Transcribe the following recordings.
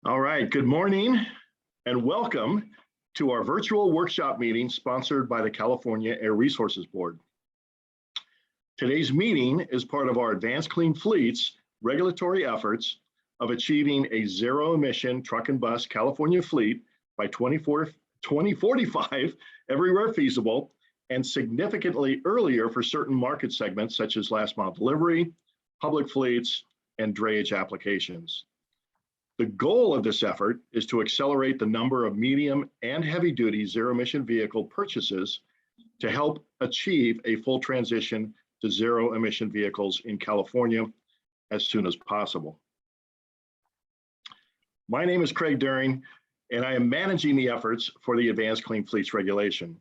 All right, good morning and welcome to our virtual workshop meeting sponsored by the California Air Resources Board. Today's meeting is part of our Advanced Clean Fleets regulatory efforts of achieving a zero-emission truck and bus California fleet by 2045 everywhere feasible, and significantly earlier for certain market segments such as last mile delivery, public fleets, and drayage applications. The goal of this effort is to accelerate the number of medium and heavy-duty zero-emission vehicle purchases to help achieve a full transition to zero-emission vehicles in California as soon as possible. My name is Craig During, and I am managing the efforts for the Advanced Clean Fleets regulation.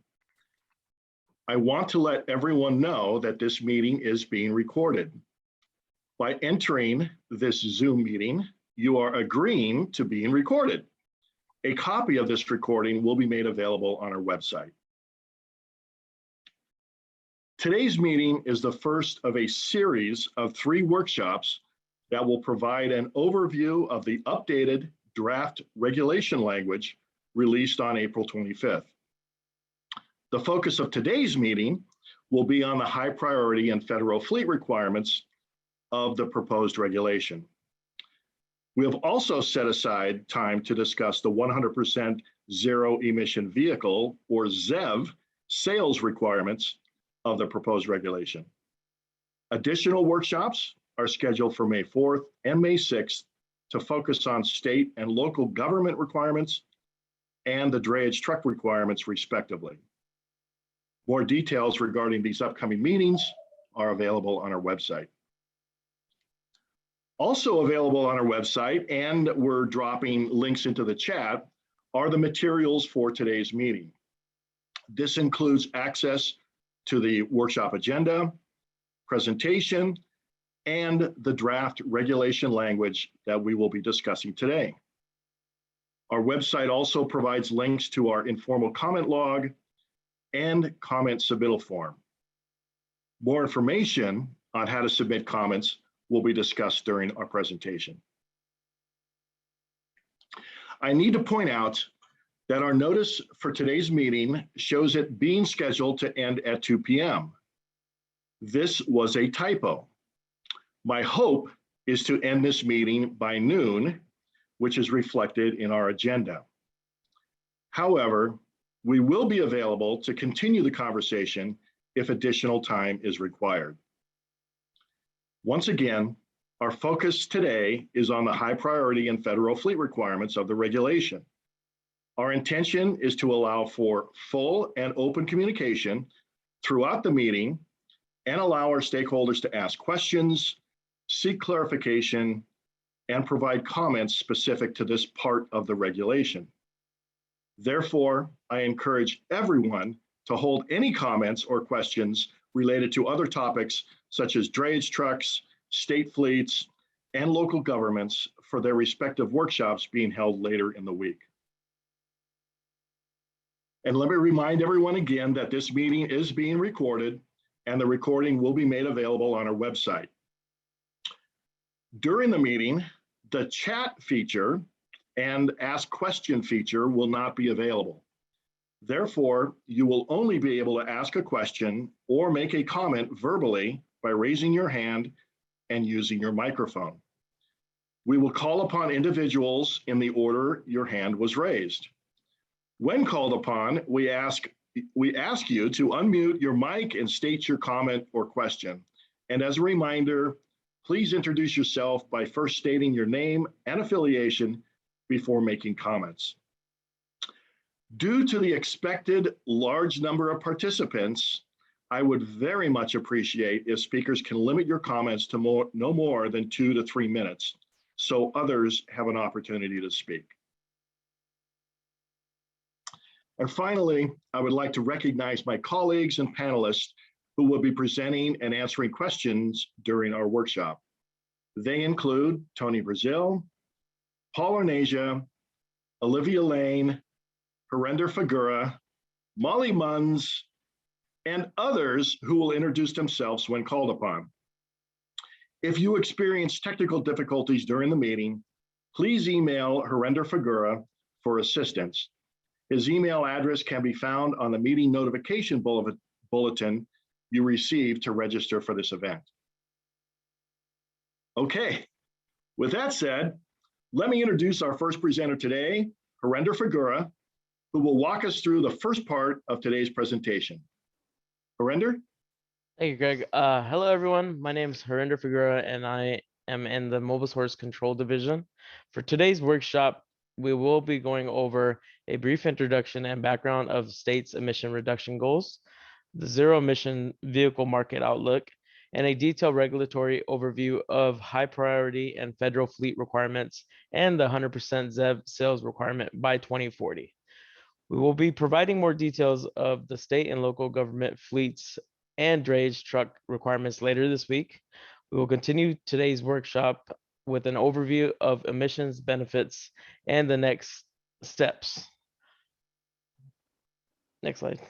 I want to let everyone know that this meeting is being recorded. By entering this Zoom meeting, you are agreeing to being recorded. A copy of this recording will be made available on our website. Today's meeting is the first of a series of 3 workshops that will provide an overview of the updated draft regulation language released on April 25th. The focus of today's meeting will be on the high priority and federal fleet requirements of the proposed regulation. We have also set aside time to discuss the 100% zero emission vehicle, or ZEV, sales requirements of the proposed regulation. Additional workshops are scheduled for May 4th and May 6th to focus on state and local government requirements and the drayage truck requirements respectively. More details regarding these upcoming meetings are available on our website. Also available on our website, and we're dropping links into the chat, are the materials for today's meeting. This includes access to the workshop agenda, presentation, and the draft regulation language that we will be discussing today. Our website also provides links to our informal comment log and comment submittal form. More information on how to submit comments will be discussed during our presentation. I need to point out that our notice for today's meeting shows it being scheduled to end at 2 p.m. This was a typo. My hope is to end this meeting by noon, which is reflected in our agenda. However, we will be available to continue the conversation if additional time is required. Once again, our focus today is on the high priority and federal fleet requirements of the regulation. Our intention is to allow for full and open communication throughout the meeting and allow our stakeholders to ask questions, seek clarification, and provide comments specific to this part of the regulation. Therefore, I encourage everyone to hold any comments or questions related to other topics such as drayage trucks, state fleets, and local governments for their respective workshops being held later in the week. And let me remind everyone again that this meeting is being recorded and the recording will be made available on our website. During the meeting, the chat feature and ask question feature will not be available. Therefore, you will only be able to ask a question or make a comment verbally by raising your hand and using your microphone. We will call upon individuals in the order your hand was raised. When called upon, we ask you to unmute your mic and state your comment or question. And as a reminder, please introduce yourself by first stating your name and affiliation before making comments. Due to the expected large number of participants, I would very much appreciate if speakers can limit your comments to no more than 2 to 3 minutes, so others have an opportunity to speak. And finally, I would like to recognize my colleagues and panelists who will be presenting and answering questions during our workshop. They include Tony Brazil, Paul Ornasia, Olivia Lane, Harinder Fagura, Molly Munns, and others who will introduce themselves when called upon. If you experience technical difficulties during the meeting, please email Harinder Fagura for assistance. His email address can be found on the meeting notification bulletin you received to register for this event. Okay, with that said, let me introduce our first presenter today, Harinder Fagura, who will walk us through the first part of today's presentation. Harinder? Thank you, Greg. Hello, everyone. My name is Harinder Fagura, and I am in the Mobile Source Control Division. For today's workshop, we will be going over a brief introduction and background of states' emission reduction goals, the zero-emission vehicle market outlook, and a detailed regulatory overview of high priority and federal fleet requirements and the 100% ZEV sales requirement by 2040. We will be providing more details of the state and local government fleets and drayage truck requirements later this week. We will continue today's workshop with an overview of emissions benefits and the next steps. Next slide.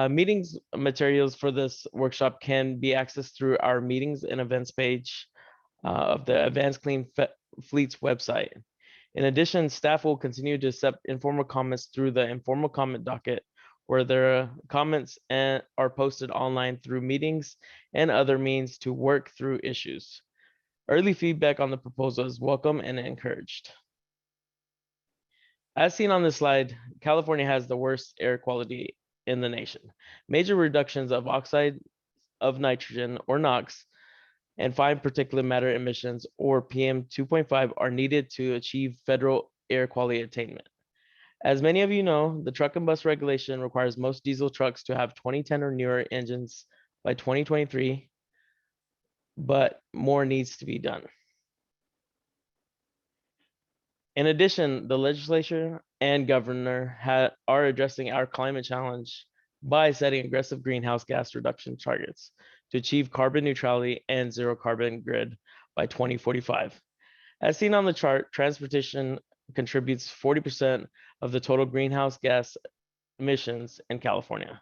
Meetings materials for this workshop can be accessed through our meetings and events page of the Advanced Clean Fleets website. In addition, staff will continue to accept informal comments through the informal comment docket, where their comments are posted online through meetings and other means to work through issues. Early feedback on the proposal is welcome and encouraged. As seen on this slide, California has the worst air quality in the nation. Major reductions of oxide of nitrogen, or NOx, and fine particulate matter emissions, or PM 2.5, are needed to achieve federal air quality attainment. As many of you know, the truck and bus regulation requires most diesel trucks to have 2010 or newer engines by 2023, but more needs to be done. In addition, the legislature and governor are addressing our climate challenge by setting aggressive greenhouse gas reduction targets to achieve carbon neutrality and zero carbon grid by 2045. As seen on the chart, transportation contributes 40% of the total greenhouse gas emissions in California.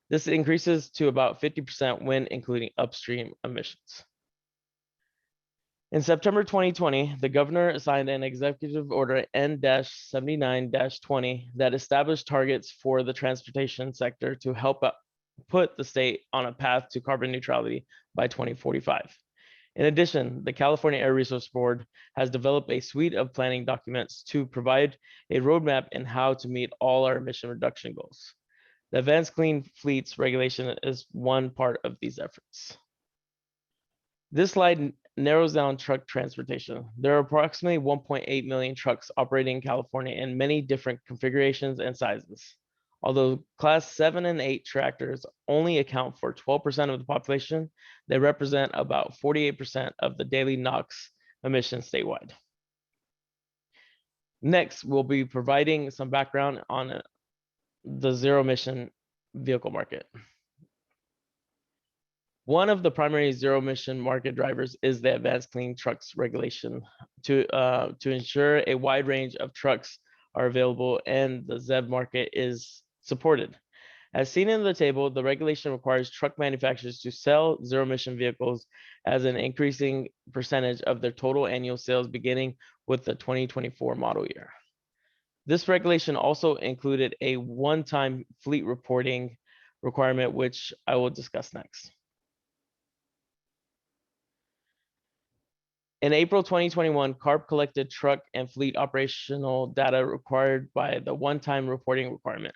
This increases to about 50% when including upstream emissions. In September 2020, the governor signed an executive order N-79-20 that established targets for the transportation sector to help put the state on a path to carbon neutrality by 2045. In addition, the California Air Resources Board has developed a suite of planning documents to provide a roadmap in how to meet all our emission reduction goals. The Advanced Clean Fleets regulation is one part of these efforts. This slide narrows down truck transportation. There are approximately 1.8 million trucks operating in California in many different configurations and sizes. Although class 7 and 8 tractors only account for 12% of the population, they represent about 48% of the daily NOx emissions statewide. Next, we'll be providing some background on the zero-emission vehicle market. One of the primary zero-emission market drivers is the Advanced Clean Trucks regulation to ensure a wide range of trucks are available and the ZEV market is supported. As seen in the table, the regulation requires truck manufacturers to sell zero-emission vehicles as an increasing percentage of their total annual sales beginning with the 2024 model year. This regulation also included a one-time fleet reporting requirement, which I will discuss next. In April 2021, CARB collected truck and fleet operational data required by the one-time reporting requirement.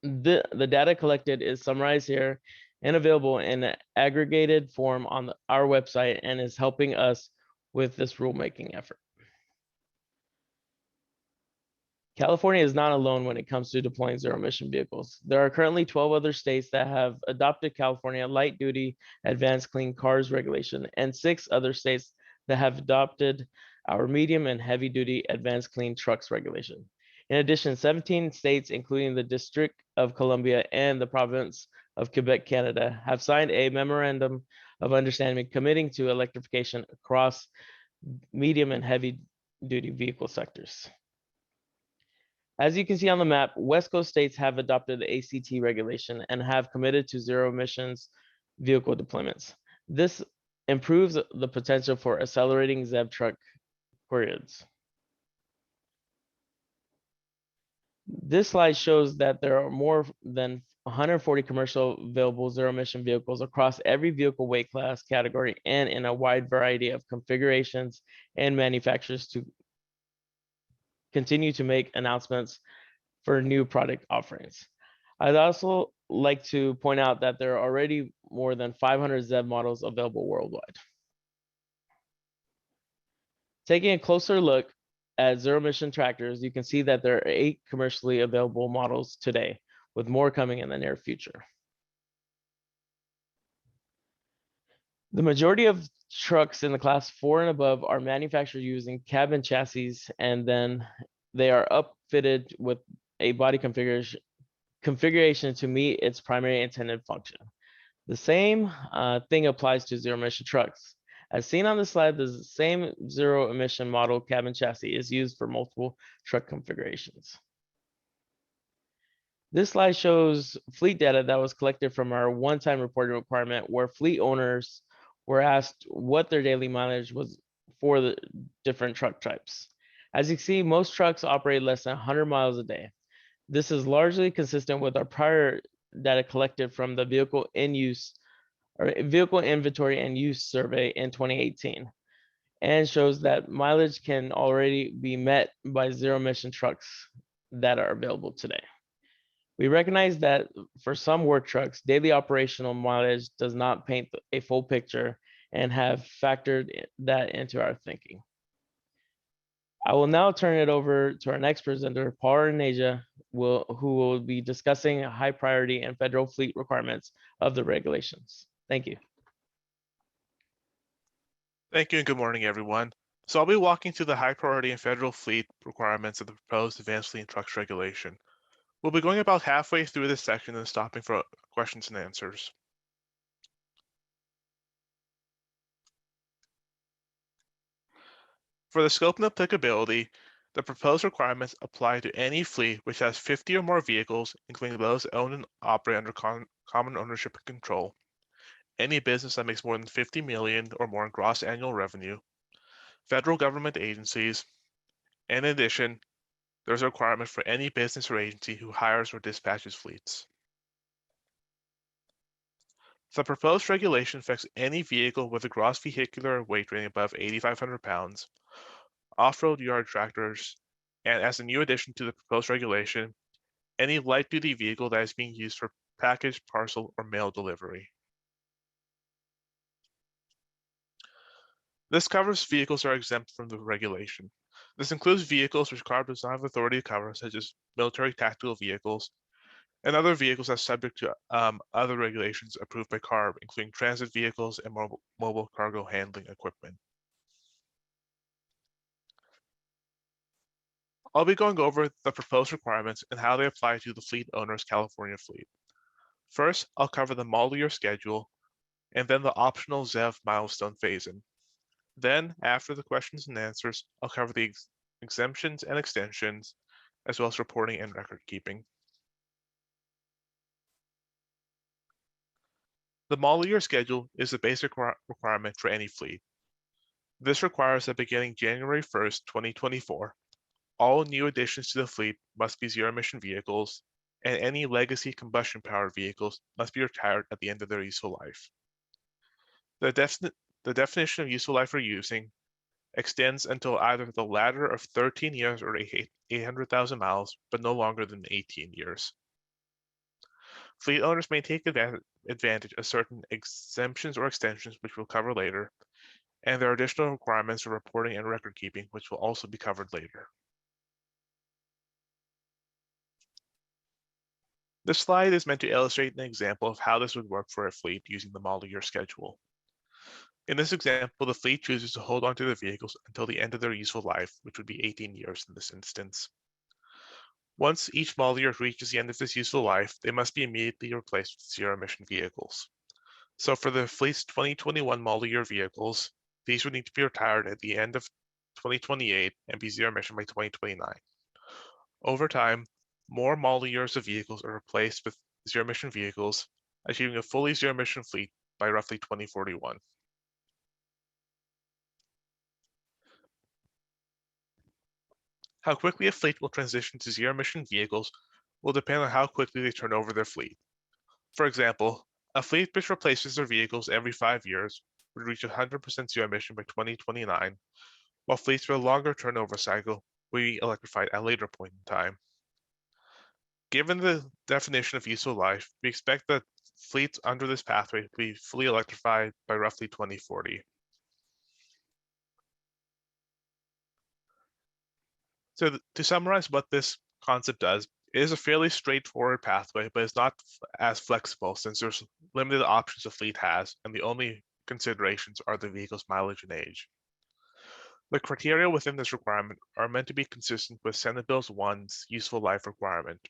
The data collected is summarized here and available in an aggregated form on our website and is helping us with this rulemaking effort. California is not alone when it comes to deploying zero-emission vehicles. There are currently 12 other states that have adopted California light-duty advanced clean cars regulation and 6 other states that have adopted our medium and heavy-duty advanced clean trucks regulation. In addition, 17 states, including the District of Columbia and the province of Quebec, Canada, have signed a memorandum of understanding committing to electrification across medium and heavy-duty vehicle sectors. As you can see on the map, West Coast states have adopted the ACT regulation and have committed to zero emissions vehicle deployments. This improves the potential for accelerating Zev truck periods. This slide shows that there are more than 140 commercial available zero-emission vehicles across every vehicle weight class category and in a wide variety of configurations and manufacturers to continue to make announcements for new product offerings. I'd also like to point out that there are already more than 500 Zev models available worldwide. Taking a closer look at zero-emission tractors, you can see that there are 8 commercially available models today, with more coming in the near future. The majority of trucks in the class 4 and above are manufactured using cab chassis, and then they are upfitted with a body configuration to meet its primary intended function. The same thing applies to zero-emission trucks. As seen on the slide, the same zero-emission model cabin chassis is used for multiple truck configurations. This slide shows fleet data that was collected from our one-time reporting requirement, where fleet owners were asked what their daily mileage was for the different truck types. As you can see, most trucks operate less than 100 miles a day. This is largely consistent with our prior data collected from the vehicle inventory and use survey in 2018, and shows that mileage can already be met by zero-emission trucks that are available today. We recognize that for some work trucks, daily operational mileage does not paint a full picture and have factored that into our thinking. I will now turn it over to our next presenter, Paul Renaja, who will be discussing high priority and federal fleet requirements of the regulations. Thank you. Thank you and good morning, everyone. So I'll be walking through the high priority and federal fleet requirements of the proposed advanced fleet and trucks regulation. We'll be going about halfway through this section and stopping for questions and answers. For the scope and applicability, the proposed requirements apply to any fleet which has 50 or more vehicles, including those owned and operate under common ownership and control, any business that makes more than 50 million or more in gross annual revenue, federal government agencies, and in addition, there's a requirement for any business or agency who hires or dispatches fleets. The proposed regulation affects any vehicle with a gross vehicular weight rating above 8,500 pounds, off-road yard tractors, and as a new addition to the proposed regulation, any light-duty vehicle that is being used for package, parcel, or mail delivery. This covers vehicles that are exempt from the regulation. This includes vehicles which CARB does not have authority to cover, such as military tactical vehicles, and other vehicles that are subject to other regulations approved by CARB, including transit vehicles and mobile cargo handling equipment. I'll be going over the proposed requirements and how they apply to the fleet owner's California fleet. First, I'll cover the model year schedule, and then the optional ZEV milestone phase-in. Then, after the questions and answers, I'll cover the exemptions and extensions, as well as reporting and record keeping. The model year schedule is the basic requirement for any fleet. This requires that beginning January 1st, 2024, all new additions to the fleet must be zero-emission vehicles, and any legacy combustion-powered vehicles must be retired at the end of their useful life. The definition of useful life we're using extends until either the latter of 13 years or 800,000 miles, but no longer than 18 years. Fleet owners may take advantage of certain exemptions or extensions, which we'll cover later, and there are additional requirements for reporting and record keeping, which will also be covered later. This slide is meant to illustrate an example of how this would work for a fleet using the model year schedule. In this example, the fleet chooses to hold onto their vehicles until the end of their useful life, which would be 18 years in this instance. Once each model year reaches the end of its useful life, they must be immediately replaced with zero-emission vehicles. So for the fleet's 2021 model year vehicles, these would need to be retired at the end of 2028 and be zero-emission by 2029. Over time, more model years of vehicles are replaced with zero-emission vehicles, achieving a fully zero-emission fleet by roughly 2041. How quickly a fleet will transition to zero-emission vehicles will depend on how quickly they turn over their fleet. For example, a fleet which replaces their vehicles every 5 years would reach 100% zero emission by 2029, while fleets with a longer turnover cycle will be electrified at a later point in time. Given the definition of useful life, we expect that fleets under this pathway to be fully electrified by roughly 2040. So to summarize what this concept does, it is a fairly straightforward pathway, but it's not as flexible since there's limited options a fleet has, and the only considerations are the vehicle's mileage and age. The criteria within this requirement are meant to be consistent with Senate Bill 1's useful life requirement.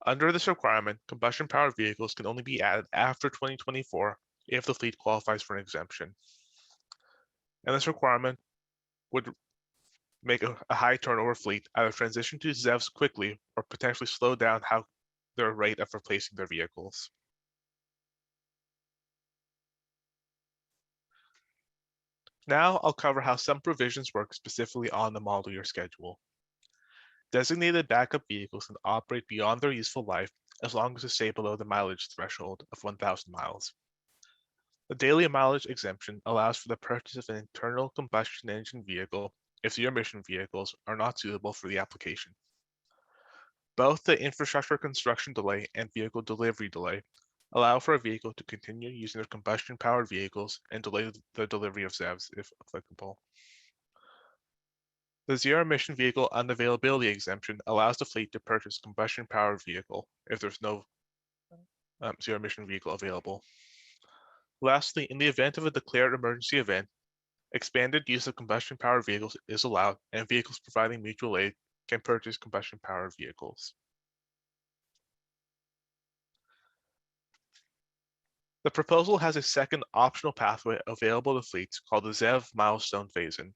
Under this requirement, combustion-powered vehicles can only be added after 2024 if the fleet qualifies for an exemption. And this requirement would make a high turnover fleet either transition to ZEVs quickly or potentially slow down their rate of replacing their vehicles. Now I'll cover how some provisions work specifically on the model year schedule. Designated backup vehicles can operate beyond their useful life as long as they stay below the mileage threshold of 1,000 miles. The daily mileage exemption allows for the purchase of an internal combustion engine vehicle if zero-emission vehicles are not suitable for the application. Both the infrastructure construction delay and vehicle delivery delay allow for a vehicle to continue using their combustion-powered vehicles and delay the delivery of ZEVs if applicable. The zero-emission vehicle unavailability exemption allows the fleet to purchase a combustion-powered vehicle if there's no zero-emission vehicle available. Lastly, in the event of a declared emergency event, expanded use of combustion-powered vehicles is allowed, and vehicles providing mutual aid can purchase combustion-powered vehicles. The proposal has a second optional pathway available to fleets called the ZEV milestone phase-in.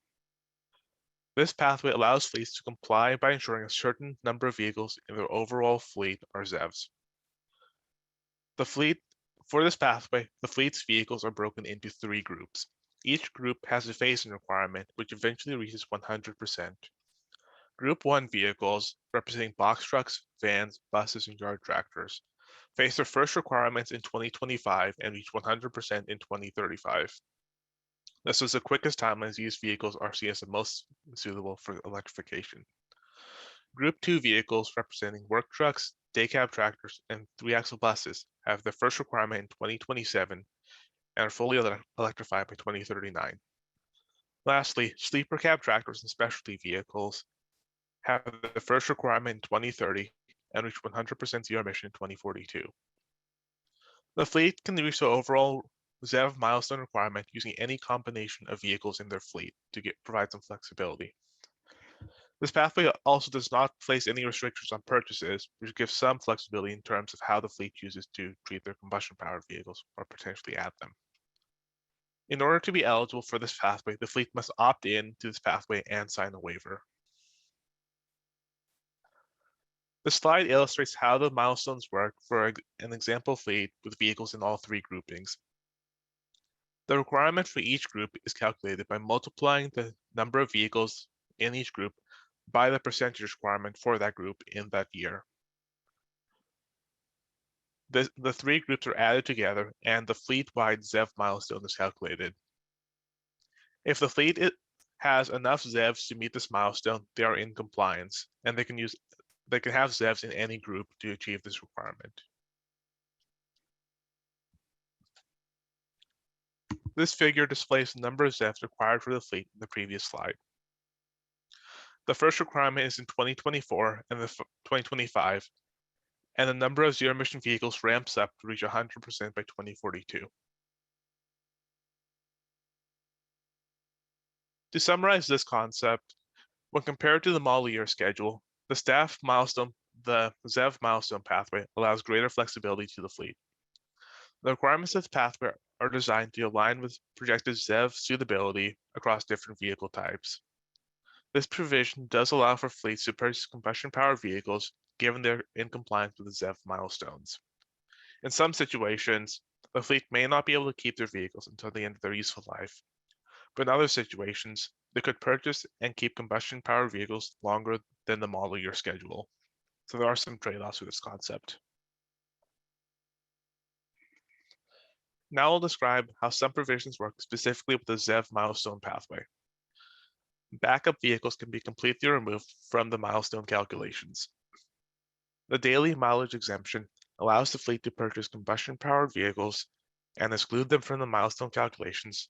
This pathway allows fleets to comply by ensuring a certain number of vehicles in their overall fleet are ZEVs. For this pathway, the fleet's vehicles are broken into 3 groups. Each group has a phase-in requirement, which eventually reaches 100%. Group 1 vehicles, representing box trucks, vans, buses, and yard tractors, face their first requirements in 2025 and reach 100% in 2035. This is the quickest timeline as these vehicles are seen as the most suitable for electrification. Group 2 vehicles representing work trucks, day cab tractors, and 3-axle buses have their first requirement in 2027 and are fully electrified by 2039. Lastly, sleeper cab tractors and specialty vehicles have the first requirement in 2030 and reach 100% zero emission in 2042. The fleet can reach the overall ZEV milestone requirement using any combination of vehicles in their fleet to provide some flexibility. This pathway also does not place any restrictions on purchases, which gives some flexibility in terms of how the fleet chooses to treat their combustion-powered vehicles or potentially add them. In order to be eligible for this pathway, the fleet must opt in to this pathway and sign a waiver. The slide illustrates how the milestones work for an example fleet with vehicles in all 3 groupings. The requirement for each group is calculated by multiplying the number of vehicles in each group by the percentage requirement for that group in that year. The 3 groups are added together and the fleet-wide ZEV milestone is calculated. If the fleet has enough ZEVs to meet this milestone, they are in compliance, and they can have ZEVs in any group to achieve this requirement. This figure displays the number of ZEVs required for the fleet in the previous slide. The first requirement is in 2024 and the 2025, and the number of zero-emission vehicles ramps up to reach 100% by 2042. To summarize this concept, when compared to the model year schedule, the ZEV milestone pathway allows greater flexibility to the fleet. The requirements of the pathway are designed to align with projected ZEV suitability across different vehicle types. This provision does allow for fleets to purchase combustion-powered vehicles given they're in compliance with the ZEV milestones. In some situations, the fleet may not be able to keep their vehicles until the end of their useful life, but in other situations, they could purchase and keep combustion-powered vehicles longer than the model year schedule. So there are some trade-offs with this concept. Now I'll describe how some provisions work specifically with the ZEV milestone pathway. Backup vehicles can be completely removed from the milestone calculations. The daily mileage exemption allows the fleet to purchase combustion-powered vehicles and exclude them from the milestone calculations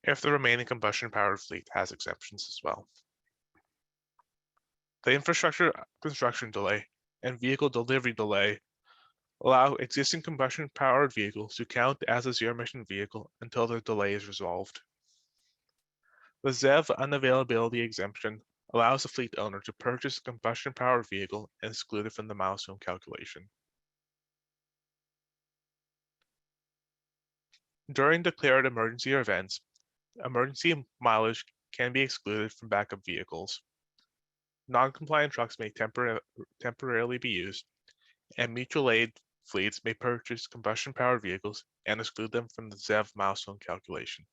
if the remaining combustion-powered fleet has exemptions as well. The infrastructure construction delay and vehicle delivery delay allow existing combustion-powered vehicles to count as a zero-emission vehicle until the delay is resolved. The Zev Unavailability Exemption allows the fleet owner to purchase a combustion-powered vehicle and exclude it from the milestone calculation. During declared emergency events, emergency mileage can be excluded from backup vehicles. Non-compliant trucks may temporarily be used, and mutual aid fleets may purchase combustion-powered vehicles and exclude them from the ZEV milestone calculation.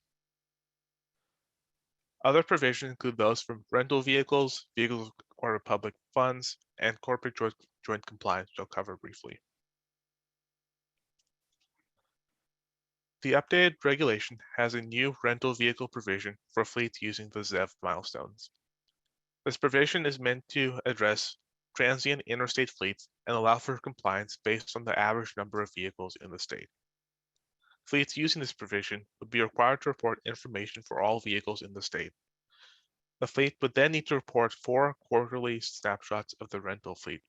Other provisions include those from rental vehicles, vehicles acquired with public funds, and corporate joint compliance, which I'll cover briefly. The updated regulation has a new rental vehicle provision for fleets using the ZEV milestones. This provision is meant to address transient interstate fleets and allow for compliance based on the average number of vehicles in the state. Fleets using this provision would be required to report information for all vehicles in the state. The fleet would then need to report 4 quarterly snapshots of the rental fleet.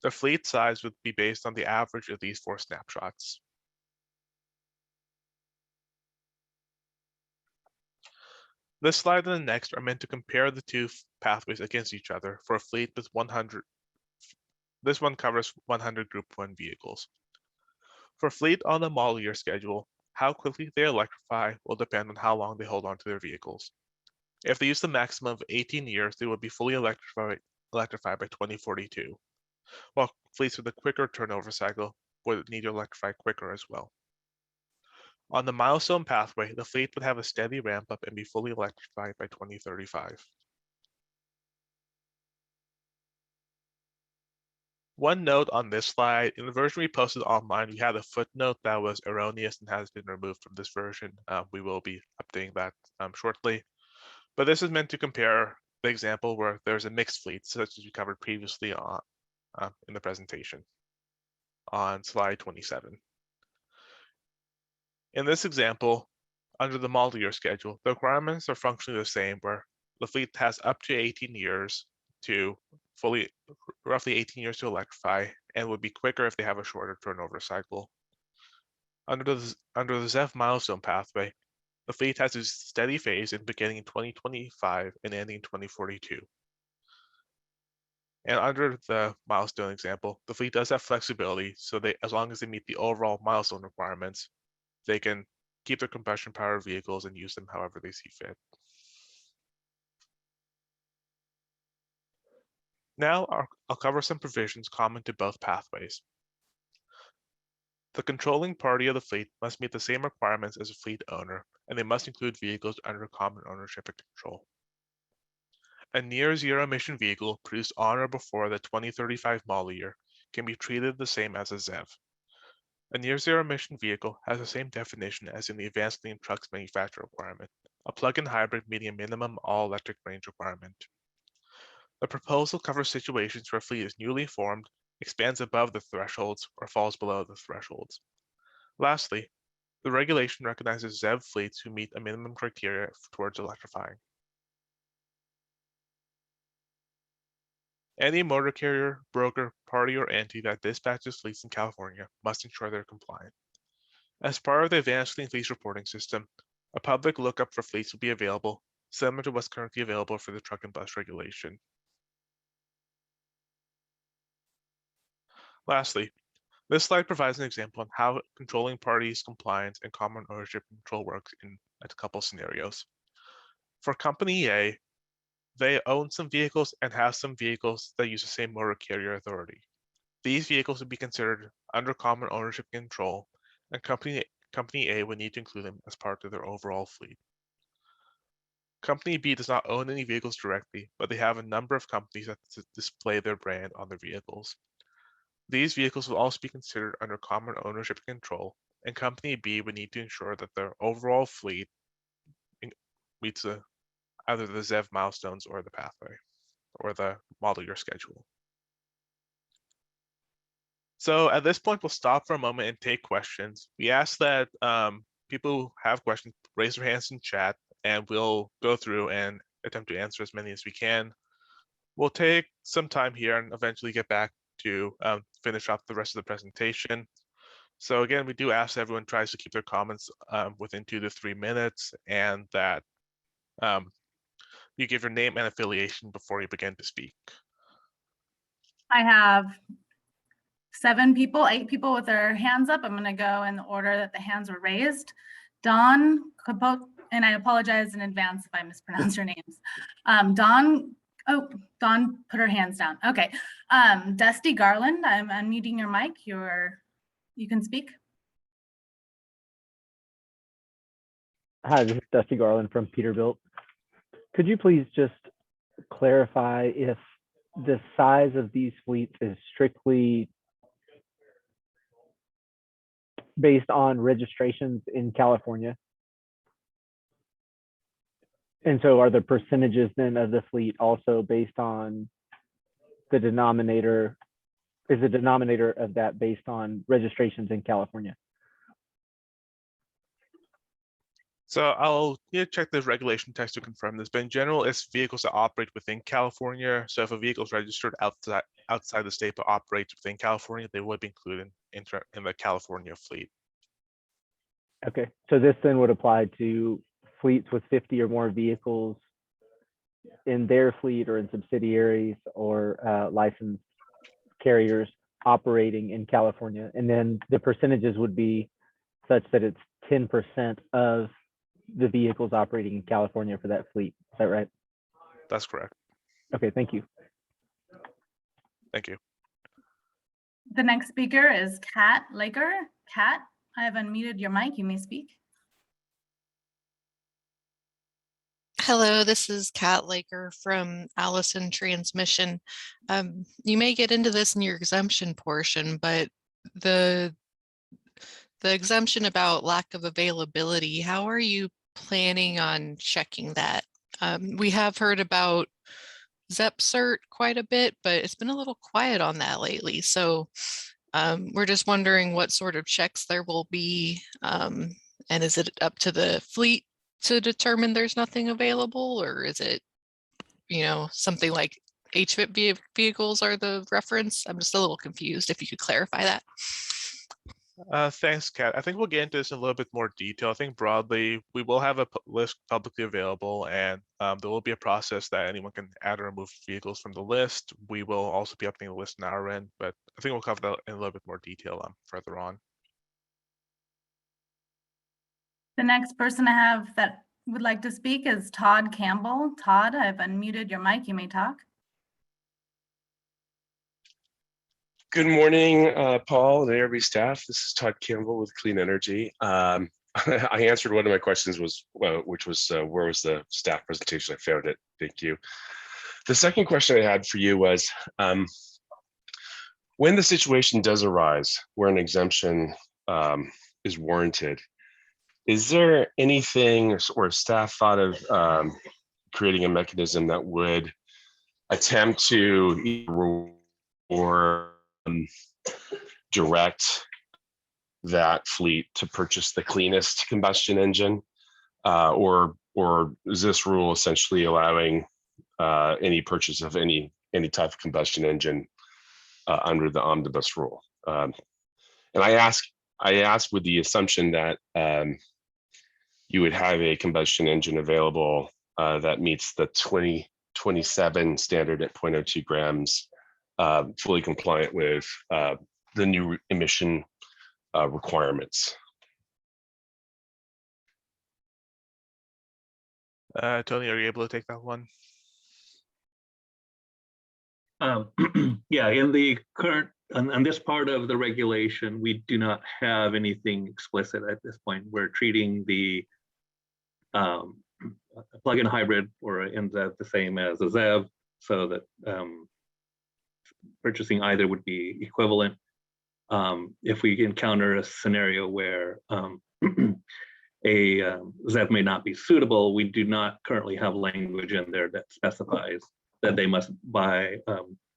The fleet size would be based on the average of these 4 snapshots. This slide and the next are meant to compare the two pathways against each other for a fleet with 100. This one covers 100 Group 1 vehicles. For a fleet on the model year schedule, how quickly they electrify will depend on how long they hold on to their vehicles. If they use the maximum of 18 years, they will be fully electrified by 2042, while fleets with a quicker turnover cycle would need to electrify quicker as well. On the milestone pathway, the fleet would have a steady ramp up and be fully electrified by 2035. One note on this slide, in the version we posted online, we had a footnote that was erroneous and has been removed from this version. We will be updating that shortly. But this is meant to compare the example where there's a mixed fleet, such as we covered previously in the presentation on slide 27. In this example, under the model year schedule, the requirements are functionally the same, where the fleet has up to 18 years to roughly 18 years to electrify, and would be quicker if they have a shorter turnover cycle. Under the ZEV milestone pathway, the fleet has a steady phase in beginning in 2025 and ending in 2042. And under the milestone example, the fleet does have flexibility, so as long as they meet the overall milestone requirements, they can keep their combustion-powered vehicles and use them however they see fit. Now I'll cover some provisions common to both pathways. The controlling party of the fleet must meet the same requirements as a fleet owner, and they must include vehicles under common ownership and control. A near zero-emission vehicle produced on or before the 2035 model year can be treated the same as a ZEV. A near zero-emission vehicle has the same definition as in the Advanced Clean Trucks manufacturer requirement, a plug-in hybrid meeting a minimum all-electric range requirement. The proposal covers situations where a fleet is newly formed, expands above the thresholds, or falls below the thresholds. Lastly, the regulation recognizes ZEV fleets who meet a minimum criteria towards electrifying. Any motor carrier, broker, party, or entity that dispatches fleets in California must ensure they're compliant. As part of the Advanced Clean Fleets reporting system, a public lookup for fleets will be available, similar to what's currently available for the truck and bus regulation. Lastly, this slide provides an example on how controlling parties, compliance, and common ownership control works in a couple scenarios. For Company A, they own some vehicles and have some vehicles that use the same motor carrier authority. These vehicles would be considered under common ownership control, and Company A would need to include them as part of their overall fleet. Company B does not own any vehicles directly, but they have a number of companies that display their brand on their vehicles. These vehicles will also be considered under common ownership and control, and Company B would need to ensure that their overall fleet meets either the ZEV milestones or the pathway or the model year schedule. So at this point, we'll stop for a moment and take questions. We ask that people who have questions raise their hands in chat, and we'll go through and attempt to answer as many as we can. We'll take some time here and eventually get back to finish up the rest of the presentation. So again, we do ask everyone tries to keep their comments within 2 to 3 minutes, and that you give your name and affiliation before you begin to speak. I have 8 people with their hands up. I'm going to go in the order that the hands were raised. Dawn Capote, and I apologize in advance if I mispronounce your names. Dawn put her hands down. Okay. Dusty Garland, I'm unmuting your mic. You can speak. Hi, this is Dusty Garland from Peterbilt. Could you please just clarify if the size of these fleets is strictly based on registrations in California? And so are the percentages then of the fleet also based on the denominator? Is the denominator of that based on registrations in California? So I'll check the regulation text to confirm this, but in general, it's vehicles that operate within California. So if a vehicle is registered outside the state but operates within California, they would be included in the California fleet. Okay, so this then would apply to fleets with 50 or more vehicles in their fleet or in subsidiaries or licensed carriers operating in California. And then the percentages would be such that it's 10% of the vehicles operating in California for that fleet. Is that right? That's correct. Okay, thank you. Thank you. The next speaker is Kat Laker. Kat, I have unmuted your mic. You may speak. Hello, this is Kat Laker from Allison Transmission. You may get into this in your exemption portion, but the exemption about lack of availability, how are you planning on checking that? We have heard about ZEP cert quite a bit, but it's been a little quiet on that lately. So we're just wondering what sort of checks there will be, and is it up to the fleet to determine there's nothing available, or is it, something like HVIP vehicles are the reference? I'm just a little confused if you could clarify that. Thanks, Kat. I think we'll get into this in a little bit more detail. I think broadly, we will have a list publicly available, and there will be a process that anyone can add or remove vehicles from the list. We will also be updating the list on our end, but I think we'll cover that in a little bit more detail further on. The next person I have that would like to speak is Todd Campbell. Todd, I've unmuted your mic. You may talk. Good morning, Paul and ARB staff. This is Todd Campbell with Clean Energy. I answered one of my questions, which was where was the staff presentation? I found it. Thank you. The second question I had for you was, when the situation does arise where an exemption is warranted, is there anything or staff thought of creating a mechanism that would attempt to or direct that fleet to purchase the cleanest combustion engine, or is this rule essentially allowing any purchase of any type of combustion engine under the omnibus rule? And I ask with the assumption that you would have a combustion engine available that meets the 2027 standard at 0.02 grams, fully compliant with the new emission requirements. Tony, are you able to take that one? Yeah, in the current, on this part of the regulation, we do not have anything explicit at this point. We're treating the a plug-in hybrid or ends up the same as a Zev, so that purchasing either would be equivalent. If we encounter a scenario where a Zev may not be suitable, we do not currently have language in there that specifies that they must buy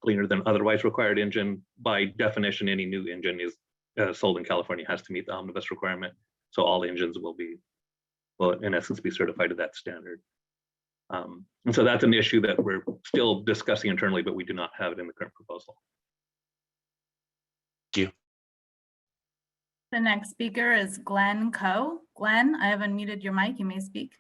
cleaner than otherwise required engine. By definition, any new engine is sold in California has to meet the omnibus requirement. So all engines will in essence be certified to that standard. And so that's an issue that we're still discussing internally, but we do not have it in the current proposal. Thank you. The next speaker is Glenn Coe. Glenn, I have unmuted your mic. You may speak.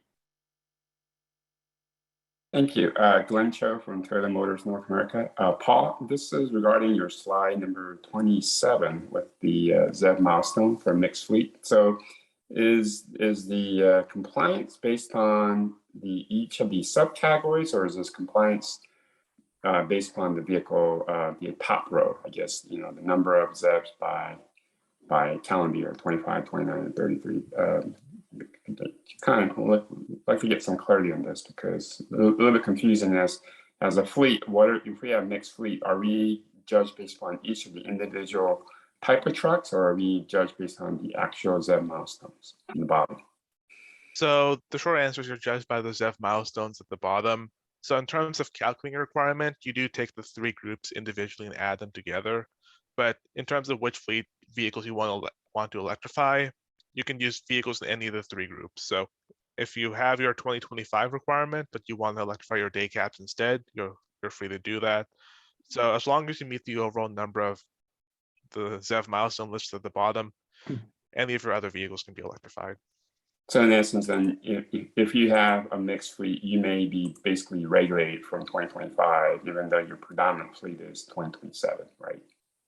Thank you. Glenn Cho from Toyota Motors North America. Paul, this is regarding your slide number 27 with the ZEV milestone for mixed fleet. So is the compliance based on each of the subcategories, or is this compliance based upon the vehicle, the top row, I guess, the number of ZEVs by calendar year, 25, 29, and 33. Kind of like to get some clarity on this, because a little bit confusing as a fleet. If we have mixed fleet, are we judged based on each of the individual type of trucks, or are we judged based on the actual ZEV milestones in the bottom? So the short answer is you're judged by the ZEV milestones at the bottom. So in terms of calculating a requirement, you do take the three groups individually and add them together. But in terms of which fleet vehicles you want to electrify, you can use vehicles in any of the three groups. So if you have your 2025 requirement, but you want to electrify your day cabs instead, you're free to do that. So as long as you meet the overall number of the ZEV milestone listed at the bottom, any of your other vehicles can be electrified. So in essence, then, if you have a mixed fleet, you may be basically regulated from 2025, even though your predominant fleet is 2027, right?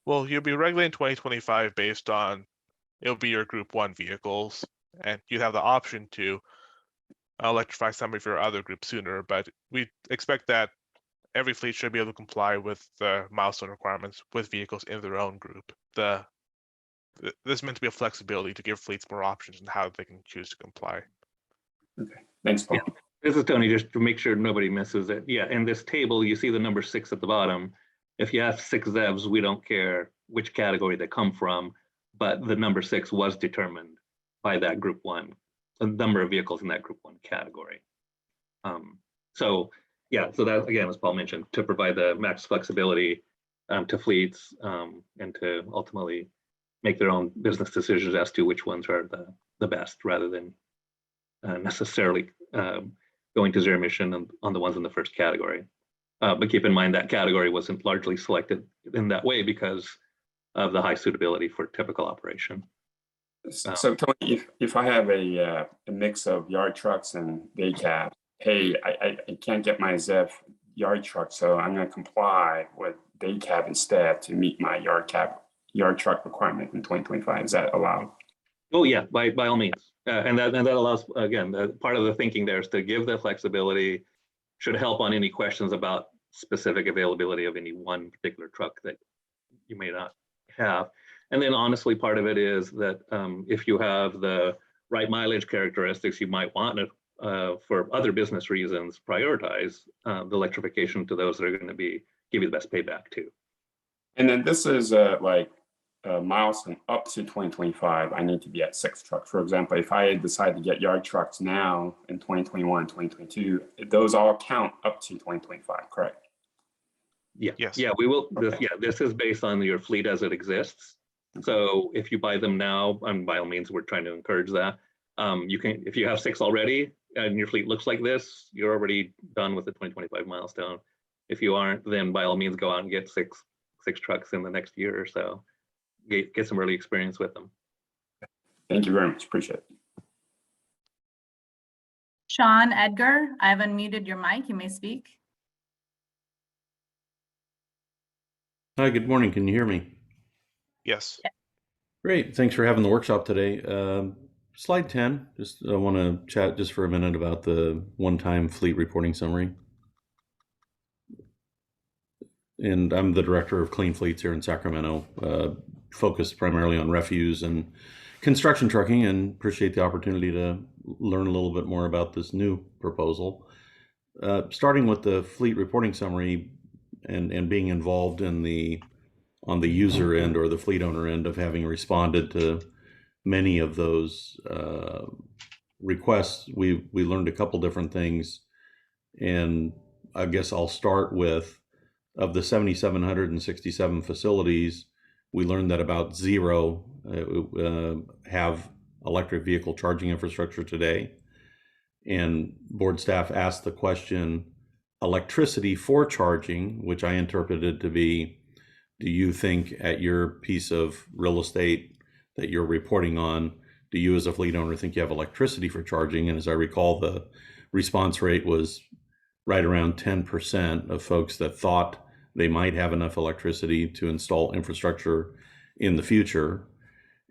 Well, you'll be regulating 2025 based on, it'll be your group 1 vehicles, and you have the option to electrify some of your other groups sooner, but we expect that every fleet should be able to comply with the milestone requirements with vehicles in their own group. This is meant to be a flexibility to give fleets more options on how they can choose to comply. Okay, thanks, Paul. Yeah. This is Tony, just to make sure nobody misses it. Yeah, in this table, you see the number 6 at the bottom. If you have 6 ZEVs, we don't care which category they come from, but the number 6 was determined by that group 1, the number of vehicles in that group 1 category. So that, again, as Paul mentioned, to provide the max flexibility to fleets and to ultimately make their own business decisions as to which ones are the best, rather than necessarily going to zero emission on the ones in the first category. But keep in mind that category wasn't largely selected in that way because of the high suitability for typical operation. So Tony, if I have a mix of yard trucks and day cabs, hey, I can't get my ZEV yard truck, so I'm going to comply with day cab instead to meet my yard truck requirement in 2025. Is that allowed? Oh yeah, by all means, and that allows, again, part of the thinking there is to give the flexibility, should help on any questions about specific availability of any one particular truck that you may not have. And then honestly, part of it is that if you have the right mileage characteristics, you might want to, for other business reasons, prioritize the electrification to those that are going to give you the best payback too. And then this is like a milestone up to 2025. I need to be at 6 trucks. For example, if I decide to get yard trucks now in 2021, 2022, those all count up to 2025, correct? Yeah. Yes. Yeah, we will. Okay. This is based on your fleet as it exists. So if you buy them now, and by all means, we're trying to encourage that. You can, if you have 6 already and your fleet looks like this, you're already done with the 2025 milestone. If you aren't, then by all means, go out and get six trucks in the next year or so. Get some early experience with them. Thank you very much. Appreciate it. Sean Edgar, I have unmuted your mic. You may speak. Hi, good morning. Can you hear me? Yes. Great. Thanks for having the workshop today. Slide 10, I want to chat just for a minute about the one-time fleet reporting summary. And I'm the director of Clean Fleets here in Sacramento, focused primarily on refuse and construction trucking, and appreciate the opportunity to learn a little bit more about this new proposal. Starting with the fleet reporting summary and being involved in on the user end or the fleet owner end of having responded to many of those requests, we learned a couple different things. And I guess I'll start with, of the 7,767 facilities, we learned that about zero have electric vehicle charging infrastructure today. And board staff asked the question, electricity for charging, which I interpreted to be, do you think at your piece of real estate that you're reporting on, do you as a fleet owner think you have electricity for charging? And as I recall, the response rate was right around 10% of folks that thought they might have enough electricity to install infrastructure in the future.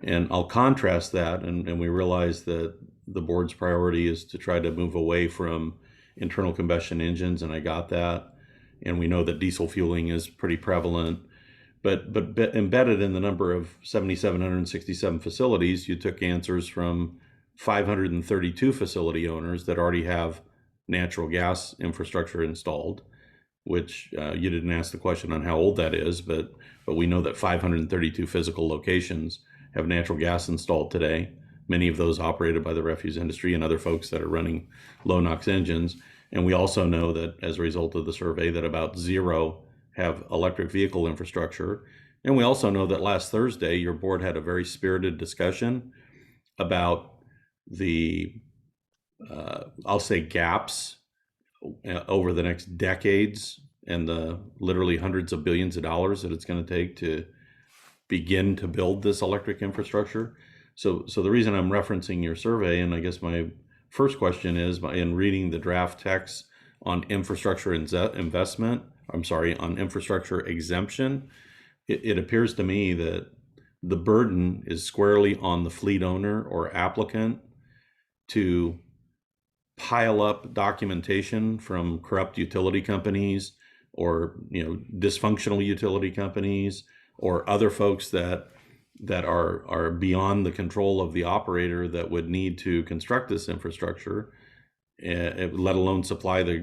And I'll contrast that, and we realize that the board's priority is to try to move away from internal combustion engines, and I got that. And we know that diesel fueling is pretty prevalent. But embedded in the number of 7,767 facilities, you took answers from 532 facility owners that already have natural gas infrastructure installed, which you didn't ask the question on how old that is, but we know that 532 physical locations have natural gas installed today. Many of those operated by the refuse industry and other folks that are running low NOx engines. And we also know that as a result of the survey that about zero have electric vehicle infrastructure. And we also know that last Thursday, your board had a very spirited discussion about the, I'll say, gaps over the next decades and the literally hundreds of billions of dollars that it's going to take to begin to build this electric infrastructure. So the reason I'm referencing your survey, and I guess my first question is, in reading the draft text on infrastructure investment, on infrastructure exemption, it appears to me that the burden is squarely on the fleet owner or applicant to pile up documentation from corrupt utility companies or dysfunctional utility companies or other folks that are beyond the control of the operator that would need to construct this infrastructure, let alone supply the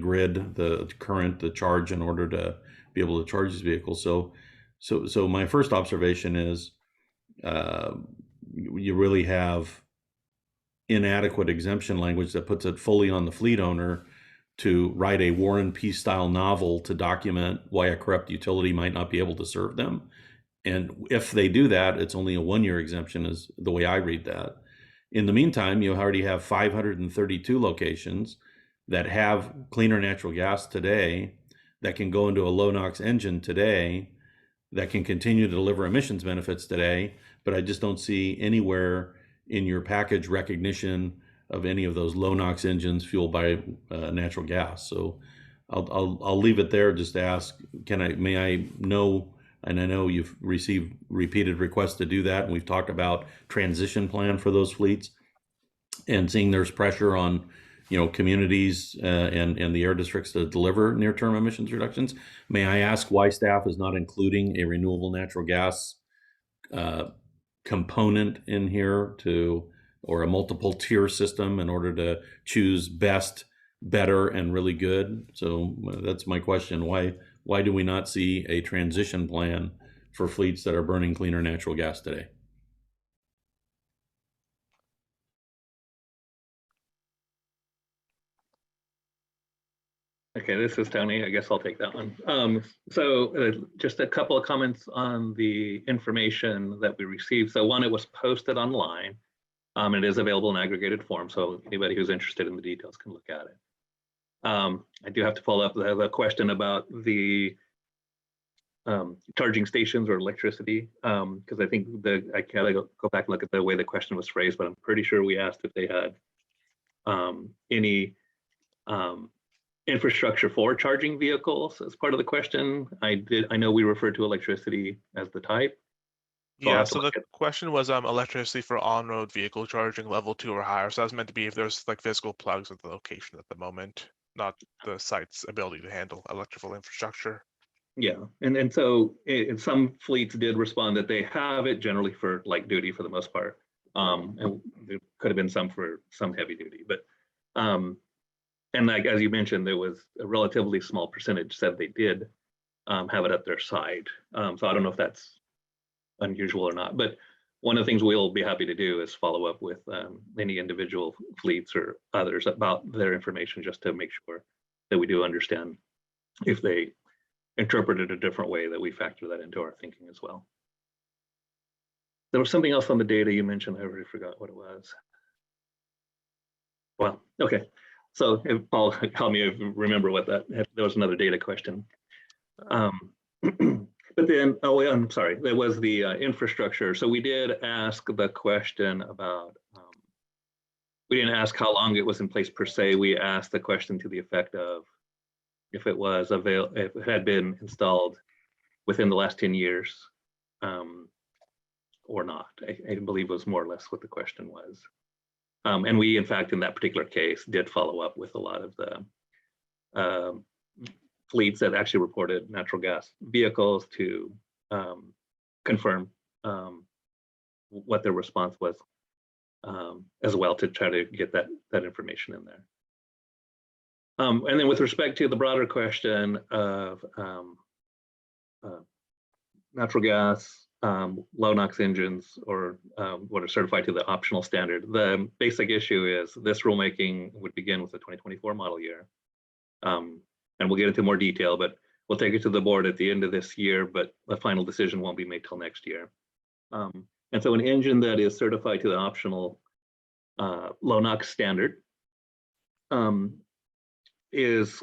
grid, the current, the charge in order to be able to charge these vehicles. So my first observation is you really have inadequate exemption language that puts it fully on the fleet owner to write a War and Peace style novel to document why a corrupt utility might not be able to serve them. And if they do that, it's only a 1-year exemption is the way I read that. In the meantime, you already have 532 locations that have cleaner natural gas today that can go into a low NOx engine today that can continue to deliver emissions benefits today. But I just don't see anywhere in your package recognition of any of those low NOx engines fueled by natural gas. So I'll leave it there. Just ask, may I know? And I know you've received repeated requests to do that, and we've talked about transition plan for those fleets, and seeing there's pressure on, communities and the air districts to deliver near-term emissions reductions. May I ask why staff is not including a renewable natural gas component in here or a multiple tier system in order to choose best, better, and really good? So that's my question. Why do we not see a transition plan for fleets that are burning cleaner natural gas today? Okay, this is Tony. I guess I'll take that one. Just a couple of comments on the information that we received. So one, it was posted online. It is available in aggregated form, so anybody who's interested in the details can look at it. I do have to follow up the question about the charging stations or electricity, because I think I gotta go back and look at the way the question was phrased, but I'm pretty sure we asked if they had any infrastructure for charging vehicles as part of the question. I know we referred to electricity as the type. So the question was electricity for on-road vehicle charging level 2 or higher. So that's meant to be if there's like physical plugs at the location at the moment, not the site's ability to handle electrical infrastructure. Yeah, and so some fleets did respond that they have it generally for light duty for the most part. And there could have been some for some heavy duty, but and like as you mentioned, there was a relatively small percentage said they did have it at their site. So I don't know if that's unusual or not, but one of the things we'll be happy to do is follow up with any individual fleets or others about their information, just to make sure that we do understand if they interpret it a different way, that we factor that into our thinking as well. There was something else on the data you mentioned. I already forgot what it was. Well, okay. So if Paul, help me remember what that, there was another data question. But then, oh, I'm sorry, there was the infrastructure. So we did ask the question about, we didn't ask how long it was in place per se. We asked the question to the effect of if it was if it had been installed within the last 10 years or not. I believe was more or less what the question was. And we, in fact, in that particular case, did follow up with a lot of the fleets that actually reported natural gas vehicles to confirm what their response was, as well, to try to get that information in there. And then with respect to the broader question of natural gas, low NOx engines, or what are certified to the optional standard, the basic issue is this rulemaking would begin with the 2024 model year. And we'll get into more detail, but we'll take it to the board at the end of this year, but the final decision won't be made till next year. And so an engine that is certified to the optional low NOx standard is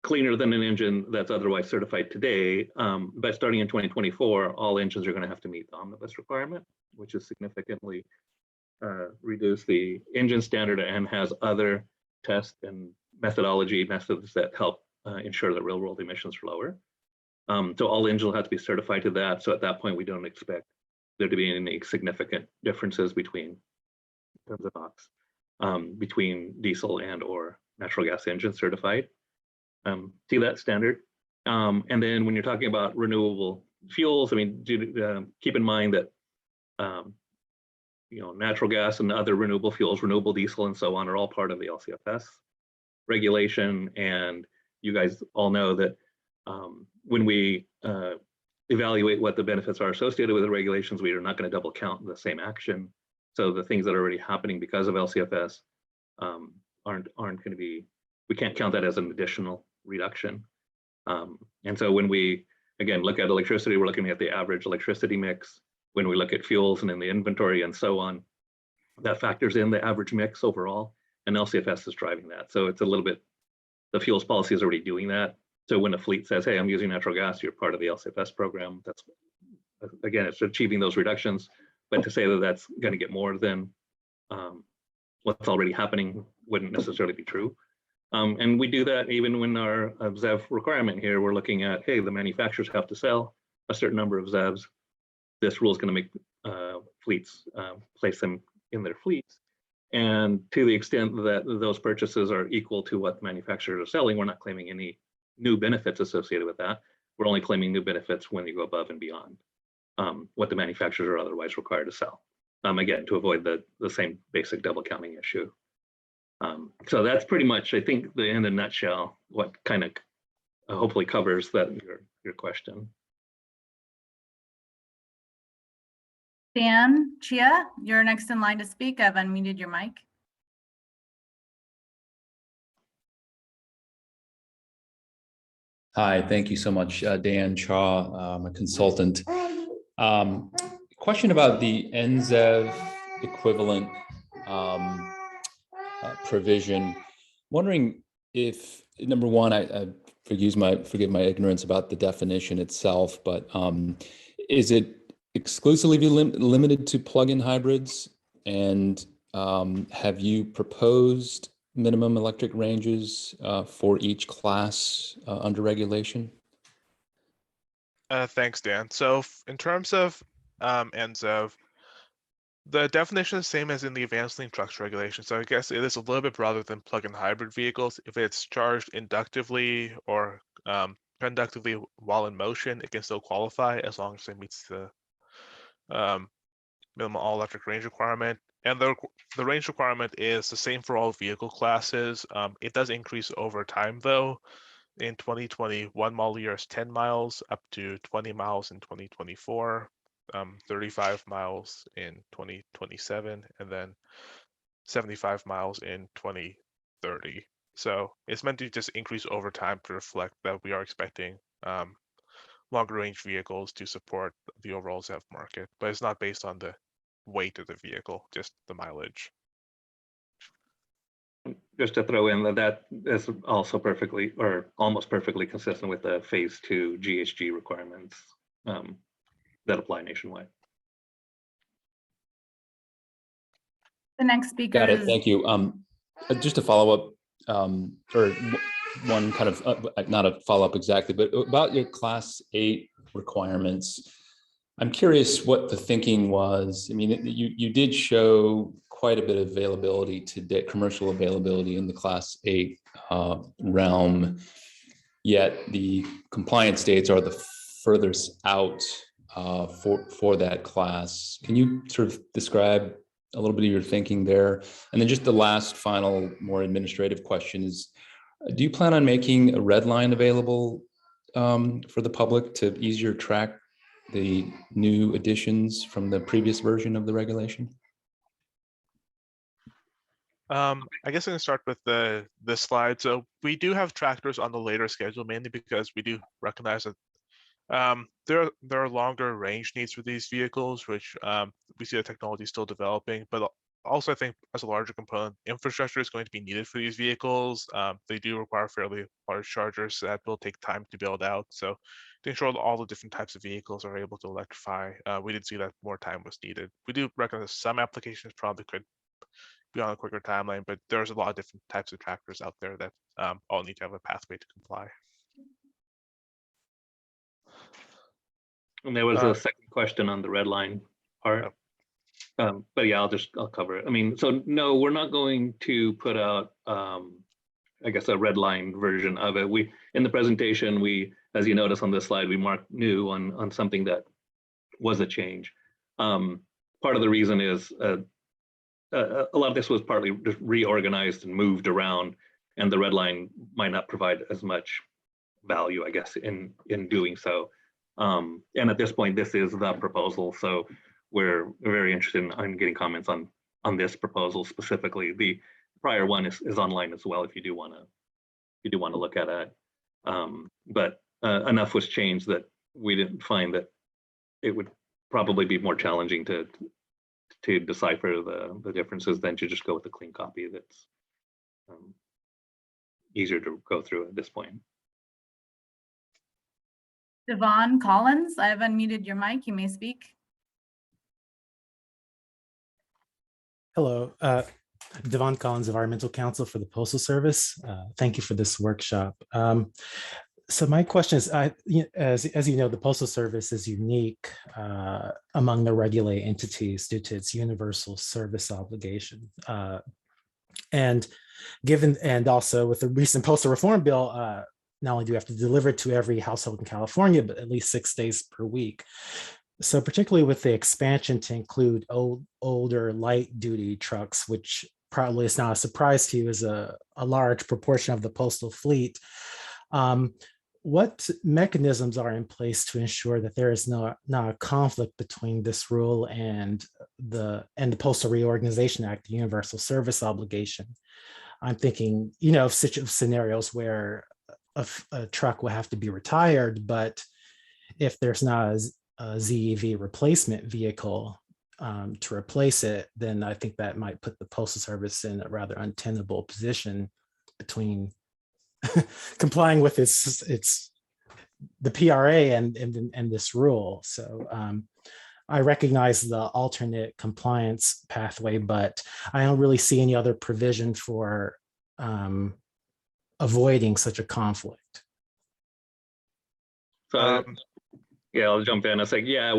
cleaner than an engine that's otherwise certified today. But starting in 2024, all engines are going to have to meet the omnibus requirement, which is significantly reduce the engine standard and has other test and methodology methods that help ensure that real world emissions are lower. So all engines will have to be certified to that. So at that point, we don't expect there to be any significant differences between, in terms of NOx, between diesel and or natural gas engines certified to that standard. And then when you're talking about renewable fuels, I mean, keep in mind that natural gas and other renewable fuels, renewable diesel and so on, are all part of the LCFS regulation. And you guys all know that when we evaluate what the benefits are associated with the regulations, we are not going to double count the same action. So the things that are already happening because of LCFS aren't going to be, we can't count that as an additional reduction. And so when we, again, look at electricity, we're looking at the average electricity mix. When we look at fuels and in the inventory and so on, that factors in the average mix overall, and LCFS is driving that. So it's a little bit, the fuels policy is already doing that. So when a fleet says, hey, I'm using natural gas, you're part of the LCFS program, that's, again, it's achieving those reductions. But to say that that's going to get more than what's already happening wouldn't necessarily be true. And we do that even when our ZEV requirement here, we're looking at, hey, the manufacturers have to sell a certain number of ZEVs. This rule is going to make fleets place them in their fleets. And to the extent that those purchases are equal to what the manufacturers are selling, we're not claiming any new benefits associated with that. We're only claiming new benefits when you go above and beyond what the manufacturers are otherwise required to sell. Again, to avoid the same basic double counting issue. So that's pretty much, I think, in a nutshell, what kind of hopefully covers that your question. Dan Chia, you're next in line to speak. I've unmuted your mic. Hi, thank you so much, Dan Chaw. I'm a consultant. Question about the NZEV equivalent provision. Wondering if, number one, I forgive my ignorance about the definition itself, but is it exclusively limited to plug-in hybrids? And have you proposed minimum electric ranges for each class under regulation? Thanks, Dan. So in terms of NZEV, the definition is the same as in the advanced clean trucks regulation. So I guess it is a little bit broader than plug-in hybrid vehicles. If it's charged inductively or conductively while in motion, it can still qualify as long as it meets the minimum all-electric range requirement. And the range requirement is the same for all vehicle classes. It does increase over time though. In 2020, one model year is 10 miles up to 20 miles in 2024, 35 miles in 2027, and then 75 miles in 2030. So it's meant to just increase over time to reflect that we are expecting longer range vehicles to support the overall ZEV market, but it's not based on the weight of the vehicle, just the mileage. Just to throw in that is also perfectly or almost perfectly consistent with the phase 2 GHG requirements that apply nationwide. The next speaker Got it. is Thank you. Just to follow up, or one kind of, not a follow-up exactly, but about your Class 8 requirements. I'm curious what the thinking was. I mean, you did show quite a bit of availability today, commercial availability in the Class 8 realm, yet the compliance dates are the furthest out for that class. Can you sort of describe a little bit of your thinking there? And then just the last final, more administrative question is, do you plan on making a red line available for the public to easier track the new additions from the previous version of the regulation? I guess I'm gonna start with this slide. So we do have tractors on the later schedule, mainly because we do recognize that there are longer range needs for these vehicles, which we see the technology still developing, but also I think as a larger component, infrastructure is going to be needed for these vehicles. They do require fairly large chargers, so that will take time to build out. So to ensure that all the different types of vehicles are able to electrify, we did see that more time was needed. We do recognize some applications probably could be on a quicker timeline, but there's a lot of different types of tractors out there that all need to have a pathway to comply. And there was a second question on the red line part. But yeah, I'll cover it. I mean, so no, we're not going to put out, I guess, a red line version of it. We, in the presentation, as you notice on this slide, we marked new on something that was a change. Part of the reason is a lot of this was partly just reorganized and moved around, and the red line might not provide as much value, I guess, in doing so. And at this point, this is the proposal, so we're very interested in getting comments on this proposal specifically. The prior one is online as well if you do want to look at it. But enough was changed that we didn't find that it would probably be more challenging to decipher the differences than to just go with a clean copy that's easier to go through at this point. Devon Collins. I've unmuted your mic. You may speak. Hello, Devon Collins, Environmental Counsel for the Postal Service. Thank you for this workshop. So my question is, as you know, the Postal Service is unique among the regulated entities due to its universal service obligation. And also with the recent postal reform bill, not only do we have to deliver it to every household in California, but at least 6 days per week. So particularly with the expansion to include older light duty trucks, which probably is not a surprise to you, is a large proportion of the postal fleet. What mechanisms are in place to ensure that there is not a conflict between this rule and the Postal Reorganization Act, the Universal Service Obligation? I'm thinking, of such scenarios where a truck will have to be retired, but if there's not a ZEV replacement vehicle to replace it, then I think that might put the Postal Service in a rather untenable position between complying with the PRA and this rule. So I recognize the alternate compliance pathway, but I don't really see any other provision for avoiding such a conflict. So yeah, I'll jump in. I was like, yeah,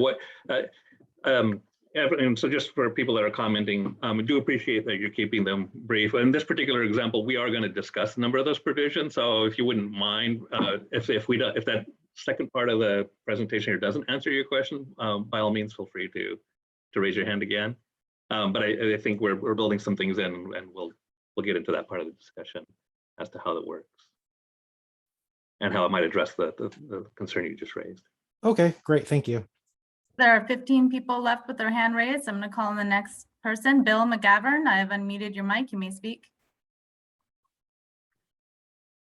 and so just for people that are commenting, I do appreciate that you're keeping them brief. In this particular example, we are going to discuss a number of those provisions. So if you wouldn't mind, if that second part of the presentation here doesn't answer your question, by all means, feel free to raise your hand again. But I think we're building some things in, and we'll get into that part of the discussion as to how that works and how it might address the concern you just raised. Okay, great. Thank you. There are 15 people left with their hand raised. I'm going to call on the next person, Bill McGavern. I have unmuted your mic. You may speak.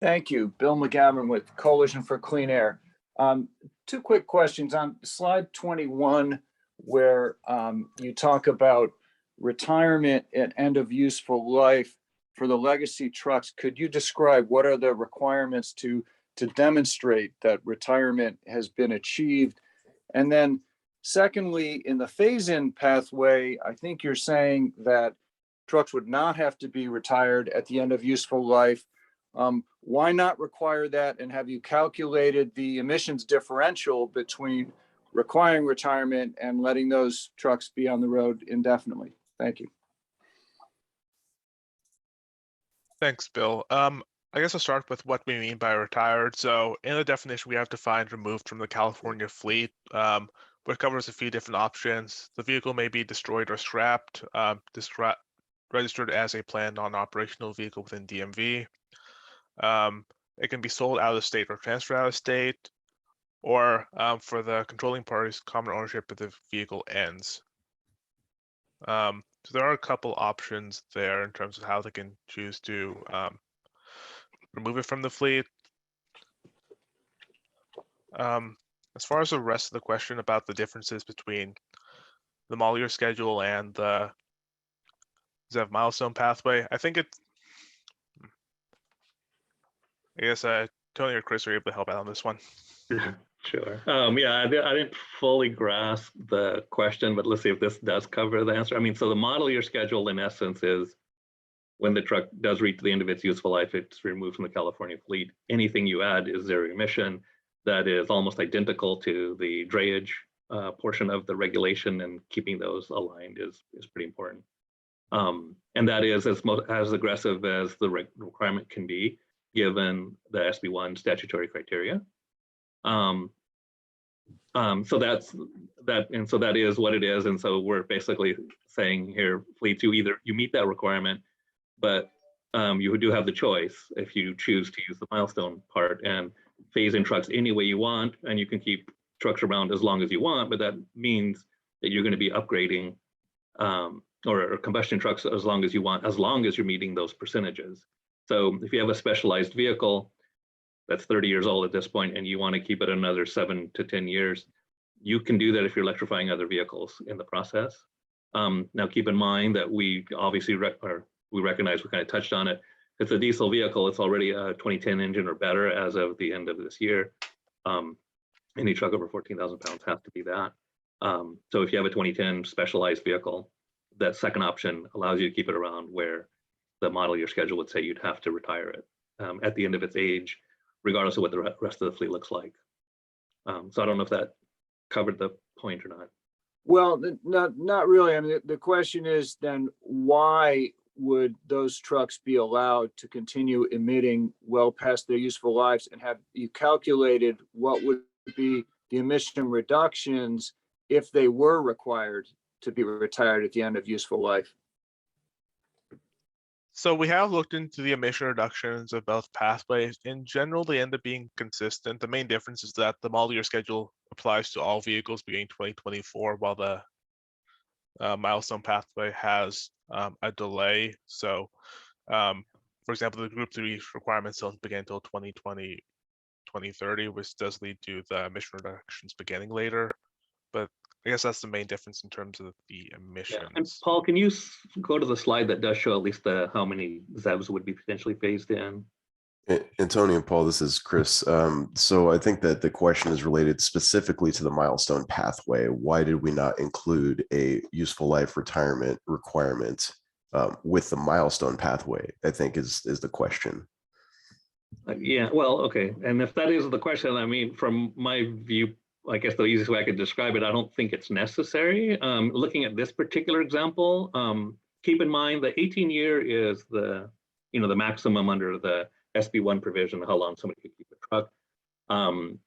Thank you. Bill McGavern with Coalition for Clean Air. Two quick questions on slide 21, where you talk about retirement at end of useful life for the legacy trucks. Could you describe what are the requirements to demonstrate that retirement has been achieved? And then secondly, in the phase-in pathway, I think you're saying that trucks would not have to be retired at the end of useful life. Why not require that? And have you calculated the emissions differential between requiring retirement and letting those trucks be on the road indefinitely? Thank you. Thanks, Bill. I guess I'll start with what we mean by retired. So in the definition, we have defined removed from the California fleet, which covers a few different options. The vehicle may be destroyed or scrapped, registered as a planned non-operational vehicle within DMV. It can be sold out of state or transferred out of state, or for the controlling parties, common ownership of the vehicle ends. So there are a couple options there in terms of how they can choose to remove it from the fleet. As far as the rest of the question about the differences between the model year schedule and the ZEV milestone pathway, I think I guess Tony or Chris are able to help out on this one. Sure. Yeah, I didn't fully grasp the question, but let's see if this does cover the answer. I mean, so the model year schedule in essence is when the truck does reach the end of its useful life, it's removed from the California fleet. Anything you add is zero emission. That is almost identical to the drayage portion of the regulation, and keeping those aligned is pretty important. And that is as aggressive as the requirement can be, given the SB1 statutory criteria. So that's that, and so that is what it is. And so we're basically saying here, fleets, you meet that requirement, but you do have the choice if you choose to use the milestone part and phase in trucks any way you want, and you can keep trucks around as long as you want, but that means that you're going to be upgrading or combustion trucks as long as you want, as long as you're meeting those percentages. So if you have a specialized vehicle that's 30 years old at this point and you want to keep it another 7 to 10 years, you can do that if you're electrifying other vehicles in the process. Now keep in mind that we obviously we recognize, we kind of touched on it. It's a diesel vehicle. It's already a 2010 engine or better as of the end of this year. Any truck over 14,000 pounds has to be that. So if you have a 2010 specialized vehicle, that second option allows you to keep it around, where the model year schedule would say you'd have to retire it at the end of its age, regardless of what the rest of the fleet looks like. So I don't know if that covered the point or not. Well, not really. I mean, the question is then, why would those trucks be allowed to continue emitting well past their useful lives? And have you calculated what would be the emission reductions if they were required to be retired at the end of useful life? So we have looked into the emission reductions of both pathways. In general, they end up being consistent. The main difference is that the model year schedule applies to all vehicles beginning 2024, while the milestone pathway has a delay. So, for example, the Group 3 requirements don't begin until 2020, 2030, which does lead to the emission reductions beginning later. But I guess that's the main difference in terms of the emissions. Yeah. And Paul, can you go to the slide that does show at least how many ZEVs would be potentially phased in? And Tony and Paul, this is Chris. So I think that the question is related specifically to the milestone pathway. Why did we not include a useful life retirement requirement with the milestone pathway, I think is the question. Yeah, well, okay. And if that is the question, I mean, from my view, I guess the easiest way I could describe it, I don't think it's necessary. Looking at this particular example, keep in mind the 18-year is the maximum under the SB1 provision, how long somebody could keep a truck.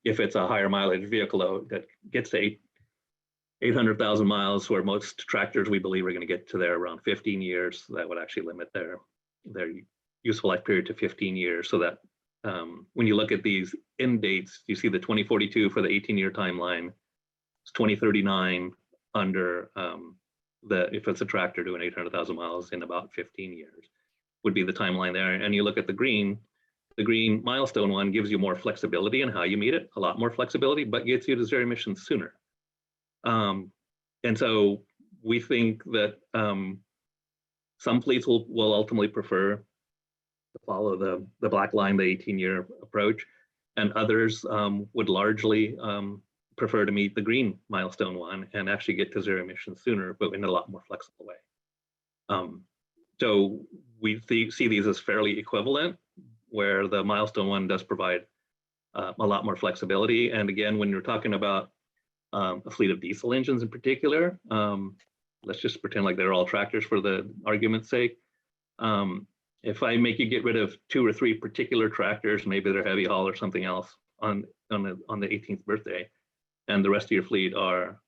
If it's a higher mileage vehicle that gets to 800,000 miles, where most tractors we believe are going to get to there around 15 years. So that would actually limit their useful life period to 15 years. So that when you look at these end dates, you see the 2042 for the 18-year timeline. It's 2039 under if it's a tractor doing 800,000 miles in about 15 years would be the timeline there. And you look at the green milestone one gives you more flexibility in how you meet it, a lot more flexibility, but gets you to zero emissions sooner. And so we think that some fleets will ultimately prefer to follow the black line, the 18-year approach, and others would largely prefer to meet the green milestone one and actually get to zero emissions sooner, but in a lot more flexible way. So we see these as fairly equivalent, where the milestone one does provide a lot more flexibility. And again, when you're talking about a fleet of diesel engines in particular, let's just pretend like they're all tractors for the argument's sake. If I make you get rid of 2 or 3 particular tractors, maybe they're heavy haul or something else on the 18th birthday, and the rest of your fleet are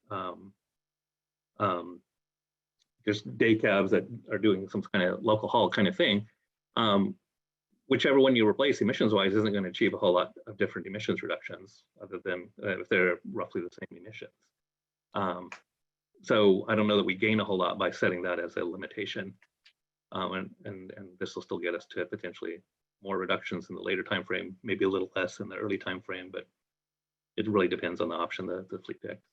just day cabs that are doing some kind of local haul kind of thing, whichever one you replace emissions wise isn't going to achieve a whole lot of different emissions reductions other than if they're roughly the same emissions. So I don't know that we gain a whole lot by setting that as a limitation. And this will still get us to potentially more reductions in the later time frame, maybe a little less in the early time frame, but it really depends on the option the fleet picks.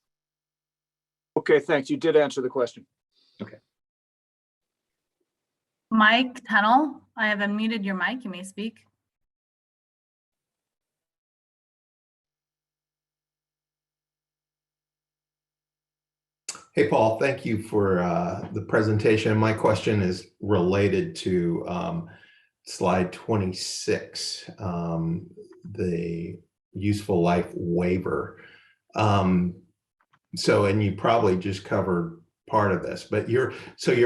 Okay, thanks. You did answer the question. Okay. Mike Tunnel, I have unmuted your mic. You may speak. Hey, Paul, thank you for the presentation. My question is related to slide 26, the useful life waiver. And you probably just covered part of this, but you're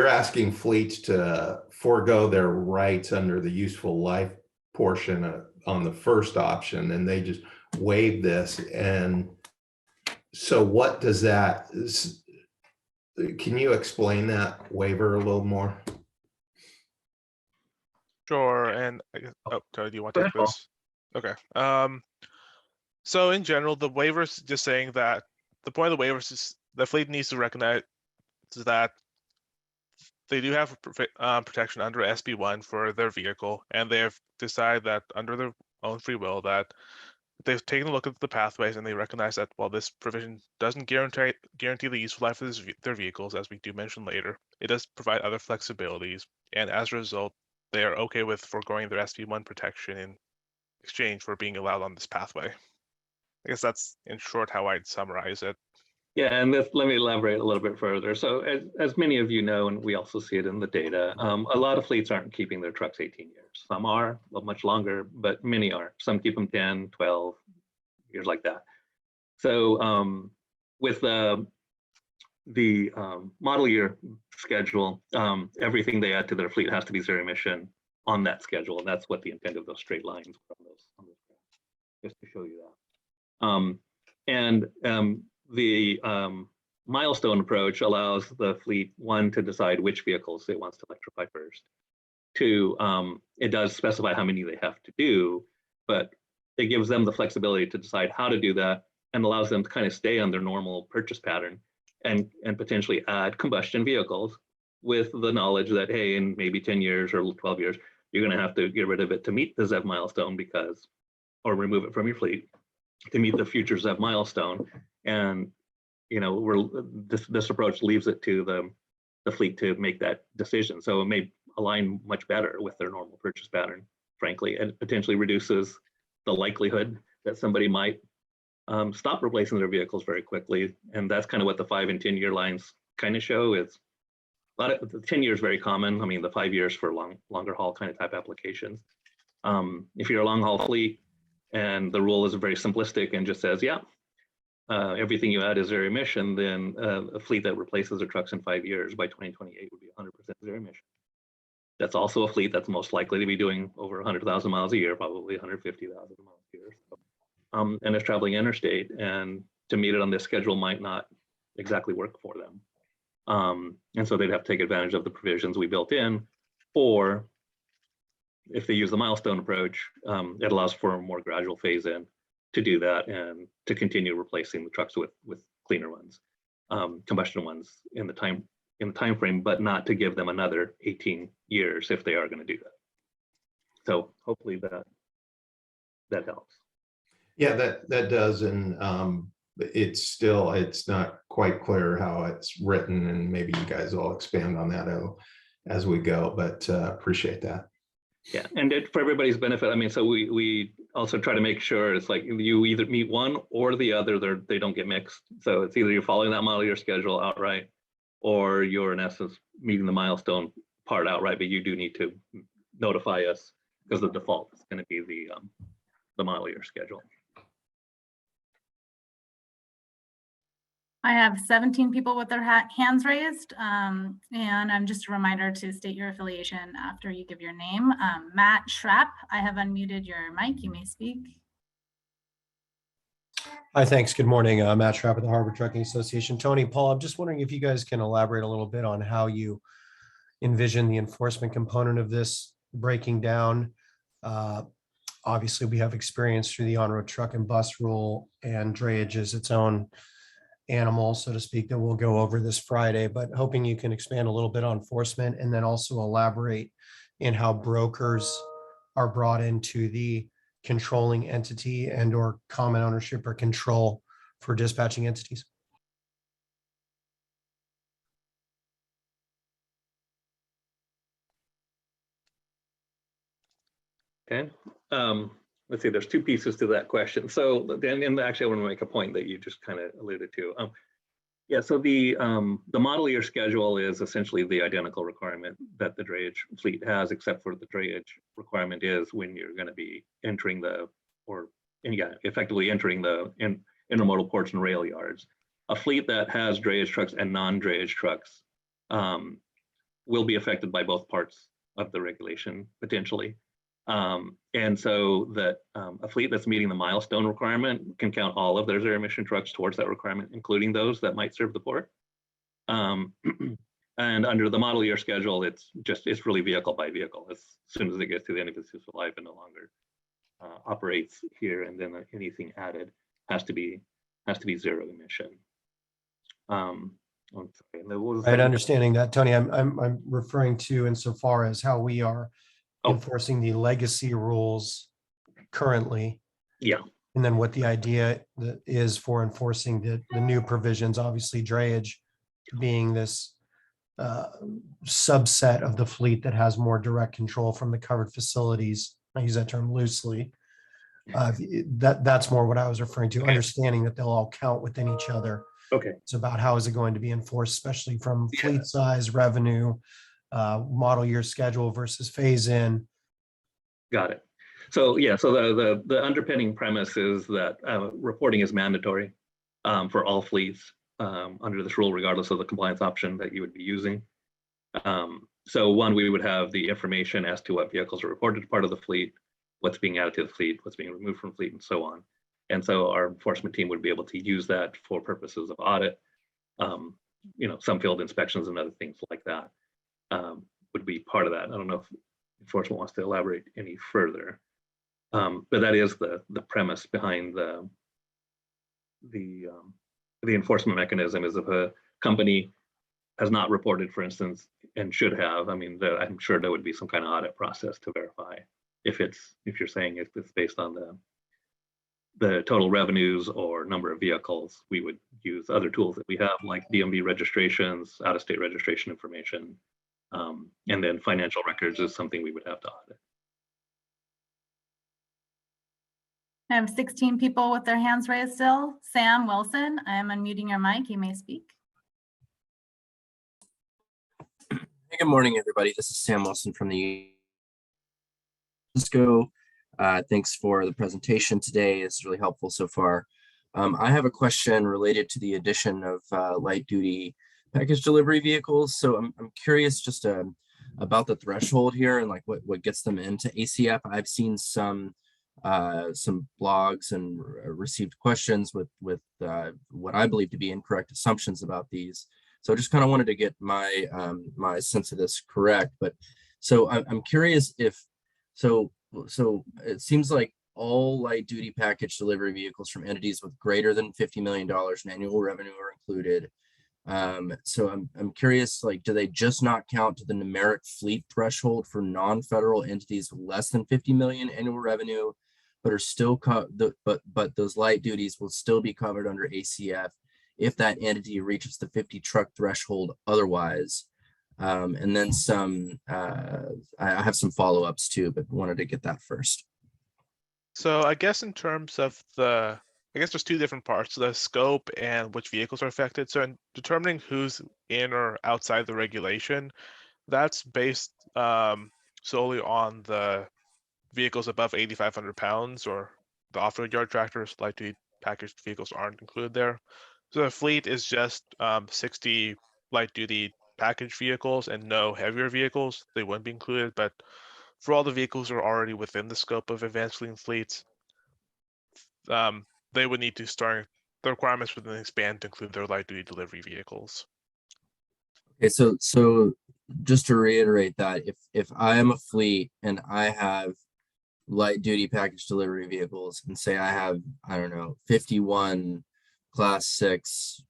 asking fleets to forego their rights under the useful life portion on the first option, and they just waive this. And so what does that, can you explain that waiver a little more? Sure. And I guess, Tony, do you want to take this? Okay. So in general, the waiver is just saying that the point of the waiver is the fleet needs to recognize that they do have protection under SB1 for their vehicle, and they have decided that under their own free will that they've taken a look at the pathways and they recognize that while this provision doesn't guarantee the useful life of their vehicles, as we do mention later, it does provide other flexibilities, and as a result, they are okay with foregoing their SB1 protection in exchange for being allowed on this pathway. I guess that's in short how I'd summarize it. Yeah, and let me elaborate a little bit further. So as many of you know, and we also see it in the data, a lot of fleets aren't keeping their trucks 18 years. Some are, well, much longer, but many are. Some keep them 10, 12 years like that. So with the model year schedule, everything they add to their fleet has to be zero emission on that schedule. And that's what the intent of those straight lines on those graphs, just to show you that. The milestone approach allows the fleet, one, to decide which vehicles it wants to electrify first. Two, it does specify how many they have to do, but it gives them the flexibility to decide how to do that and allows them to kind of stay on their normal purchase pattern and potentially add combustion vehicles with the knowledge that, hey, in maybe 10 years or 12 years, you're going to have to get rid of it to meet the ZEV milestone or remove it from your fleet to meet the future ZEV milestone. And this approach leaves it to the fleet to make that decision. So it may align much better with their normal purchase pattern, frankly, and potentially reduces the likelihood that somebody might stop replacing their vehicles very quickly. And that's kind of what the 5 and 10 year lines kind of show. It's a lot of the 10 years very common. I mean, the 5 years for longer haul kind of type applications. If you're a long haul fleet and the rule is very simplistic and just says, yeah, everything you add is zero emission, then a fleet that replaces their trucks in 5 years by 2028 would be 100% zero emission. That's also a fleet that's most likely to be doing over 100,000 miles a year, probably 150,000 miles a year. So, and it's traveling interstate, and to meet it on this schedule might not exactly work for them. And so they'd have to take advantage of the provisions we built in, or if they use the milestone approach, it allows for a more gradual phase in to do that and to continue replacing the trucks with cleaner ones, combustion ones in the time frame, but not to give them another 18 years if they are going to do that. So hopefully that helps. Yeah, that does, and it's not quite clear how it's written, and maybe you guys will expand on that as we go, but appreciate that. Yeah, and for everybody's benefit, I mean, so we also try to make sure it's like you either meet one or the other, they don't get mixed. So it's either you're following that model year schedule outright, or you're in essence meeting the milestone part outright, but you do need to notify us because the default is going to be the model year schedule. I have 17 people with their hands raised, and I'm just a reminder to state your affiliation after you give your name. Matt Schrapp, I have unmuted your mic. You may speak. Hi, thanks. Good morning. Matt Schrapp with the Harbor Trucking Association. Tony, Paul, I'm just wondering if you guys can elaborate a little bit on how you envision the enforcement component of this breaking down. Obviously, we have experience through the on-road truck and bus rule, and drayage is its own animal, so to speak, that we'll go over this Friday, but hoping you can expand a little bit on enforcement and then also elaborate in how brokers are brought into the controlling entity and or common ownership or control for dispatching entities. Okay. Let's see, there's two pieces to that question. So then, and actually I want to make a point that you just kind of alluded to. Yeah, so the model year schedule is essentially the identical requirement that the drayage fleet has, except for the drayage requirement is when you're going to be entering effectively entering the intermodal ports and rail yards. A fleet that has drayage trucks and non-drayage trucks will be affected by both parts of the regulation potentially. And so that a fleet that's meeting the milestone requirement can count all of their zero emission trucks towards that requirement, including those that might serve the port. And under the model year schedule, it's really vehicle by vehicle. As soon as it gets to the end of its useful life, it no longer operates here, and then anything added has to be zero emission. Right, understanding that, Tony, I'm referring to insofar as how we are enforcing the legacy rules currently. Yeah. And then what the idea is for enforcing the new provisions, obviously drayage being this subset of the fleet that has more direct control from the covered facilities. I use that term loosely. That's more what I was referring to, understanding that they'll all count within each other. Okay. It's about how is it going to be enforced, especially from fleet size, revenue, model year schedule versus phase in. Got it. So yeah, so the underpinning premise is that reporting is mandatory for all fleets under this rule, regardless of the compliance option that you would be using. So one, we would have the information as to what vehicles are reported as part of the fleet, what's being added to the fleet, what's being removed from fleet, and so on. And so our enforcement team would be able to use that for purposes of audit, some field inspections and other things like that. Would be part of that. I don't know if enforcement wants to elaborate any further, but that is the premise behind the enforcement mechanism. Is if a company has not reported, for instance, and should have, I mean, I'm sure there would be some kind of audit process to verify if you're saying if it's based on the total revenues or number of vehicles. We would use other tools that we have, like DMV registrations, out-of-state registration information. And then financial records is something we would have to audit. I have 16 people with their hands raised still. Sam Wilson, I am unmuting your mic. You may speak. Hey, good morning, everybody. This is Sam Wilson from the Cisco. Thanks for the presentation today. It's really helpful so far. I have a question related to the addition of light duty package delivery vehicles. So I'm curious just about the threshold here and like what gets them into ACF. I've seen some some blogs and received questions with what I believe to be incorrect assumptions about these. So I just kind of wanted to get my my sense of this correct. But so I'm curious if so it seems like all light duty package delivery vehicles from entities with greater than $50 million in annual revenue are included. So I'm curious, like, do they just not count to the numeric fleet threshold for non-federal entities with less than 50 million annual revenue, but are still but those light duties will still be covered under ACF if that entity reaches the 50 truck threshold otherwise? And then some, I have some follow-ups too, but wanted to get that first. So I guess in terms of I guess there's two different parts, the scope and which vehicles are affected. So in determining who's in or outside the regulation, that's based solely on the vehicles above 8,500 pounds, or the off-road yard tractors. Light duty packaged vehicles aren't included there. So the fleet is just 60 light duty package vehicles and no heavier vehicles. They wouldn't be included, but for all the vehicles that are already within the scope of advanced clean fleets, they would need to start, the requirements would then expand to include their light duty delivery vehicles. Okay, so just to reiterate that, if I am a fleet and I have light duty package delivery vehicles, and say I have, I don't know, 51 class 6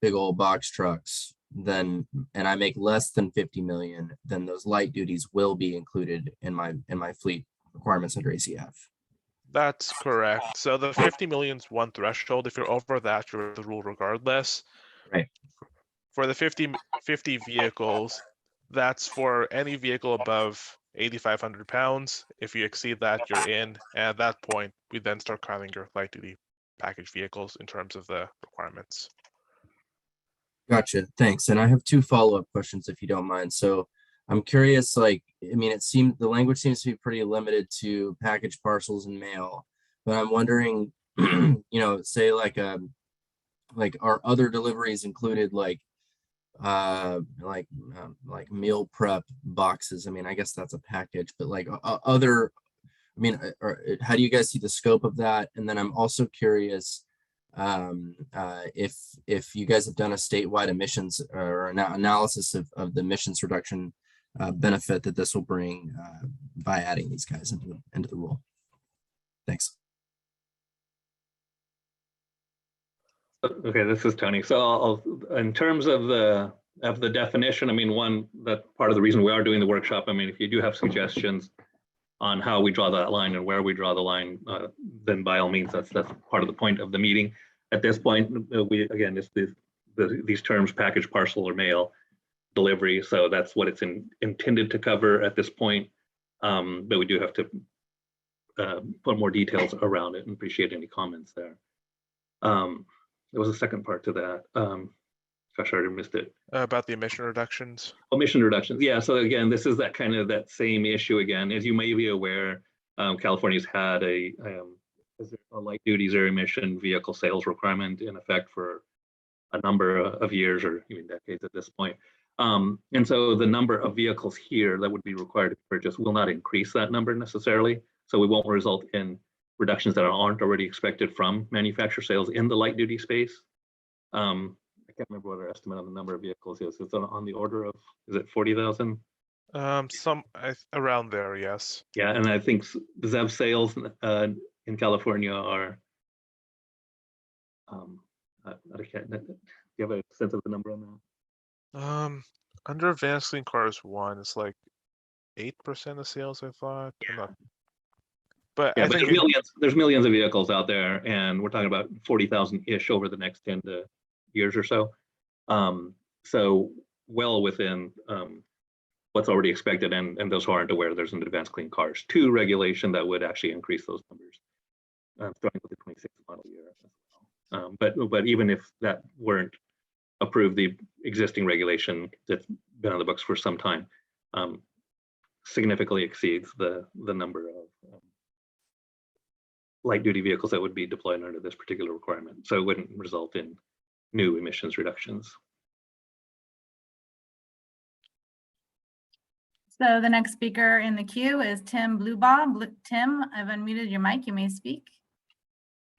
big old box trucks, then, and I make less than 50 million, then those light duties will be included in my fleet requirements under ACF. That's correct. So the 50 million is one threshold. If you're over that, you're the rule regardless. Right. For the 50 vehicles, that's for any vehicle above 8,500 pounds. If you exceed that, you're in. And at that point, we then start counting your light duty package vehicles in terms of the requirements. Gotcha. Thanks. And I have two follow-up questions, if you don't mind. So I'm curious, like, I mean, it seems the language seems to be pretty limited to package parcels and mail, but I'm wondering, you know, say like are other deliveries included, like meal prep boxes? I mean, I guess that's a package, but like other, I mean, how do you guys see the scope of that? And then I'm also curious if you guys have done a statewide emissions or an analysis of the emissions reduction benefit that this will bring by adding these guys into the rule. Thanks. Okay, this is Tony. So in terms of the definition, I mean, one, that part of the reason we are doing the workshop, I mean, if you do have suggestions on how we draw that line and where we draw the line, then by all means, that's part of the point of the meeting. At this point, again, it's these terms, package, parcel, or mail delivery. So that's what it's intended to cover at this point. But we do have to put more details around it, and appreciate any comments there. There was a second part to that. Gosh, I already missed it. About the emission reductions. Emission reductions, yeah. So again, this is that kind of that same issue again. As you may be aware, California's had a light duty zero emission vehicle sales requirement in effect for a number of years, or even decades at this point. And so the number of vehicles here that would be required to purchase will not increase that number necessarily. So we won't result in reductions that aren't already expected from manufacturer sales in the light duty space. I can't remember what our estimate on the number of vehicles is. It's on the order of, is it 40,000? Some around there, yes. Yeah, and I think Zev sales in California are, do you have a sense of the number on that? Under advanced clean cars 1, it's like 8% of sales, I thought. Yeah. But yeah, I but think there's millions of vehicles out there, and we're talking about 40,000-ish over the next 10 years or so. So well within what's already expected, and those who aren't aware, there's an advanced clean cars 2 regulation that would actually increase those numbers, starting with the 26 model year as well. But even if that weren't approved, the existing regulation that's been on the books for some time significantly exceeds the number of light duty vehicles that would be deployed under this particular requirement. So it wouldn't result in new emissions reductions. So the next speaker in the queue is Tim Blubaugh. Tim, I've unmuted your mic. You may speak.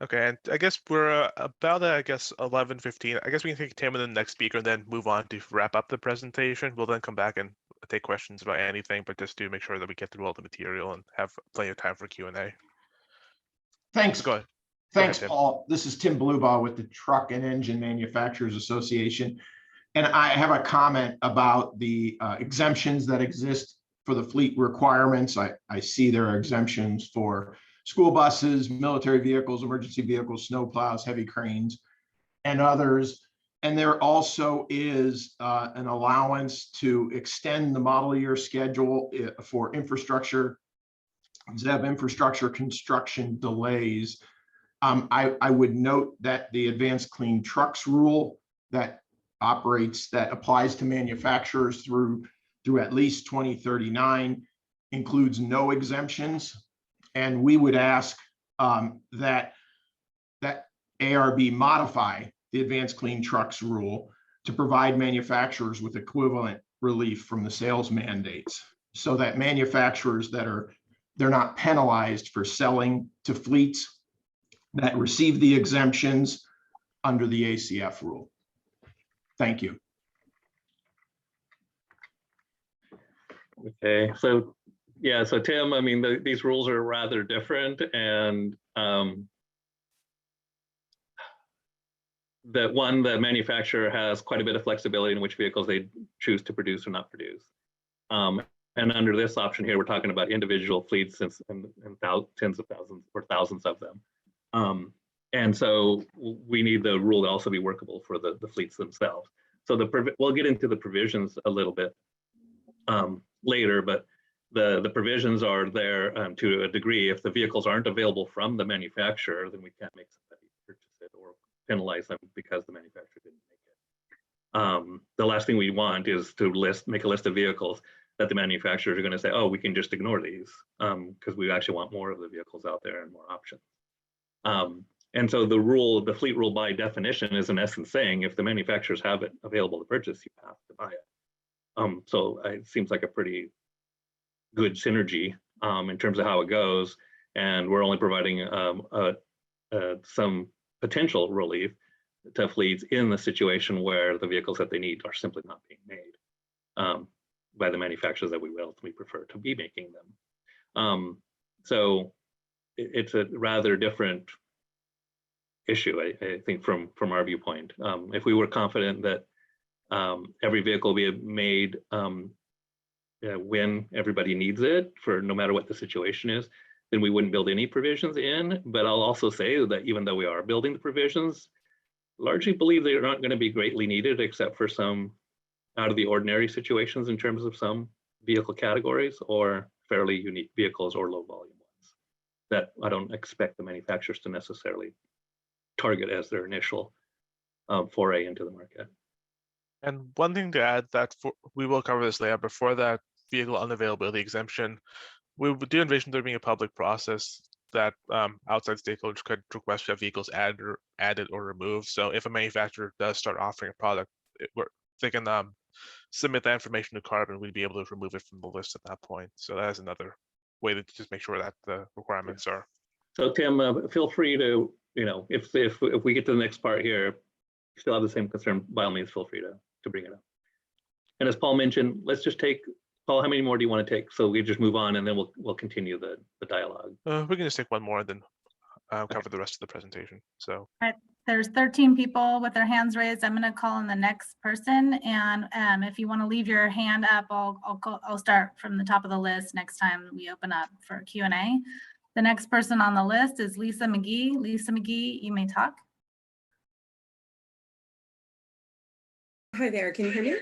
Okay, and I guess we're about at, I guess, 11:15. I guess we can take Tim and the next speaker and then move on to wrap up the presentation. We'll then come back and take questions about anything, but just to make sure that we get through all the material and have plenty of time for Q&A. Thanks. Go ahead. Thanks, Tim. Paul. This is Tim Blubaugh with the Truck and Engine Manufacturers Association. And I have a comment about the exemptions that exist for the fleet requirements. I see there are exemptions for school buses, military vehicles, emergency vehicles, snow plows, heavy cranes, and others. And there also is an allowance to extend the model year schedule for infrastructure, ZEV infrastructure construction delays. I would note that the Advanced Clean Trucks rule that applies to manufacturers through at least 2039 includes no exemptions. And we would ask that ARB modify the Advanced Clean Trucks rule to provide manufacturers with equivalent relief from the sales mandates, so that manufacturers they're not penalized for selling to fleets that receive the exemptions under the ACF rule. Thank you. Okay, so yeah, so Tim, I mean, these rules are rather different, and the manufacturer has quite a bit of flexibility in which vehicles they choose to produce or not produce. And under this option here, we're talking about individual fleets and tens of thousands or thousands of them. And so we need the rule to also be workable for the fleets themselves. So we'll get into the provisions a little bit later, but the provisions are there to a degree. If the vehicles aren't available from the manufacturer, then we can't make somebody purchase it or penalize them because the manufacturer didn't make it. The last thing we want is to make a list of vehicles that the manufacturers are going to say, oh, we can just ignore these because we actually want more of the vehicles out there and more options. And so the fleet rule by definition is in essence saying if the manufacturers have it available to purchase, you have to buy it. So it seems like a pretty good synergy in terms of how it goes. And we're only providing some potential relief to fleets in the situation where the vehicles that they need are simply not being made by the manufacturers that we will ultimately prefer to be making them. So it's a rather different issue, I think, from our viewpoint. If we were confident that every vehicle will be made when everybody needs it, for no matter what the situation is, then we wouldn't build any provisions in. But I'll also say that even though we are building the provisions, largely believe they're not going to be greatly needed except for some out of the ordinary situations in terms of some vehicle categories or fairly unique vehicles or low volume ones that I don't expect the manufacturers to necessarily target as their initial foray into the market. And one thing to add that we will cover this later, before that vehicle unavailability exemption, we do envision there being a public process that outside stakeholders could request to have vehicles added or removed. So if a manufacturer does start offering a product, they can submit that information to Carbon, we'd be able to remove it from the list at that point. So that is another way to just make sure that the requirements are. So Tim, feel free to, if we get to the next part here, you still have the same concern, by all means, feel free to bring it up. And as Paul mentioned, let's just take, Paul, how many more do you want to take? So we just move on and then we'll continue the dialogue. We can just take one more and then cover the rest of the presentation. So. All right. There's 13 people with their hands raised. I'm going to call on the next person. And if you want to leave your hand up, I'll start from the top of the list next time we open up for Q&A. The next person on the list is Lisa Mcgee. Lisa Mcgee, you may talk. Hi there, can you hear me?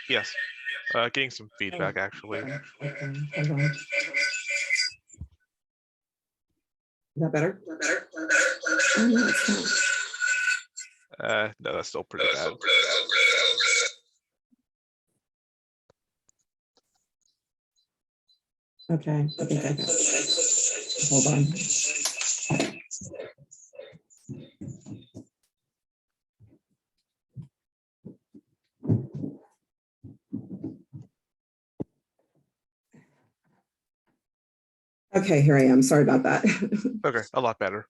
Yes, getting some feedback actually. Okay, hold on. Is that better? Oh, no, it's not. No, that's still pretty bad. Okay, I think I got it. Hold on. Okay, here I am. Sorry about that. Okay, a lot better.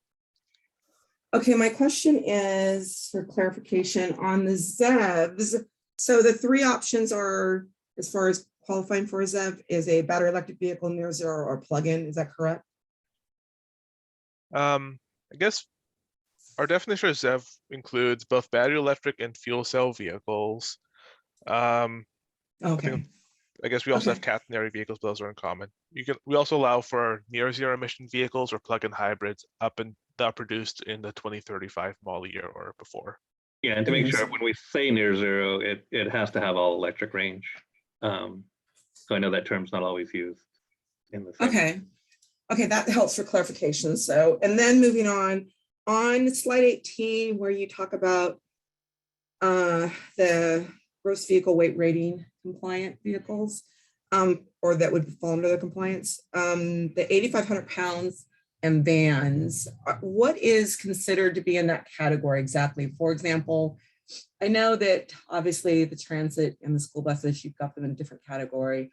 Okay, my question is for clarification on the ZEVs. So the three options are, as far as qualifying for a ZEV, is a battery electric vehicle, near zero, or plug-in. Is that correct? I guess our definition of ZEV includes both battery electric and fuel cell vehicles. Okay. I guess we also have Okay. catenary vehicles, but those are in common. We also allow for near zero emission vehicles or plug-in hybrids that are produced in the 2035 model year or before. Yeah, and to make sure when we say near zero, it has to have all electric range. So I know that term's not always used in the same. Okay. Okay, that helps for clarification. So, and then moving on slide 18, where you talk about the gross vehicle weight rating compliant vehicles, or that would fall under the compliance, the 8,500 pounds and vans, what is considered to be in that category exactly? For example, I know that obviously the transit and the school buses, you've got them in a different category,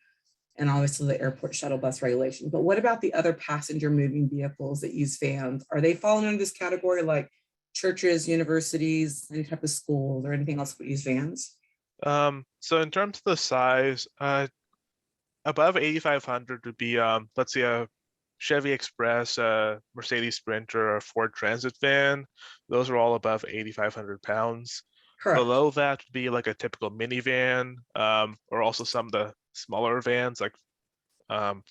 and obviously the airport shuttle bus regulation. But what about the other passenger moving vehicles that use vans? Are they falling under this category, like churches, universities, any type of schools, or anything else that use vans? So in terms of the size, above 8,500 would be, let's say a Chevy Express, a Mercedes Sprinter, or a Ford Transit van. Those are all above 8,500 pounds. Correct. Below that would be like a typical minivan, or also some of the smaller vans, like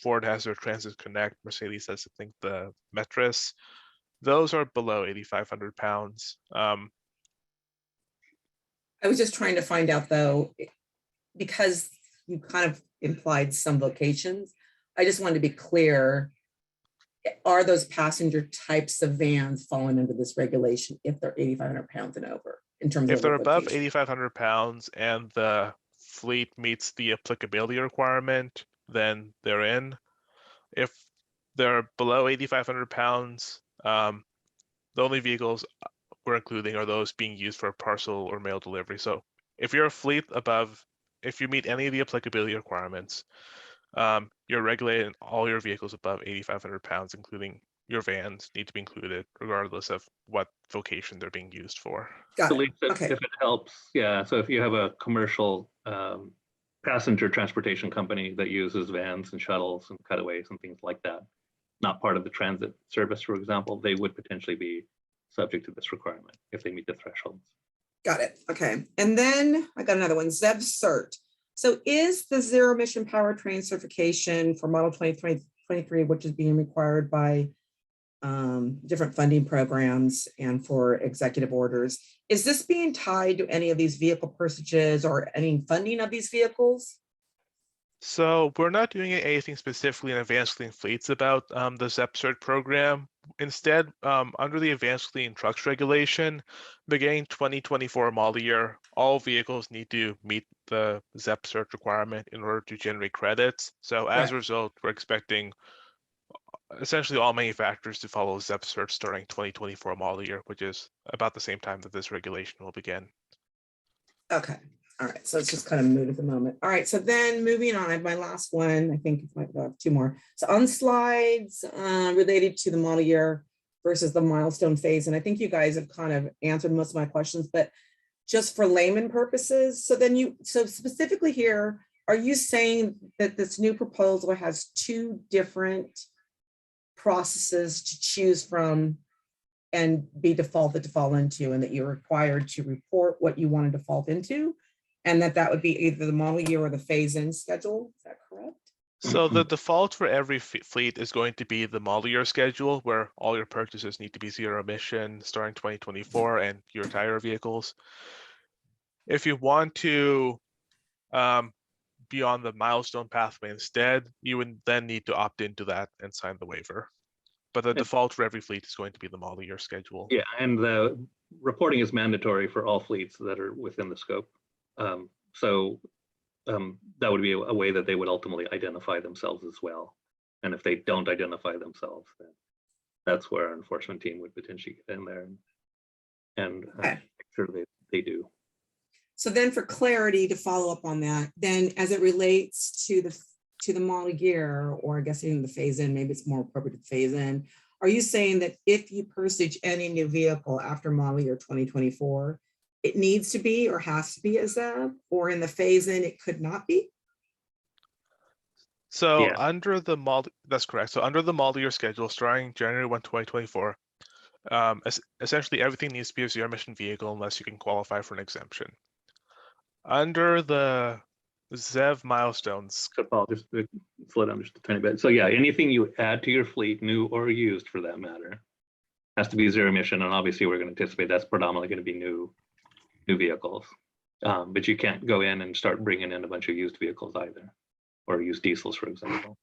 Ford has their Transit Connect, Mercedes has, I think, the Metris. Those are below 8,500 pounds. I was just trying to find out though, because you kind of implied some vocations, I just wanted to be clear, are those passenger types of vans falling under this regulation if they're 8,500 pounds and over in terms of If they're their above vocation? 8,500 pounds and the fleet meets the applicability requirement, then they're in. If they're below 8,500 pounds, the only vehicles we're including are those being used for parcel or mail delivery. So if you're a fleet if you meet any of the applicability requirements, you're regulated and all your vehicles above 8,500 pounds, including your vans, need to be included regardless of what vocation they're being used for. So if it helps, yeah. So if you have a commercial passenger transportation company that uses vans and shuttles and cutaways and things like that, not part of the transit service, for example, they would potentially be subject to this requirement if they meet the thresholds. Got it. Okay. And then I got another one, ZEV Cert. So is the zero emission powertrain certification for model 2023, which is being required by different funding programs and for executive orders, is this being tied to any of these vehicle purchases or any funding of these vehicles? So we're not doing anything specifically in advanced clean fleets about the ZEP Cert program. Instead, under the advanced clean trucks regulation, beginning 2024 model year, all vehicles need to meet the ZEP Cert requirement in order to generate credits. So as a result, we're expecting essentially all manufacturers to follow ZEP Cert starting 2024 model year, which is about the same time that this regulation will begin. Okay. All right. So it's just kind of moot at the moment. All right. So then moving on, my last one, I think I might have two more. So on slides related to the model year versus the milestone phase. And I think you guys have kind of answered most of my questions, but just for layman purposes. So then so specifically here, are you saying that this new proposal has two different processes to choose from and be defaulted to fall into, and that you're required to report what you want to default into, and that would be either the model year or the phase-in schedule? Is that correct? So the default for every fleet is going to be the model year schedule, where all your purchases need to be zero emission starting 2024 and your entire vehicles. If you want to be on the milestone pathway instead, you would then need to opt into that and sign the waiver. But the default for every fleet is going to be the model year schedule. Yeah, and the reporting is mandatory for all fleets that are within the scope. That would be a way that they would ultimately identify themselves as well. And if they don't identify themselves, then that's where our enforcement team would potentially get in there and make sure they do. So then for clarity, to follow up on that, then as it relates to to the model year, or I guess even the phase in, maybe it's more appropriate to phase in. Are you saying that if you purchase any new vehicle after model year 2024, it needs to be or has to be a ZEV, or in the phase in, it could not be? So under the model, that's correct. So under the model year schedule starting January 1, 2024, essentially everything needs to be a zero emission vehicle unless you can qualify for an exemption. Under the ZEV milestones. Paul, just to slow down just a tiny bit. So yeah, anything you add to your fleet, new or used for that matter, has to be zero emission. And obviously we're going to anticipate that's predominantly going to be new vehicles. But you can't go in and start bringing in a bunch of used vehicles either, or used diesels, for example.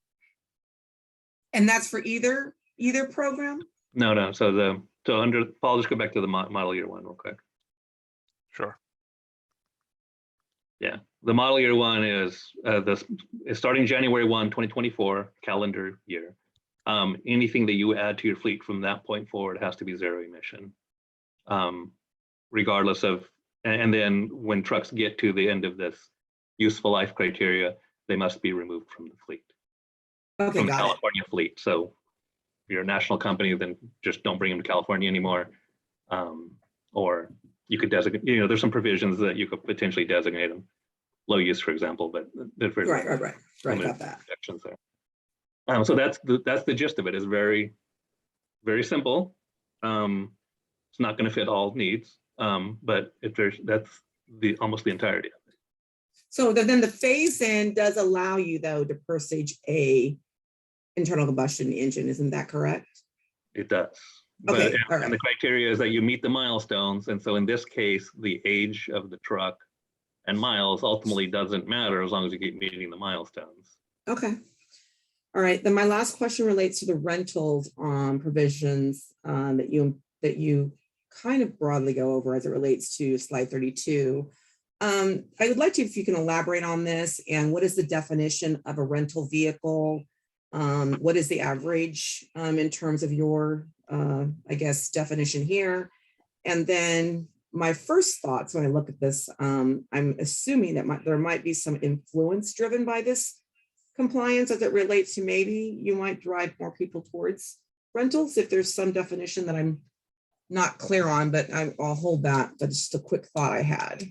And that's for either program? No. So under, Paul, just go back to the model year one real quick. Sure. Yeah, the model year one is starting January 1, 2024 calendar year. Anything that you add to your fleet from that point forward has to be zero emission, regardless of, and then when trucks get to the end of this useful life criteria, they must be removed from the fleet. Okay, from the got California fleet. So if you're a national company, then just don't bring them to California anymore. Or you could designate, there's some provisions that you could potentially designate them low use, for example, but there's very Right, got that. protections there. So that's the gist of it. It's very, very simple. It's not going to fit all needs, but that's almost the entirety of it. So then the phase in does allow you though to purchase a internal combustion engine, isn't that correct? It does. Okay, But, and the criteria is that you meet the milestones. And so in this case, the age of the truck and miles ultimately doesn't matter as long as you keep meeting the milestones. Okay. All right. Then my last question relates to the rentals provisions that you kind of broadly go over as it relates to slide 32. I would like to, if you can elaborate on this, and what is the definition of a rental vehicle? What is the average in terms of your, I guess, definition here? And then my first thoughts when I look at this, I'm assuming that there might be some influence driven by this compliance as it relates to maybe you might drive more people towards rentals if there's some definition that I'm not clear on, but I'll hold that. But just a quick thought I had.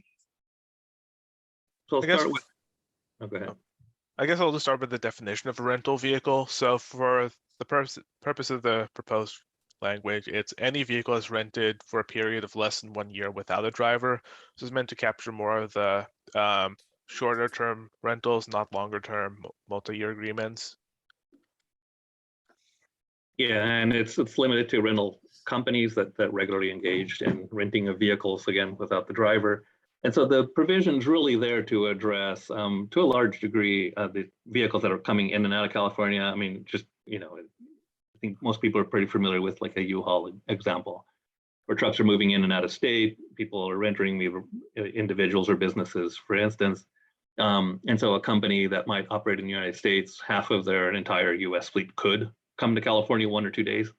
So I'll start with, go ahead. I guess I'll just start with the definition of a rental vehicle. So for the purpose of the proposed language, it's any vehicle is rented for a period of less than 1 year without a driver. This is meant to capture more of the shorter term rentals, not longer term multi-year agreements. Yeah, and it's limited to rental companies that regularly engaged in renting of vehicles, again, without the driver. And so the provision's really there to address, to a large degree, the vehicles that are coming in and out of California. I mean, just, I think most people are pretty familiar with like a U-Haul example, where trucks are moving in and out of state. People are entering individuals or businesses, for instance. And so a company that might operate in the United States, half of their entire US fleet could come to California 1 or 2 days.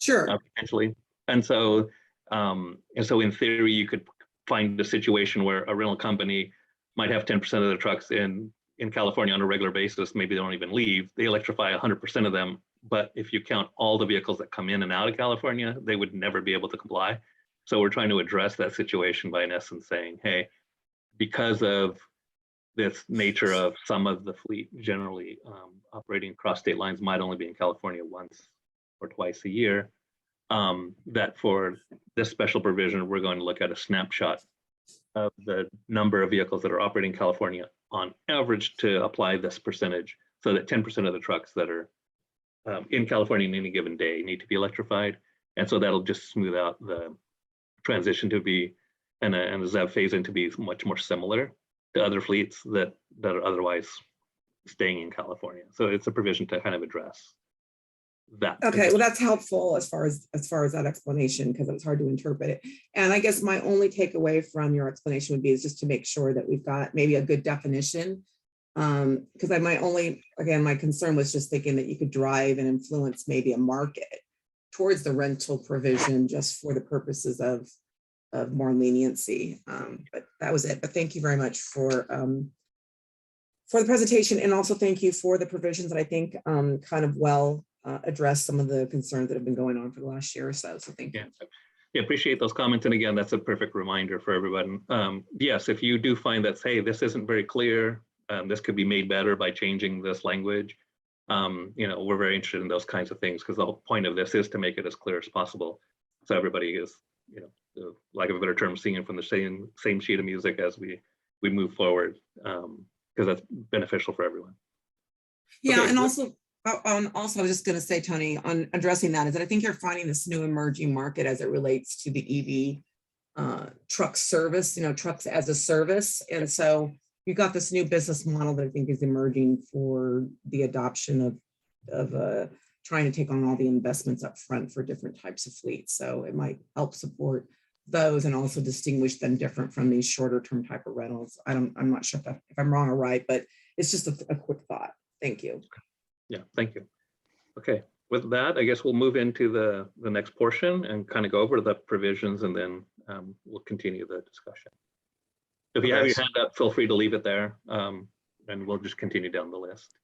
Sure. Potentially. And so in theory, you could find a situation where a rental company might have 10% of their trucks in California on a regular basis. Maybe they don't even leave. They electrify 100% of them. But if you count all the vehicles that come in and out of California, they would never be able to comply. So we're trying to address that situation by in essence saying, hey, because of this nature of some of the fleet generally operating across state lines might only be in California once or twice a year, that for this special provision, we're going to look at a snapshot of the number of vehicles that are operating in California on average to apply this percentage, so that 10% of the trucks that are in California in any given day need to be electrified. And so that'll just smooth out the transition to be, and the ZEV phase in to be much more similar to other fleets that are otherwise staying in California. So it's a provision to kind of address that. Okay, well, that's helpful as far as that explanation, because it's hard to interpret it. And I guess my only takeaway from your explanation would be is just to make sure that we've got maybe a good definition. Because my concern was just thinking that you could drive and influence maybe a market towards the rental provision just for the purposes of more leniency. But that was it. But thank you very much for for the presentation, and also thank you for the provisions that I think kind of well address some of the concerns that have been going on for the last year or so. So thank you. Yeah, appreciate those comments. And again, that's a perfect reminder for everyone. Yes, if you do find that, hey, this isn't very clear, this could be made better by changing this language. We're very interested in those kinds of things because the whole point of this is to make it as clear as possible. So everybody is, the lack of a better term, singing from the same sheet of music as we move forward, because that's beneficial for everyone. Yeah, Okay. and also I was just going to say, Tony, on addressing that is that I think you're finding this new emerging market as it relates to the EV truck service, trucks as a service. And so you've got this new business model that I think is emerging for the adoption of trying to take on all the investments up front for different types of fleets. So it might help support those and also distinguish them different from these shorter term type of rentals. I'm not sure if I'm wrong or right, but it's just a quick thought. Thank you. Yeah, thank you. Okay, with that, I guess we'll move into the next portion and kind of go over the provisions, and then we'll continue the discussion. If you have your hand up, feel free to leave it there, and we'll just continue down the list.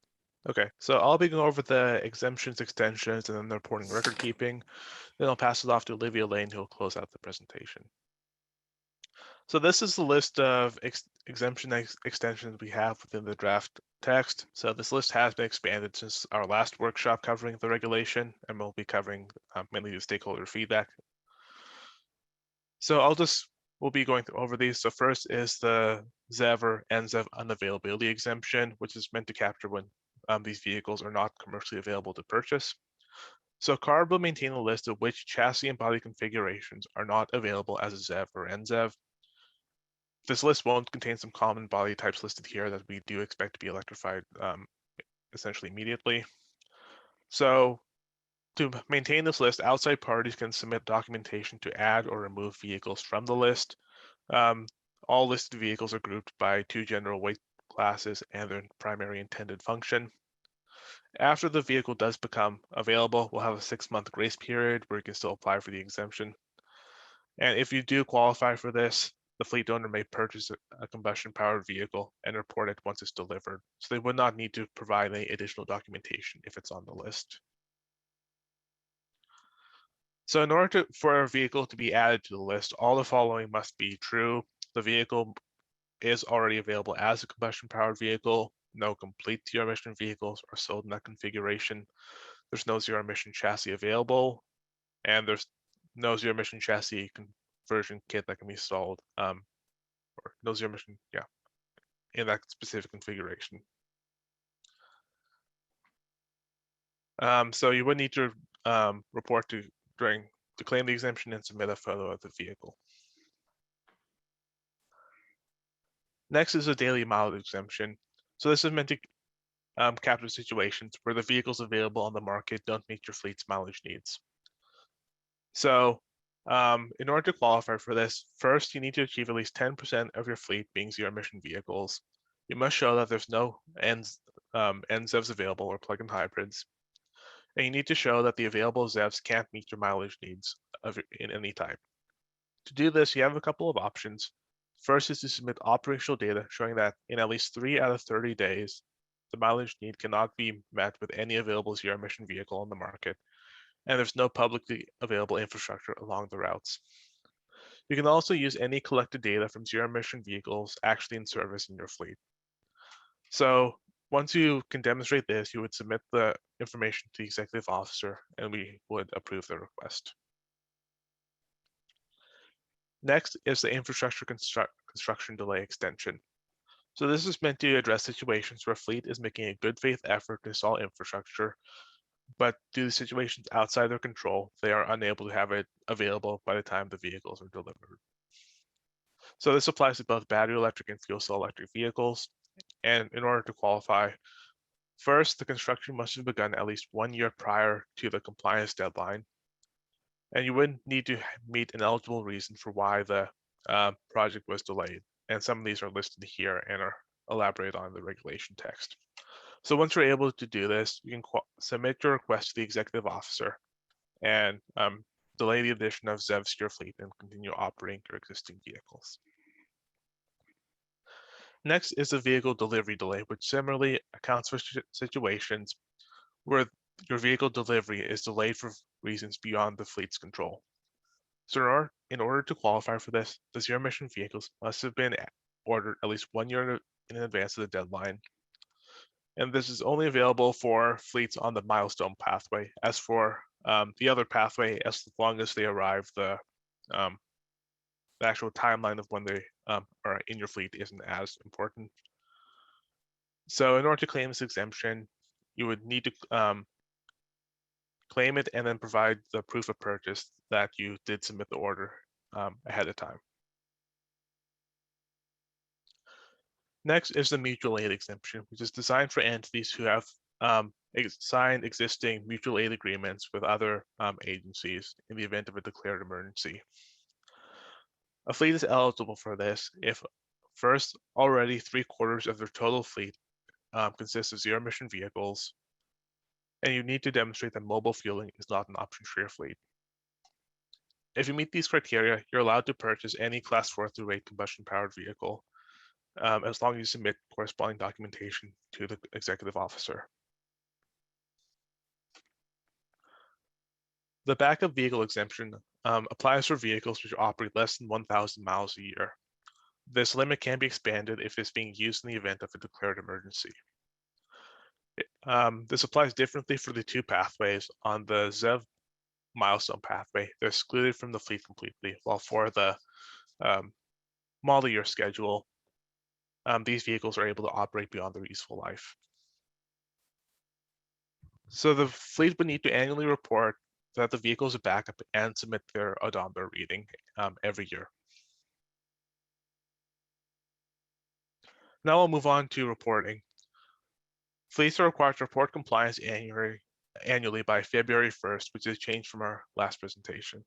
Okay, so I'll be going over the exemptions, extensions, and then the reporting record keeping. Then I'll pass it off to Olivia Lane, who will close out the presentation. So this is the list of exemption extensions we have within the draft text. So this list has been expanded since our last workshop covering the regulation, and we'll be covering mainly the stakeholder feedback. So we'll be going over these. So first is the Zev and Zev Unavailability Exemption, which is meant to capture when these vehicles are not commercially available to purchase. So CARB will maintain a list of which chassis and body configurations are not available as a Zev or NZEV. This list won't contain some common body types listed here that we do expect to be electrified essentially immediately. So to maintain this list, outside parties can submit documentation to add or remove vehicles from the list. All listed vehicles are grouped by two general weight classes and their primary intended function. After the vehicle does become available, we'll have a 6-month grace period where you can still apply for the exemption. And if you do qualify for this, the fleet owner may purchase a combustion-powered vehicle and report it once it's delivered. So they would not need to provide any additional documentation if it's on the list. So in order for a vehicle to be added to the list, all the following must be true. The vehicle is already available as a combustion-powered vehicle. No complete zero-emission vehicles are sold in that configuration. There's no zero-emission chassis available, and there's no zero-emission chassis conversion kit that can be sold, or no zero-emission, in that specific configuration. So you would need to report to claim the exemption and submit a photo of the vehicle. Next is a daily mileage exemption. So this is meant to capture situations where the vehicles available on the market don't meet your fleet's mileage needs. So in order to qualify for this, first you need to achieve at least 10% of your fleet being zero-emission vehicles. You must show that there's no NZEVs available or plug-in hybrids. And you need to show that the available ZEVs can't meet your mileage needs in any type. To do this, you have a couple of options. First is to submit operational data showing that in at least 3 out of 30 days, the mileage need cannot be met with any available zero-emission vehicle on the market, and there's no publicly available infrastructure along the routes. You can also use any collected data from zero-emission vehicles actually in service in your fleet. So once you can demonstrate this, you would submit the information to the executive officer, and we would approve the request. Next is the infrastructure construction delay extension. So this is meant to address situations where a fleet is making a good faith effort to install infrastructure, but due to situations outside their control, they are unable to have it available by the time the vehicles are delivered. So this applies to both battery electric and fuel cell electric vehicles. And in order to qualify, first, the construction must have begun at least 1 year prior to the compliance deadline. And you would need to meet an eligible reason for why the project was delayed. And some of these are listed here and are elaborated on in the regulation text. So once you're able to do this, you can submit your request to the executive officer and delay the addition of ZEVs to your fleet and continue operating your existing vehicles. Next is the vehicle delivery delay, which similarly accounts for situations where your vehicle delivery is delayed for reasons beyond the fleet's control. So in order to qualify for this, the zero-emission vehicles must have been ordered at least 1 year in advance of the deadline. And this is only available for fleets on the milestone pathway. As for the other pathway, as long as they arrive, the actual timeline of when they are in your fleet isn't as important. So in order to claim this exemption, you would need to claim it and then provide the proof of purchase that you did submit the order ahead of time. Next is the mutual aid exemption, which is designed for entities who have signed existing mutual aid agreements with other agencies in the event of a declared emergency. A fleet is eligible for this if first, already 3/4 of their total fleet consists of zero-emission vehicles, and you need to demonstrate that mobile fueling is not an option for your fleet. If you meet these criteria, you're allowed to purchase any Class 4 through 8 combustion-powered vehicle, as long as you submit corresponding documentation to the executive officer. The backup vehicle exemption applies for vehicles which operate less than 1,000 miles a year. This limit can be expanded if it's being used in the event of a declared emergency. This applies differently for the two pathways. On the Zev milestone pathway, they're excluded from the fleet completely, while for the model year schedule, these vehicles are able to operate beyond their useful life. So the fleet would need to annually report that the vehicle is a backup and submit their odometer reading every year. Now we'll move on to reporting. Fleets are required to report compliance annually by February 1st, which is a change from our last presentation.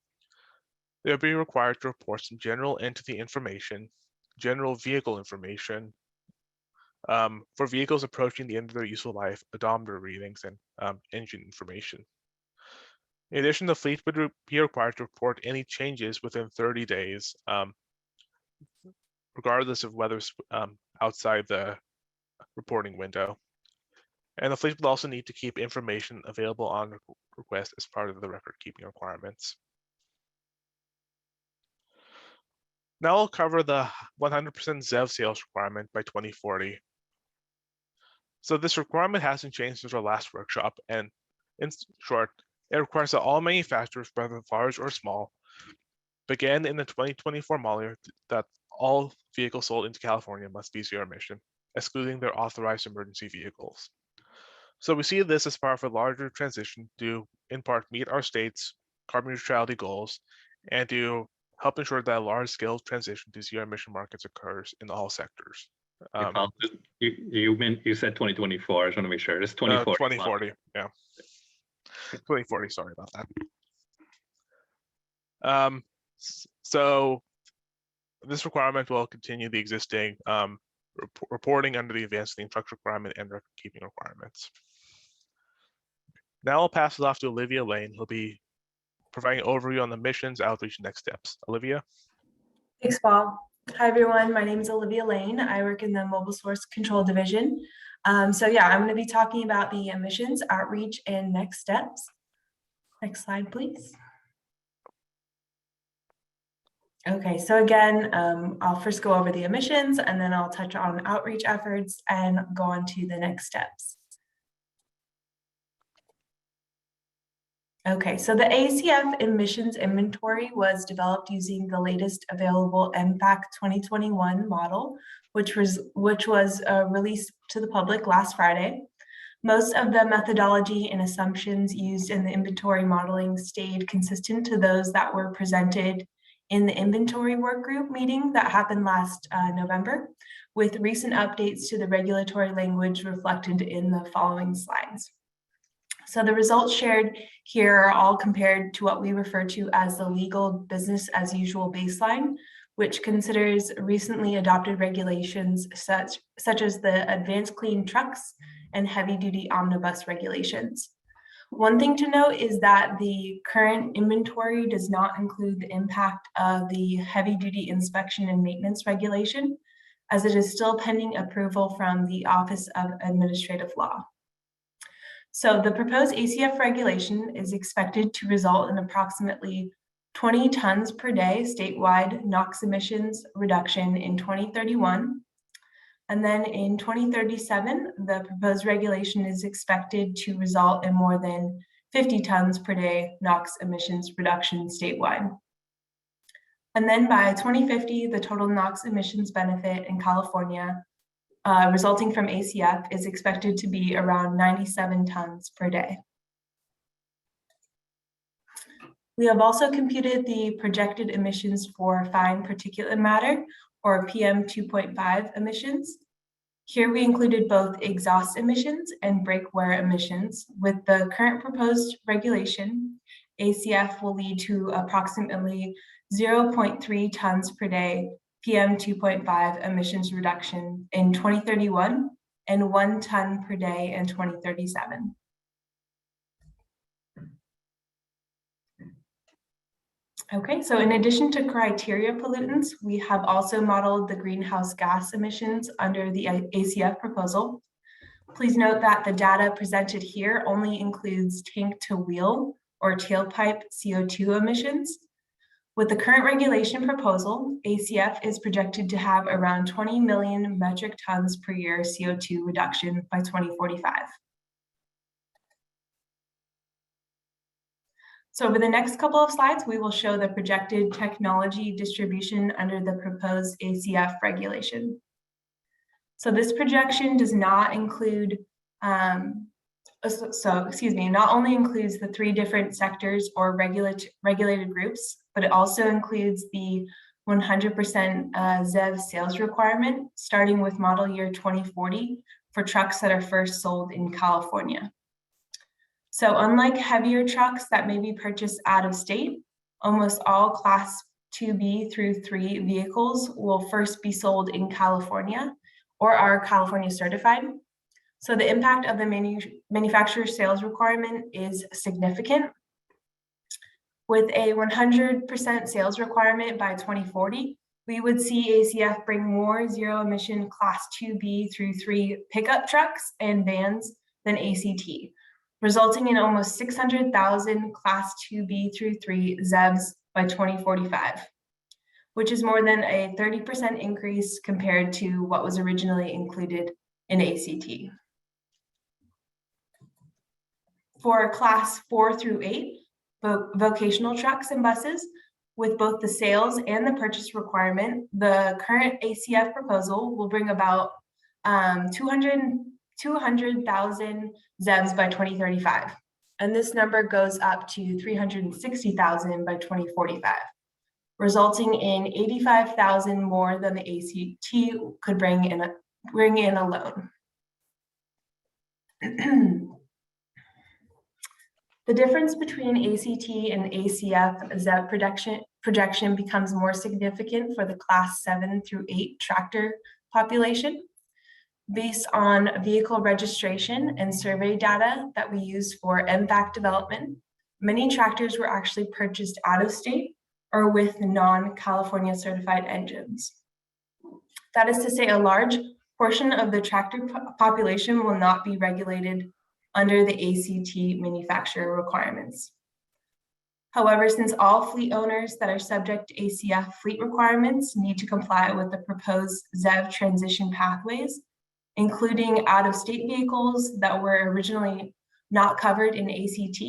They'll be required to report some general entity information, general vehicle information, for vehicles approaching the end of their useful life, odometer readings, and engine information. In addition, the fleet would be required to report any changes within 30 days, regardless of whether it's outside the reporting window. And the fleet would also need to keep information available on request as part of the record-keeping requirements. Now I'll cover the 100% ZEV sales requirement by 2040. So this requirement hasn't changed since our last workshop, and in short, it requires that all manufacturers, whether large or small, begin in the 2024 model year that all vehicles sold into California must be zero emission, excluding their authorized emergency vehicles. So we see this as part of a larger transition to, in part, meet our state's carbon neutrality goals and to help ensure that a large-scale transition to zero-emission markets occurs in all sectors. You said 2024. I just want to make sure it's 2040. 2040, yeah. 2040, sorry about that. So this requirement will continue the existing reporting under the advanced clean trucks requirement and record-keeping requirements. Now I'll pass it off to Olivia Lane, who'll be providing an overview on the missions, outreach, and next steps. Olivia? Thanks, Paul. Hi, everyone. My name is Olivia Lane. I work in the Mobile Source Control Division. So yeah, I'm going to be talking about the emissions, outreach, and next steps. Next slide, please. Okay, so again, I'll first go over the emissions, and then I'll touch on outreach efforts and go on to the next steps. Okay, so the ACF emissions inventory was developed using the latest available MPAC 2021 model, which was released to the public last Friday. Most of the methodology and assumptions used in the inventory modeling stayed consistent to those that were presented in the inventory work group meeting that happened last November, with recent updates to the regulatory language reflected in the following slides. So the results shared here are all compared to what we refer to as the legal business as usual baseline, which considers recently adopted regulations such as the Advanced Clean Trucks and Heavy Duty Omnibus regulations. One thing to note is that the current inventory does not include the impact of the Heavy Duty Inspection and Maintenance regulation, as it is still pending approval from the Office of Administrative Law. So the proposed ACF regulation is expected to result in approximately 20 tons per day statewide NOx emissions reduction in 2031. And then in 2037, the proposed regulation is expected to result in more than 50 tons per day NOx emissions reduction statewide. And then by 2050, the total NOx emissions benefit in California resulting from ACF is expected to be around 97 tons per day. We have also computed the projected emissions for fine particulate matter, or PM 2.5 emissions. Here we included both exhaust emissions and brake wear emissions. With the current proposed regulation, ACF will lead to approximately 0.3 tons per day PM 2.5 emissions reduction in 2031 and 1 ton per day in 2037. Okay, so in addition to criteria pollutants, we have also modeled the greenhouse gas emissions under the ACF proposal. Please note that the data presented here only includes tank to wheel or tailpipe CO2 emissions. With the current regulation proposal, ACF is projected to have around 20 million metric tons per year CO2 reduction by 2045. So over the next couple of slides, we will show the projected technology distribution under the proposed ACF regulation. So this projection does not include, not only includes the 3 different sectors or regulated groups, but it also includes the 100% ZEV sales requirement, starting with model year 2040 for trucks that are first sold in California. So unlike heavier trucks that may be purchased out of state, almost all class 2B through 3 vehicles will first be sold in California or are California certified. So the impact of the manufacturer sales requirement is significant. With a 100% sales requirement by 2040, we would see ACF bring more zero-emission class 2B through 3 pickup trucks and vans than ACT, resulting in almost 600,000 class 2B through 3 ZEVs by 2045, which is more than a 30% increase compared to what was originally included in ACT. For class 4 through 8, vocational trucks and buses, with both the sales and the purchase requirement, the current ACF proposal will bring about 200,000 ZEVs by 2035. And this number goes up to 360,000 by 2045, resulting in 85,000 more than the ACT could bring in alone. The difference between ACT and ACF ZEV projection becomes more significant for the class 7 through 8 tractor population. Based on vehicle registration and survey data that we use for MFAC development, many tractors were actually purchased out of state or with non-California certified engines. That is to say, a large portion of the tractor population will not be regulated under the ACT manufacturer requirements. However, since all fleet owners that are subject to ACF fleet requirements need to comply with the proposed ZEV transition pathways, including out-of-state vehicles that were originally not covered in ACT,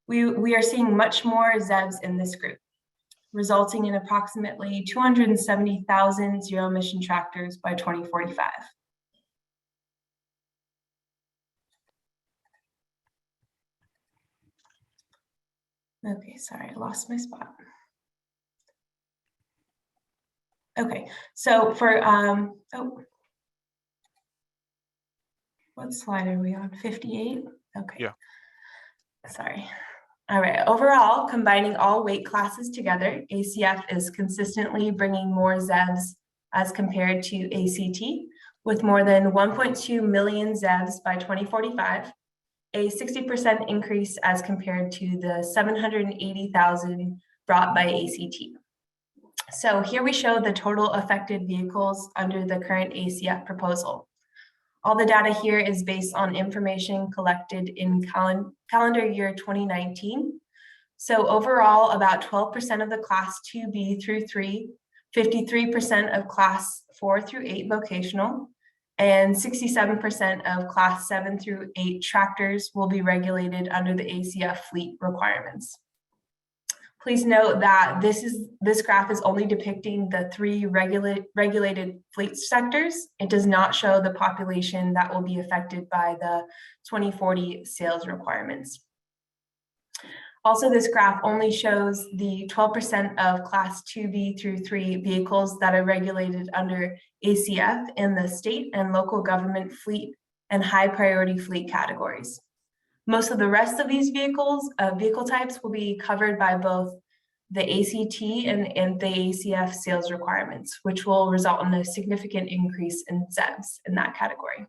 we are seeing much more ZEVs in this group, resulting in approximately 270,000 zero-emission tractors by 2045. Okay, sorry, I lost my spot. Okay, so for, what slide are we on? 58? Okay. Yeah. Sorry. All right. Overall, combining all weight classes together, ACF is consistently bringing more ZEVs as compared to ACT, with more than 1.2 million ZEVs by 2045, a 60% increase as compared to the 780,000 brought by ACT. So here we show the total affected vehicles under the current ACF proposal. All the data here is based on information collected in calendar year 2019. So overall, about 12% of the class 2B through 3, 53% of class 4 through 8 vocational, and 67% of class 7 through 8 tractors will be regulated under the ACF fleet requirements. Please note that this graph is only depicting the 3 regulated fleet sectors. It does not show the population that will be affected by the 2040 sales requirements. Also, this graph only shows the 12% of class 2B through 3 vehicles that are regulated under ACF in the state and local government fleet and high priority fleet categories. Most of the rest of these vehicle types will be covered by both the ACT and the ACF sales requirements, which will result in a significant increase in ZEVs in that category.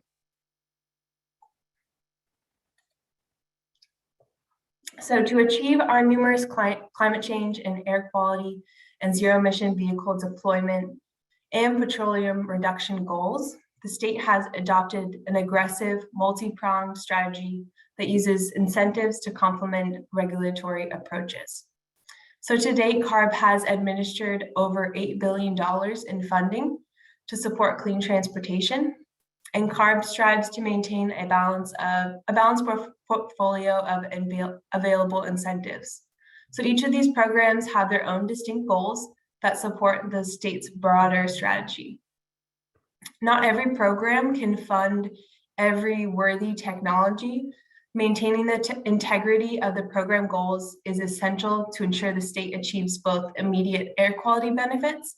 So to achieve our numerous climate change and air quality and zero emission vehicle deployment and petroleum reduction goals, the state has adopted an aggressive multi-pronged strategy that uses incentives to complement regulatory approaches. So to date, CARB has administered over $8 billion in funding to support clean transportation, and CARB strives to maintain a balanced portfolio of available incentives. So each of these programs have their own distinct goals that support the state's broader strategy. Not every program can fund every worthy technology. Maintaining the integrity of the program goals is essential to ensure the state achieves both immediate air quality benefits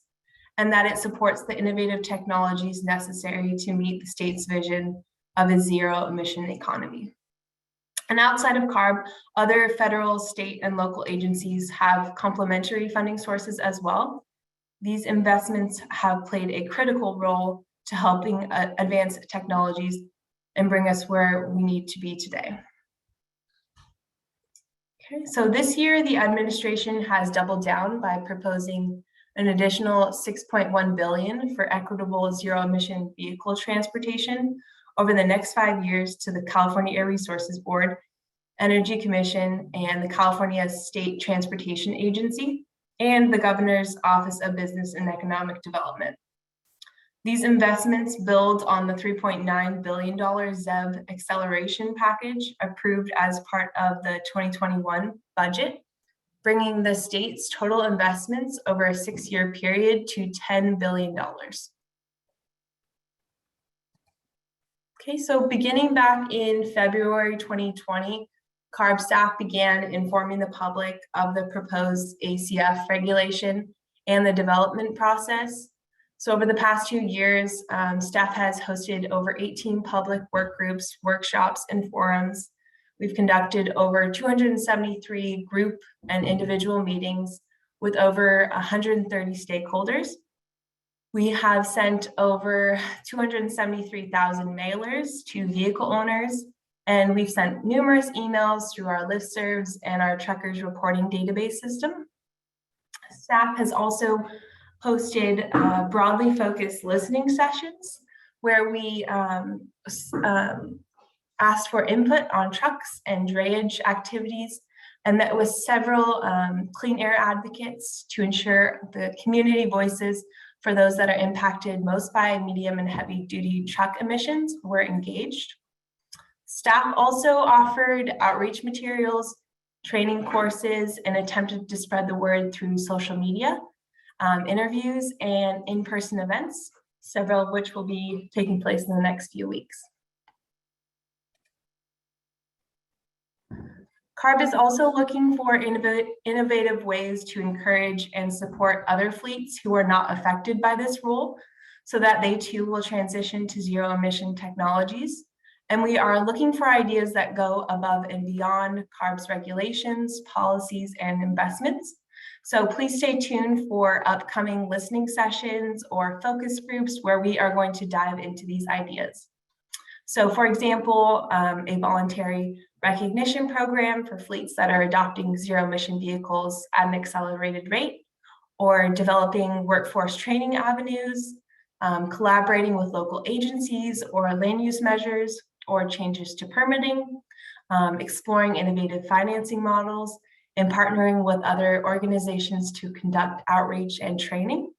and that it supports the innovative technologies necessary to meet the state's vision of a zero emission economy. And outside of CARB, other federal, state, and local agencies have complementary funding sources as well. These investments have played a critical role to helping advance technologies and bring us where we need to be today. Okay, so this year, the administration has doubled down by proposing an additional $6.1 billion for equitable zero-emission vehicle transportation over the next 5 years to the California Air Resources Board, Energy Commission, and the California State Transportation Agency, and the Governor's Office of Business and Economic Development. These investments build on the $3.9 billion ZEV acceleration package approved as part of the 2021 budget, bringing the state's total investments over a 6-year period to $10 billion. Okay, so beginning back in February 2020, CARB staff began informing the public of the proposed ACF regulation and the development process. So over the past 2 years, staff has hosted over 18 public work groups, workshops, and forums. We've conducted over 273 group and individual meetings with over 130 stakeholders. We have sent over 273,000 mailers to vehicle owners, and we've sent numerous emails through our listservs and our truckers reporting database system. Staff has also hosted broadly focused listening sessions where we asked for input on trucks and drayage activities and met with several clean air advocates to ensure the community voices for those that are impacted most by medium and heavy duty truck emissions were engaged. Staff also offered outreach materials, training courses, and attempted to spread the word through social media, interviews, and in-person events, several of which will be taking place in the next few weeks. CARB is also looking for innovative ways to encourage and support other fleets who are not affected by this rule so that they too will transition to zero emission technologies. And we are looking for ideas that go above and beyond CARB's regulations, policies, and investments. So please stay tuned for upcoming listening sessions or focus groups where we are going to dive into these ideas. So for example, a voluntary recognition program for fleets that are adopting zero emission vehicles at an accelerated rate, or developing workforce training avenues, collaborating with local agencies or land use measures or changes to permitting, exploring innovative financing models, and partnering with other organizations to conduct outreach and training.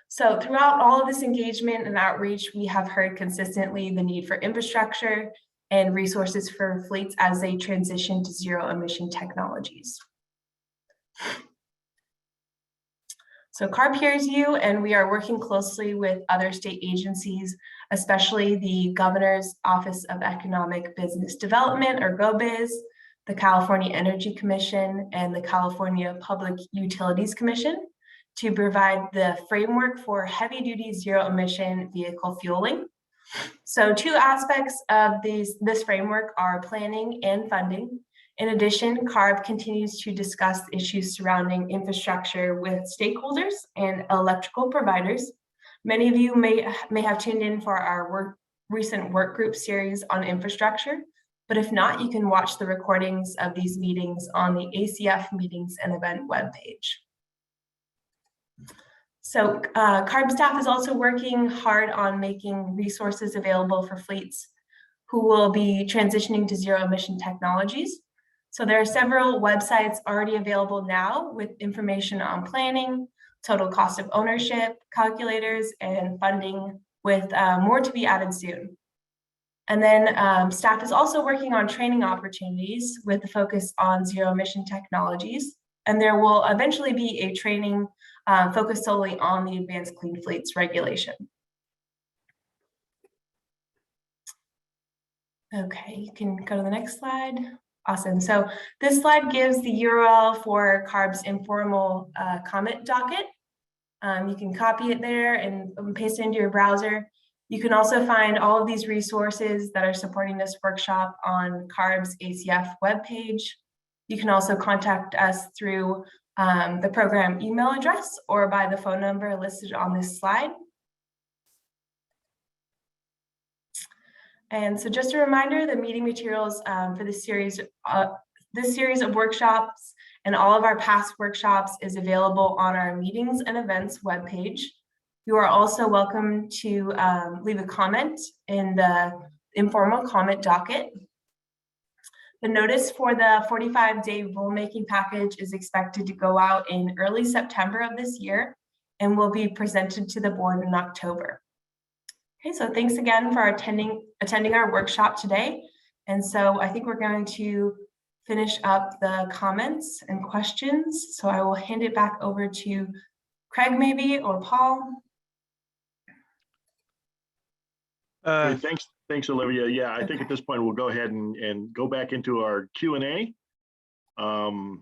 So throughout all of this engagement and outreach, we have heard consistently the need for infrastructure and resources for fleets as they transition to zero emission technologies. So CARB hears you, and we are working closely with other state agencies, especially the Governor's Office of Economic Business Development, or GOBIZ, the California Energy Commission, and the California Public Utilities Commission, to provide the framework for heavy-duty zero-emission vehicle fueling. So two aspects of this framework are planning and funding. In addition, CARB continues to discuss issues surrounding infrastructure with stakeholders and electrical providers. Many of you may have tuned in for our recent work group series on infrastructure, but if not, you can watch the recordings of these meetings on the ACF Meetings and Event webpage. So CARB staff is also working hard on making resources available for fleets who will be transitioning to zero emission technologies. So there are several websites already available now with information on planning, total cost of ownership, calculators, and funding, with more to be added soon. And then staff is also working on training opportunities with the focus on zero emission technologies. And there will eventually be a training focused solely on the Advanced Clean Fleets regulation. Okay, you can go to the next slide. Awesome. So this slide gives the URL for CARB's informal comment docket. You can copy it there and paste it into your browser. You can also find all of these resources that are supporting this workshop on CARB's ACF webpage. You can also contact us through the program email address or by the phone number listed on this slide. And so just a reminder, the meeting materials for this series of workshops and all of our past workshops is available on our meetings and events webpage. You are also welcome to leave a comment in the informal comment docket. The notice for the 45-day rulemaking package is expected to go out in early September of this year and will be presented to the board in October. Okay, so thanks again for attending our workshop today. And so I think we're going to finish up the comments and questions. So I will hand it back over to Craig maybe, or Paul. Hey, thanks, Olivia. Yeah, I think at this point we'll go ahead and go back into our Q&A and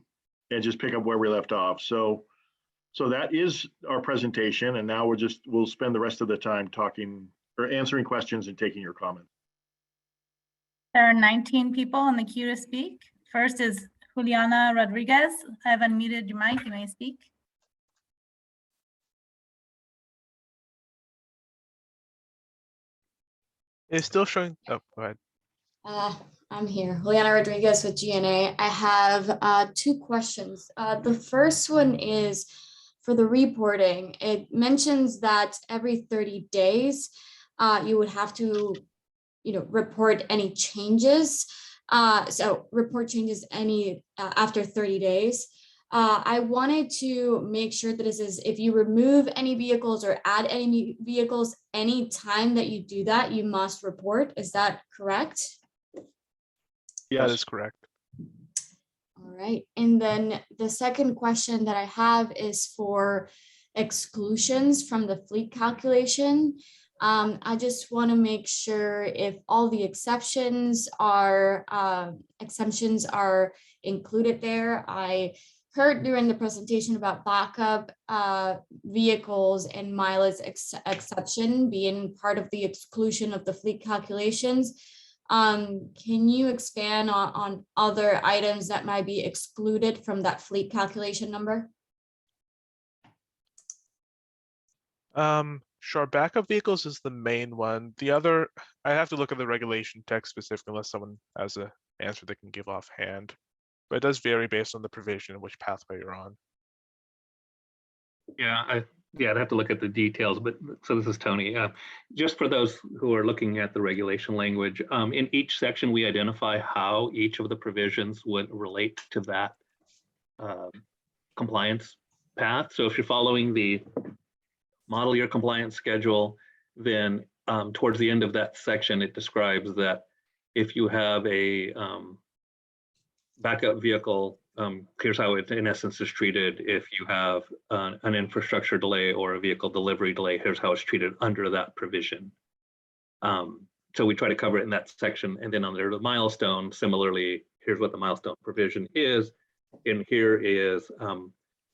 just pick up where we left off. So that is our presentation, and now we'll spend the rest of the time talking or answering questions and taking your comments. There are 19 people on the queue to speak. First is Juliana Rodriguez. I have unmuted your mic. You may speak. It's still showing. Oh, go ahead. I'm here, Juliana Rodriguez with GNA. I have two questions. The first one is for the reporting. It mentions that every 30 days, you would have to, report any changes. So report changes any after 30 days. I wanted to make sure that this is, if you remove any vehicles or add any vehicles, any time that you do that, you must report. Is that correct? Yeah, that is correct. All right. And then the second question that I have is for exclusions from the fleet calculation. I just want to make sure if all the exemptions are included there. I heard during the presentation about backup vehicles and mileage exception being part of the exclusion of the fleet calculations. Can you expand on other items that might be excluded from that fleet calculation number? Sure. Backup vehicles is the main one. The other, I have to look at the regulation text specifically unless someone has an answer they can give offhand. But it does vary based on the provision and which pathway you're on. Yeah, I'd have to look at the details, but so this is Tony. Just for those who are looking at the regulation language, in each section, we identify how each of the provisions would relate to that compliance path. So if you're following the model year compliance schedule, then towards the end of that section, it describes that if you have a backup vehicle, here's how it in essence is treated. If you have an infrastructure delay or a vehicle delivery delay, here's how it's treated under that provision. So we try to cover it in that section. And then under the milestone, similarly, here's what the milestone provision is. And here is,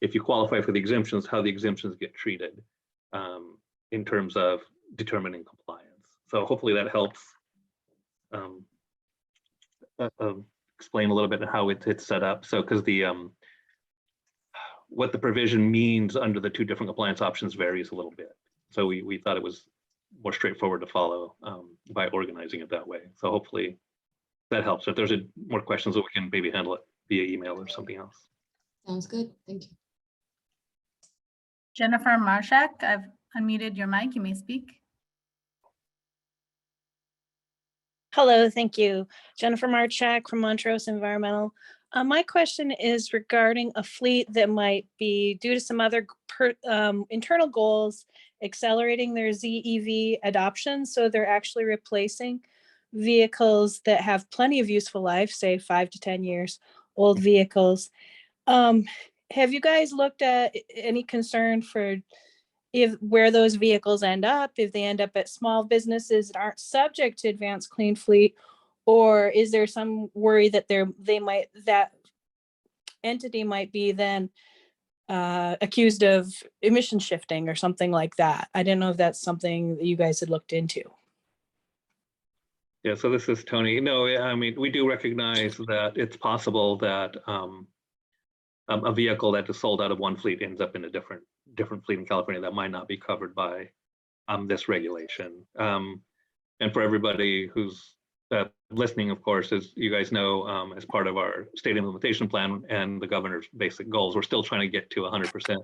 if you qualify for the exemptions, how the exemptions get treated in terms of determining compliance. So hopefully that helps explain a little bit how it's set up. So because the what the provision means under the two different compliance options varies a little bit. So we thought it was more straightforward to follow by organizing it that way. So hopefully that helps. If there's more questions, we can maybe handle it via email or something else. Sounds good. Thank you. Jennifer Marshak, I've unmuted your mic. You may speak. Hello, thank you. Jennifer Marchak from Montrose Environmental. My question is regarding a fleet that might be, due to some other internal goals, accelerating their ZEV adoption. So they're actually replacing vehicles that have plenty of useful life, say 5 to 10 years old vehicles. Have you guys looked at any concern for where those vehicles end up, if they end up at small businesses that aren't subject to advanced clean fleet, or is there some worry that that entity might be then accused of emission shifting or something like that? I didn't know if that's something that you guys had looked into. Yeah, so this is Tony. No, I mean, we do recognize that it's possible that a vehicle that is sold out of one fleet ends up in a different fleet in California that might not be covered by this regulation. And for everybody who's listening, of course, as you guys know, as part of our state implementation plan and the governor's basic goals, we're still trying to get to 100%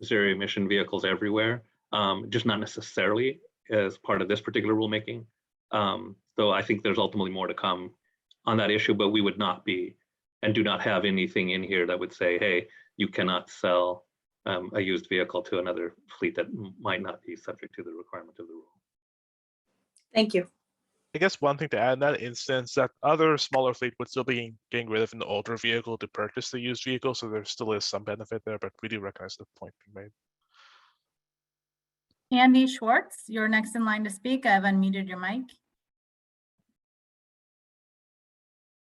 zero emission vehicles everywhere, just not necessarily as part of this particular rulemaking. So I think there's ultimately more to come on that issue, but we would not be and do not have anything in here that would say, hey, you cannot sell a used vehicle to another fleet that might not be subject to the requirement of the rule. Thank you. I guess one thing to add in that instance, that other smaller fleet would still be getting rid of an older vehicle to purchase the used vehicle. So there still is some benefit there, but we do recognize the point being made. Andy Schwartz, you're next in line to speak. I've unmuted your mic.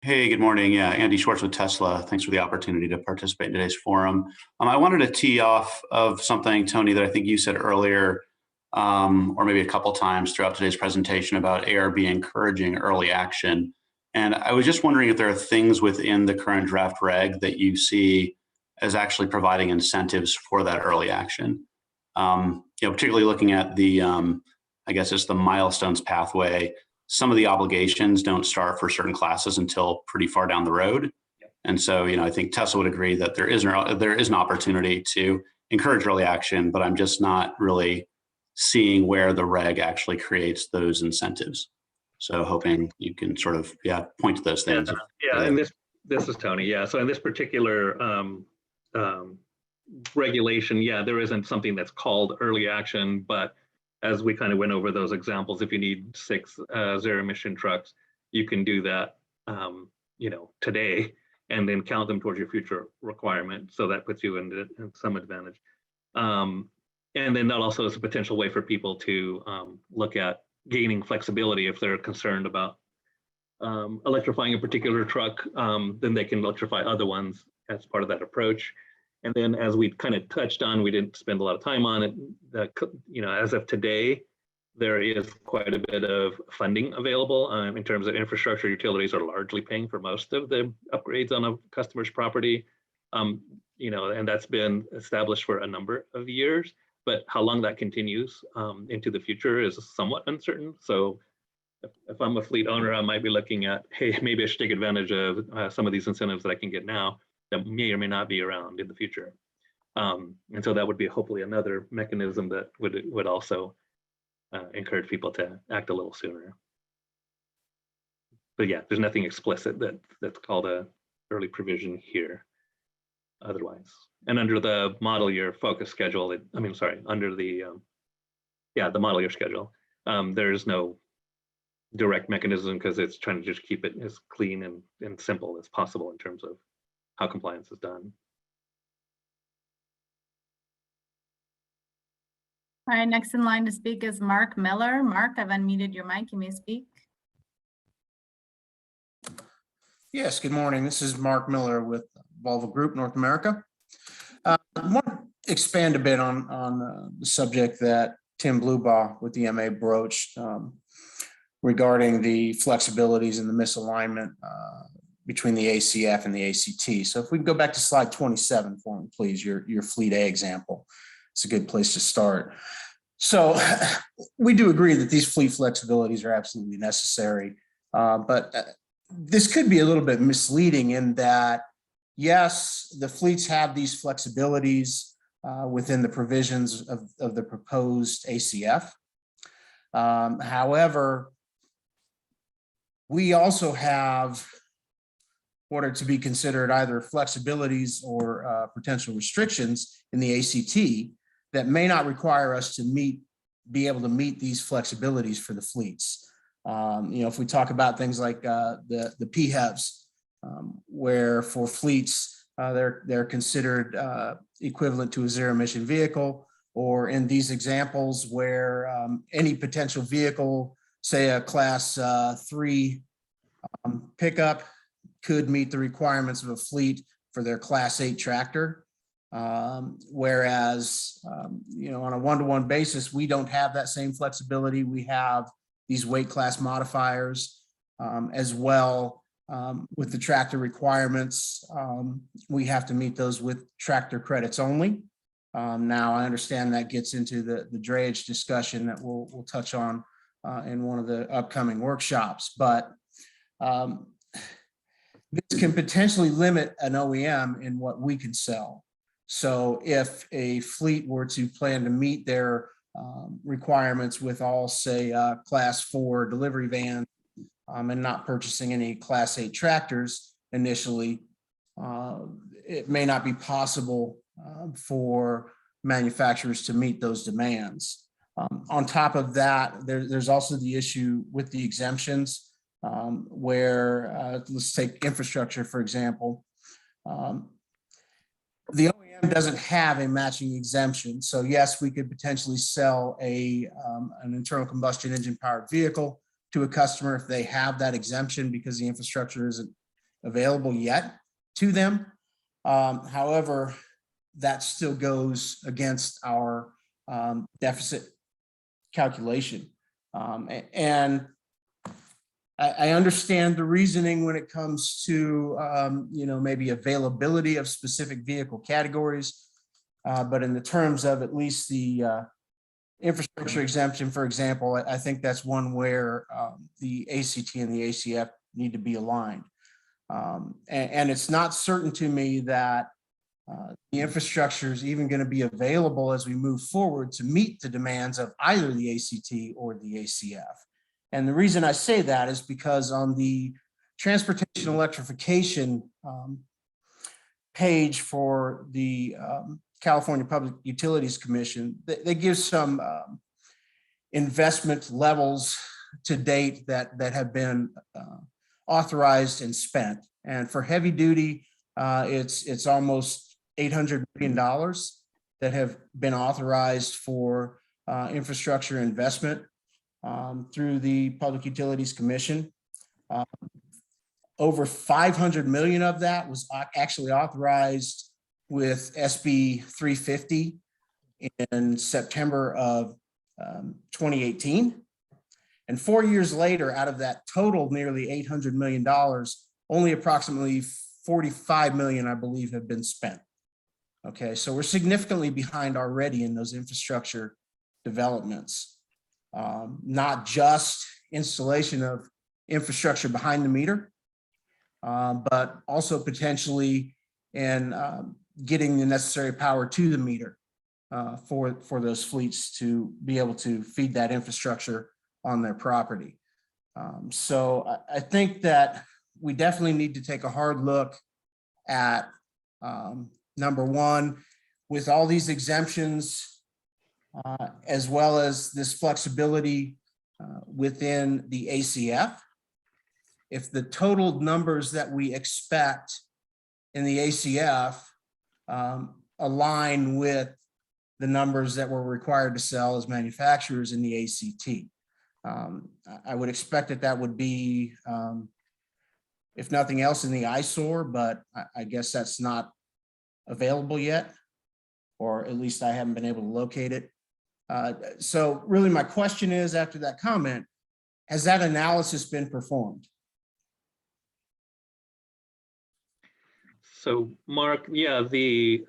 Hey, good morning. Yeah, Andy Schwartz with Tesla. Thanks for the opportunity to participate in today's forum. I wanted to tee off of something, Tony, that I think you said earlier, or maybe a couple times throughout today's presentation about ARB encouraging early action. And I was just wondering if there are things within the current draft reg that you see as actually providing incentives for that early action. Particularly looking at the, I guess it's the milestones pathway. Some of the obligations don't start for certain classes until pretty far down the road. And so, I think Tesla would agree that there is an opportunity to encourage early action, but I'm just not really seeing where the reg actually creates those incentives. So hoping you can sort of, point to those things. Yeah, and this is Tony. Yeah, so in this particular regulation, there isn't something that's called early action, but as we kind of went over those examples, if you need 6 zero emission trucks, you can do that, today, and then count them towards your future requirement. So that puts you in some advantage. And then that also is a potential way for people to look at gaining flexibility if they're concerned about electrifying a particular truck, then they can electrify other ones as part of that approach. And then as we kind of touched on, we didn't spend a lot of time on it, that, as of today, there is quite a bit of funding available in terms of infrastructure. Utilities are largely paying for most of the upgrades on a customer's property, and that's been established for a number of years, but how long that continues into the future is somewhat uncertain. So if I'm a fleet owner, I might be looking at, hey, maybe I should take advantage of some of these incentives that I can get now that may or may not be around in the future. And so that would be hopefully another mechanism that would also encourage people to act a little sooner. But yeah, there's nothing explicit that's called a early provision here otherwise. And under the model year focus schedule, under the the model year schedule, there's no direct mechanism because it's trying to just keep it as clean and simple as possible in terms of how compliance is done. All right, next in line to speak is Mark Miller. Mark, I've unmuted your mic. You may speak. Yes, good morning. This is Mark Miller with Volvo Group North America. I want to expand a bit on the subject that Tim Blubaugh with the MA broached regarding the flexibilities and the misalignment between the ACF and the ACT. So if we can go back to slide 27 for me, please, your fleet A example. It's a good place to start. So we do agree that these fleet flexibilities are absolutely necessary, but this could be a little bit misleading in that, yes, the fleets have these flexibilities within the provisions of the proposed ACF. However, we also have what are to be considered either flexibilities or potential restrictions in the ACT that may not require us to be able to meet these flexibilities for the fleets. If we talk about things like the PHEVs, where for fleets, they're considered equivalent to a zero-emission vehicle, or in these examples where any potential vehicle, say a class 3 pickup, could meet the requirements of a fleet for their class 8 tractor. Whereas, on a one-to-one basis, we don't have that same flexibility. We have these weight class modifiers as well with the tractor requirements. We have to meet those with tractor credits only. Now, I understand that gets into the drayage discussion that we'll touch on in one of the upcoming workshops, but this can potentially limit an OEM in what we can sell. So if a fleet were to plan to meet their requirements with all, say, class 4 delivery vans and not purchasing any class 8 tractors initially, it may not be possible for manufacturers to meet those demands. On top of that, there's also the issue with the exemptions where, let's take infrastructure, for example. The OEM doesn't have a matching exemption. So yes, we could potentially sell an internal combustion engine powered vehicle to a customer if they have that exemption because the infrastructure isn't available yet to them. However, that still goes against our deficit calculation. And I understand the reasoning when it comes to, maybe availability of specific vehicle categories, but in the terms of at least the infrastructure exemption, for example, I think that's one where the ACT and the ACF need to be aligned. And it's not certain to me that the infrastructure is even going to be available as we move forward to meet the demands of either the ACT or the ACF. And the reason I say that is because on the transportation electrification page for the California Public Utilities Commission, they give some investment levels to date that have been authorized and spent. And for heavy duty, it's almost $800 million that have been authorized for infrastructure investment through the Public Utilities Commission. Over 500 million of that was actually authorized with SB 350 in September of 2018. And 4 years later, out of that total nearly $800 million, only approximately 45 million, I believe, have been spent. Okay, so we're significantly behind already in those infrastructure developments. Not just installation of infrastructure behind the meter, but also potentially in getting the necessary power to the meter for those fleets to be able to feed that infrastructure on their property. So I think that we definitely need to take a hard look at number one, with all these exemptions, as well as this flexibility within the ACF. If the total numbers that we expect in the ACF align with the numbers that we're required to sell as manufacturers in the ACT. I would expect that that would be, if nothing else, in the eyesore, but I guess that's not available yet, or at least I haven't been able to locate it. So really my question is, after that comment, has that analysis been performed? So Mark, yeah, the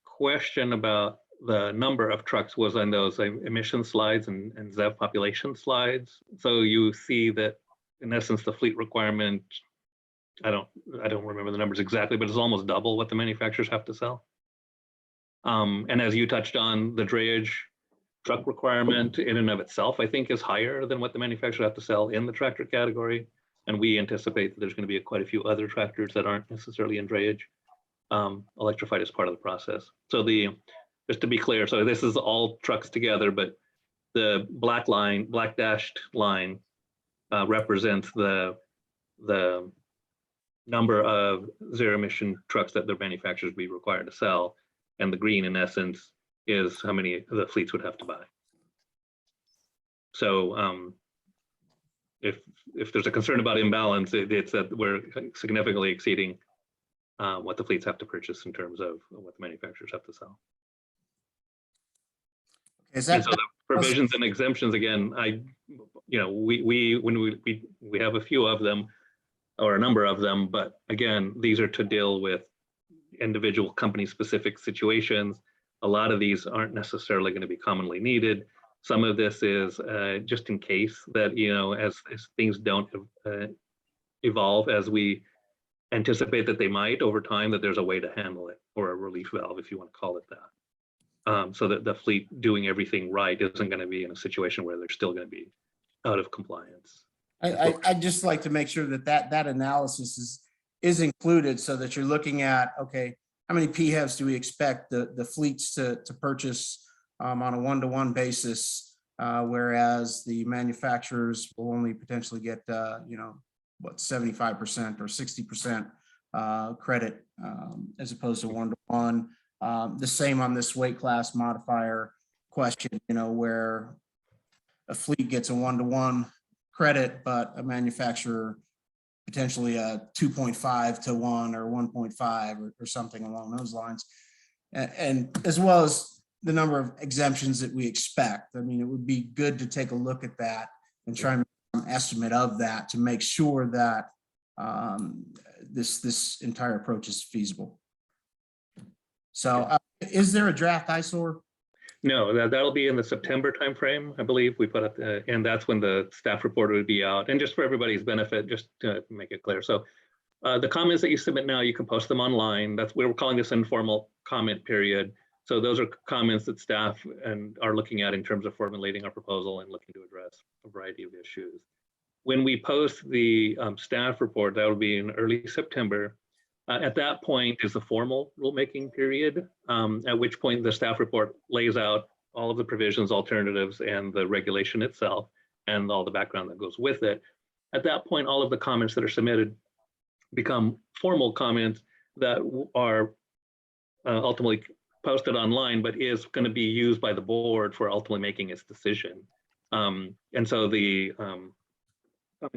question about the number of trucks was on those emission slides and ZEV population slides. So you see that in essence, the fleet requirement, I don't remember the numbers exactly, but it's almost double what the manufacturers have to sell. And as you touched on, the drayage truck requirement in and of itself, I think, is higher than what the manufacturers have to sell in the tractor category. And we anticipate that there's going to be quite a few other tractors that aren't necessarily in drayage, electrified as part of the process. So just to be clear, so this is all trucks together, but the black dashed line represents the number of zero emission trucks that their manufacturers be required to sell. And the green, in essence, is how many the fleets would have to buy. So if there's a concern about imbalance, it's that we're significantly exceeding what the fleets have to purchase in terms of what the manufacturers have to sell. Is that, and so the provisions and exemptions, again, we have a few of them, or a number of them, but again, these are to deal with individual company specific situations. A lot of these aren't necessarily going to be commonly needed. Some of this is just in case that, as things don't evolve as we anticipate that they might over time, that there's a way to handle it, or a relief valve, if you want to call it that. So that the fleet doing everything right isn't going to be in a situation where they're still going to be out of compliance. I'd just like to make sure that analysis is included, so that you're looking at, okay, how many PHEVs do we expect the fleets to purchase on a one-to-one basis, whereas the manufacturers will only potentially get, 75% or 60% credit, as opposed to one-to-one. The same on this weight class modifier question, where a fleet gets a one-to-one credit, but a manufacturer potentially a 2.5 to 1 or 1.5 or something along those lines. And as well as the number of exemptions that we expect. I mean, it would be good to take a look at that and try and make an estimate of that to make sure that this entire approach is feasible. So is there a draft ISOR? No, that'll be in the September timeframe, I believe. We put up, and that's when the staff report would be out. And just for everybody's benefit, just to make it clear. So the comments that you submit now, you can post them online. We're calling this informal comment period. So those are comments that staff are looking at in terms of formulating our proposal and looking to address a variety of issues. When we post the staff report, that will be in early September. At that point is the formal rulemaking period, at which point the staff report lays out all of the provisions, alternatives, and the regulation itself, and all the background that goes with it. At that point, all of the comments that are submitted become formal comments that are ultimately posted online, but is going to be used by the board for ultimately making its decision. And so the comments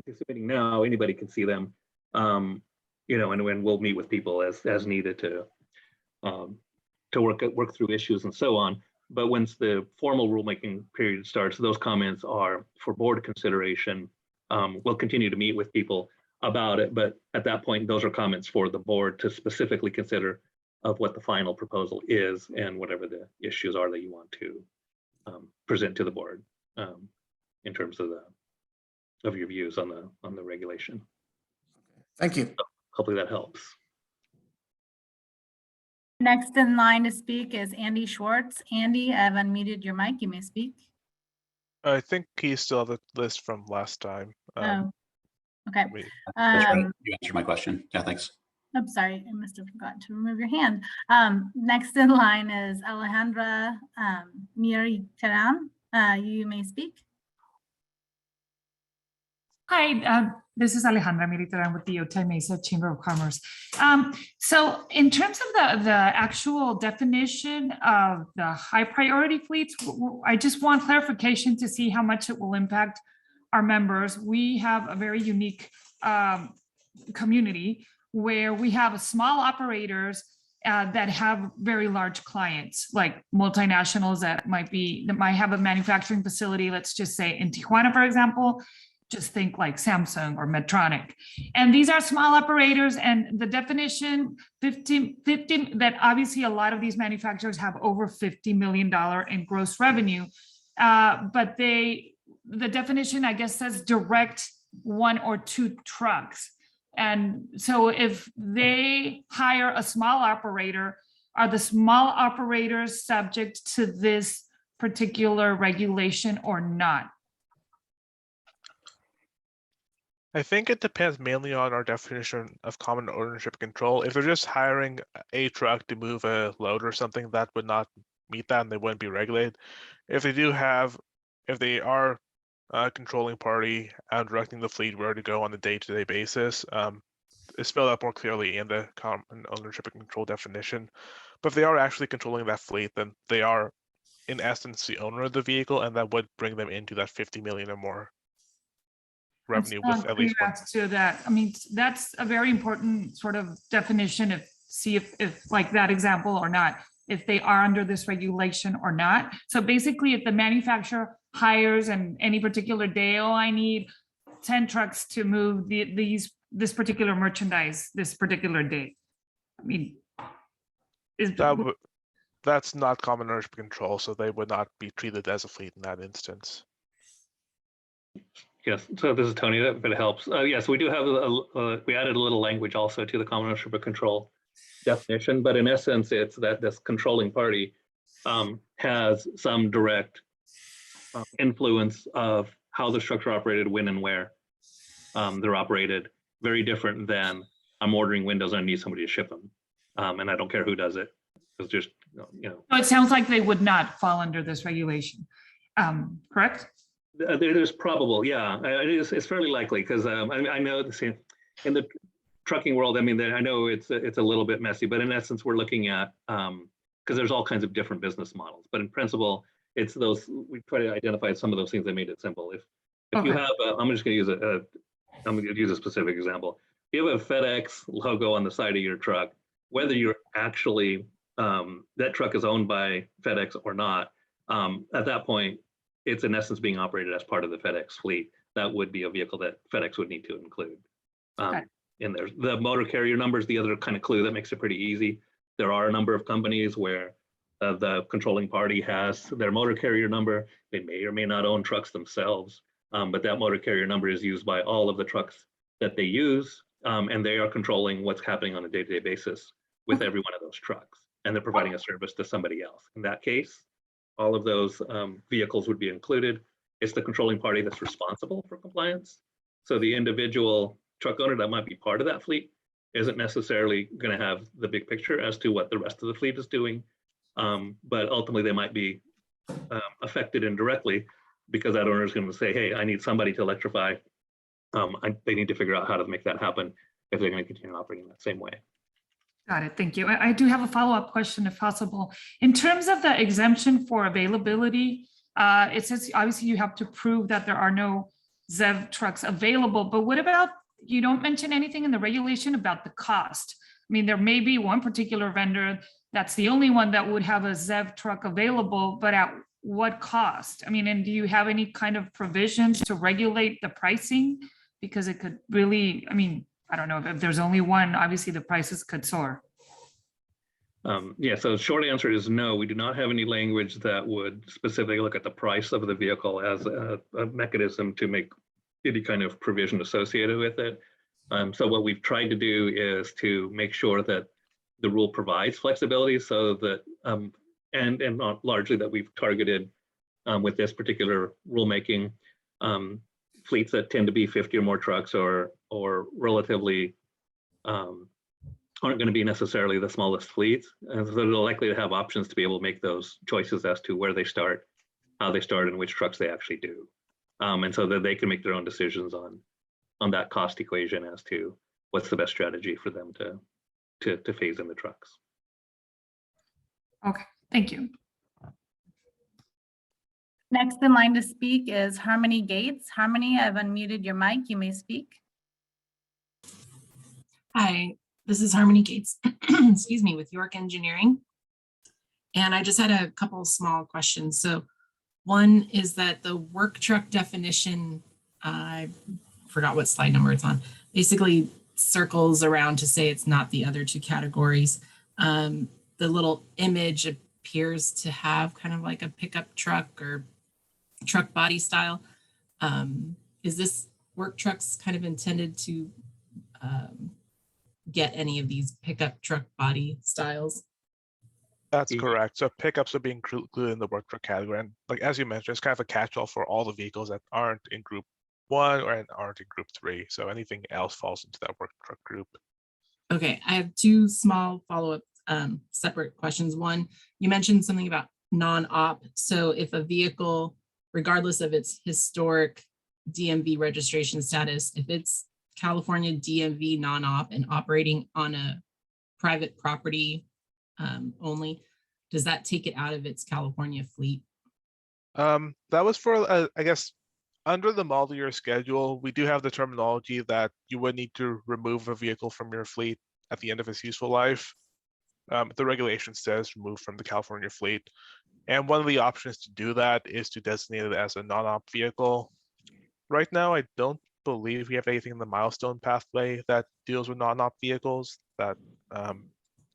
you're submitting now, anybody can see them. And when we'll meet with people as needed to work through issues and so on. But once the formal rulemaking period starts, those comments are for board consideration. We'll continue to meet with people about it, but at that point, those are comments for the board to specifically consider of what the final proposal is and whatever the issues are that you want to present to the board in terms of your views on the regulation. Thank you. So hopefully that helps. Next in line to speak is Andy Schwartz. Andy, I've unmuted your mic. You may speak. I think he's still on the list from last time. Oh, okay. That's right. You answered my question. Yeah, thanks. I'm sorry, I must have forgotten to remove your hand. Next in line is Alejandra Miriteran. You may speak. Hi, this is Alejandra Miriteran with the Otay Mesa Chamber of Commerce. So in terms of the actual definition of the high priority fleets, I just want clarification to see how much it will impact our members. We have a very unique community where we have small operators that have very large clients, like multinationals that might have a manufacturing facility, let's just say in Tijuana, for example. Just think like Samsung or Medtronic. And these are small operators, and the definition 50, that obviously a lot of these manufacturers have over $50 million in gross revenue. But the definition, I guess, says direct 1 or 2 trucks. And so if they hire a small operator, are the small operators subject to this particular regulation or not? I think it depends mainly on our definition of common ownership control. If they're just hiring a truck to move a load or something, that would not meet that and they wouldn't be regulated. If they are a controlling party and directing the fleet where to go on a day-to-day basis, it's spelled out more clearly in the common ownership and control definition. But if they are actually controlling that fleet, then they are, in essence, the owner of the vehicle, and that would bring them into that 50 million or more revenue with at least one. To that, I mean, that's a very important sort of definition of see if like that example or not, if they are under this regulation or not. So basically, if the manufacturer hires and any particular day, oh, I need 10 trucks to move this particular merchandise this particular day. I mean, that's not common ownership control, so they would not be treated as a fleet in that instance. Yes, so this is Tony, if it helps. Yes, we do have, we added a little language also to the common ownership and control definition, but in essence, it's that this controlling party has some direct influence of how the structure operated, when and where they're operated. Very different than I'm ordering windows and I need somebody to ship them. And I don't care who does it. It's just, you know. So it sounds like they would not fall under this regulation, correct? There's probable, yeah. It's fairly likely because I know in the trucking world, I mean, I know it's a little bit messy, but in essence, we're looking at, because there's all kinds of different business models, but in principle, it's those, we try to identify some of those things that made it simple. If you have, I'm just going to use a specific example. If you have a FedEx logo on the side of your truck, whether you're actually, that truck is owned by FedEx or not, at that point, it's in essence being operated as part of the FedEx fleet. That would be a vehicle that FedEx would need to include in there. The motor carrier number is the other kind of clue that makes it pretty easy. There are a number of companies where the controlling party has their motor carrier number. They may or may not own trucks themselves, but that motor carrier number is used by all of the trucks that they use, and they are controlling what's happening on a day-to-day basis with every one of those trucks, and they're providing a service to somebody else. In that case, all of those vehicles would be included. It's the controlling party that's responsible for compliance. So the individual truck owner that might be part of that fleet isn't necessarily going to have the big picture as to what the rest of the fleet is doing. But ultimately they might be affected indirectly because that owner is going to say, hey, I need somebody to electrify. They need to figure out how to make that happen if they're going to continue operating that same way. Got it. Thank you. I do have a follow-up question if possible. In terms of the exemption for availability, it says obviously you have to prove that there are no ZEV trucks available, but what about, you don't mention anything in the regulation about the cost. I mean, there may be one particular vendor that's the only one that would have a ZEV truck available, but at what cost? I mean, and do you have any kind of provisions to regulate the pricing? Because it could really, I mean, I don't know if there's only one, obviously the prices could soar. Yeah, so the short answer is no, we do not have any language that would specifically look at the price of the vehicle as a mechanism to make any kind of provision associated with it. So what we've tried to do is to make sure that the rule provides flexibility so that, and not largely that we've targeted with this particular rulemaking, fleets that tend to be 50 or more trucks or relatively aren't going to be necessarily the smallest fleets. And so they're likely to have options to be able to make those choices as to where they start, how they start, and which trucks they actually do. And so that they can make their own decisions on that cost equation as to what's the best strategy for them to phase in the trucks. Okay, thank you. Next in line to speak is Harmony Gates. Harmony, I've unmuted your mic. You may speak. Hi, this is Harmony Gates, excuse me, with York Engineering. And I just had a couple small questions. So one is that the work truck definition, I forgot what slide number it's on, basically circles around to say it's not the other two categories. The little image appears to have kind of like a pickup truck or truck body style. Is this work trucks kind of intended to get any of these pickup truck body styles? That's correct. So pickups are being included in the work truck category. And like, as you mentioned, it's kind of a catch-all for all the vehicles that aren't in group 1 or aren't in group 3. So anything else falls into that work truck group. Okay, I have two small follow-up separate questions. One, you mentioned something about non-op. So if a vehicle, regardless of its historic DMV registration status, if it's California DMV non-op and operating on a private property only, does that take it out of its California fleet? That was for, I guess, under the model year schedule, we do have the terminology that you would need to remove a vehicle from your fleet at the end of its useful life. The regulation says remove from the California fleet. And one of the options to do that is to designate it as a non-op vehicle. Right now, I don't believe we have anything in the milestone pathway that deals with non-op vehicles. That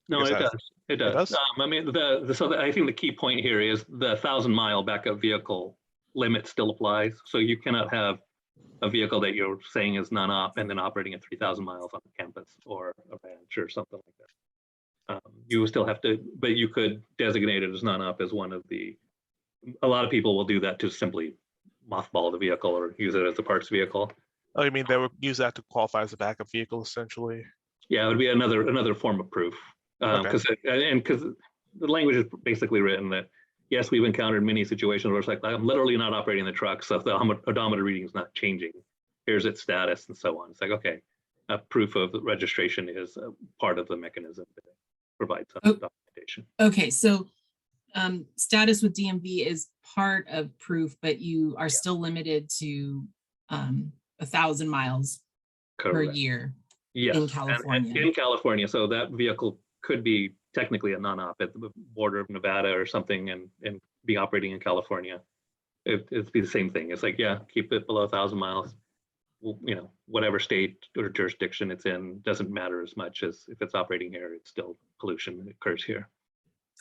no, it does. It does. I mean, I think the key point here is the 1,000-mile backup vehicle limit still applies. So you cannot have a vehicle that you're saying is non-op and then operating at 3,000 miles on the campus or a ranch or something like that. You still have to, but you could designate it as non-op as one of the. A lot of people will do that to simply mothball the vehicle or use it as a parts vehicle. Oh, you mean they would use that to qualify as a backup vehicle, essentially? Yeah, it would be another form of proof. Because the language is basically written that, yes, we've encountered many situations where it's like, I'm literally not operating the truck, so the odometer reading is not changing. Here's its status and so on. It's like, okay, a proof of registration is part of the mechanism that provides some documentation. Okay, so status with DMV is part of proof, but you are still limited to 1,000 miles per year in California. In California, so that vehicle could be technically a non-op at the border of Nevada or something and be operating in California. It'd be the same thing. It's like, yeah, keep it below 1,000 miles. You know, whatever state or jurisdiction it's in doesn't matter as much as if it's operating here, it's still pollution that occurs here.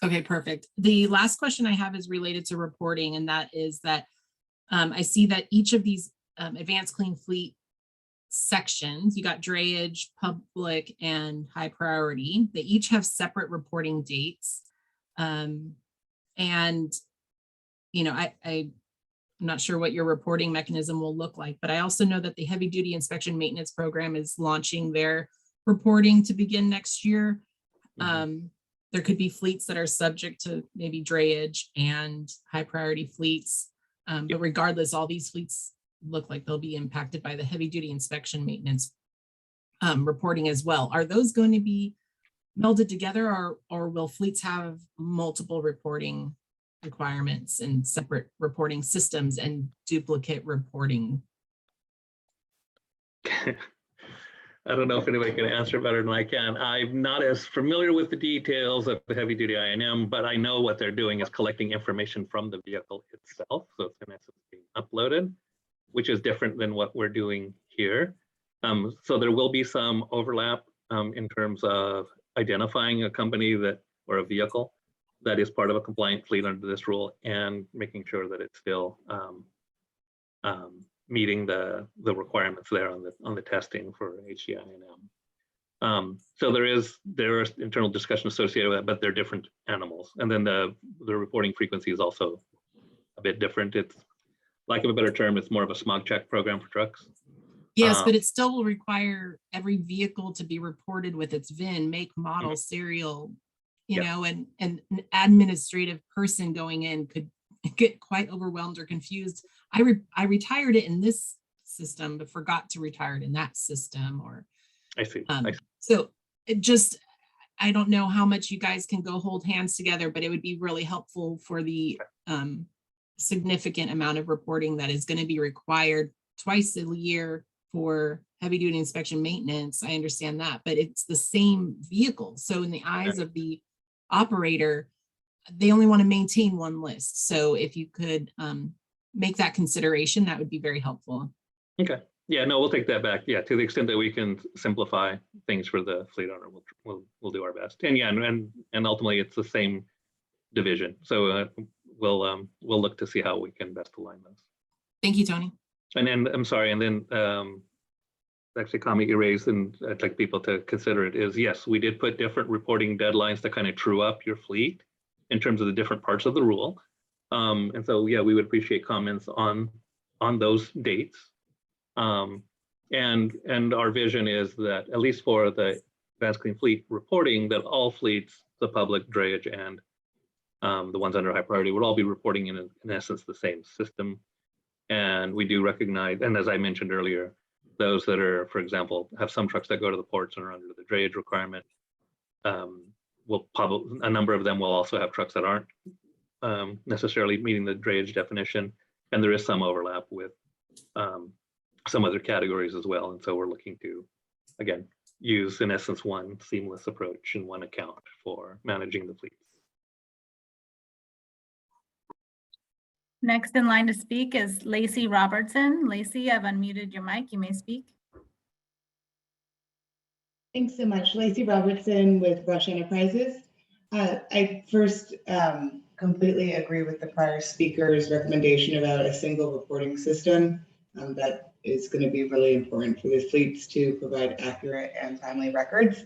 Okay, perfect. The last question I have is related to reporting, and that is that I see that each of these advanced clean fleet sections, you got drayage, public, and high priority. They each have separate reporting dates. And, you know, I'm not sure what your reporting mechanism will look like, but I also know that the heavy duty inspection maintenance program is launching their reporting to begin next year. There could be fleets that are subject to maybe drayage and high priority fleets. But regardless, all these fleets look like they'll be impacted by the heavy duty inspection maintenance reporting as well. Are those going to be melded together, or will fleets have multiple reporting requirements and separate reporting systems and duplicate reporting? I don't know if anybody can answer better than I can. I'm not as familiar with the details of the heavy duty I&M, but I know what they're doing is collecting information from the vehicle itself. So it's in essence being uploaded, which is different than what we're doing here. So there will be some overlap in terms of identifying a company that or a vehicle that is part of a compliant fleet under this rule and making sure that it's still meeting the requirements there on the testing for HDI&M. So there is internal discussion associated with that, but they're different animals. And then the reporting frequency is also a bit different. It's, lack of a better term, it's more of a smog check program for trucks. Yes, but it still will require every vehicle to be reported with its VIN, make, model, serial, you know, and an administrative person going in could get quite overwhelmed or confused. I retired it in this system, but forgot to retire it in that system, or I see. so it just, I don't know how much you guys can go hold hands together, but it would be really helpful for the significant amount of reporting that is going to be required twice a year for heavy duty inspection maintenance. I understand that, but it's the same vehicle. So in the eyes of the operator, they only want to maintain one list. So if you could make that consideration, that would be very helpful. Okay. Yeah, no, we'll take that back. Yeah, to the extent that we can simplify things for the fleet owner, we'll do our best. And yeah, and ultimately it's the same division. So we'll look to see how we can best align those. Thank you, Tony. And then I'm sorry, and then actually a comment you raised, and I'd like people to consider it, is yes, we did put different reporting deadlines to kind of true up your fleet in terms of the different parts of the rule. And so yeah, we would appreciate comments on those dates. And our vision is that, at least for the advanced clean fleet reporting, that all fleets, the public, drayage, and the ones under high priority, would all be reporting in essence the same system. And we do recognize, and as I mentioned earlier, those that are, for example, have some trucks that go to the ports and are under the drayage requirement, will probably, a number of them will also have trucks that aren't necessarily meeting the drayage definition. And there is some overlap with some other categories as well. And so we're looking to, again, use in essence one seamless approach and one account for managing the fleets. Next in line to speak is Lacey Robertson. Lacey, I've unmuted your mic. You may speak. Thanks so much. Lacey Robertson with Rush Enterprises. I first completely agree with the prior speaker's recommendation about a single reporting system. That is going to be really important for the fleets to provide accurate and timely records.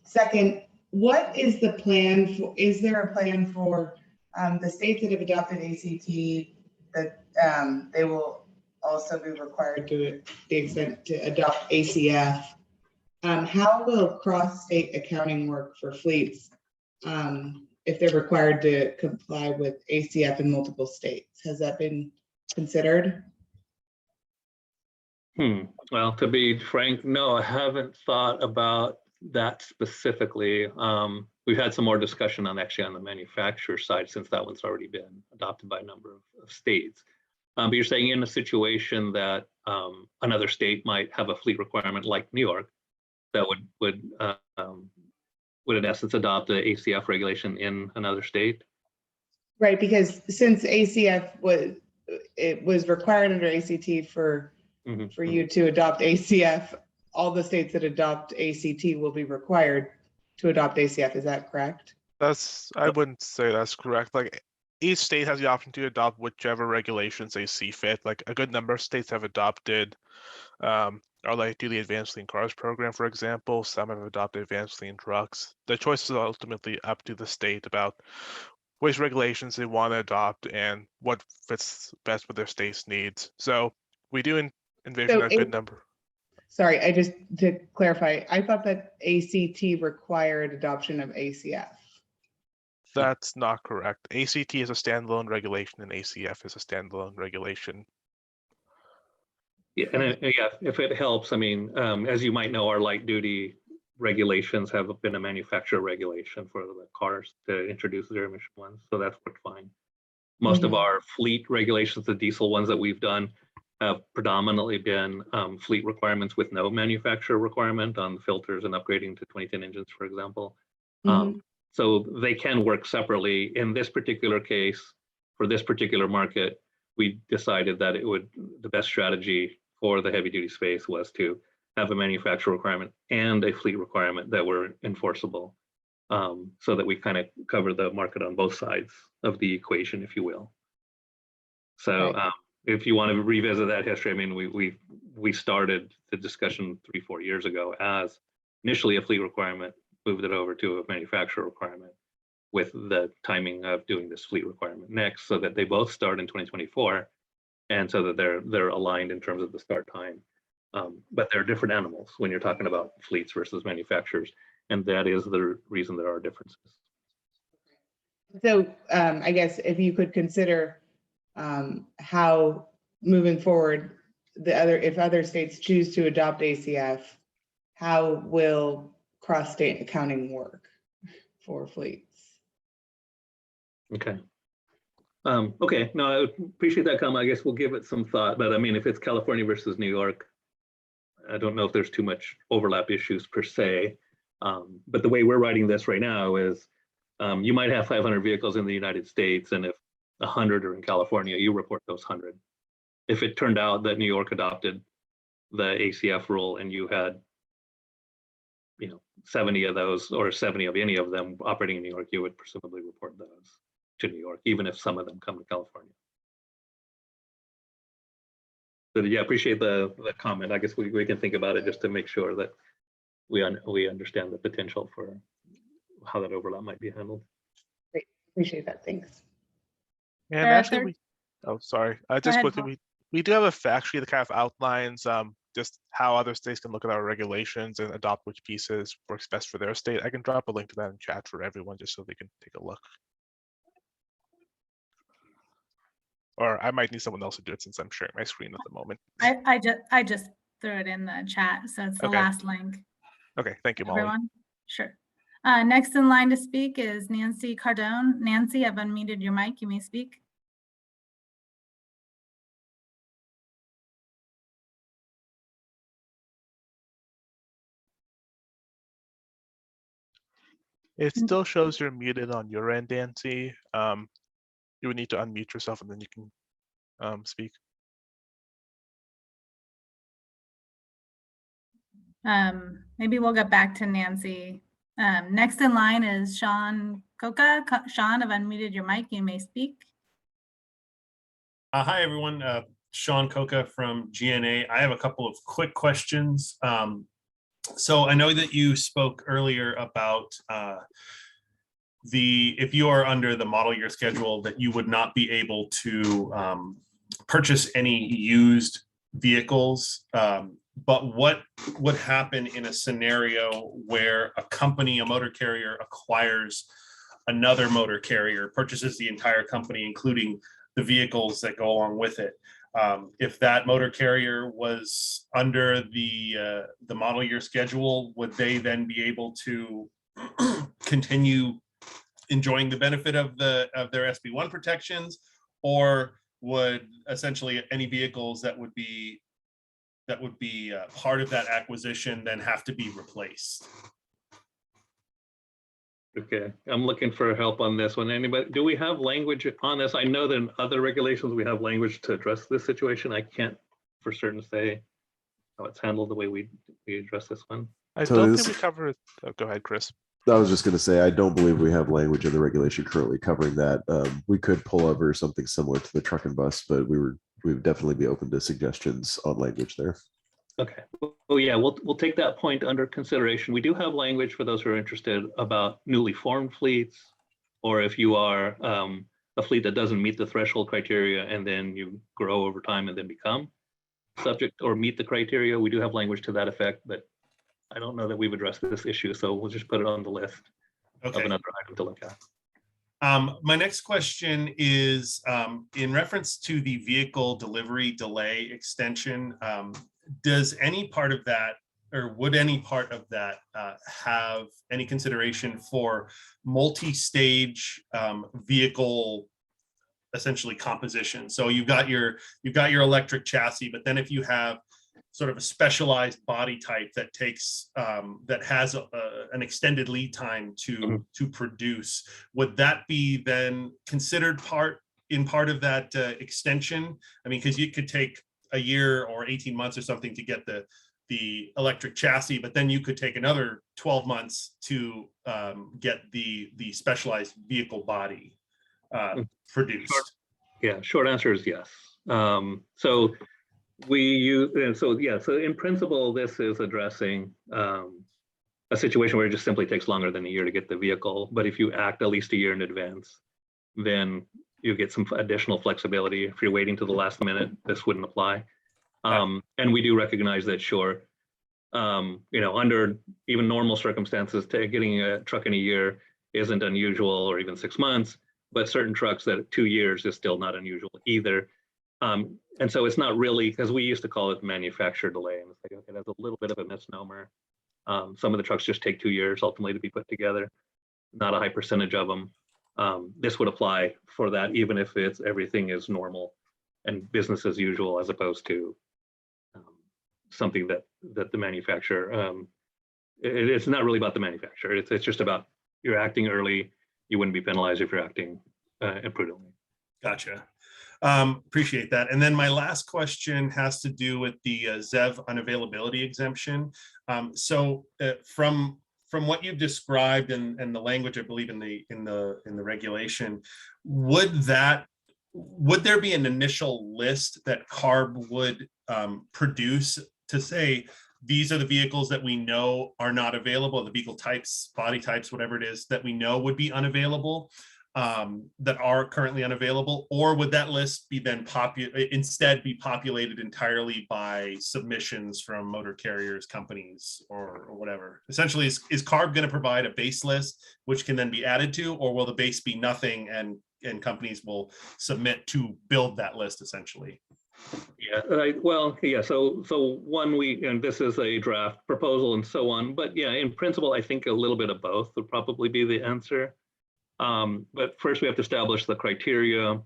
Second, what is the plan for, is there a plan for the states that have adopted ACT that they will also be required to the extent to adopt ACF? How will cross-state accounting work for fleets if they're required to comply with ACF in multiple states? Has that been considered? Well, to be frank, no, I haven't thought about that specifically. We've had some more discussion on actually on the manufacturer side, since that one's already been adopted by a number of states. But you're saying in a situation that another state might have a fleet requirement like New York, that would in essence adopt the ACF regulation in another state? Right, because since ACF was required under ACT for you to adopt ACF, all the states that adopt ACT will be required to adopt ACF. Is that correct? I wouldn't say that's correct. Like, each state has the option to adopt whichever regulations they see fit. Like, a good number of states have adopted or like do the advanced clean cars program, for example. Some have adopted advanced clean trucks. The choice is ultimately up to the state about which regulations they want to adopt and what fits best with their state's needs. So we do envision a good number. Sorry, to clarify, I thought that ACT required adoption of ACF. That's not correct. ACT is a standalone regulation and ACF is a standalone regulation. Yeah, and yeah, if it helps, I mean, as you might know, our light duty regulations have been a manufacturer regulation for the cars to introduce zero emission ones. So that's worked fine. Most of our fleet regulations, the diesel ones that we've done, have predominantly been fleet requirements with no manufacturer requirement on filters and upgrading to 2010 engines, for example. So they can work separately. In this particular case, for this particular market, we decided that the best strategy for the heavy duty space was to have a manufacturer requirement and a fleet requirement that were enforceable, so that we kind of cover the market on both sides of the equation, if you will. So if you want to revisit that history, I mean, we started the discussion 3-4 years ago as initially a fleet requirement, moved it over to a manufacturer requirement with the timing of doing this fleet requirement next, so that they both start in 2024, and so that they're aligned in terms of the start time. But they're different animals when you're talking about fleets versus manufacturers, and that is the reason there are differences. So I guess if you could consider how moving forward, if other states choose to adopt ACF, how will cross-state accounting work for fleets? Okay. Okay, no, I appreciate that comment. I guess we'll give it some thought, but I mean, if it's California versus New York, I don't know if there's too much overlap issues per se. But the way we're writing this right now is you might have 500 vehicles in the United States, and if 100 are in California, you report those 100. If it turned out that New York adopted the ACF rule and you had 70 of those, or 70 of any of them operating in New York, you would presumably report those to New York, even if some of them come to California. So yeah, appreciate the comment. I guess we can think about it just to make sure that we understand the potential for how that overlap might be handled. Great, appreciate that, thanks. And actually, sorry, just quickly, we do have a fact sheet that kind of outlines just how other states can look at our regulations and adopt which pieces works best for their state. I can drop a link to that in chat for everyone just so they can take a look. Or I might need someone else to do it since I'm sharing my screen at the moment. I just threw it in the chat, so it's the last link. Okay, thank you, Molly. Everyone, sure. Next in line to speak is Nancy Cardone. Nancy, I've unmuted your mic. You may speak. It still shows you're muted on your end, Nancy. You would need to unmute yourself and then you can speak. Maybe we'll get back to Nancy. Next in line is Sean Coca. Sean, I've unmuted your mic. You may speak. Hi, everyone. Sean Coca from GNA. I have a couple of quick questions. So I know that you spoke earlier about if you are under the model year schedule, that you would not be able to purchase any used vehicles. But what would happen in a scenario where a company, a motor carrier, acquires another motor carrier, purchases the entire company, including the vehicles that go along with it? If that motor carrier was under the model year schedule, would they then be able to continue enjoying the benefit of their SB1 protections, or would essentially any vehicles that would be part of that acquisition then have to be replaced? Okay, I'm looking for help on this one. Anybody, do we have language on this? I know that in other regulations we have language to address this situation. I can't for certain say how it's handled the way we address this one. I don't think we cover it. Oh, go ahead, Chris. I was just going to say, I don't believe we have language in the regulation currently covering that. We could pull over something similar to the truck and bus, but we would definitely be open to suggestions on language there. Okay. Well, yeah, we'll take that point under consideration. We do have language for those who are interested about newly formed fleets, or if you are a fleet that doesn't meet the threshold criteria and then you grow over time and then become subject or meet the criteria. We do have language to that effect, but I don't know that we've addressed this issue, so we'll just put it on the list of another item to look at. My next question is in reference to the vehicle delivery delay extension. Does any part of that, or would any part of that have any consideration for multi-stage vehicle essentially composition? So you've got your electric chassis, but then if you have sort of a specialized body type that takes that has an extended lead time to produce, would that be then considered part of that extension? I mean, because you could take a year or 18 months or something to get the electric chassis, but then you could take another 12 months to get the specialized vehicle body produced. Short answer is yes. So we use, so in principle, this is addressing a situation where it just simply takes longer than a year to get the vehicle. But if you act at least a year in advance, then you get some additional flexibility. If you're waiting to the last minute, this wouldn't apply. And we do recognize that, sure, under even normal circumstances, getting a truck in a year isn't unusual, or even 6 months, but certain trucks that 2 years is still not unusual either. And so it's not really, because we used to call it manufacturer delay, and it's like, okay, that's a little bit of a misnomer. Some of the trucks just take 2 years ultimately to be put together, not a high percentage of them. This would apply for that, even if everything is normal and business as usual, as opposed to something that the manufacturer, it's not really about the manufacturer. It's just about, you're acting early. You wouldn't be penalized if you're acting imprudently. Gotcha. Appreciate that. And then my last question has to do with the Zev Unavailability Exemption. From what you've described and the language, I believe in the regulation, would there be an initial list that CARB would produce to say, these are the vehicles that we know are not available, the vehicle types, body types, whatever it is that we know would be unavailable, that are currently unavailable? Or would that list be then instead be populated entirely by submissions from motor carriers, companies, or whatever? Essentially, is CARB going to provide a base list which can then be added to, or will the base be nothing and companies will submit to build that list essentially? Yeah, so one, and this is a draft proposal and so on, but yeah, in principle, I think a little bit of both would probably be the answer. But first we have to establish the criteria,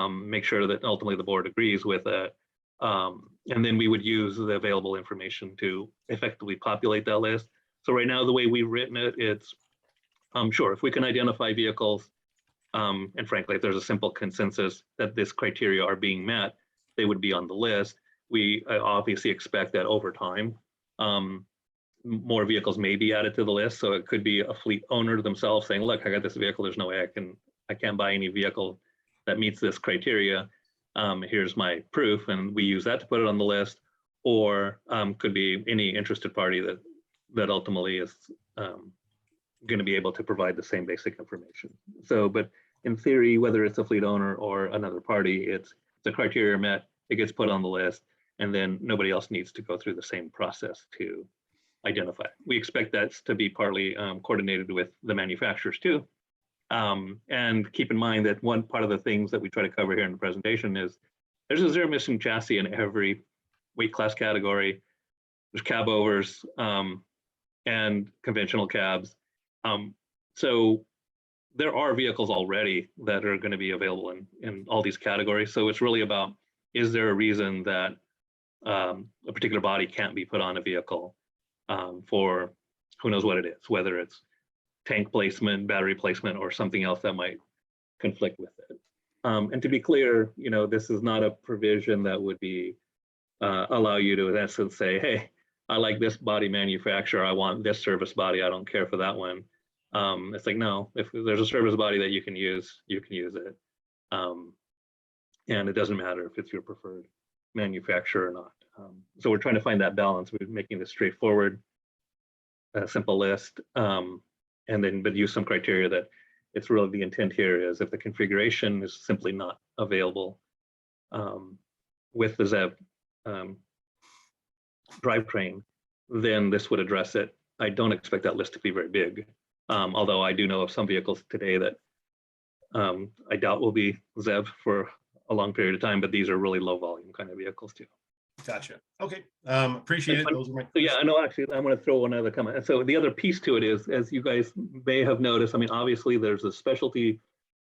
make sure that ultimately the board agrees with it. And then we would use the available information to effectively populate that list. So right now, the way we've written it, it's sure, if we can identify vehicles, and frankly, if there's a simple consensus that this criteria are being met, they would be on the list. We obviously expect that over time, more vehicles may be added to the list. So it could be a fleet owner themselves saying, look, I got this vehicle, there's no way I can't buy any vehicle that meets this criteria. Here's my proof, and we use that to put it on the list. Or could be any interested party that ultimately is going to be able to provide the same basic information. So, but in theory, whether it's a fleet owner or another party, it's the criteria met, it gets put on the list, and then nobody else needs to go through the same process to identify. We expect that to be partly coordinated with the manufacturers too. And keep in mind that one part of the things that we try to cover here in the presentation is there's a zero-emission chassis in every weight class category. There's cab overs and conventional cabs. So there are vehicles already that are going to be available in all these categories. So it's really about, is there a reason that a particular body can't be put on a vehicle for who knows what it is, whether it's tank placement, battery placement, or something else that might conflict with it. And to be clear, this is not a provision that would be allow you to, in essence, say, hey, I like this body manufacturer, I want this service body, I don't care for that one. It's like, no, if there's a service body that you can use it. And it doesn't matter if it's your preferred manufacturer or not. So we're trying to find that balance. We're making this straightforward, a simple list, but use some criteria that it's really the intent here is if the configuration is simply not available with the ZEV drivetrain, then this would address it. I don't expect that list to be very big. Although I do know of some vehicles today that I doubt will be ZEV for a long period of time, but these are really low volume kind of vehicles too. Gotcha. Okay. Appreciate it. Those are my questions. So yeah, I know, actually, I want to throw one other comment. So the other piece to it is, as you guys may have noticed, I mean, obviously there's a specialty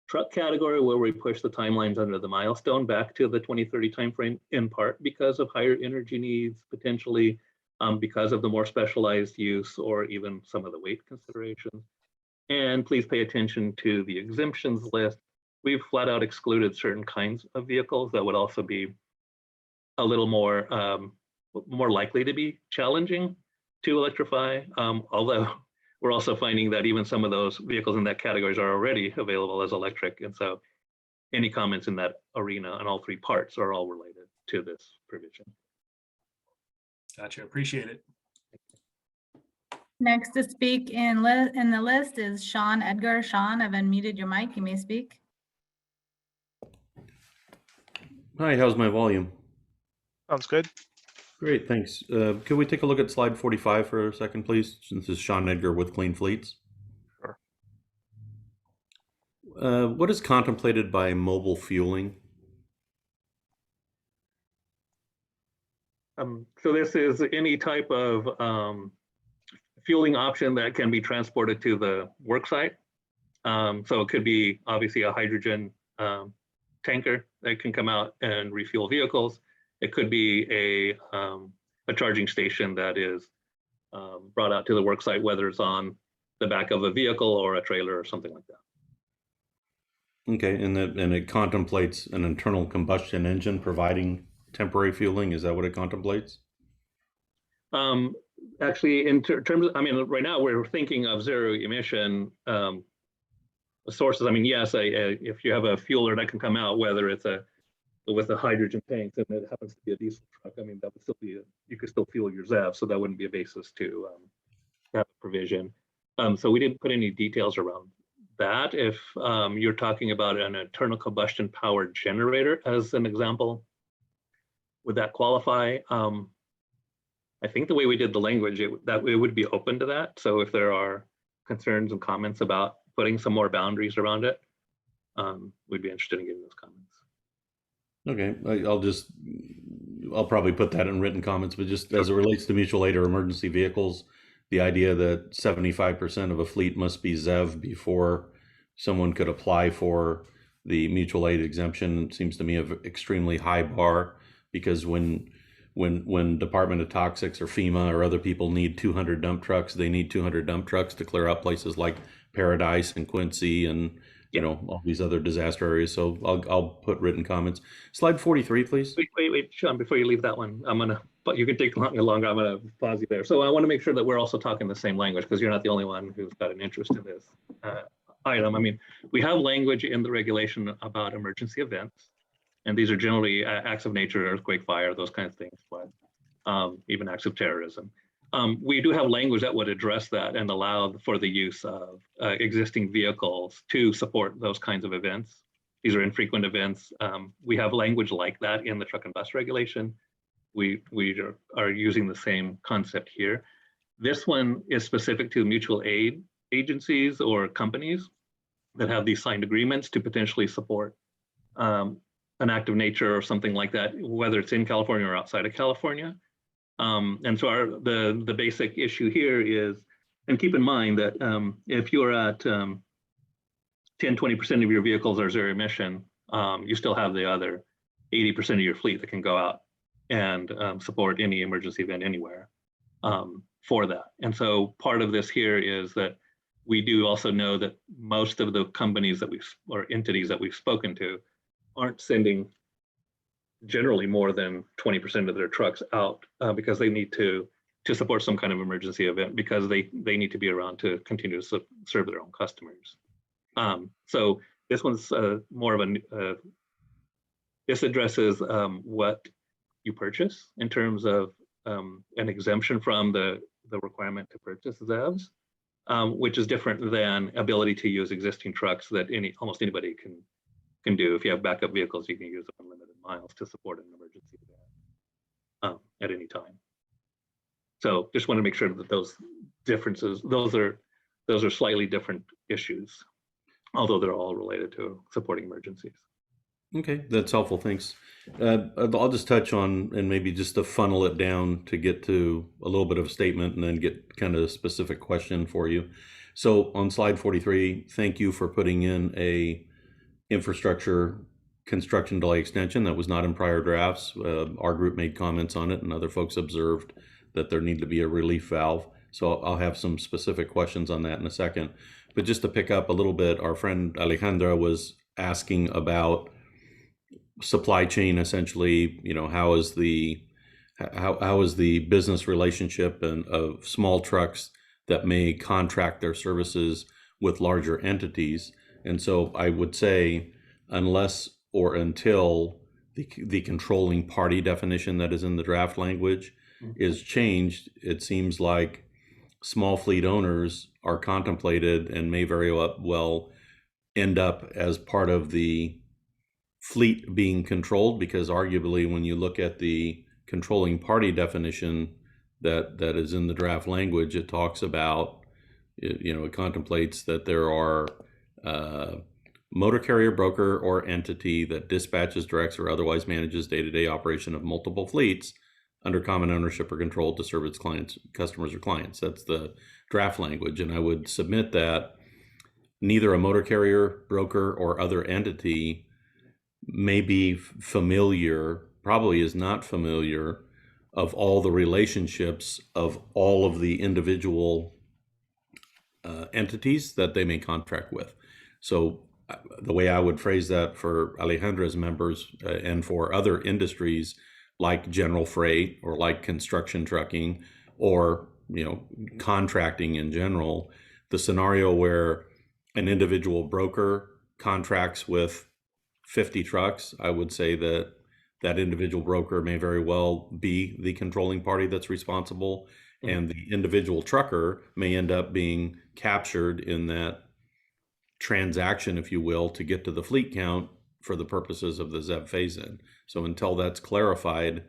truck category where we push the timelines under the milestone back to the 2030 timeframe, in part because of higher energy needs, potentially because of the more specialized use, or even some of the weight considerations. And please pay attention to the exemptions list. We've flat out excluded certain kinds of vehicles that would also be a little more likely to be challenging to electrify. Although we're also finding that even some of those vehicles in that categories are already available as electric. And so any comments in that arena on all three parts are all related to this provision. Gotcha. Appreciate it. Next to speak in the list is Sean Edgar. Sean, I've unmuted your mic. You may speak. Hi, how's my volume? Sounds good. Great, thanks. Could we take a look at slide 45 for a second, please? This is Sean Edgar with Clean Fleets. Sure. What is contemplated by mobile fueling? So this is any type of fueling option that can be transported to the work site. So it could be obviously a hydrogen tanker that can come out and refuel vehicles. It could be a charging station that is brought out to the work site, whether it's on the back of a vehicle or a trailer or something like that. Okay, and it contemplates an internal combustion engine providing temporary fueling. Is that what it contemplates? Actually, in terms of, I mean, right now we're thinking of zero emission sources. I mean, yes, if you have a fueler that can come out, whether it's with a hydrogen tank and it happens to be a diesel truck, I mean, that would still be, you could still fuel your ZEV, so that wouldn't be a basis to have a provision. So we didn't put any details around that. If you're talking about an internal combustion powered generator as an example, would that qualify? I think the way we did the language, it would be open to that. So if there are concerns and comments about putting some more boundaries around it, we'd be interested in getting those comments. Okay, I'll probably put that in written comments, but just as it relates to mutual aid or emergency vehicles, the idea that 75% of a fleet must be ZEV before someone could apply for the mutual aid exemption seems to me an extremely high bar, because when Department of Toxics or FEMA or other people need 200 dump trucks, they need 200 dump trucks to clear out places like Paradise and Quincy and all these other disaster areas. So I'll put written comments. Slide 43, please. Wait, Sean, before you leave that one, but you can take longer. I'm gonna pause you there. So I want to make sure that we're also talking the same language, because you're not the only one who's got an interest in this item. I mean, we have language in the regulation about emergency events, and these are generally acts of nature, earthquake, fire, those kinds of things, but even acts of terrorism. We do have language that would address that and allow for the use of existing vehicles to support those kinds of events. These are infrequent events. We have language like that in the truck and bus regulation. We are using the same concept here. This one is specific to mutual aid agencies or companies that have these signed agreements to potentially support an act of nature or something like that, whether it's in California or outside of California. And so the basic issue here is, and keep in mind that if you're at 10-20% of your vehicles are zero emission, you still have the other 80% of your fleet that can go out and support any emergency event anywhere for that. And so part of this here is that we do also know that most of the companies that or entities that we've spoken to aren't sending generally more than 20% of their trucks out because they need to support some kind of emergency event, because they need to be around to continue to serve their own customers. So this one's more of this addresses what you purchase in terms of an exemption from the requirement to purchase ZEVs, which is different than ability to use existing trucks that almost anybody can do. If you have backup vehicles, you can use unlimited miles to support an emergency event at any time. So just want to make sure that those differences, those are slightly different issues, although they're all related to supporting emergencies. Okay, that's helpful. Thanks. I'll just touch on, and maybe just to funnel it down to get to a little bit of a statement and then get kind of a specific question for you. So on slide 43, thank you for putting in a infrastructure construction delay extension that was not in prior drafts. Our group made comments on it, and other folks observed that there needed to be a relief valve. So I'll have some specific questions on that in a second. But just to pick up a little bit, our friend Alejandra was asking about supply chain, essentially. How is the business relationship of small trucks that may contract their services with larger entities? And so I would say, unless or until the controlling party definition that is in the draft language is changed, it seems like small fleet owners are contemplated and may very well end up as part of the fleet being controlled, because arguably when you look at the controlling party definition that is in the draft language, it talks about, it contemplates that there are motor carrier, broker, or entity that dispatches, directs, or otherwise manages day-to-day operation of multiple fleets under common ownership or control to serve its clients, customers, or clients. That's the draft language. And I would submit that neither a motor carrier, broker, or other entity may be familiar, probably is not familiar, of all the relationships of all of the individual entities that they may contract with. So the way I would phrase that for Alejandra's members and for other industries like general freight or like construction trucking or contracting in general, the scenario where an individual broker contracts with 50 trucks, I would say that that individual broker may very well be the controlling party that's responsible, and the individual trucker may end up being captured in that transaction, if you will, to get to the fleet count for the purposes of the ZEV phase-in. So until that's clarified,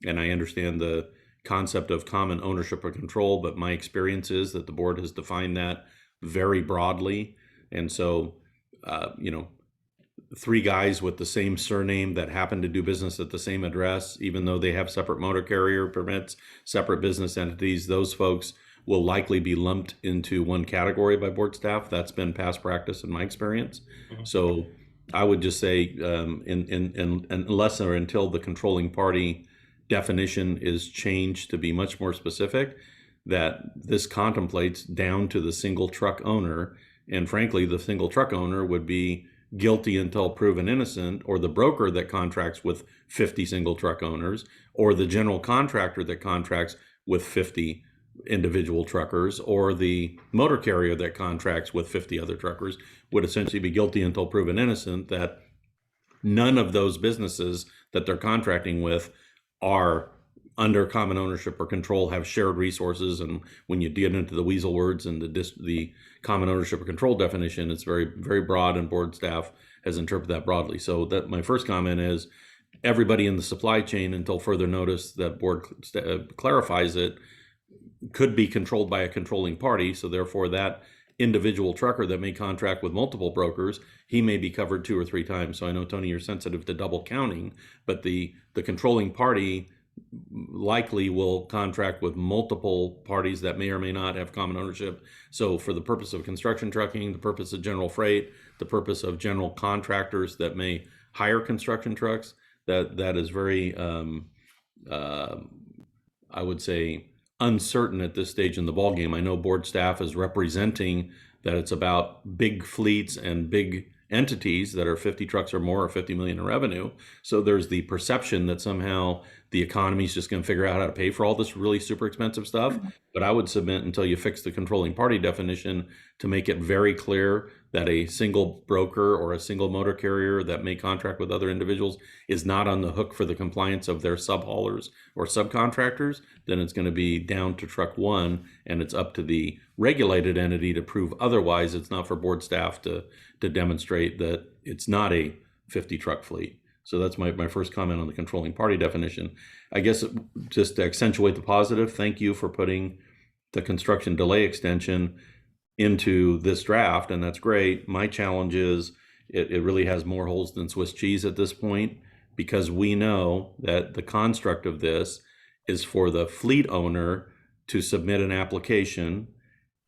and I understand the concept of common ownership or control, but my experience is that the board has defined that very broadly. And so, three guys with the same surname that happen to do business at the same address, even though they have separate motor carrier permits, separate business entities, those folks will likely be lumped into one category by board staff. That's been past practice in my experience. So I would just say, unless or until the controlling party definition is changed to be much more specific, that this contemplates down to the single truck owner. And frankly, the single truck owner would be guilty until proven innocent, or the broker that contracts with 50 single truck owners, or the general contractor that contracts with 50 individual truckers, or the motor carrier that contracts with 50 other truckers, would essentially be guilty until proven innocent, that none of those businesses that they're contracting with are under common ownership or control, have shared resources. And when you get into the weasel words and the common ownership or control definition, it's very, very broad, and board staff has interpreted that broadly. So that my first comment is everybody in the supply chain, until further notice that board clarifies it, could be controlled by a controlling party. So therefore that individual trucker that may contract with multiple brokers, he may be covered 2 or 3 times. So I know, Tony, you're sensitive to double counting, but the controlling party likely will contract with multiple parties that may or may not have common ownership. So for the purpose of construction trucking, the purpose of general freight, the purpose of general contractors that may hire construction trucks, that is very, I would say, uncertain at this stage in the ballgame. I know board staff is representing that it's about big fleets and big entities that are 50 trucks or more, or 50 million in revenue. So there's the perception that somehow the economy is just going to figure out how to pay for all this really super expensive stuff. But I would submit, until you fix the controlling party definition, to make it very clear that a single broker or a single motor carrier that may contract with other individuals is not on the hook for the compliance of their subhaulers or subcontractors, then it's going to be down to truck one, and it's up to the regulated entity to prove otherwise. It's not for board staff to demonstrate that it's not a 50 truck fleet. So that's my first comment on the controlling party definition. I guess just to accentuate the positive, thank you for putting the construction delay extension into this draft, and that's great. My challenge is it really has more holes than Swiss cheese at this point, because we know that the construct of this is for the fleet owner to submit an application,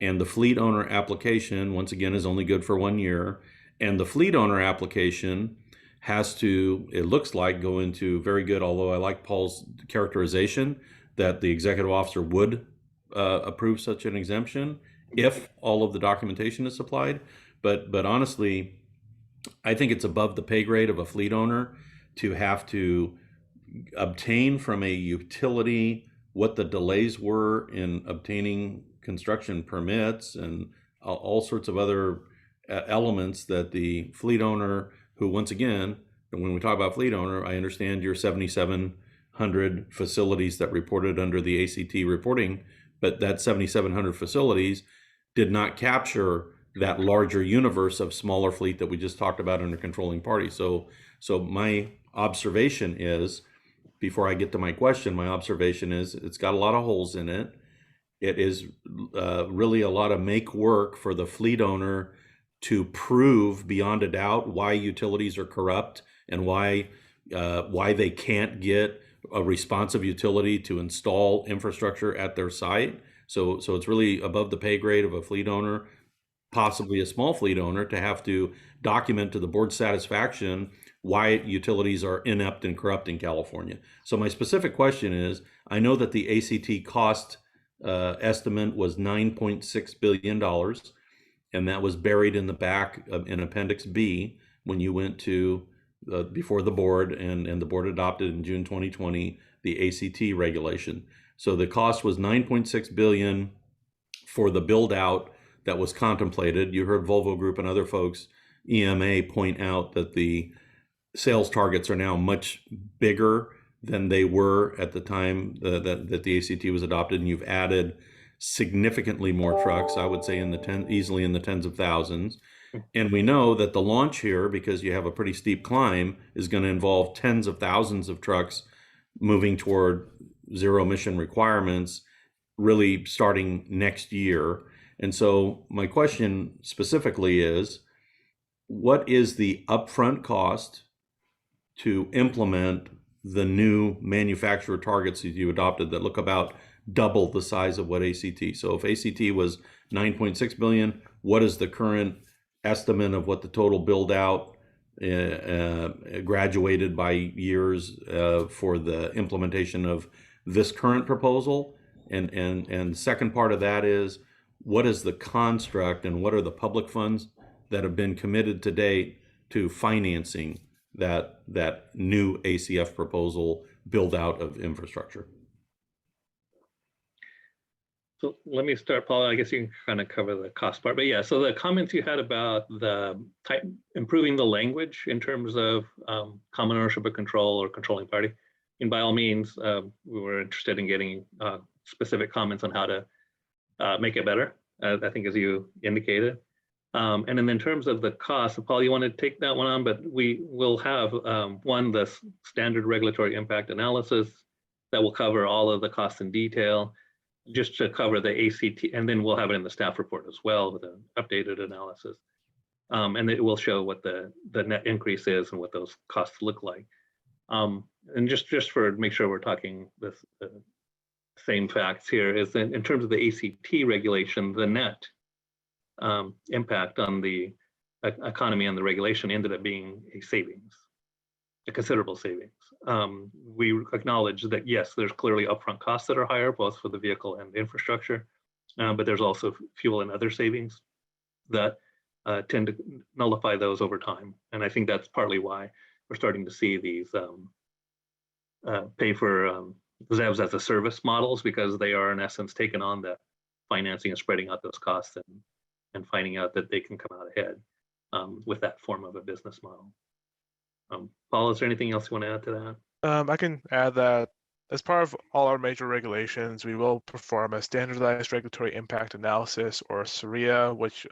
and the fleet owner application, once again, is only good for 1 year, and the fleet owner application has to, it looks like, go into very good, although I like Paul's characterization that the executive officer would approve such an exemption if all of the documentation is supplied. But honestly, I think it's above the pay grade of a fleet owner to have to obtain from a utility what the delays were in obtaining construction permits and all sorts of other elements that the fleet owner, who, once again, when we talk about fleet owner, I understand your 7,700 facilities that reported under the ACT reporting but that 7,700 facilities did not capture that larger universe of smaller fleet that we just talked about under controlling party. So my observation is, before I get to my question, my observation is it's got a lot of holes in it. It is really a lot of make work for the fleet owner to prove beyond a doubt why utilities are corrupt and why they can't get a responsive utility to install infrastructure at their site. So it's really above the pay grade of a fleet owner, possibly a small fleet owner, to have to document to the board's satisfaction why utilities are inept and corrupt in California. So my specific question is, I know that the ACT cost estimate was $9.6 billion, and that was buried in the back in Appendix B when you went to before the board, and the board adopted in June 2020 the ACT regulation. So the cost was $9.6 billion for the build out that was contemplated. You heard Volvo Group and other folks, EMA, point out that the sales targets are now much bigger than they were at the time that the ACT was adopted, and you've added significantly more trucks. I would say easily in the tens of thousands. And we know that the launch here, because you have a pretty steep climb, is going to involve tens of thousands of trucks moving toward zero emission requirements, really starting next year. And so my question specifically is, what is the upfront cost to implement the new manufacturer targets that you adopted that look about double the size of what ACT? So if ACT was 9.6 billion, what is the current estimate of what the total build out graduated by years for the implementation of this current proposal? And second part of that is, what is the construct and what are the public funds that have been committed to date to financing that new ACF proposal build out of infrastructure? So let me start, Paul. I guess you can kind of cover the cost part, but yeah. So the comments you had about the improving the language in terms of common ownership of control or controlling party, and by all means, we were interested in getting specific comments on how to make it better. I think, as you indicated. And then in terms of the cost, Paul, you want to take that one on, but we will have the standard regulatory impact analysis that will cover all of the costs in detail, just to cover the ACT, and then we'll have it in the staff report as well with an updated analysis. And it will show what the net increase is and what those costs look like. And just for make sure we're talking the same facts here, is that in terms of the ACT regulation, the net impact on the economy and the regulation ended up being a considerable savings. We acknowledge that, yes, there's clearly upfront costs that are higher, both for the vehicle and the infrastructure, but there's also fuel and other savings that tend to nullify those over time. And I think that's partly why we're starting to see these pay for ZEVs as a service models, because they are in essence taking on the financing and spreading out those costs and finding out that they can come out ahead with that form of a business model. Paul, is there anything else you want to add to that? I can add that as part of all our major regulations, we will perform a standardized regulatory impact analysis, or SRIA, which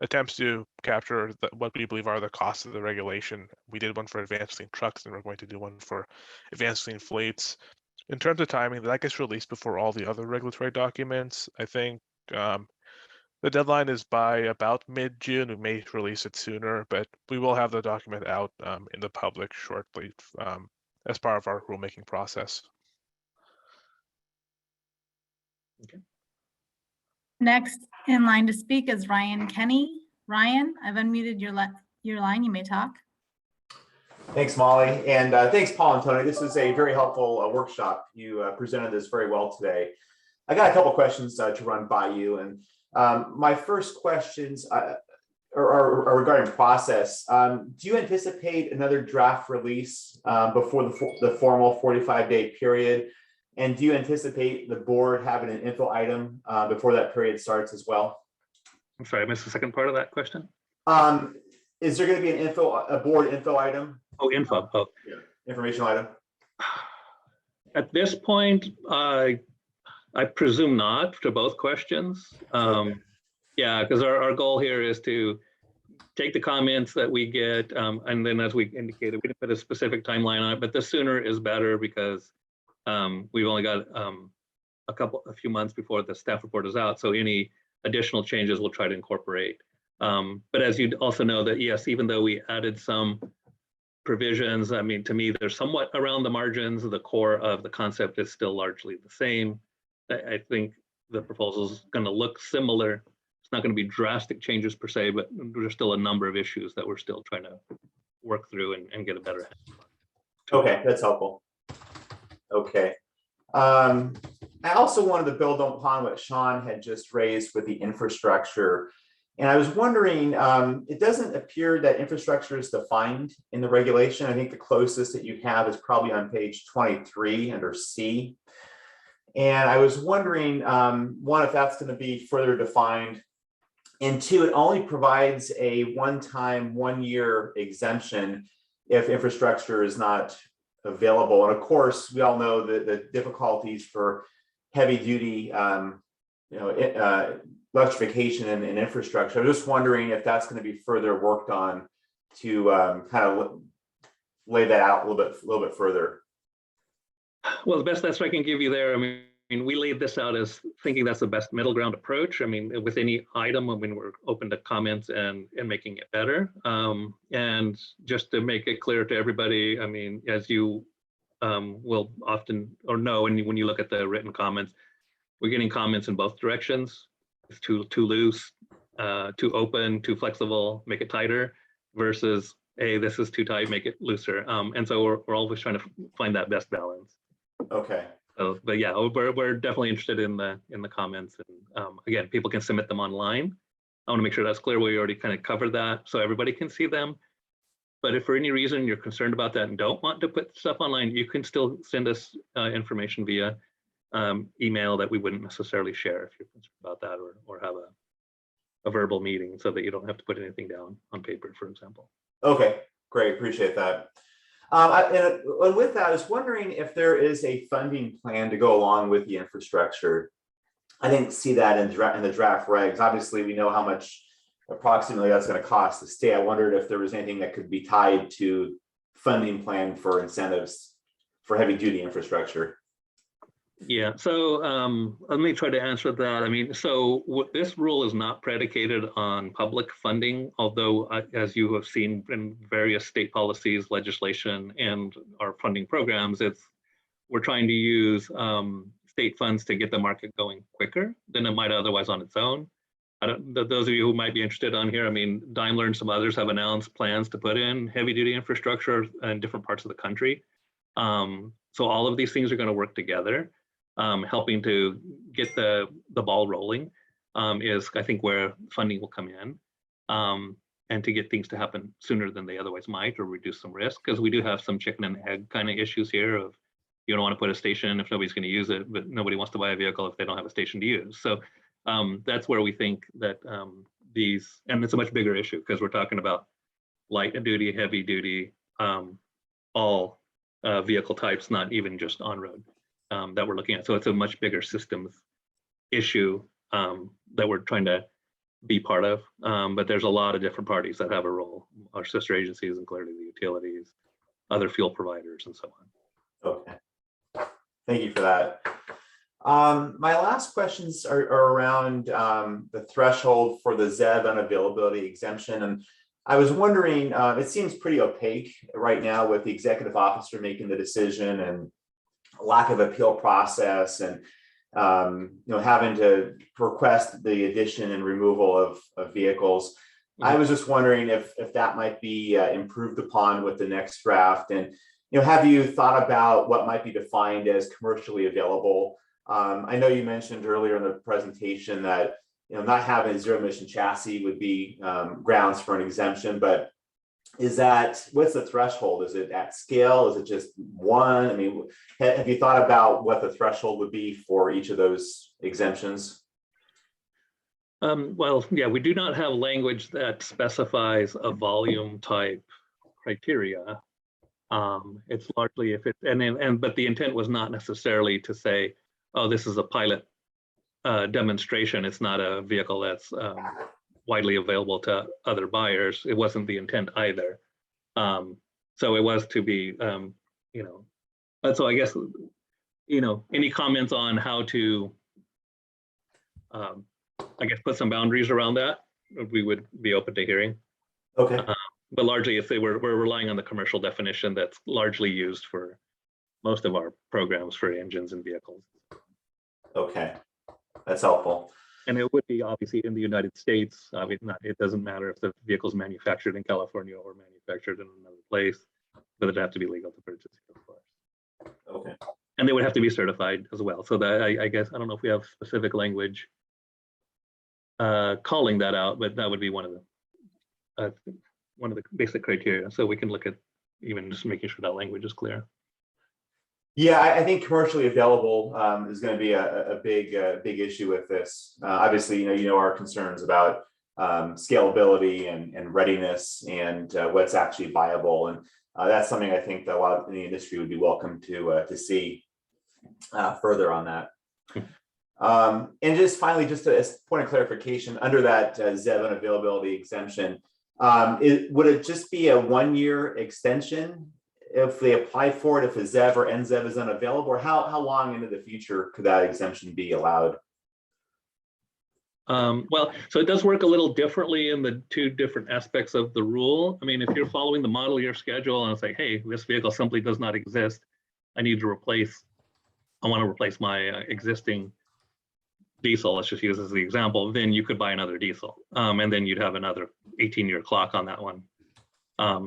attempts to capture what we believe are the costs of the regulation. We did one for advanced clean trucks, and we're going to do one for advanced clean fleets. In terms of timing, that gets released before all the other regulatory documents. I think the deadline is by about mid-June. We may release it sooner, but we will have the document out in the public shortly as part of our rulemaking process. Okay. Next in line to speak is Ryan Kenny. Ryan, I've unmuted your line. You may talk. Thanks, Molly. And thanks, Paul and Tony. This was a very helpful workshop. You presented this very well today. I got a couple questions to run by you. And my first questions are regarding process. Do you anticipate another draft release before the formal 45-day period? And do you anticipate the board having an info item before that period starts as well? I'm sorry, I missed the second part of that question. Is there going to be a board info item? Oh, info. Oh, yeah. Informational item. At this point, I presume not to both questions. Yeah, because our goal here is to take the comments that we get, and then as we indicated, we didn't put a specific timeline on it, but the sooner is better because we've only got a few months before the staff report is out. So any additional changes we'll try to incorporate. But as you also know that, yes, even though we added some provisions, I mean, to me, they're somewhat around the margins. The core of the concept is still largely the same. I think the proposal is going to look similar. It's not going to be drastic changes per se, but there's still a number of issues that we're still trying to work through and get a better handle on. Okay, that's helpful. Okay. I also wanted to build upon what Sean had just raised with the infrastructure. And I was wondering, it doesn't appear that infrastructure is defined in the regulation. I think the closest that you have is probably on page 23 under C. And I was wondering, one, if that's going to be further defined. And two, it only provides a one-time, one-year exemption if infrastructure is not available. And of course, we all know that the difficulties for heavy-duty, electrification and infrastructure. I'm just wondering if that's going to be further worked on to kind of lay that out a little bit further. Well, the best answer I can give you there, I mean, we laid this out as thinking that's the best middle ground approach. I mean, with any item, I mean, we're open to comments and making it better. And just to make it clear to everybody, I mean, as you will often or know, and when you look at the written comments, we're getting comments in both directions. It's too loose, too open, too flexible, make it tighter, versus, hey, this is too tight, make it looser. And so we're always trying to find that best balance. Okay. So, but yeah, we're definitely interested in the comments. And again, people can submit them online. I want to make sure that's clear. We already kind of covered that so everybody can see them. But if for any reason you're concerned about that and don't want to put stuff online, you can still send us information via email that we wouldn't necessarily share if you're concerned about that, or have a verbal meeting so that you don't have to put anything down on paper, for example. Okay, great, appreciate that. And with that, I was wondering if there is a funding plan to go along with the infrastructure. I didn't see that in the draft regs. Obviously, we know how much approximately that's going to cost the state. I wondered if there was anything that could be tied to funding plan for incentives for heavy duty infrastructure. Yeah, so let me try to answer that. I mean, so this rule is not predicated on public funding, although as you have seen in various state policies, legislation, and our funding programs, we're trying to use state funds to get the market going quicker than it might otherwise on its own. Those of you who might be interested on here, I mean, Daimler and some others have announced plans to put in heavy duty infrastructure in different parts of the country. So all of these things are going to work together. Helping to get the ball rolling is, I think, where funding will come in, and to get things to happen sooner than they otherwise might, or reduce some risk, because we do have some chicken and egg kind of issues here of you don't want to put a station if nobody's going to use it, but nobody wants to buy a vehicle if they don't have a station to use. So that's where we think that these, and it's a much bigger issue because we're talking about light duty, heavy duty, all vehicle types, not even just on-road. That we're looking at. So it's a much bigger systems issue that we're trying to be part of. But there's a lot of different parties that have a role, our sister agencies and clearly the utilities, other fuel providers and so on. Okay, thank you for that. My last questions are around the threshold for the Zev Unavailability Exemption. And I was wondering, it seems pretty opaque right now with the executive officer making the decision and lack of appeal process, and having to request the addition and removal of vehicles. Mm-hmm. I was just wondering if that might be improved upon with the next draft, and have you thought about what might be defined as commercially available? I know you mentioned earlier in the presentation that not having a zero-emission chassis would be grounds for an exemption, but what's the threshold? Is it at scale? Is it just one? I mean, have you thought about what the threshold would be for each of those exemptions? Well, yeah, we do not have language that specifies a volume type criteria. It's largely if it, but the intent was not necessarily to say, oh, this is a pilot demonstration. It's not a vehicle that's widely available to other buyers. It wasn't the intent either. So it was to be, you know, so I guess, you know, any comments on how to, I guess, put some boundaries around that, we would be open to hearing. Okay. But largely, if we're relying on the commercial definition that's largely used for most of our programs for engines and vehicles. Okay, that's helpful. And it would be obviously in the United States. I mean, it doesn't matter if the vehicle's manufactured in California or manufactured in another place, but it'd have to be legal to purchase, of course. Okay. And they would have to be certified as well. So that I guess, I don't know if we have specific language calling that out, but that would be one of the basic criteria. So we can look at even just making sure that language is clear. Yeah, I think commercially available is going to be a big issue with this. Obviously, you know our concerns about scalability and readiness and what's actually viable, and that's something I think that a lot of the industry would be welcome to see further on that. And just finally, just a point of clarification, under that Zev Unavailability Exemption, would it just be a 1-year extension if they apply for it, if a Zev or NZEV is unavailable, or how long into the future could that exemption be allowed? Well, so it does work a little differently in the two different aspects of the rule. I mean, if you're following the model year schedule and it's like, hey, this vehicle simply does not exist, I want to replace my existing diesel, let's just use as the example, then you could buy another diesel. And then you'd have another 18-year clock on that one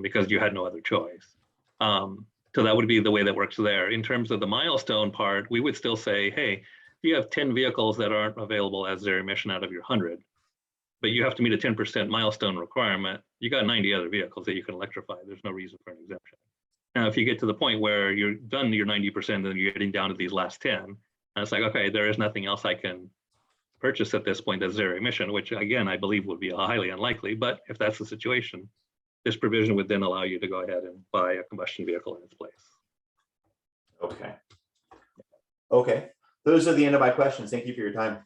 because you had no other choice. So that would be the way that works there. In terms of the milestone part, we would still say, hey, if you have 10 vehicles that aren't available as zero emission out of your 100, but you have to meet a 10% milestone requirement, you got 90 other vehicles that you can electrify. There's no reason for an exemption. Now, if you get to the point where you're done your 90%, then you're getting down to these last 10, and it's like, okay, there is nothing else I can purchase at this point that's zero emission, which again, I believe would be highly unlikely, but if that's the situation, this provision would then allow you to go ahead and buy a combustion vehicle in its place. Okay. Okay. Those are the end of my questions. Thank you for your time.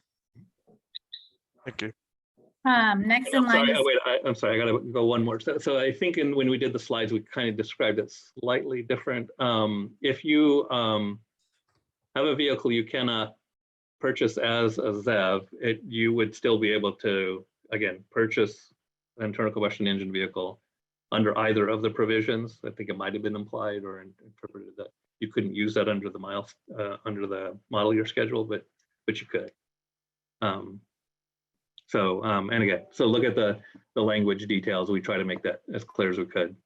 Thank you. Next in line is I'm sorry, I gotta go one more. So I think when we did the slides, we kind of described it slightly different. If you have a vehicle you cannot purchase as a ZEV, you would still be able to, again, purchase an internal combustion engine vehicle under either of the provisions. I think it might have been implied or interpreted that you couldn't use that under the model year schedule, but you could. And again, so look at the language details. We try to make that as clear as we could.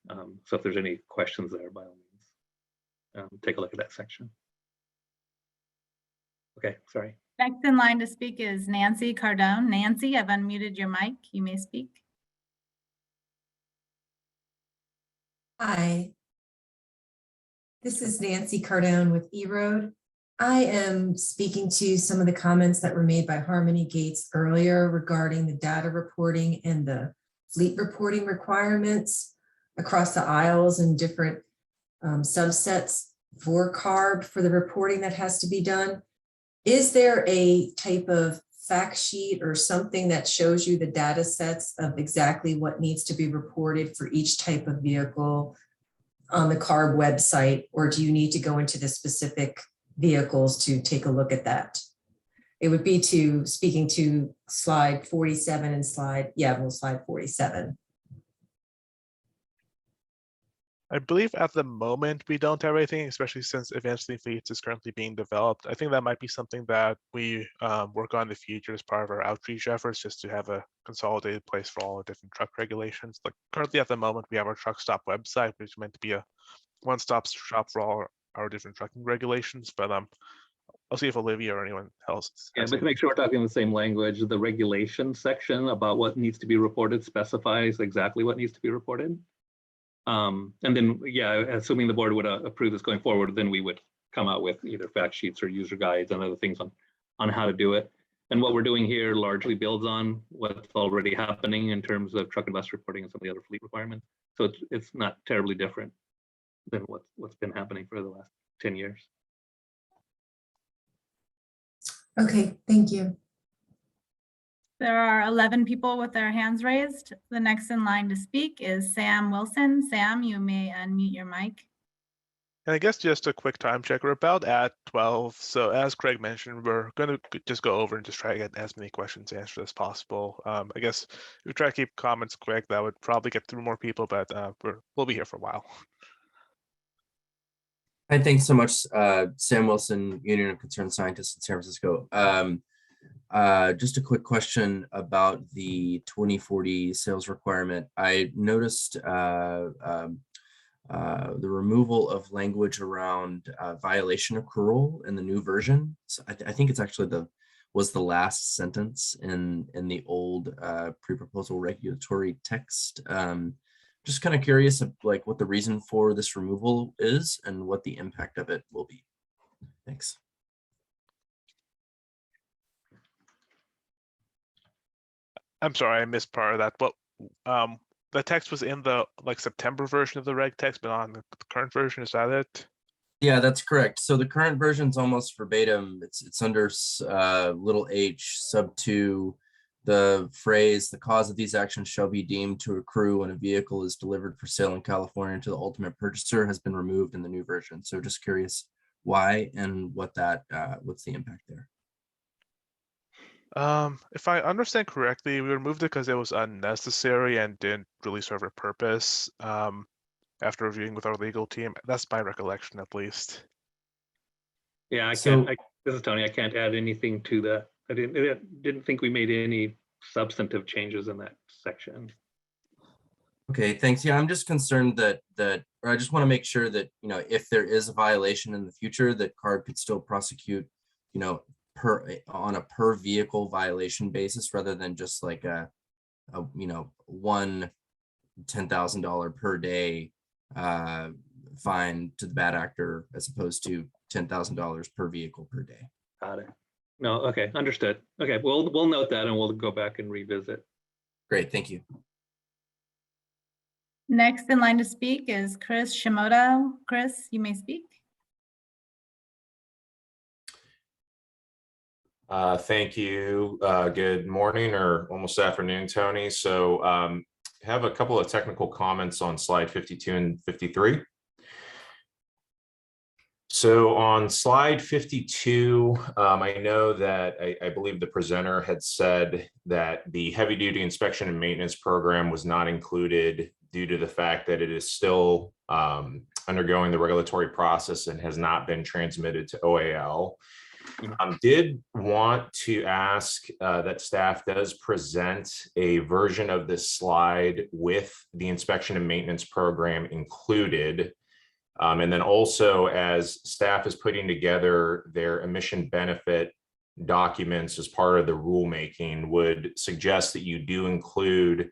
So if there's any questions there, by all means, take a look at that section. Okay, sorry. next in line to speak is Nancy Cardone. Nancy, I've unmuted your mic. You may speak. Hi, this is Nancy Cardone with eRoad. I am speaking to some of the comments that were made by Harmony Gates earlier regarding the data reporting and the fleet reporting requirements across the aisles and different subsets for CARB for the reporting that has to be done. Is there a type of fact sheet or something that shows you the data sets of exactly what needs to be reported for each type of vehicle on the CARB website, or do you need to go into the specific vehicles to take a look at that? It would be speaking to slide 47 and slide 47. I believe at the moment we don't have anything, especially since Advanced Clean Fleets is currently being developed. I think that might be something that we work on in the future as part of our outreach efforts, just to have a consolidated place for all the different truck regulations. Like currently at the moment, we have our truck stop website, which is meant to be a one-stop shop for all our different trucking regulations. But I'll see if Olivia or anyone else. Yeah, but to make sure we're talking the same language, the regulation section about what needs to be reported specifies exactly what needs to be reported. And then, yeah, assuming the board would approve this going forward, then we would come out with either fact sheets or user guides and other things on how to do it. And what we're doing here largely builds on what's already happening in terms of truck and bus reporting and some of the other fleet requirements. So it's not terribly different than what's been happening for the last 10 years. Okay, thank you. There are 11 people with their hands raised. The next in line to speak is Sam Wilson. Sam, you may unmute your mic. And I guess just a quick time check. We're about at 12. So as Craig mentioned, we're going to just go over and just try to get as many questions answered as possible. I guess if we try to keep comments quick, that would probably get through more people, but we'll be here for a while. Hi, thanks so much, Sam Wilson, Union of Concerned Scientists in San Francisco. Just a quick question about the 2040 sales requirement. I noticed the removal of language around violation accrual in the new version. So I think it's actually was the last sentence in the old pre-proposal regulatory text. Just kind of curious of like what the reason for this removal is and what the impact of it will be. Thanks. I'm sorry, I missed part of that, but the text was in the September version of the reg text, but on the current version, is that it? Yeah, that's correct. So the current version is almost verbatim. It's under little h sub 2. The phrase, the cause of these actions shall be deemed to accrue when a vehicle is delivered for sale in California to the ultimate purchaser, has been removed in the new version. So just curious why and what's the impact there? If I understand correctly, we removed it because it was unnecessary and didn't really serve a purpose. After reviewing with our legal team, that's my recollection at least. Yeah, this is Tony. I can't add anything to that. I didn't think we made any substantive changes in that section. Okay, thanks. Yeah, I'm just concerned or I just want to make sure that, if there is a violation in the future, that CARB could still prosecute, on a per vehicle violation basis, rather than just like one $10,000 per day fine to the bad actor, as opposed to $10,000 per vehicle per day. Got it. No, okay, understood. Okay, we'll note that and we'll go back and revisit. Great, thank you. Next in line to speak is Chris Shimoda. Chris, you may speak. Thank you. Good morning or almost afternoon, Tony. So have a couple of technical comments on slide 52 and 53. So on slide 52, I know that I believe the presenter had said that the heavy duty inspection and maintenance program was not included due to the fact that it is still undergoing the regulatory process and has not been transmitted to OAL. Did want to ask that staff does present a version of this slide with the inspection and maintenance program included. And then also, as staff is putting together their emission benefit documents as part of the rulemaking, would suggest that you do include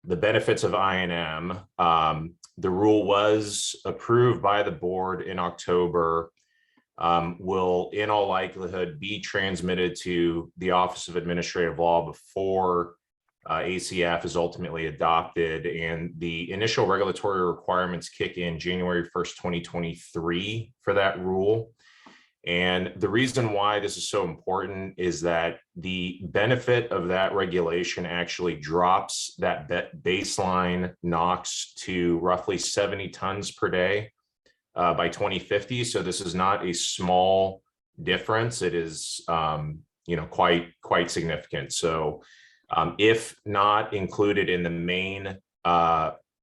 the benefits of I&M. The rule was approved by the board in October, will in all likelihood be transmitted to the Office of Administrative Law before ACF is ultimately adopted, and the initial regulatory requirements kick in January 1st, 2023 for that rule. And the reason why this is so important is that the benefit of that regulation actually drops that baseline NOx to roughly 70 tons per day by 2050. So this is not a small difference. It is, quite significant. So if not included in the main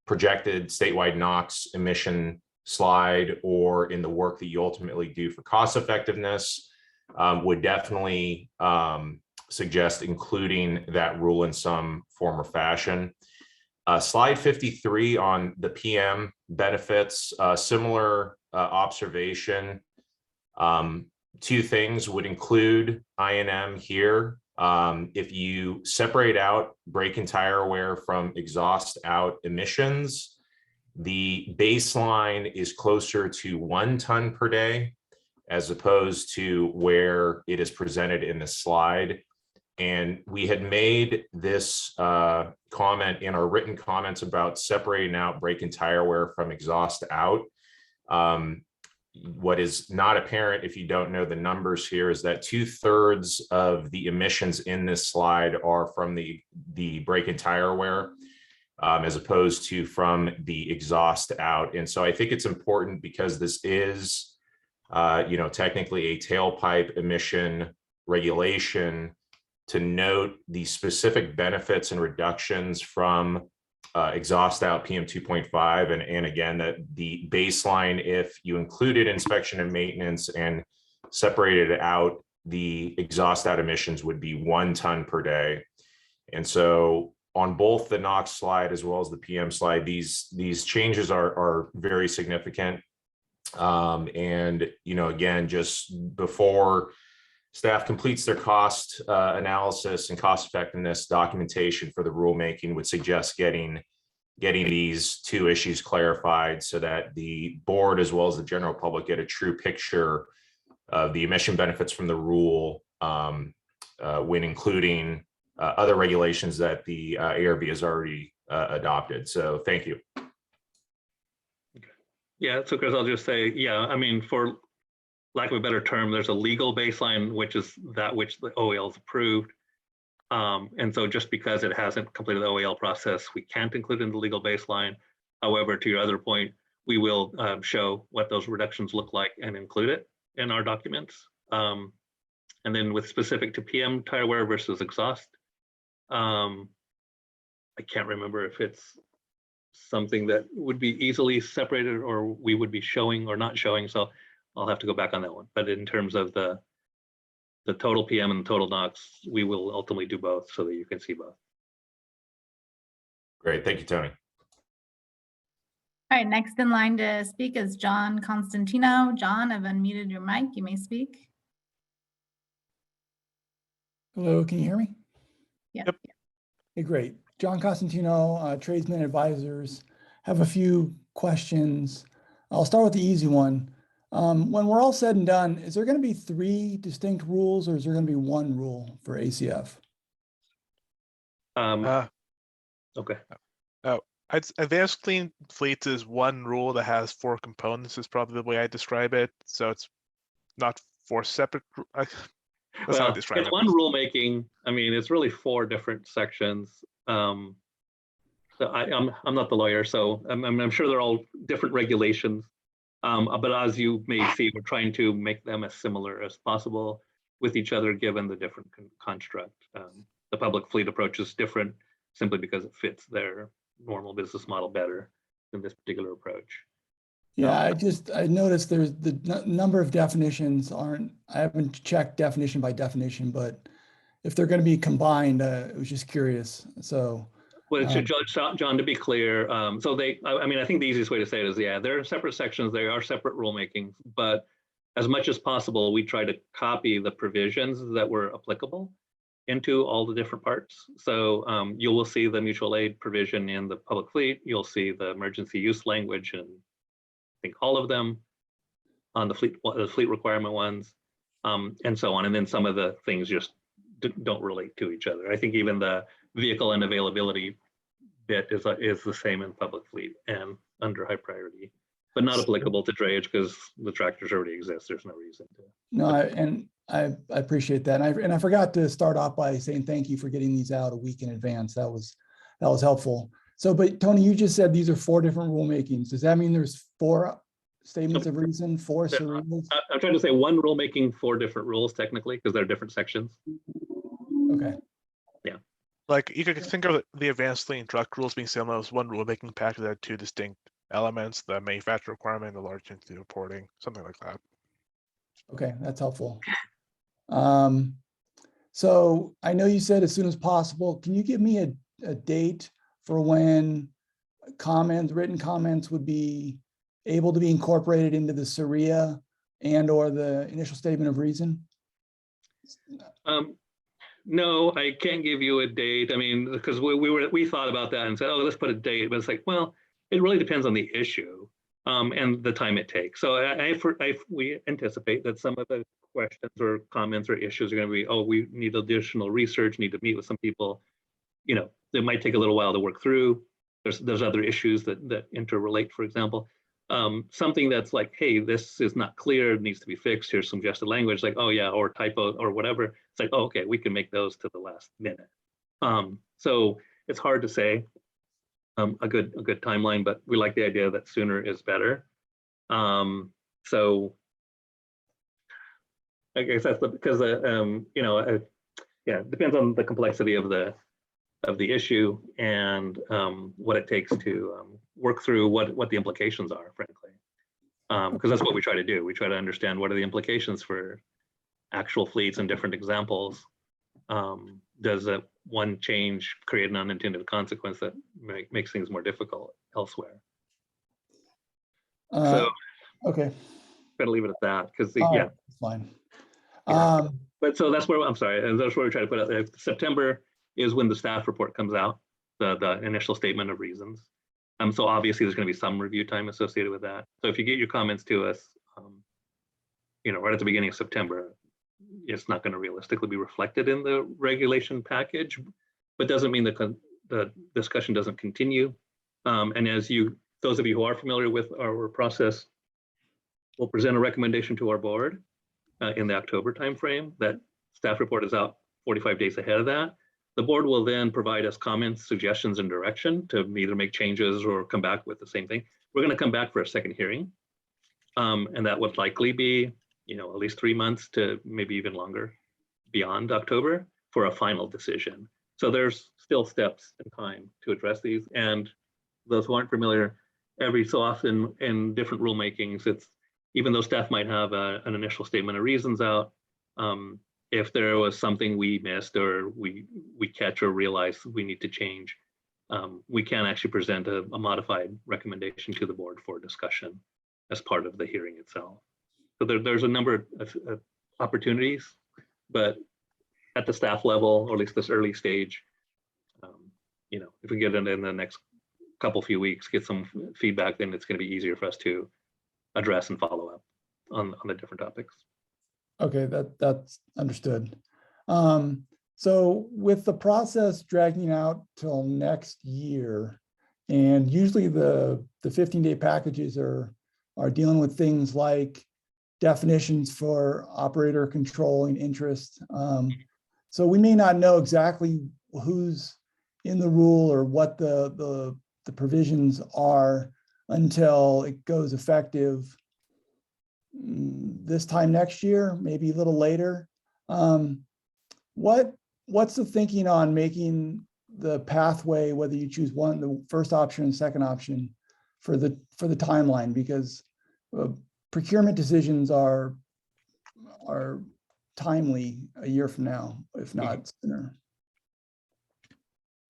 projected statewide NOx emission slide or in the work that you ultimately do for cost effectiveness, would definitely suggest including that rule in some form or fashion. Slide 53 on the PM benefits, similar observation. Two things would include I&M here. If you separate out brake and tire wear from exhaust out emissions, the baseline is closer to 1 ton per day, as opposed to where it is presented in the slide. And we had made this comment in our written comments about separating out brake and tire wear from exhaust out. what is not apparent if you don't know the numbers here is that 2/3 of the emissions in this slide are from the brake and tire wear, as opposed to from the exhaust out. And so I think it's important, because this is, technically a tailpipe emission regulation, to note the specific benefits and reductions from exhaust out PM 2.5. And again, that the baseline, if you included inspection and maintenance and separated out the exhaust out emissions, would be 1 ton per day. And so on both the NOx slide as well as the PM slide, these changes are very significant. And, again, just before staff completes their cost analysis and cost effectiveness documentation for the rulemaking, would suggest getting these 2 issues clarified so that the board as well as the general public get a true picture of the emission benefits from the rule when including other regulations that the ARB has already adopted. So thank you. Yeah, so Chris, I'll just say, I mean, for lack of a better term, there's a legal baseline, which is that which the OEL is approved. And so just because it hasn't completed the OEL process, we can't include it in the legal baseline. However, to your other point, we will show what those reductions look like and include it in our documents. And then with specific to PM tire wear versus exhaust, I can't remember if it's something that would be easily separated or we would be showing or not showing. So I'll have to go back on that one. But in terms of the total PM and the total NOx, we will ultimately do both so that you can see both. Great, thank you, Tony. All right, next in line to speak is John Constantino. John, I've unmuted your mic. You may speak. Hello, can you hear me? Yeah. Yep. Hey, great. John Constantino, Tradesman Advisors. Have a few questions. I'll start with the easy one. When we're all said and done, is there going to be 3 distinct rules or is there going to be 1 rule for ACF? Okay. Advanced clean fleets is 1 rule that has 4 components is probably the way I describe it. So it's not 4 separate. That's how I describe it's it. 1 rulemaking. I mean, it's really 4 different sections. So I'm not the lawyer, so I'm sure they're all different regulations. But as you may see, we're trying to make them as similar as possible with each other, given the different construct. The public fleet approach is different simply because it fits their normal business model better than this particular approach. Yeah, I noticed there's the number of definitions aren't, I haven't checked definition by definition, but if they're going to be combined, I was just curious. So. Well, John, to be clear, so I mean, I think the easiest way to say it is, they're separate sections, they are separate rulemakings, but as much as possible, we try to copy the provisions that were applicable into all the different parts. So you will see the mutual aid provision in the public fleet, you'll see the emergency use language and I think all of them on the fleet requirement ones, and so on. And then some of the things just don't relate to each other. I think even the vehicle unavailability bit is the same in public fleet and under high priority, but not applicable to drayage because the tractors already exist. There's no reason to. No, I appreciate that. And I forgot to start off by saying thank you for getting these out a week in advance. That was helpful. So, but Tony, you just said these are 4 different rulemakings. Does that mean there's 4 statements of reason, 4 rules? I'm trying to say 1 rulemaking, 4 different rules technically because they're different sections. Okay. Yeah. Like you could think of the advanced clean truck rules being similar as 1 rulemaking package that had 2 distinct elements: the manufacturer requirement, the large entity reporting, something like that. Okay, that's helpful. So I know you said as soon as possible. Can you give me a date for when written comments would be able to be incorporated into the SRIA and or the initial statement of reason? No, I can't give you a date. I mean, because we thought about that and said, oh, let's put a date. But it's like, well, it really depends on the issue and the time it takes. So we anticipate that some of the questions or comments or issues are going to be, oh, we need additional research, need to meet with some people. You know, it might take a little while to work through. There's other issues that interrelate, for example. something that's like, hey, this is not clear, it needs to be fixed, here's some suggested language, like, oh yeah, or typo or whatever. It's like, oh, okay, we can make those to the last minute. So it's hard to say a good timeline, but we like the idea that sooner is better. So I guess that's because you know, yeah, it depends on the complexity of the issue and what it takes to work through what the implications are, frankly. Because that's what we try to do. We try to understand what are the implications for actual fleets and different examples. Does that one change create an unintended consequence that makes things more difficult elsewhere? So okay, gotta leave it at that because yeah, that's fine. Yeah. But so that's where I'm sorry, and that's where we try to put out. September is when the staff report comes out, the initial statement of reasons. So obviously there's going to be some review time associated with that. So if you get your comments to us, you know, right at the beginning of September, it's not going to realistically be reflected in the regulation package, but doesn't mean that the discussion doesn't continue. And as those of you who are familiar with our process, we'll present a recommendation to our board in the October timeframe. That staff report is out 45 days ahead of that. The board will then provide us comments, suggestions, and direction to either make changes or come back with the same thing. We're going to come back for a second hearing, and that would likely be, you know, at least 3 months to maybe even longer beyond October for a final decision. So there's still steps in time to address these. And those who aren't familiar, every so often in different rulemakings, it's even though staff might have an initial statement of reasons out, if there was something we missed or we catch or realize we need to change, we can actually present a modified recommendation to the board for discussion as part of the hearing itself. So there's a number of opportunities, but at the staff level, or at least this early stage, you know, if we get in the next few weeks, get some feedback, then it's going to be easier for us to address and follow up on the different topics. Okay, that's understood. So with the process dragging out till next year, and usually the 15-day packages are dealing with things like definitions for operator controlling interest. So we may not know exactly who's in the rule or what the provisions are until it goes effective this time next year, maybe a little later. What's the thinking on making the pathway, whether you choose the first option and second option for the timeline? Because procurement decisions are timely a year from now, if not sooner.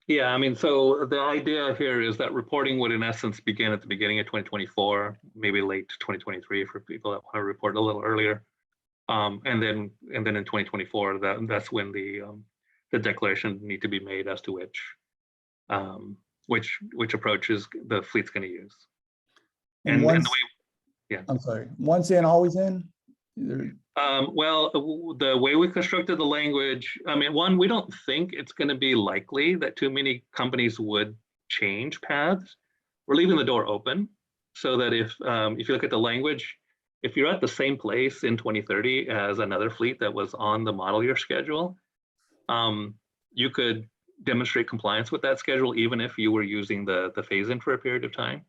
Yeah, I mean, so the idea here is that reporting would in essence begin at the beginning of 2024, maybe late 2023 for people that want to report a little earlier. And then in 2024, that's when the declaration need to be made as to which approaches the fleet's going to use. And the way, yeah. I'm sorry, once in, always in? Well, the way we constructed the language, I mean, one, we don't think it's going to be likely that too many companies would change paths. We're leaving the door open so that if you look at the language, if you're at the same place in 2030 as another fleet that was on the model year schedule, you could demonstrate compliance with that schedule even if you were using the phase-in for a period of time.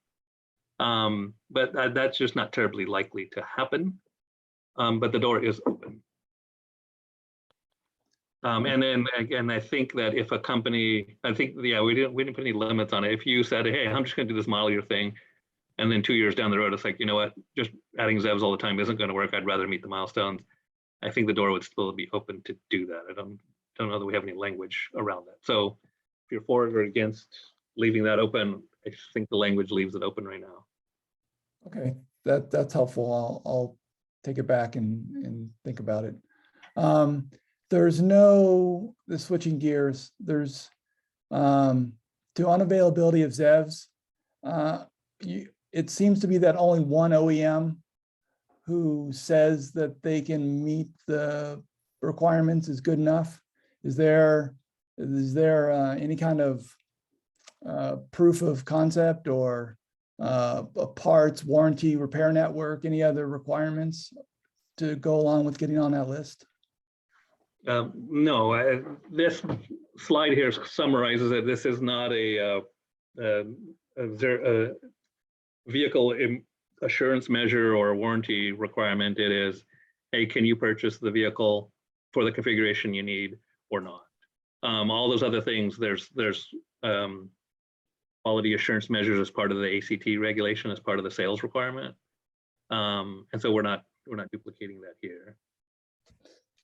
But that's just not terribly likely to happen. But the door is open. And then again, I think that if a company, yeah, we didn't put any limits on it. If you said, hey, I'm just going to do this model year thing, and then 2 years down the road, it's like, you know what, just adding ZEVs all the time isn't going to work. I'd rather meet the milestones. I think the door would still be open to do that. I don't know that we have any language around that. So if you're for or against leaving that open, I think the language leaves it open right now. Okay, that's helpful. I'll take it back and think about it. There's switching gears, there's to unavailability of ZEVs. It seems to be that only one OEM who says that they can meet the requirements is good enough. Is there any kind of proof of concept or a parts, warranty, repair network, any other requirements to go along with getting on that list? No, this slide here summarizes it. This is not a vehicle assurance measure or a warranty requirement. It is, hey, can you purchase the vehicle for the configuration you need or not? All those other things, there's quality assurance measures as part of the ACT regulation, as part of the sales requirement. And so we're not duplicating that here.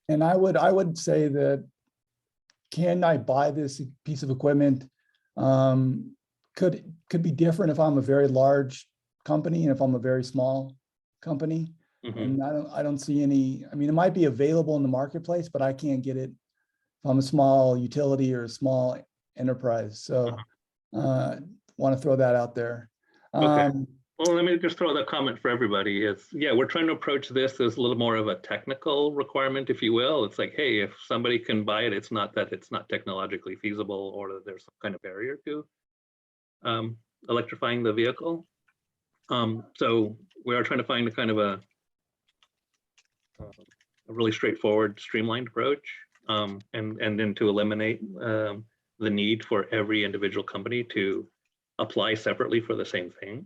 And I would say that, can I buy this piece of equipment? Could be different if I'm a very large company and if I'm a very small company. And I don't see any, I mean, it might be available in the marketplace, but I can't get it if I'm a small utility or a small enterprise. So want to throw that out there. Okay. Well, let me just throw that comment for everybody. It's, yeah, we're trying to approach this as a little more of a technical requirement, if you will. It's like, hey, if somebody can buy it, it's not that it's not technologically feasible or that there's some kind of barrier to electrifying the vehicle. So we are trying to find a kind of a really straightforward, streamlined approach, and then to eliminate the need for every individual company to apply separately for the same thing.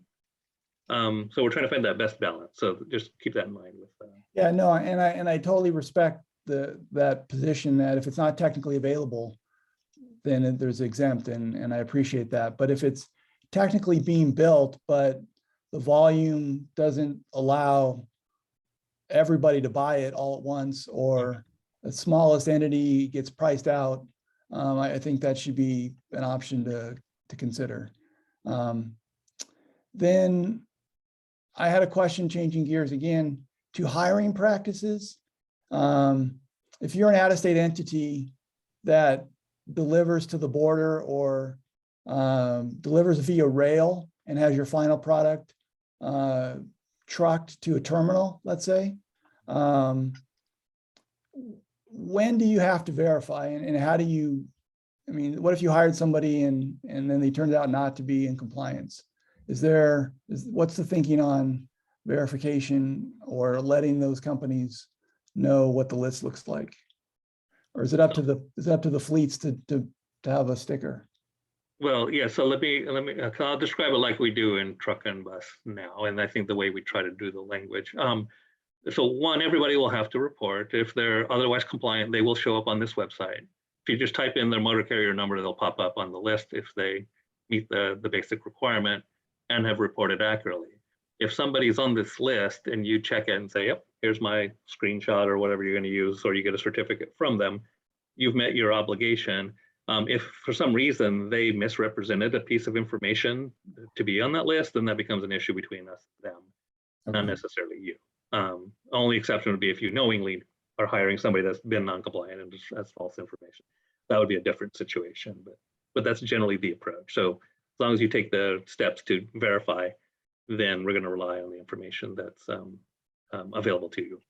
So we're trying to find that best balance. So just keep that in mind. With yeah, no, and I totally respect that position, that if it's not technically available, then there's exempt, and I appreciate that. But if it's technically being built, but the volume doesn't allow everybody to buy it all at once, or the smallest entity gets priced out, I think that should be an option to consider. Then I had a question, changing gears again, to hiring practices. If you're an out-of-state entity that delivers to the border or delivers via rail and has your final product trucked to a terminal, let's say, when do you have to verify, and how do you, I mean, what if you hired somebody and then they turned out not to be in compliance? What's the thinking on verification or letting those companies know what the list looks like? Or is it up to the fleets to have a sticker? well, yeah. So let me. I'll describe it like we do in truck and bus now, and I think the way we try to do the language. So one, everybody will have to report. If they're otherwise compliant, they will show up on this website. If you just type in their motor carrier number, they'll pop up on the list if they meet the basic requirement and have reported accurately. If somebody's on this list and you check it and say, yep, here's my screenshot or whatever you're going to use, or you get a certificate from them, you've met your obligation. If for some reason they misrepresented a piece of information to be on that list, then that becomes an issue between us and them, not necessarily you. Only exception would be if you knowingly are hiring somebody that's been non-compliant and just has false information. That would be a different situation, but that's generally the approach. So as long as you take the steps to verify, then we're going to rely on the information that's available to you.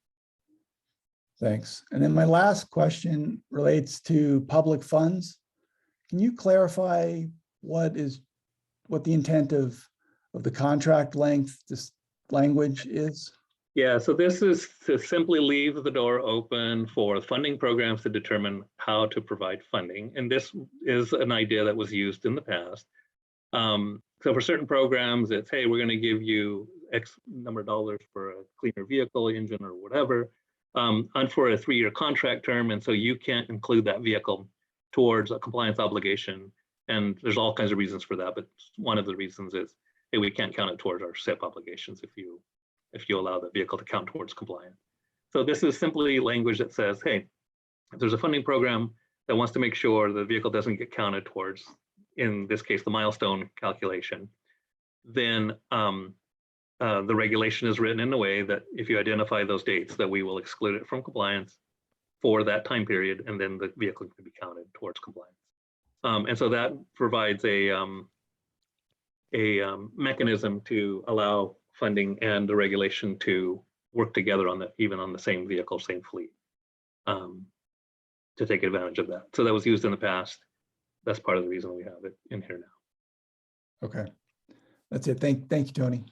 Thanks. And then my last question relates to public funds. Can you clarify what the intent of the contract length, this language is? Yeah, so this is to simply leave the door open for funding programs to determine how to provide funding. And this is an idea that was used in the past. So for certain programs, it's, hey, we're going to give you X number of dollars for a cleaner vehicle, engine, or whatever, and for a 3-year contract term. And so you can't include that vehicle towards a compliance obligation. And there's all kinds of reasons for that. But one of the reasons is, hey, we can't count it towards our SIP obligations if you allow the vehicle to count towards compliance. So this is simply language that says, hey, if there's a funding program that wants to make sure the vehicle doesn't get counted towards, in this case, the milestone calculation, then the regulation is written in a way that if you identify those dates, that we will exclude it from compliance for that time period, and then the vehicle can be counted towards compliance. And so that provides a mechanism to allow funding and the regulation to work together on that, even on the same vehicle, same fleet, to take advantage of that. So that was used in the past. That's part of the reason we have it in here now. Okay, That's it. Thank you, Tony.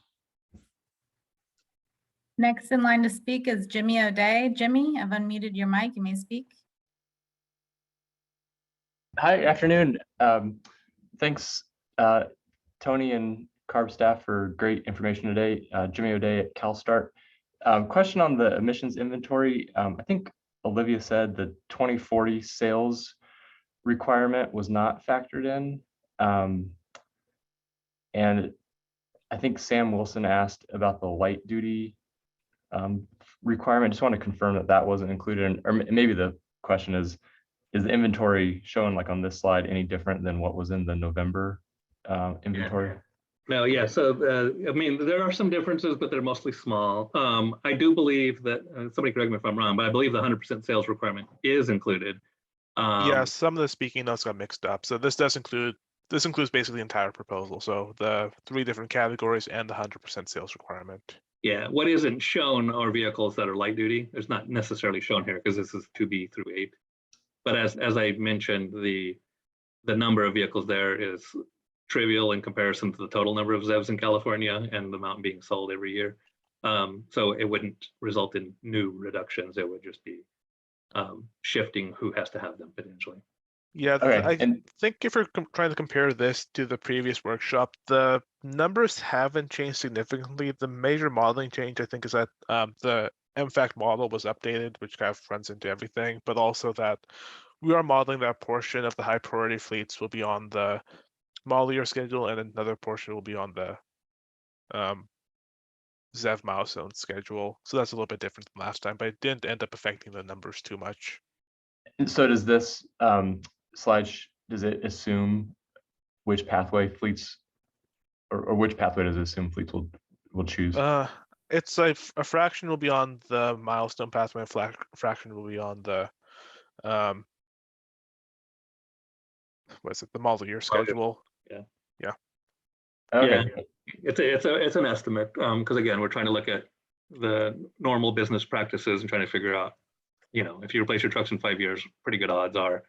Next in line to speak is Jimmy O'Day. Jimmy, I've unmuted your mic. You may speak. Hi, afternoon. Thanks, Tony and CARB staff for great information today. Jimmy O'Day at CalSTART. Question on the emissions inventory. I think Olivia said the 2040 sales requirement was not factored in. And I think Sam Wilson asked about the light duty requirement. Just want to confirm that that wasn't included in, or maybe the question is the inventory shown like on this slide any different than what was in the November inventory? No, yeah. So, I mean, there are some differences, but they're mostly small. I do believe that, somebody correct me if I'm wrong, but I believe the 100% sales requirement is included. Yeah, some of the speaking notes got mixed up. So this includes basically the entire proposal. So the 3 different categories and the 100% sales requirement. Yeah, what isn't shown are vehicles that are light duty. It's not necessarily shown here because this is 2B through 8. But as I mentioned, the number of vehicles there is trivial in comparison to the total number of ZEVs in California and the amount being sold every year. So it wouldn't result in new reductions. It would just be shifting who has to have them potentially. Yeah, I think if you're trying to compare this to the previous workshop, the numbers haven't changed significantly. The major modeling change, I think, is that the MFAC model was updated, which kind of runs into everything, but also that we are modeling that portion of the high priority fleets will be on the model year schedule, and another portion will be on the ZEV milestone schedule. So that's a little bit different than last time, but it didn't end up affecting the numbers too much. And so does this slide, does it assume which pathway fleets or which pathway does it assume fleets will choose? It's like a fraction will be on the milestone pathway, a fraction will be on the the model year schedule. Yeah. Yeah. Okay. Yeah, it's an estimate because again, we're trying to look at the normal business practices and trying to figure out, you know, if you replace your trucks in 5 years, pretty good odds are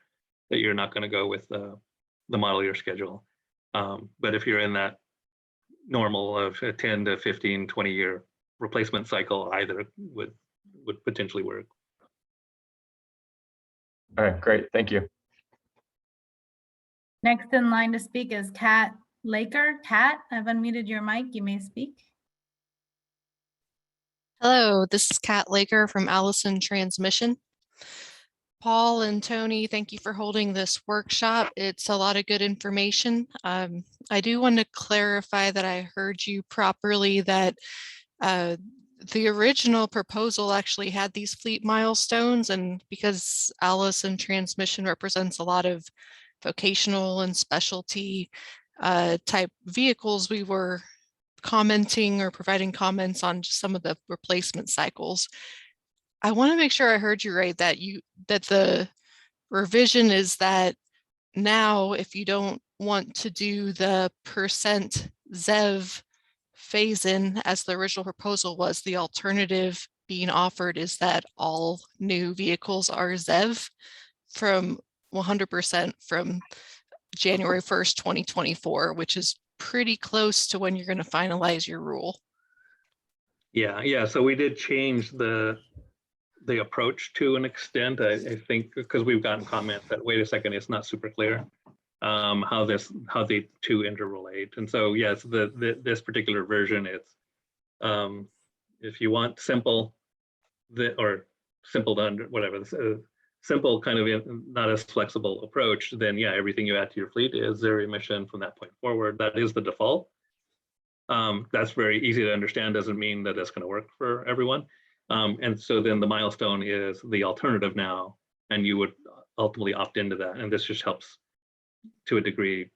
that you're not going to go with the model year schedule. But if you're in that normal of a 10 to 15, 20 year replacement cycle, either would potentially work. All right, great. Thank you. Next in line to speak is Kat Laker. Kat, I've unmuted your mic. You may speak. Hello, this is Kat Laker from Allison Transmission. Paul and Tony, thank you for holding this workshop. It's a lot of good information. I do want to clarify that I heard you properly, that the original proposal actually had these fleet milestones, and because Allison Transmission represents a lot of vocational and specialty type vehicles, we were commenting or providing comments on just some of the replacement cycles. I want to make sure I heard you right, that the revision is that now if you don't want to do the percent ZEV phase in as the original proposal was, the alternative being offered is that all new vehicles are ZEV from 100% from January 1st, 2024, which is pretty close to when you're going to finalize your rule. Yeah. So we did change the approach to an extent, I think, because we've gotten comments that, wait a second, it's not super clear how the two interrelate. And so, yes, this particular version, it's if you want simple, or simple to under, whatever, simple kind of not as flexible approach, then yeah, everything you add to your fleet is zero emission from that point forward. That is the default. That's very easy to understand, doesn't mean that that's going to work for everyone. And so then the milestone is the alternative now, and you would ultimately opt into that. And this just helps to a degree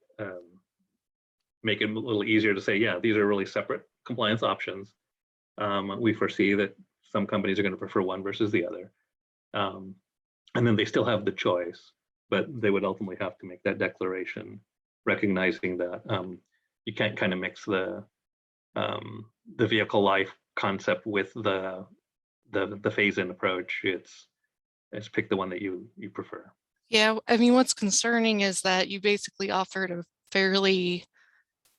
make it a little easier to say, yeah, these are really separate compliance options. We foresee that some companies are going to prefer one versus the other. And then they still have the choice, but they would ultimately have to make that declaration, recognizing that you can't kind of mix the vehicle life concept with the phase-in approach. It's pick the one that you prefer. Yeah, I mean, what's concerning is that you basically offered a fairly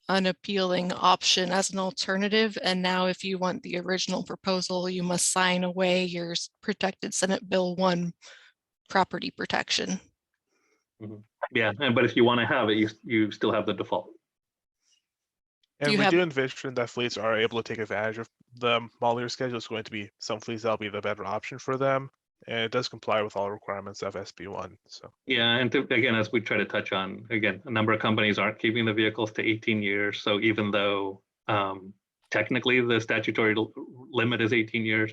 unappealing option as an alternative. And now if you want the original proposal, you must sign away your protected Senate Bill 1 property protection. Yeah, but if you want to have it, you still have the default. And You we have- do envision that fleets are able to take advantage of the model year schedule. It's going to be some fleets that'll be the better option for them. And it does comply with all requirements of SB1. So Yeah, and again, as we try to touch on, again, a number of companies aren't keeping the vehicles to 18 years. So even though technically the statutory limit is 18 years,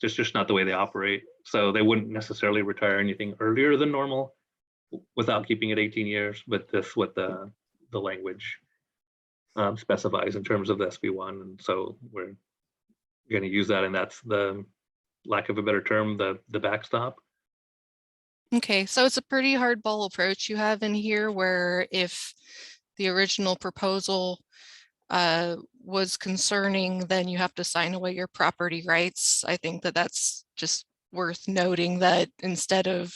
it's just not the way they operate. So they wouldn't necessarily retire anything earlier than normal without keeping it 18 years. But this what the language specifies in terms of the SB1. And so we're going to use that, and that's the, lack of a better term, the backstop. Okay, so it's a pretty hardball approach you have in here, where if the original proposal was concerning, then you have to sign away your property rights. I think that that's just worth noting, that instead of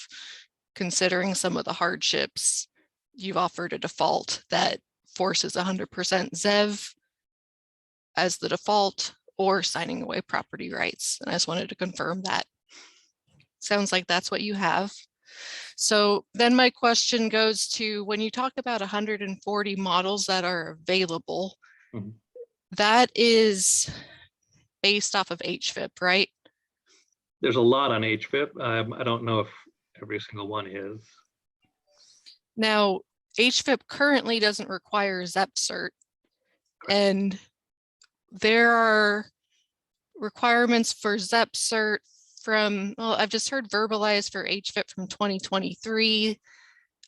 considering some of the hardships, you've offered a default that forces 100% ZEV as the default, or signing away property rights. And I just wanted to confirm that. Sounds like that's what you have. So then my question goes to, when you talk about 140 models that are available, that is based off of HVIP, right? There's a lot on HVIP. I don't know if every single one is. Now, HVIP currently doesn't require ZEP cert, and there are requirements for ZEP cert from, well, I've just heard verbalized for HVIP from 2023.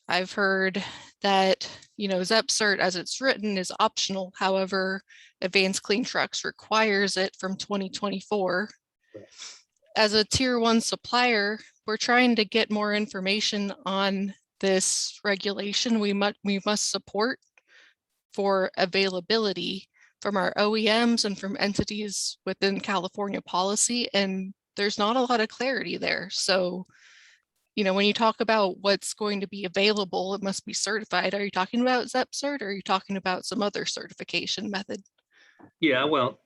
I've heard that, ZEP cert as it's written is optional. However, Advanced Clean Trucks requires it from 2024. As a tier 1 supplier, we're trying to get more information on this regulation we must support for availability from our OEMs and from entities within California policy, and there's not a lot of clarity there. So, when you talk about what's going to be available, it must be certified. Are you talking about ZEP cert, or are you talking about some other certification method? Yeah, well,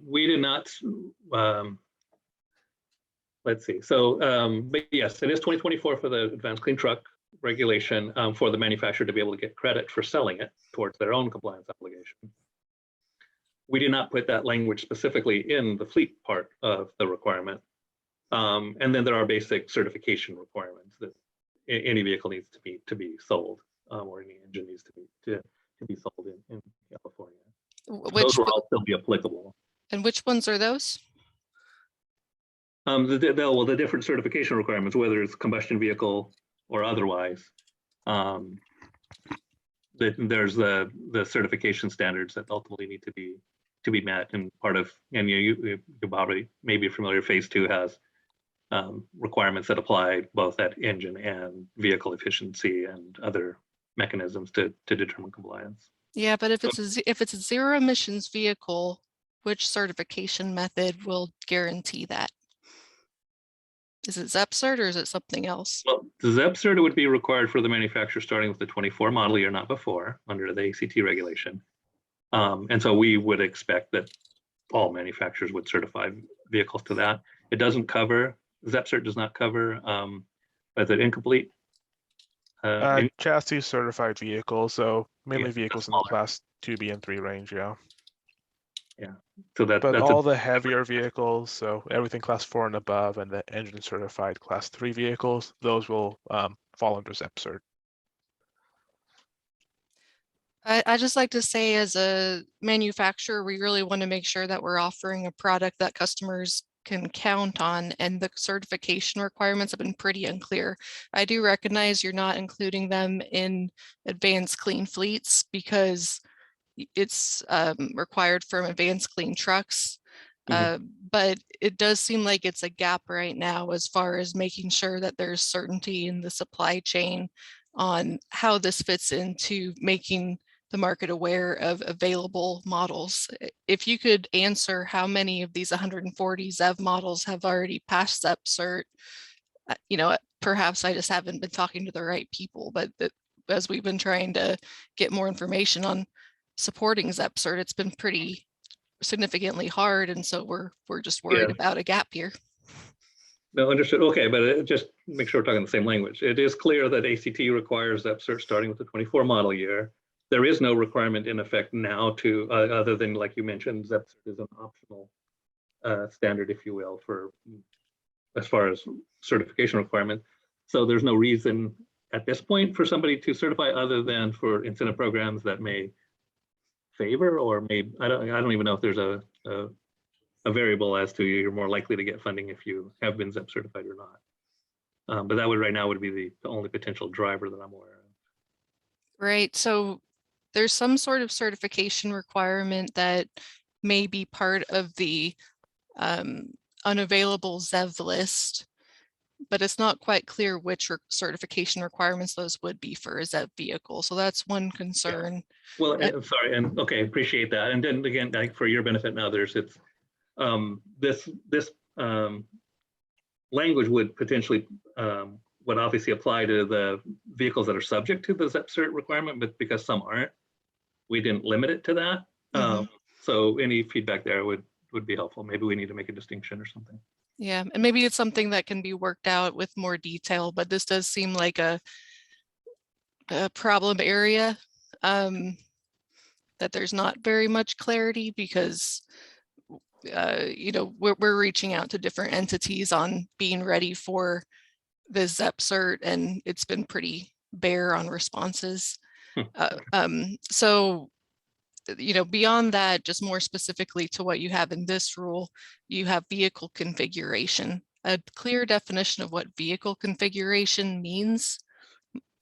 we did not, let's see. So, but yes, it is 2024 for the Advanced Clean Truck regulation for the manufacturer to be able to get credit for selling it towards their own compliance obligation. We did not put that language specifically in the fleet part of the requirement. And then there are basic certification requirements that any vehicle needs to be sold, or any engine needs to be sold in California. Those will all still be applicable. And which ones are those? The different certification requirements, whether it's combustion vehicle or otherwise. There's the certification standards that ultimately need to be met, and part of, and you probably may be familiar, phase 2 has requirements that apply both at engine and vehicle efficiency and other mechanisms to determine compliance. Yeah, but if it's a zero emissions vehicle, which certification method will guarantee that? Is it ZEP cert, or is it something else? Well, the ZEP cert would be required for the manufacturer starting with the 24 model year, not before, under the ACT regulation. And so we would expect that all manufacturers would certify vehicles to that. It doesn't cover, ZEP cert does not cover, is it incomplete? Chassis certified vehicles, so mainly vehicles in the class 2B and 3 range, yeah. Yeah, so that's all the heavier vehicles, so everything class 4 and above, and the engine certified class 3 vehicles, those will fall under ZEP cert. I just like to say, as a manufacturer, we really want to make sure that we're offering a product that customers can count on, and the certification requirements have been pretty unclear. I do recognize you're not including them in advanced clean fleets because it's required from advanced clean trucks. But it does seem like it's a gap right now as far as making sure that there's certainty in the supply chain on how this fits into making the market aware of available models. If you could answer how many of these 140 ZEV models have already passed ZEP cert, perhaps I just haven't been talking to the right people, but as we've been trying to get more information on supporting ZEP-cert. It's been pretty significantly hard, and so we're just worried about a gap here. No, understood. Okay, but just make sure we're talking the same language. It is clear that ACT requires ZEP-cert starting with the 24 model year. There is no requirement in effect now to, other than, like you mentioned, ZEP-cert is an optional standard, if you will, for as far as certification requirement. So there's no reason at this point for somebody to certify other than for incentive programs that may favor or may, I don't even know if there's a variable as to you're more likely to get funding if you have been ZEP certified or not. But that would right now would be the only potential driver that I'm aware of. Right. So there's some sort of certification requirement that may be part of the unavailable ZEV list, but it's not quite clear which certification requirements those would be for a ZEV vehicle. So that's one concern. Yeah. Well, I'm sorry, and okay, appreciate that. And then again, like for your benefit and others, it's this language would potentially would obviously apply to the vehicles that are subject to the ZEP cert requirement, but because some aren't, we didn't limit it to that. So any feedback there would be helpful. Maybe we need to make a distinction or something. Yeah, and maybe it's something that can be worked out with more detail, but this does seem like a problem area that there's not very much clarity because you know, we're reaching out to different entities on being ready for the ZEP cert, and it's been pretty bare on responses. So, you know, beyond that, just more specifically to what you have in this rule, you have vehicle configuration. A clear definition of what vehicle configuration means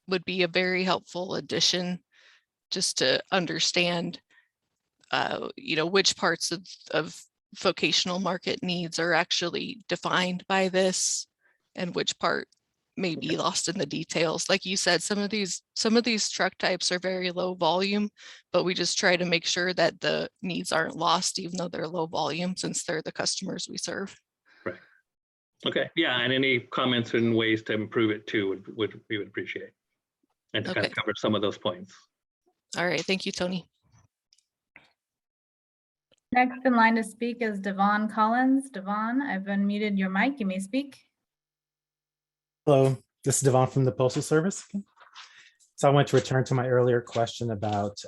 would be a very helpful addition, just to understand, you know, which parts of vocational market needs are actually defined by this and which part may be lost in the details. Like you said, some of these truck types are very low volume, but we just try to make sure that the needs aren't lost, even though they're low volume, since they're the customers we serve. Right. Okay. Yeah. And any comments and ways to improve it too we would appreciate, and to kind of cover some of those points. All right. Thank you, Tony. Next in line to speak is Devon Collins. Devon, I've unmuted your mic. You may speak. Hello, this is Devon from the Postal Service. So I want to return to my earlier question about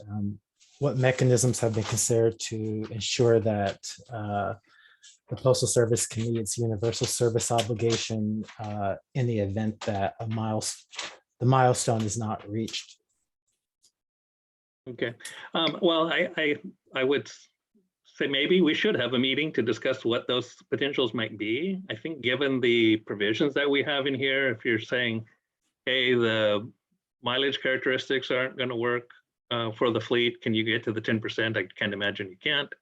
what mechanisms have been considered to ensure that the Postal Service can meet its universal service obligation in the event that the milestone is not reached. Okay. Well, I would say maybe we should have a meeting to discuss what those potentials might be. I think given the provisions that we have in here, if you're saying, hey, the mileage characteristics aren't going to work for the fleet, can you get to the 10%? I can't imagine you can't.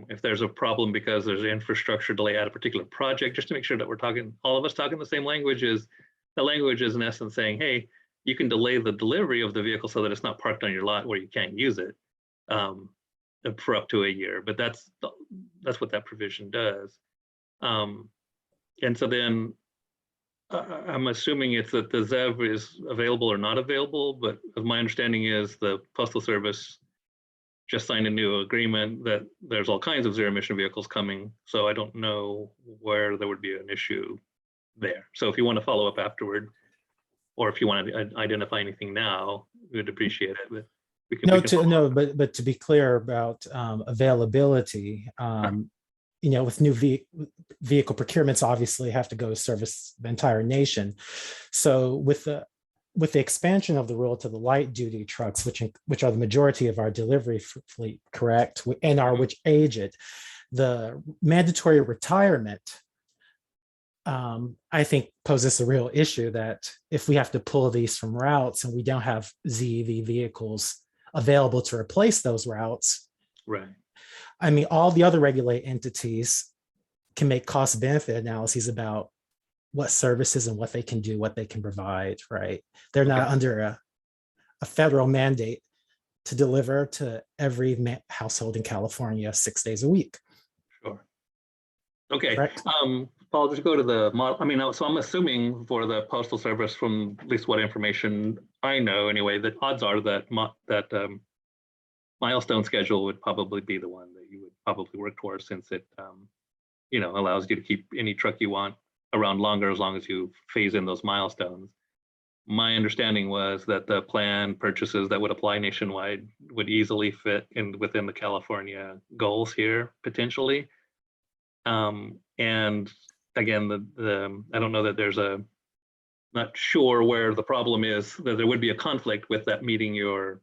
If there's a problem because there's an infrastructure delay at a particular project, just to make sure that we're talking, all of us talking the same language, is the language is in essence saying, hey, you can delay the delivery of the vehicle so that it's not parked on your lot where you can't use it. For up to a year, but that's what that provision does. And so then I'm assuming it's that the ZEV is available or not available, but my understanding is the Postal Service just signed a new agreement that there's all kinds of zero emission vehicles coming. So I don't know where there would be an issue there. So if you want to follow up afterward, or if you want to identify anything now, we'd appreciate it. But but to be clear about availability, you know, with new vehicle procurements, obviously have to go service the entire nation. So with the expansion of the rule to the light duty trucks, which are the majority of our delivery fleet, correct, and are which age it, the mandatory retirement, I think poses a real issue that if we have to pull these from routes and we don't have ZEV vehicles available to replace those routes. Right. I mean, all the other regulated entities can make cost benefit analyses about what services and what they can do, what they can provide, right? They're not under a federal mandate to deliver to every household in California 6 days a week. Sure. Okay. Correct? Paul, just go to the model. I mean, so I'm assuming for the Postal Service, from at least what information I know anyway, that odds are that milestone schedule would probably be the one that you would probably work towards, since it, you know, allows you to keep any truck you want around longer as long as you phase in those milestones. My understanding was that the planned purchases that would apply nationwide would easily fit in within the California goals here potentially. And again, I don't know that there's not sure where the problem is, that there would be a conflict with that meeting your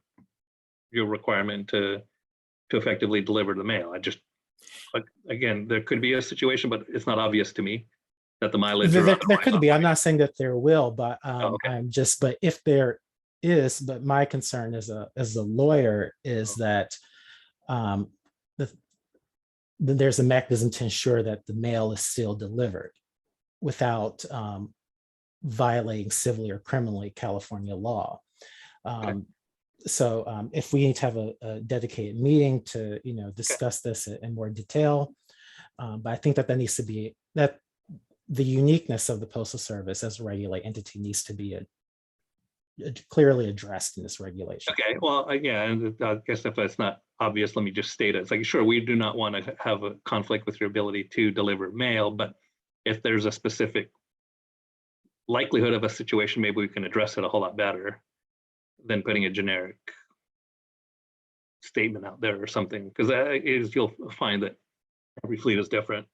requirement to effectively deliver the mail. But again, there could be a situation, but it's not obvious to me that the mileage. There could be. I'm not saying that there will, but okay. But if there is, but my concern as a lawyer is that there's a mechanism to ensure that the mail is still delivered without violating civilly or criminally California law. Okay. So if we need to have a dedicated meeting to, you know, discuss this in more detail, but I think that needs to be, that the uniqueness of the Postal Service as a regulated entity needs to be clearly addressed in this regulation. Okay, well, yeah, and I guess if that's not obvious, let me just state it. It's like, sure, we do not want to have a conflict with your ability to deliver mail, but if there's a specific likelihood of a situation, maybe we can address it a whole lot better than putting a generic statement out there or something, because you'll find that every fleet is different.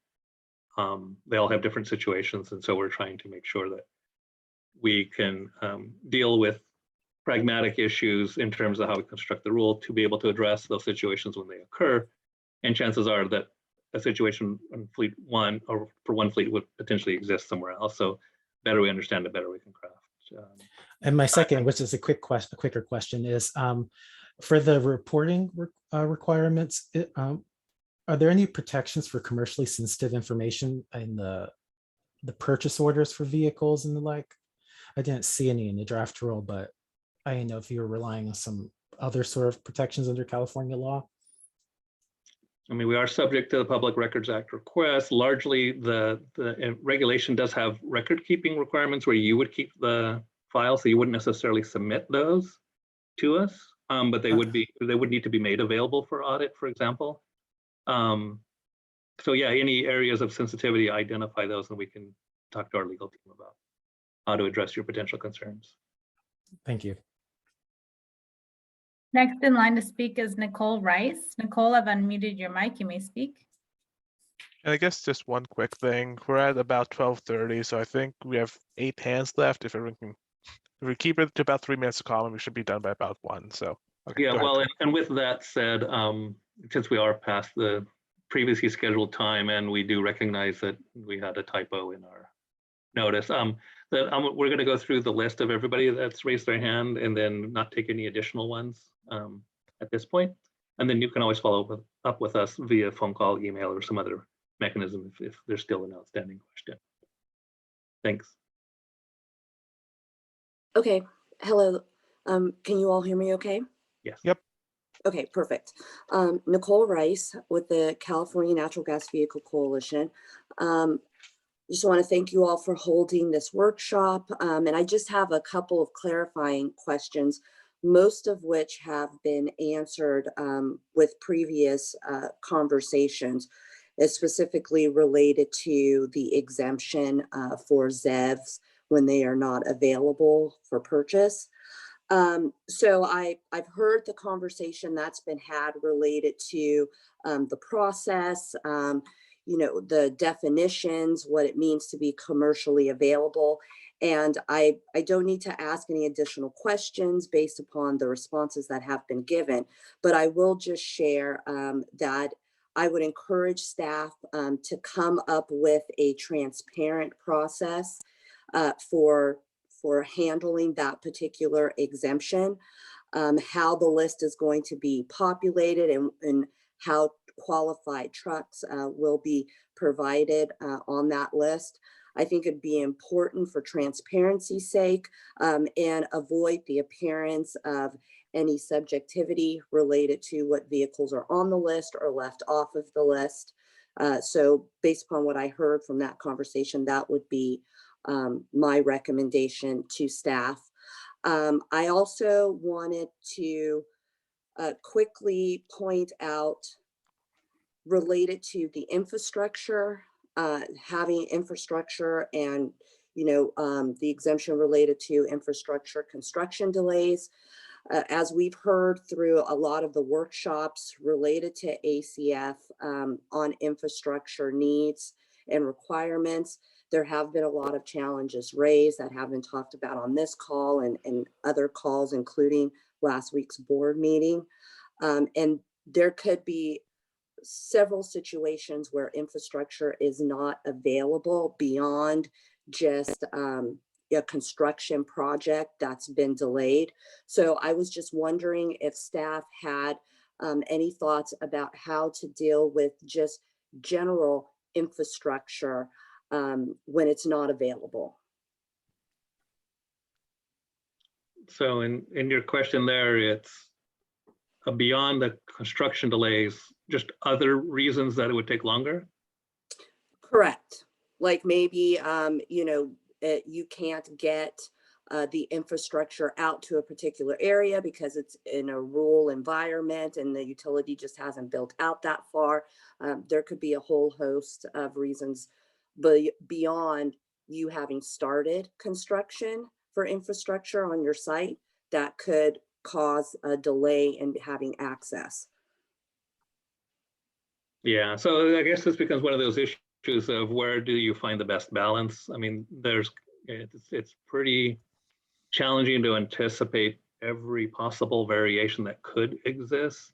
They all have different situations, and so we're trying to make sure that we can deal with pragmatic issues in terms of how we construct the rule to be able to address those situations when they occur. And chances are that a situation on fleet one or for one fleet would potentially exist somewhere else. So better we understand it, better we can craft. And my second, which is a quicker question, is for the reporting requirements, are there any protections for commercially sensitive information in the purchase orders for vehicles and the like? I didn't see any in the draft rule, but I didn't know if you were relying on some other sort of protections under California law. I mean, we are subject to the Public Records Act request. Largely, the regulation does have record keeping requirements where you would keep the file, so you wouldn't necessarily submit those to us, but they would need to be made available for audit, for example. So yeah, any areas of sensitivity, identify those, and we can talk to our legal team about how to address your potential concerns. Thank you. Next in line to speak is Nicole Rice. Nicole, I've unmuted your mic. You may speak. And I guess just one quick thing. We're at about 12:30, so I think we have 8 hands left. If we keep it to about 3 minutes to comment, we should be done by about 1. So okay, Yeah, go well, ahead. and with that said, since we are past the previously scheduled time, and we do recognize that we had a typo in our notice, we're going to go through the list of everybody that's raised their hand and then not take any additional ones at this point. And then you can always follow up with us via phone call, email, or some other mechanism if there's still an outstanding question. Thanks. Okay, hello. Can you all hear me okay? Yes. Yep. Okay, perfect. Nicole Rice with the California Natural Gas Vehicle Coalition. Just want to thank you all for holding this workshop. And I just have a couple of clarifying questions, most of which have been answered with previous conversations, specifically related to the exemption for ZEVs when they are not available for purchase. So I've heard the conversation that's been had related to the process, you know, the definitions, what it means to be commercially available. And I don't need to ask any additional questions based upon the responses that have been given, but I will just share that I would encourage staff to come up with a transparent process for handling that particular exemption, how the list is going to be populated, and how qualified trucks will be provided on that list. I think it'd be important for transparency's sake and avoid the appearance of any subjectivity related to what vehicles are on the list or left off of the list. So based upon what I heard from that conversation, that would be my recommendation to staff. I also wanted to quickly point out related to the infrastructure, having infrastructure and, the exemption related to infrastructure construction delays. As we've heard through a lot of the workshops related to ACF on infrastructure needs and requirements, there have been a lot of challenges raised that have been talked about on this call and other calls, including last week's board meeting. And there could be several situations where infrastructure is not available beyond just a construction project that's been delayed. So I was just wondering if staff had any thoughts about how to deal with just general infrastructure when it's not available. So in your question there, it's beyond the construction delays, just other reasons that it would take longer? Correct. Like maybe, you can't get the infrastructure out to a particular area because it's in a rural environment and the utility just hasn't built out that far. There could be a whole host of reasons, but beyond you having started construction for infrastructure on your site that could cause a delay in having access. Yeah, so I guess this becomes one of those issues of where do you find the best balance? I mean, it's pretty challenging to anticipate every possible variation that could exist.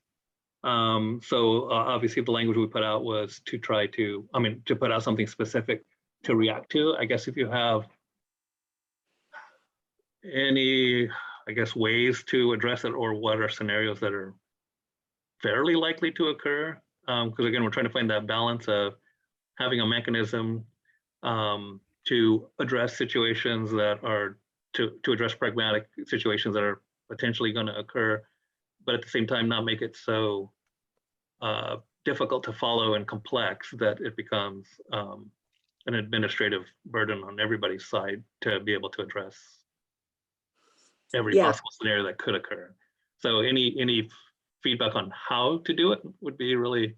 So obviously the language we put out was to try to, to put out something specific to react to. I guess if you have any, ways to address it, or what are scenarios that are fairly likely to occur? Because again, we're trying to find that balance of having a mechanism to address situations that are, to address pragmatic situations that are potentially going to occur, but at the same time not make it so difficult to follow and complex that it becomes an administrative burden on everybody's side to be able to address every possible scenario that could occur. So any feedback on how to do it would be really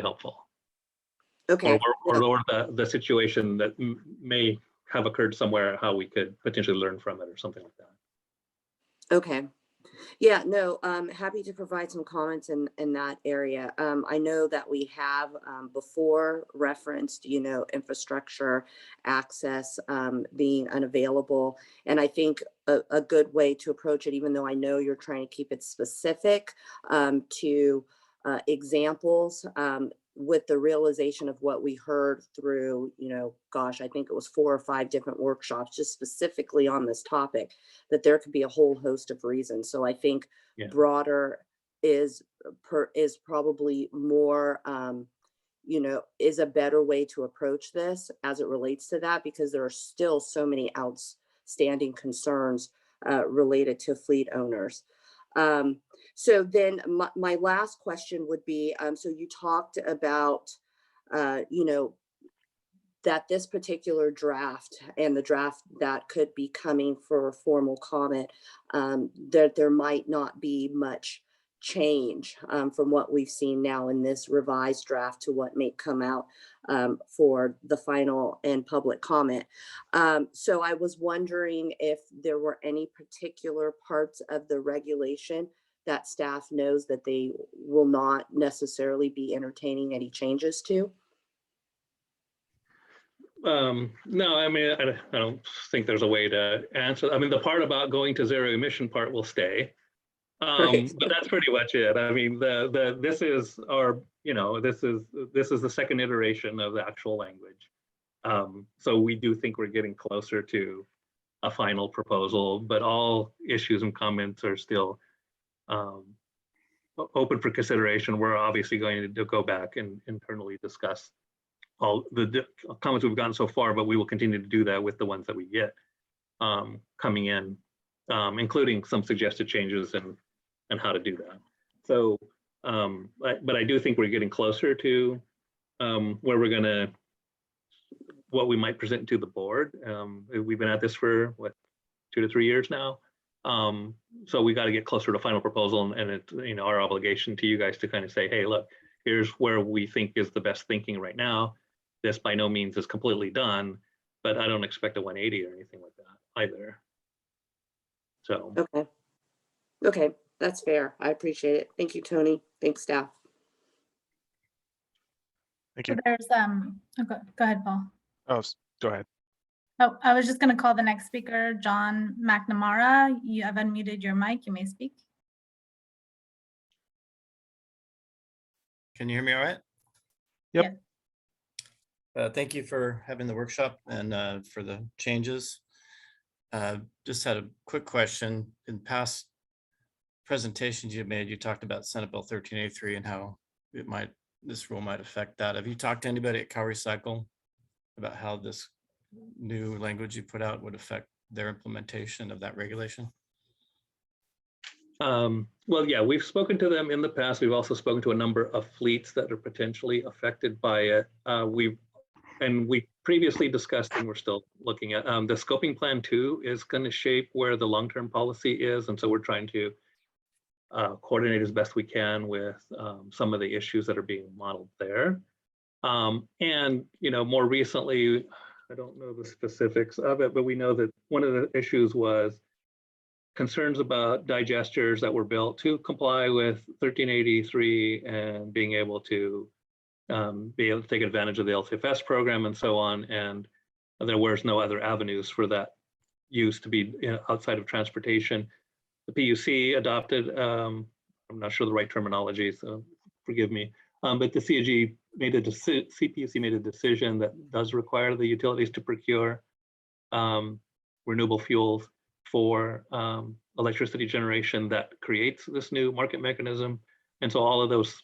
helpful. Okay. Or the situation that may have occurred somewhere, how we could potentially learn from it or something like that. Okay. Yeah, no, I'm happy to provide some comments in that area. I know that we have before referenced, infrastructure access being unavailable. And I think a good way to approach it, even though I know you're trying to keep it specific to examples, with the realization of what we heard through, I think it was 4 or 5 different workshops, just specifically on this topic, that there could be a whole host of reasons. So I think broader is probably more, is a better way to approach this as it relates to that, because there are still so many outstanding concerns related to fleet owners. So then my last question would be, so you talked about, that this particular draft and the draft that could be coming for a formal comment, that there might not be much change from what we've seen now in this revised draft to what may come out for the final and public comment. So I was wondering if there were any particular parts of the regulation that staff knows that they will not necessarily be entertaining any changes to? No, I don't think there's a way to answer. The part about going to zero emission part will stay. But that's pretty much it. This is our, this is the second iteration of the actual language. So we do think we're getting closer to a final proposal, but all issues and comments are still open for consideration. We're obviously going to go back and internally discuss all the comments we've gotten so far, but we will continue to do that with the ones that we get coming in, including some suggested changes and how to do that. So, but I do think we're getting closer to where we're gonna, what we might present to the board. We've been at this for what, 2 to 3 years now. So we got to get closer to final proposal, and it's, you know, our obligation to you guys to kind of say, hey, look, here's where we think is the best thinking right now. This by no means is completely done, but I don't expect a 180 or anything like that either. So. Okay. Okay, that's fair. I appreciate it. Thank you, Tony. Thanks, staff. Thank So you. there's, go ahead, Paul. Oh, go ahead. Oh, I was just going to call the next speaker, John McNamara. You have unmuted your mic. You may speak. Can you hear me all right? Yep. Thank you for having the workshop and for the changes. Just had a quick question. In past presentations you made, you talked about Senate Bill 1383 and how this rule might affect that. Have you talked to anybody at Cal Recycle about how this new language you put out would affect their implementation of that regulation? Well, yeah, we've spoken to them in the past. We've also spoken to a number of fleets that are potentially affected by it. We previously discussed, and we're still looking at, the scoping plan 2 is going to shape where the long-term policy is. And so we're trying to coordinate as best we can with some of the issues that are being modeled there. And, you know, more recently, I don't know the specifics of it, but we know that one of the issues was concerns about digesters that were built to comply with 1383 and being able to take advantage of the LCFS program and so on. And there was no other avenues for that use to be outside of transportation. The PUC adopted, I'm not sure the right terminology, so forgive me, but the CPUC made a decision that does require the utilities to procure renewable fuels for electricity generation that creates this new market mechanism. And so all of those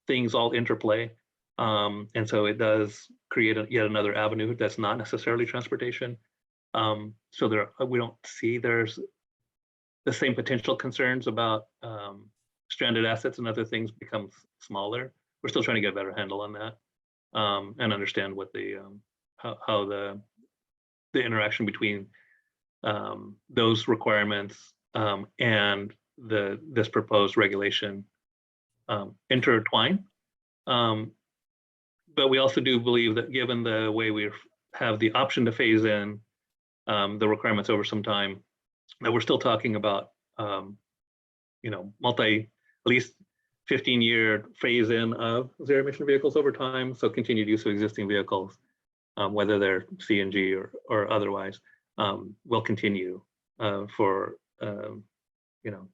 things all interplay. And so it does create yet another avenue that's not necessarily transportation. So we don't see there's the same potential concerns about stranded assets and other things become smaller. We're still trying to get a better handle on that and understand what the how the interaction between those requirements and this proposed regulation intertwine. But we also do believe that given the way we have the option to phase in the requirements over some time, that we're still talking about, you know, at least 15-year phase in of zero emission vehicles over time. So continued use of existing vehicles, whether they're CNG or otherwise, will continue for, you know,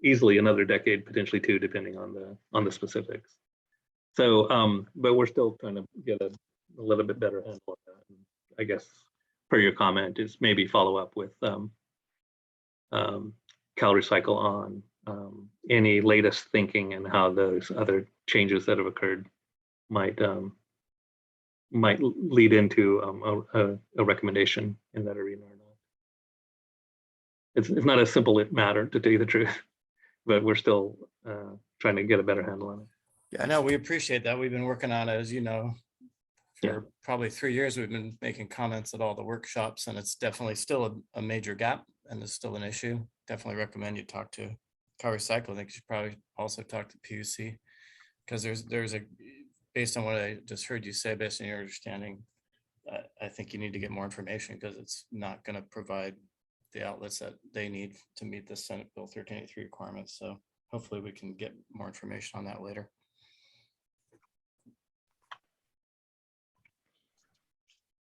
easily another decade, potentially 2, depending on the specifics. So, but we're still trying to get a little bit better handle on that. And I guess per your comment is maybe follow up with Cal Recycle on any latest thinking and how those other changes that have occurred might lead into a recommendation in that arena or not. It's not a simple matter, to tell you the truth, but we're still trying to get a better handle on it. Yeah, no, we appreciate that. We've been working on it, as you know, for probably 3 years. We've been making comments at all the workshops, and it's definitely still a major gap, and it's still an issue. Definitely recommend you talk to Cal Recycle. I think you should probably also talk to PUC, because there's a, based on what I just heard you say, based on your understanding, I think you need to get more information, because it's not going to provide the outlets that they need to meet the Senate Bill 1383 requirements. So hopefully we can get more information on that later.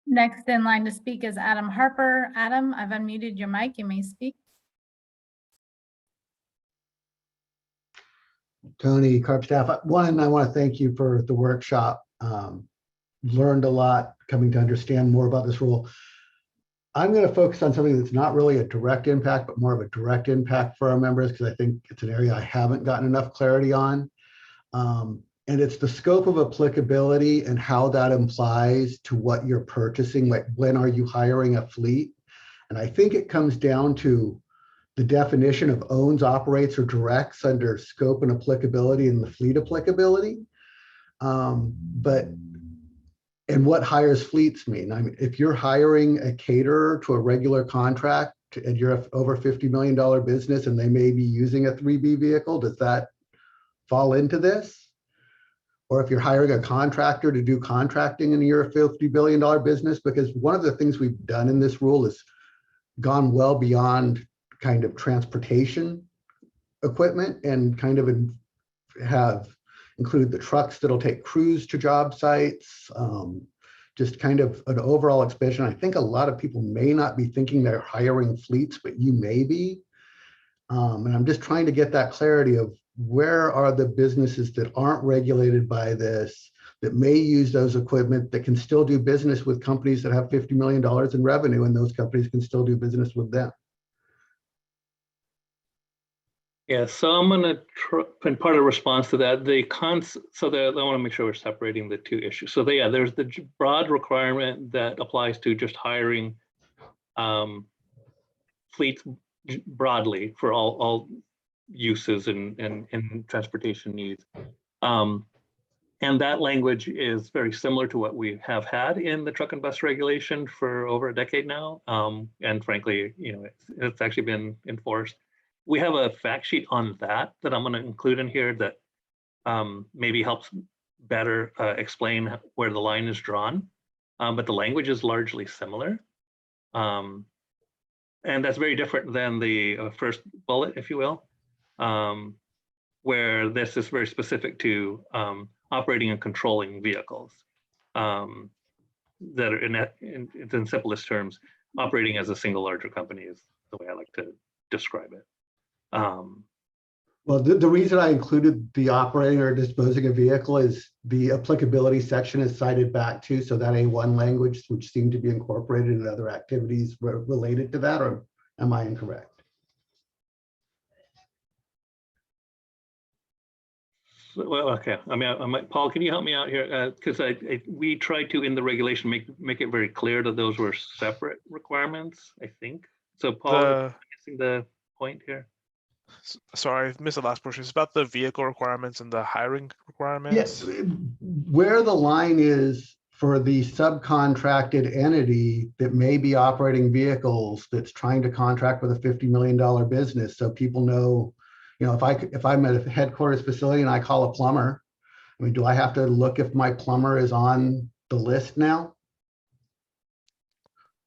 Next in line to speak is Adam Harper. Adam, I've unmuted your mic. You may speak. Tony, CARB staff, one, I want to thank you for the workshop. Learned a lot, coming to understand more about this rule. I'm going to focus on something that's not really a direct impact, but more of a direct impact for our members, because I think it's an area I haven't gotten enough clarity on. And it's the scope of applicability and how that applies to what you're purchasing. Like, when are you hiring a fleet? And I think it comes down to the definition of owns, operates, or directs under scope and applicability and the fleet applicability. And what hires fleets mean. I mean, if you're hiring a caterer to a regular contract, and you're over $50 million business and they may be using a 3B vehicle, does that fall into this? Or if you're hiring a contractor to do contracting and you're a $50 billion business, because one of the things we've done in this rule is gone well beyond kind of transportation equipment and kind of have included the trucks that'll take crews to job sites, just kind of an overall expansion. I think a lot of people may not be thinking they're hiring fleets, but you may be. And I'm just trying to get that clarity of where are the businesses that aren't regulated by this, that may use those equipment, that can still do business with companies that have $50 million in revenue, and those companies can still do business with them. Yeah, so I'm gonna try, and part of the response to that, I want to make sure we're separating the two issues. So there's the broad requirement that applies to just hiring fleets broadly for all uses and transportation needs. And that language is very similar to what we have had in the truck and bus regulation for over a decade now. And frankly, it's actually been enforced. We have a fact sheet on that I'm going to include in here that maybe helps better explain where the line is drawn. But the language is largely similar. And that's very different than the first bullet, if you will, where this is very specific to operating and controlling vehicles that are in simplest terms, operating as a single larger company is the way I like to describe it. Well, the reason I included the operating or disposing a vehicle is the applicability section is cited back to, so that A1 language, which seemed to be incorporated in other activities related to that, or am I incorrect? Well, okay. I mean, Paul, can you help me out here? Because we tried to, in the regulation, make it very clear that those were separate requirements, I think. So Paul, am I missing the point here? Sorry, I missed the last portion. It's about the vehicle requirements and the hiring requirements. Yes, where the line is for the subcontracted entity that may be operating vehicles that's trying to contract with a $50 million business, so people know, if I'm at a headquarters facility and I call a plumber, I mean, do I have to look if my plumber is on the list now?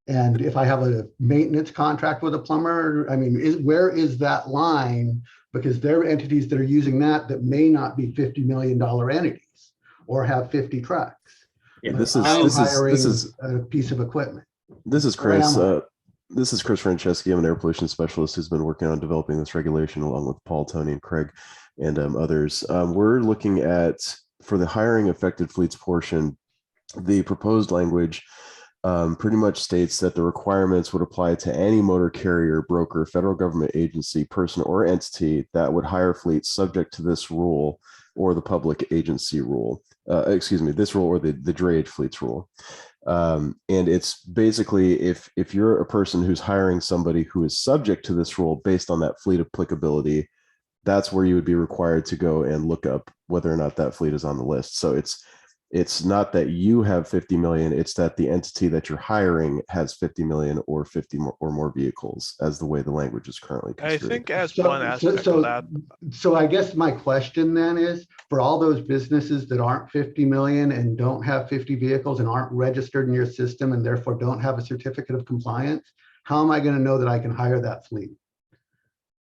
And if I have a maintenance contract with a plumber, I mean, where is that line? Because there are entities that are using that may not be $50 million entities or have 50 trucks. Yeah, But this I'm is hiring a piece of equipment. This is Where Chris. am I? This is Chris Franceschi. I'm an air pollution specialist who's been working on developing this regulation along with Paul, Tony, and Craig, and others. We're looking at, for the hiring affected fleets portion, the proposed language pretty much states that the requirements would apply to any motor carrier, broker, federal government agency, person, or entity that would hire fleets subject to this rule or the public agency rule. This rule or the drayage fleets rule. And it's basically if you're a person who's hiring somebody who is subject to this rule based on that fleet applicability, that's where you would be required to go and look up whether or not that fleet is on the list. So it's not that you have 50 million, it's that the entity that you're hiring has 50 million or 50 or more vehicles, as the way the language is currently construed. I think as one aspect of that. So I guess my question then is, for all those businesses that aren't 50 million and don't have 50 vehicles and aren't registered in your system and therefore don't have a certificate of compliance, how am I going to know that I can hire that fleet?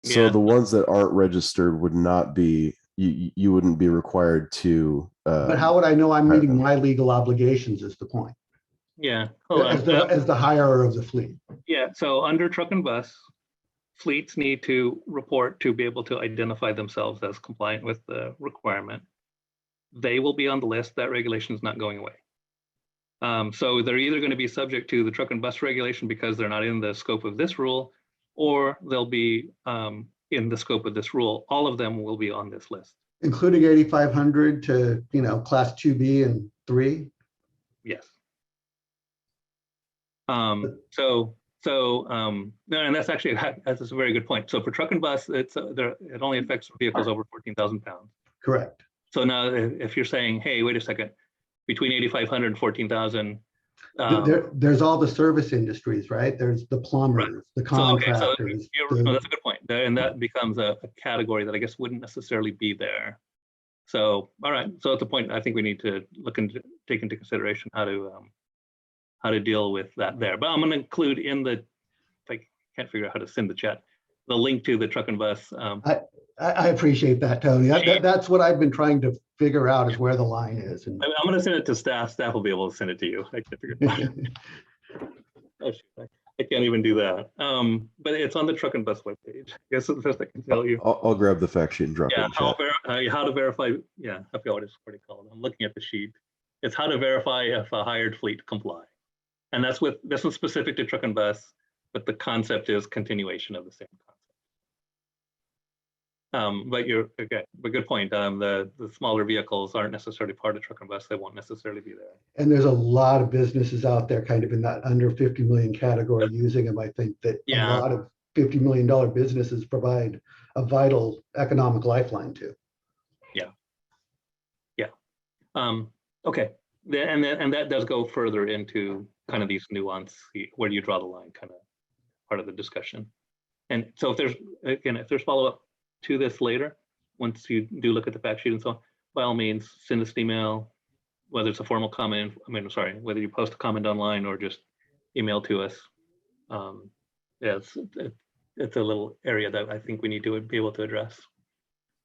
So the ones that aren't registered would not be, you wouldn't be required to. But how would I know I'm meeting my legal obligations is the point. Yeah. Hold on. As the hirer of the fleet. Yeah. So under truck and bus, fleets need to report to be able to identify themselves as compliant with the requirement. They will be on the list. That regulation is not going away. So they're either going to be subject to the truck and bus regulation because they're not in the scope of this rule, or they'll be in the scope of this rule. All of them will be on this list. Including 8,500 to, class 2B and 3? Yes. No, and that's actually, that's a very good point. So for truck and bus, it only affects vehicles over 14,000 pounds. Correct. So now if you're saying, hey, wait a second, between 8,500 and 14,000, There's all the service industries, right? There's the plumbers, the contractors. No, that's a good point. And that becomes a category that I guess wouldn't necessarily be there. So, all right. So at the point, I think we need to take into consideration how to deal with that there. But I'm going to include in the, if I can't figure out how to send the chat, the link to the truck and bus. I appreciate that, Tony. That's what I've been trying to figure out is where the line is. And I'm going to send it to staff. Staff will be able to send it to you. I can't figure it out. Oh, shoot, I can't even do that. But it's on the truck and bus webpage. I guess that's the best I can tell you. I'll grab the fact sheet and drop it in chat. How to verify. Yeah, I forgot what it's called. I'm looking at the sheet. It's how to verify if a hired fleet comply. And this one's specific to truck and bus, but the concept is continuation of the same concept. But good point. The smaller vehicles aren't necessarily part of truck and bus. They won't necessarily be there. And there's a lot of businesses out there kind of in that under 50 million category using them. I think that a lot of $50 million businesses provide a vital economic lifeline to. Okay. And that does go further into kind of these nuance, where do you draw the line, kind of part of the discussion. And so if there's follow-up to this later, once you do look at the fact sheet and so on, by all means, send us an email, whether it's a formal comment, whether you post a comment online or just email to us. It's a little area that I think we need to be able to address.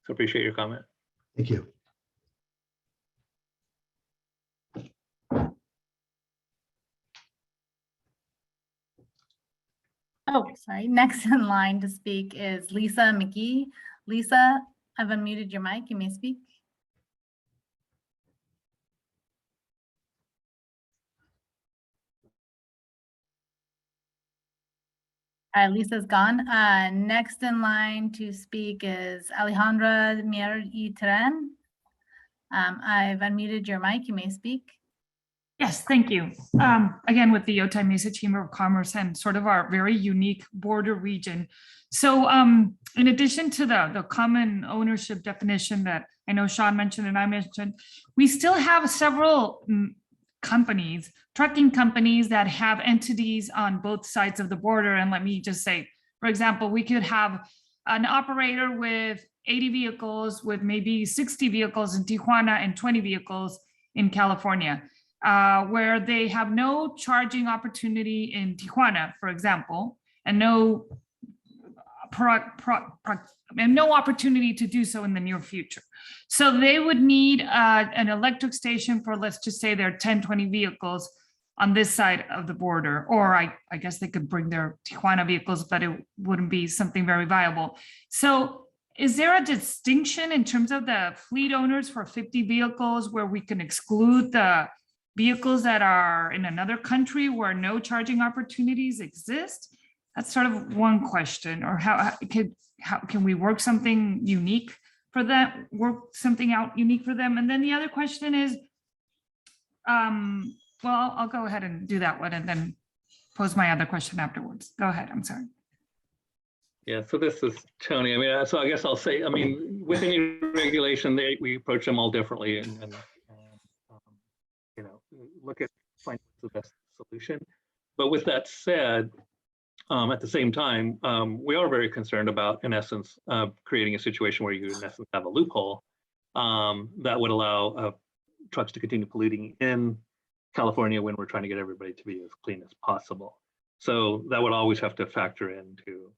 So appreciate your comment. Thank you. Oh, sorry. Next in line to speak is Lisa Mcgee. Lisa, I've unmuted your mic. You may speak. All right, Lisa's gone. Next in line to speak is Alejandra Mier y Teren. I've unmuted your mic. You may speak. Yes, thank you. Again, with the Otay Mesa Chamber of Commerce and sort of our very unique border region. So in addition to the common ownership definition that I know Sean mentioned and I mentioned, we still have several companies, trucking companies that have entities on both sides of the border. And let me just say, for example, we could have an operator with 80 vehicles with maybe 60 vehicles in Tijuana and 20 vehicles in California. Where they have no charging opportunity in Tijuana, for example, and no opportunity to do so in the near future. So they would need an electric station for, let's just say, their 10, 20 vehicles on this side of the border. Or I guess they could bring their Tijuana vehicles, but it wouldn't be something very viable. So is there a distinction in terms of the fleet owners for 50 vehicles where we can exclude the vehicles that are in another country where no charging opportunities exist? That's sort of one question. Or how can we work something unique for that? Work something out unique for them? And then the other question is, well, I'll go ahead and do that one and then pose my other question afterwards. Go ahead. I'm sorry. Yeah, so this is Tony. I mean, so I guess I'll say, I mean, with any regulation, we approach them all differently and look at find the best solution. But with that said, at the same time, we are very concerned about, in essence, creating a situation where you, in essence, have a loophole that would allow trucks to continue polluting in California when we're trying to get everybody to be as clean as possible. So that would always have to factor into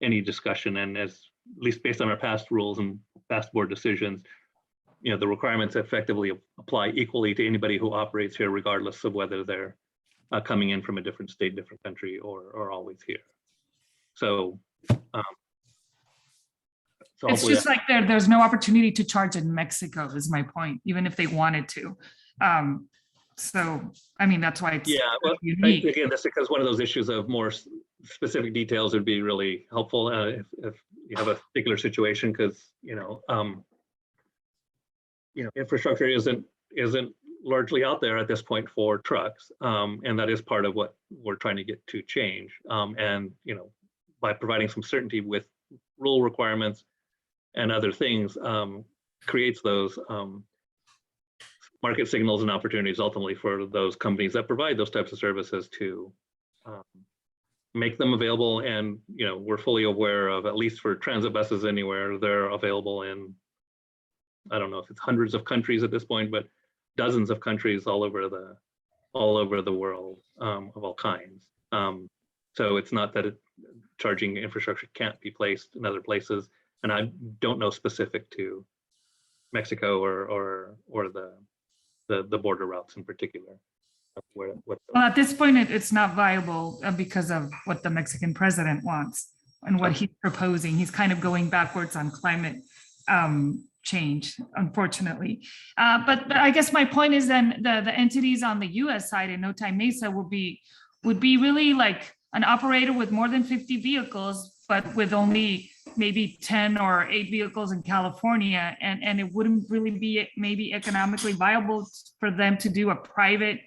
any discussion. And at least based on our past rules and past board decisions, the requirements effectively apply equally to anybody who operates here, regardless of whether they're coming in from a different state, different country, or always here. So, it's just like there's no opportunity to charge in Mexico is my point, even if they wanted to. So, I mean, that's why it's unique. Again, that's because one of those issues of more specific details would be really helpful if you have a particular situation, because infrastructure isn't largely out there at this point for trucks, and that is part of what we're trying to get to change. And by providing some certainty with rule requirements and other things, creates those market signals and opportunities ultimately for those companies that provide those types of services to make them available. And, you know, we're fully aware of, at least for transit buses anywhere, they're available in, I don't know if it's hundreds of countries at this point, but dozens of countries all over the world, of all kinds. So it's not that charging infrastructure can't be placed in other places. And I don't know specific to Mexico or the border routes in particular. Well, at this point, it's not viable because of what the Mexican president wants and what he's proposing. He's kind of going backwards on climate change, unfortunately. But I guess my point is then the entities on the US side in Otay Mesa would be really like an operator with more than 50 vehicles, but with only maybe 10 or 8 vehicles in California. And it wouldn't really be maybe economically viable for them to do a private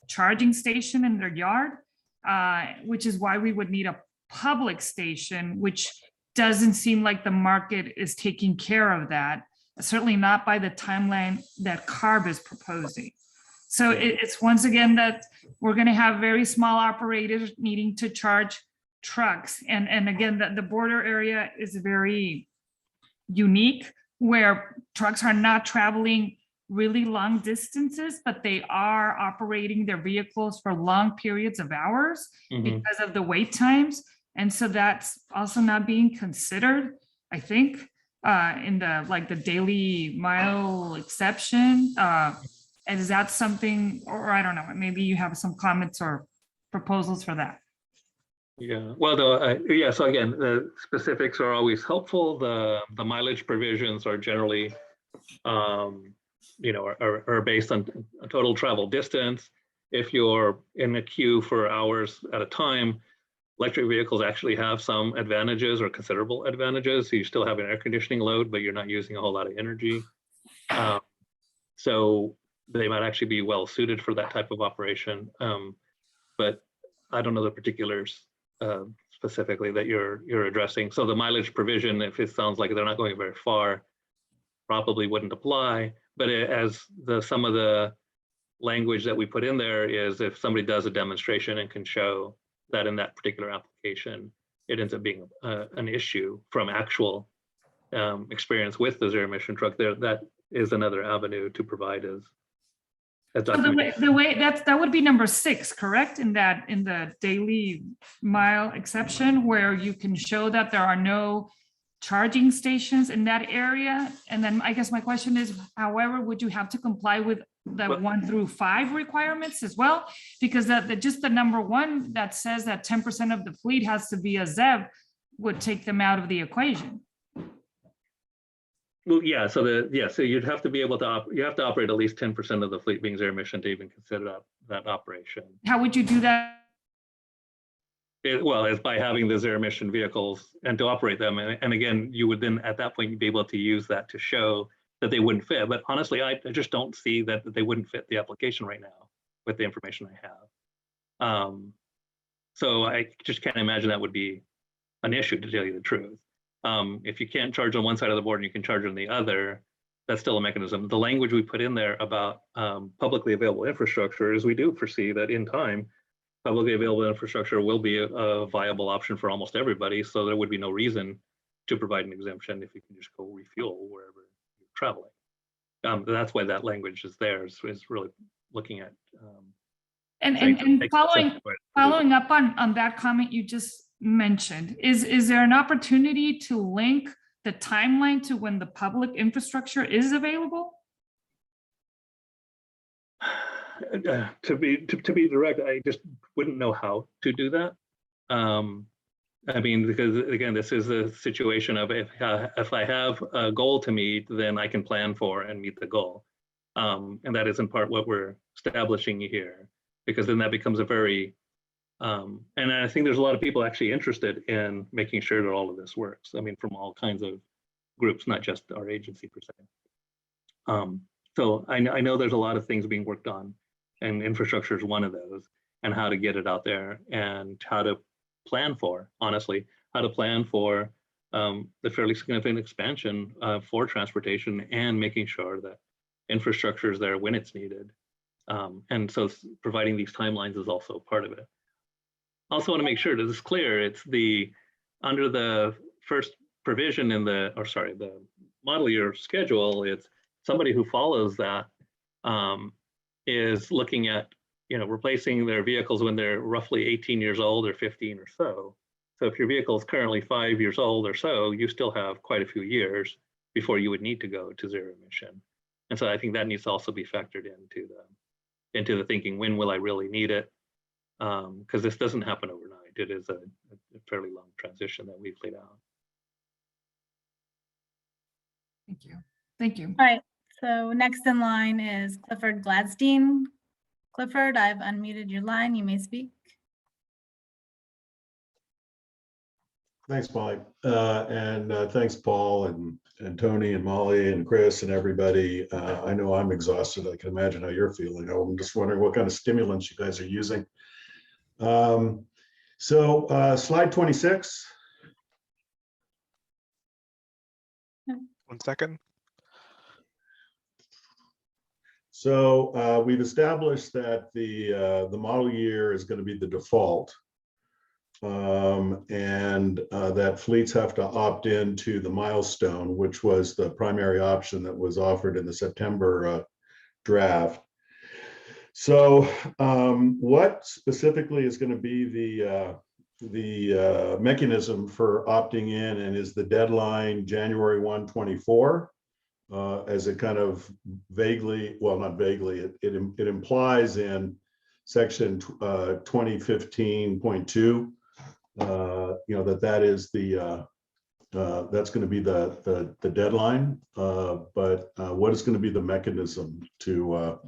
charging station in their yard, which is why we would need a public station, which doesn't seem like the market is taking care of that. Certainly not by the timeline that CARB is proposing. So it's once again that we're going to have very small operators needing to charge trucks. And again, the border area is very unique, where trucks are not traveling really long distances, but they are operating their vehicles for long periods of hours because of the wait times. And so that's also not being considered, I think, in the daily mile exception. And is that something, or I don't know, maybe you have some comments or proposals for that? Yeah, well, so again, the specifics are always helpful. The mileage provisions are generally, are based on a total travel distance. If you're in a queue for hours at a time, electric vehicles actually have some advantages or considerable advantages. So you still have an air conditioning load, but you're not using a whole lot of energy. So they might actually be well suited for that type of operation. But I don't know the particulars specifically that you're addressing. So the mileage provision, if it sounds like they're not going very far, probably wouldn't apply. But as some of the language that we put in there is, if somebody does a demonstration and can show that in that particular application, it ends up being an issue from actual experience with the zero emission truck, that is another avenue to provide as documentation. The way that would be number 6, correct? In the daily mile exception, where you can show that there are no charging stations in that area. And then I guess my question is, however, would you have to comply with the 1 through 5 requirements as well? Because just the number 1 that says that 10% of the fleet has to be a ZEV would take them out of the equation. Well, yeah. So you'd have to be able to you have to operate at least 10% of the fleet being zero emission to even consider that operation. How would you do that? Well, it's by having the zero emission vehicles and to operate them. And again, you would then at that point be able to use that to show that they wouldn't fit. But honestly, I just don't see that they wouldn't fit the application right now with the information I have. So I just can't imagine that would be an issue, to tell you the truth. If you can't charge on one side of the board and you can charge on the other, that's still a mechanism. The language we put in there about publicly available infrastructure is we do foresee that in time, publicly available infrastructure will be a viable option for almost everybody. So there would be no reason to provide an exemption if you can just go refuel wherever you're traveling. That's why that language is there, is really looking at. And following up on that comment you just mentioned, is there an opportunity to link the timeline to when the public infrastructure is available? To be direct, I just wouldn't know how to do that. I mean, because again, this is a situation of if I have a goal to meet, then I can plan for and meet the goal. And that is in part what we're establishing here, because then that becomes a very, and I think there's a lot of people actually interested in making sure that all of this works. I mean, from all kinds of groups, not just our agency per se. So I know there's a lot of things being worked on, and infrastructure is one of those, and how to get it out there and how to plan for, honestly, how to plan for the fairly significant expansion for transportation, and making sure that infrastructure is there when it's needed. And so providing these timelines is also part of it. Also want to make sure that it's clear, it's under the first provision in the model year schedule, it's somebody who follows that is looking at, replacing their vehicles when they're roughly 18 years old or 15 or so. So if your vehicle is currently 5 years old or so, you still have quite a few years before you would need to go to zero emission. And so I think that needs to also be factored into the thinking, when will I really need it? Because this doesn't happen overnight. It is a fairly long transition that we've laid out. Thank you. Thank you. All right, so next in line is Clifford Gladstein. Clifford, I've unmuted your line. You may speak. Thanks, Molly. And thanks, Paul and Tony and Molly and Chris and everybody. I know I'm exhausted. I can imagine how you're feeling. I'm just wondering what kind of stimulants you guys are using. Slide 26. 1 second. So we've established that the model year is going to be the default, and that fleets have to opt into the milestone, which was the primary option that was offered in the September draft. So what specifically is going to be the mechanism for opting in, and is the deadline January 1, 24? As it kind of vaguely, well, not vaguely, it implies in section 2015.2, that is that's going to be the deadline. But what is going to be the mechanism to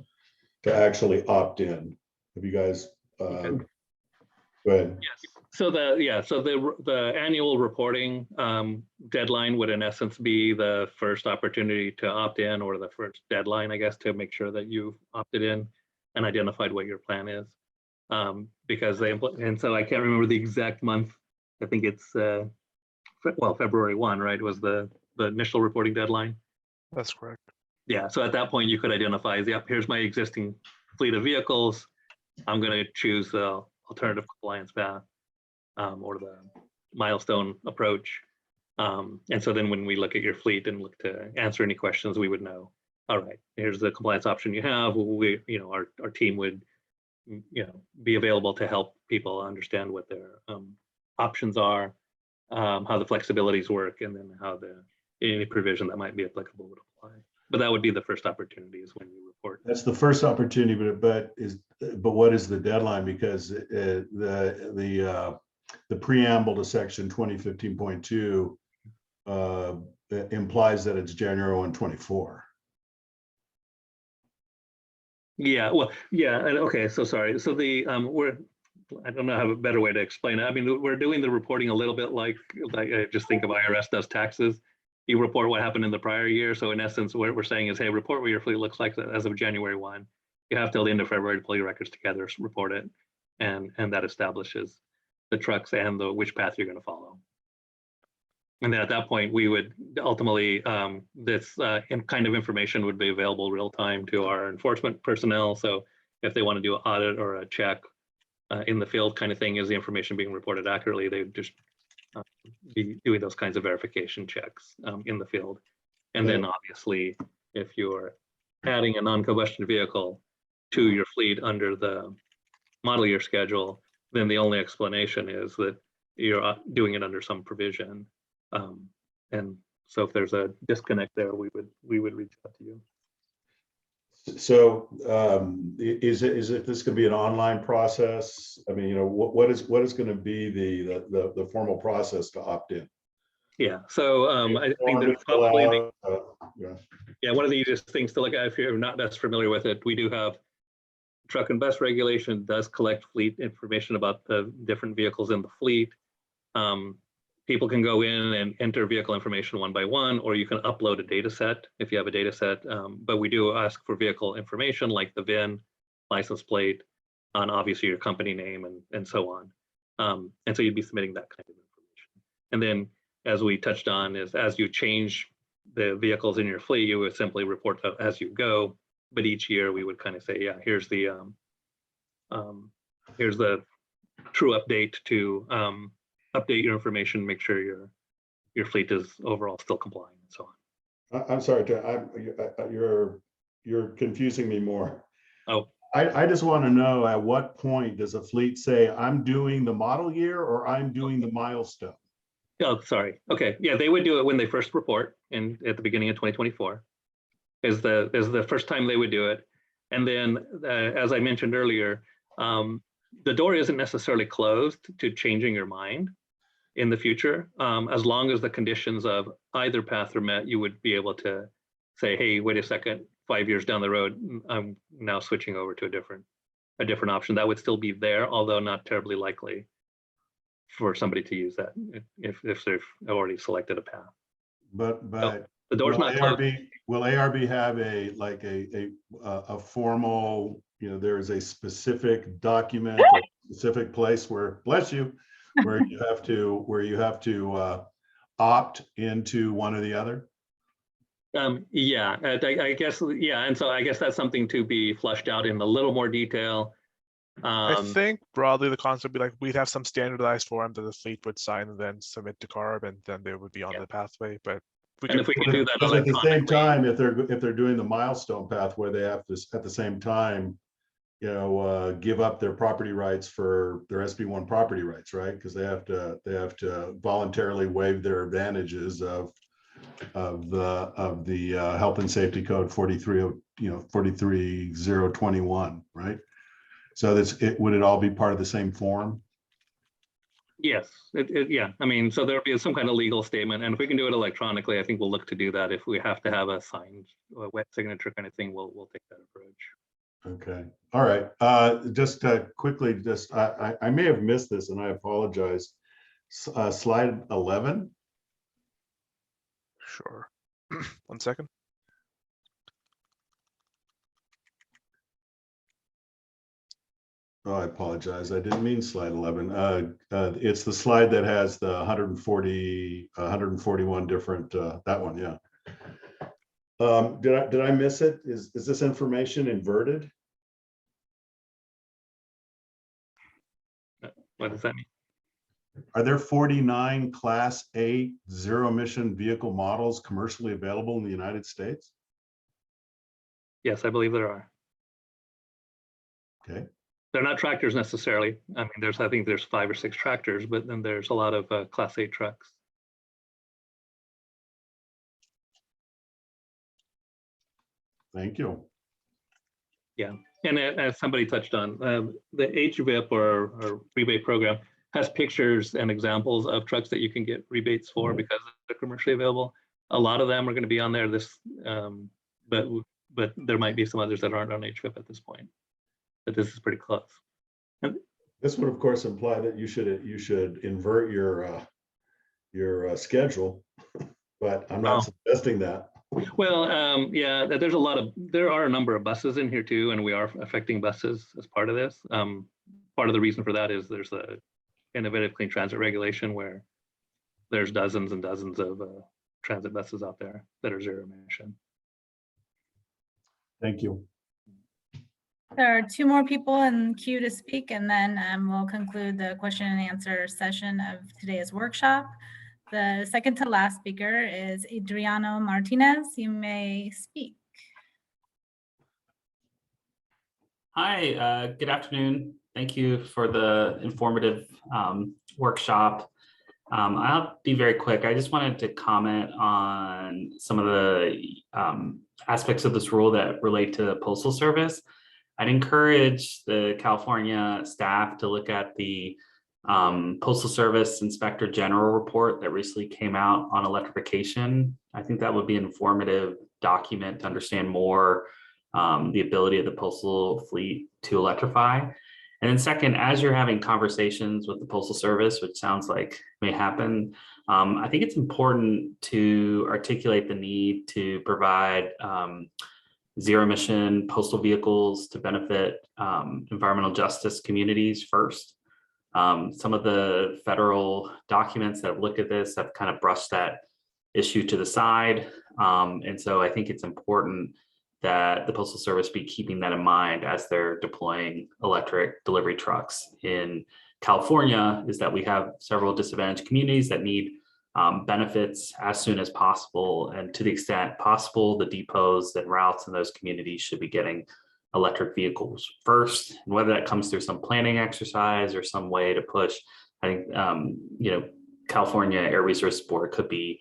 actually opt in? Have you guys? Go ahead. Yes. So the annual reporting deadline would in essence be the first opportunity to opt in, or the first deadline, I guess, to make sure that you've opted in and identified what your plan is. Because and so I can't remember the exact month. I think it's February 1, right? Was the initial reporting deadline. That's correct. Yeah. So at that point, you could identify, yep, here's my existing fleet of vehicles. I'm going to choose the alternative compliance path. Or the milestone approach. And so then when we look at your fleet and look to answer any questions, we would know, all right, here's the compliance option you have. We, our team would, be available to help people understand what their options are, how the flexibilities work, and then how any provision that might be applicable would apply. But that would be the first opportunity, is when you report. That's the first opportunity, but what is the deadline? Because the preamble to section 2015.2 implies that it's January 1, 24. Yeah, well, yeah, okay, so sorry. So I don't know how a better way to explain it. I mean, we're doing the reporting a little bit like I just think of IRS does taxes. You report what happened in the prior year. So in essence, what we're saying is, hey, report what your fleet looks like as of January 1. You have till the end of February to pull your records together, report it, and that establishes the trucks and which path you're going to follow. And then at that point, we would ultimately, this kind of information would be available real time to our enforcement personnel. So if they want to do an audit or a check in the field kind of thing, is the information being reported accurately, they would just be doing those kinds of verification checks in the field. And then obviously, if you're adding a non-combustion vehicle to your fleet under the model year schedule, then the only explanation is that you're doing it under some provision. And so if there's a disconnect there, we would reach out to you. So is this going to be an online process? I mean, what is going to be the formal process to opt in? Yeah, so I think there's probably one of the easiest things to look at if you're not as familiar with it. We do have truck and bus regulation does collect fleet information about the different vehicles in the fleet. People can go in and enter vehicle information one by one, or you can upload a data set if you have a data set. But we do ask for vehicle information like the VIN, license plate, and obviously your company name and so on. And so you'd be submitting that kind of information. And then, as we touched on, is as you change the vehicles in your fleet, you would simply report that as you go. But each year we would kind of say, yeah, here's the true update to update your information, make sure your fleet is overall still complying and so on. I'm sorry, you're confusing me more. Oh, I just want to know, at what point does a fleet say, I'm doing the model year or I'm doing the milestone? oh, sorry. Okay, yeah, they would do it when they first report at the beginning of 2024 is the first time they would do it. And then, as I mentioned earlier, the door isn't necessarily closed to changing your mind in the future. As long as the conditions of either path are met, you would be able to say, hey, wait a second, 5 years down the road, I'm now switching over to a different option. That would still be there, although not terribly likely for somebody to use that if they've already selected a path. But so the door's not closed. Will ARB have a formal, there is a specific document, a specific place where, bless you, where you have to opt into one or the other? Yeah, I guess, yeah. And so I guess that's something to be fleshed out in a little more detail. I think broadly the concept would be like, we'd have some standardized form that the fleet would sign and then submit to CARB, and then they would be on the pathway. But if we can do that at the same time, if they're doing the milestone pathway, they have to at the same time, give up their property rights for their SB1 property rights, right? Because they have to voluntarily waive their advantages of the health and safety code 43021, right? So would it all be part of the same form? Yes, yeah. I mean, so there'll be some kind of legal statement, and if we can do it electronically, I think we'll look to do that. If we have to have a signed, wet signature kind of thing, we'll take that approach. Okay. All right. Just quickly, I may have missed this, and I apologize. Slide 11. Sure. 1 second. Oh, I apologize. I didn't mean slide 11. It's the slide that has the 141 different, that one, yeah. Did I miss it? Is this information inverted? What does that mean? Are there 49 Class 8 zero-emission vehicle models commercially available in the United States? Yes, I believe there are. Okay. They're not tractors necessarily. I mean, I think there's 5 or 6 tractors, but then there's a lot of Class 8 trucks. Thank you. Yeah, and as somebody touched on, the HVIP or rebate program has pictures and examples of trucks that you can get rebates for because they're commercially available. A lot of them are going to be on there. But there might be some others that aren't on HVIP at this point. But this is pretty close. This would, of course, imply that you should invert your schedule, but I'm not suggesting that. Well, yeah, there are a number of buses in here too, and we are affecting buses as part of this. Part of the reason for that is there's a innovative clean transit regulation where there's dozens and dozens of transit buses out there that are zero emission. Thank you. There are 2 more people in queue to speak, and then we'll conclude the question and answer session of today's workshop. The second to last speaker is Adriano Martinez. You may speak. Hi, good afternoon. Thank you for the informative workshop. I'll be very quick. I just wanted to comment on some of the aspects of this rule that relate to the Postal Service. I'd encourage the California staff to look at the Postal Service Inspector General report that recently came out on electrification. I think that would be an informative document to understand more the ability of the postal fleet to electrify. And then second, as you're having conversations with the Postal Service, which sounds like may happen, I think it's important to articulate the need to provide zero emission postal vehicles to benefit environmental justice communities first. Some of the federal documents that have looked at this have kind of brushed that issue to the side. And so I think it's important that the Postal Service be keeping that in mind as they're deploying electric delivery trucks. In California, is that we have several disadvantaged communities that need benefits as soon as possible. And to the extent possible, the depots and routes in those communities should be getting electric vehicles first. And whether that comes through some planning exercise or some way to push, I think, California Air Resources Board could be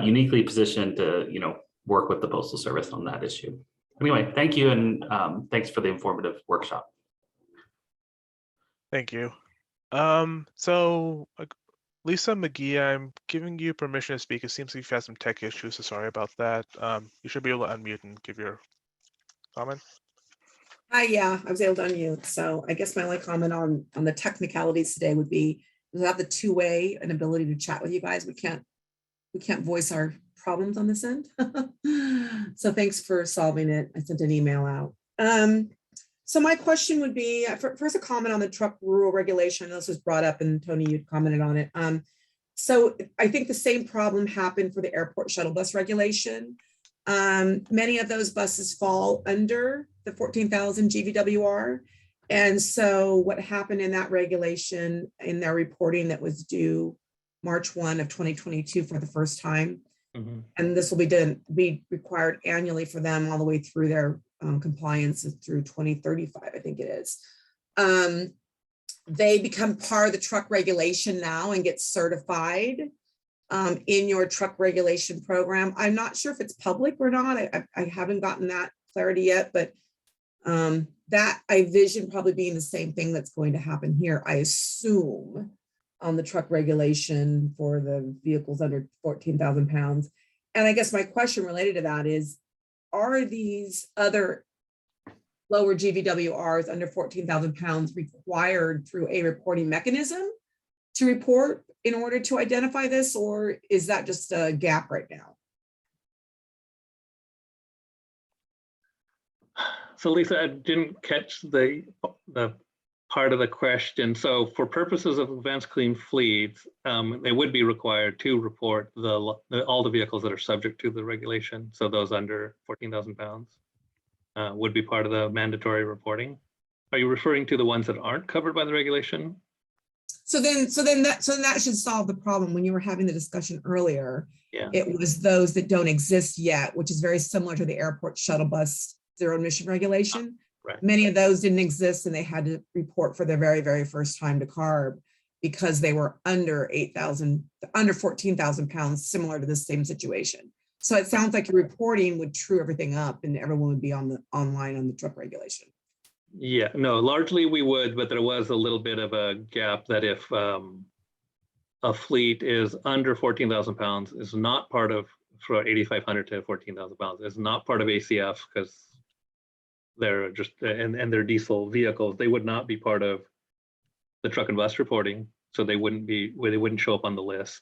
uniquely positioned to, work with the Postal Service on that issue. Anyway, thank you. And thanks for the informative workshop. Thank you. So Lisa Mcgee, I'm giving you permission to speak. It seems like you've had some tech issues, so sorry about that. You should be able to unmute and give your comment. Hi, yeah, I was able to unmute. So I guess my only comment on the technicalities today would be we have the two-way and ability to chat with you guys. We can't voice our problems on this end. So thanks for solving it. I sent an email out. So my question would be, first a comment on the truck rule regulation. This was brought up and Tony, you'd commented on it. So I think the same problem happened for the airport shuttle bus regulation. Many of those buses fall under the 14,000 GVWR. And so what happened in that regulation in their reporting that was due March 1 of 2022 for the first time. And this will be required annually for them all the way through their compliance through 2035, I think it is. They become part of the truck regulation now and get certified in your truck regulation program. I'm not sure if it's public or not. I haven't gotten that clarity yet, but that I vision probably being the same thing that's going to happen here, I assume, on the truck regulation for the vehicles under 14,000 pounds. And I guess my question related to that is, are these other lower GVWRs under 14,000 pounds required through a reporting mechanism to report in order to identify this, or is that just a gap right now? So Lisa, I didn't catch the part of the question. So for purposes of advanced clean fleets, they would be required to report all the vehicles that are subject to the regulation. So those under 14,000 pounds would be part of the mandatory reporting. Are you referring to the ones that aren't covered by the regulation? So then that should solve the problem. When you were having the discussion earlier, it was those that don't exist yet, which is very similar to the airport shuttle bus zero emission regulation. Right. Many of those didn't exist and they had to report for their very, very first time to CARB because they were under 14,000 pounds, similar to the same situation. So it sounds like your reporting would true everything up and everyone would be online on the truck regulation. Yeah, no, largely we would, but there was a little bit of a gap that if a fleet is under 14,000 pounds, is not part of, for 8,500 to 14,000 pounds, is not part of ACF because they're just, and they're diesel vehicles, they would not be part of the truck and bus reporting. So they wouldn't show up on the list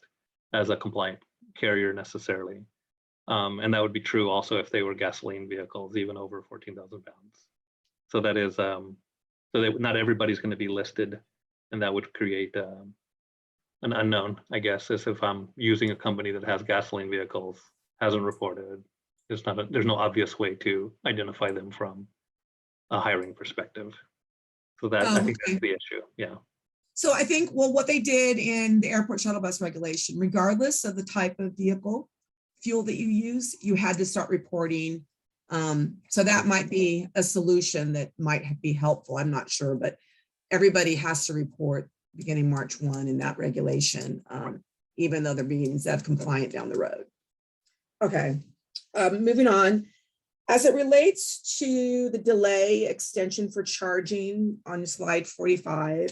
as a compliant carrier necessarily. And that would be true also if they were gasoline vehicles, even over 14,000 pounds. So that is, so that not everybody's going to be listed, and that would create an unknown, I guess, as if I'm using a company that has gasoline vehicles, hasn't reported. There's no obvious way to identify them from a hiring perspective. So that, I think that's the issue, yeah. So I think, well, what they did in the airport shuttle bus regulation, regardless of the type of vehicle, fuel that you use, you had to start reporting. So that might be a solution that might be helpful. I'm not sure, but everybody has to report beginning March 1 in that regulation, even though they're being ZEV compliant down the road. Okay, moving on. As it relates to the delay extension for charging on slide 45,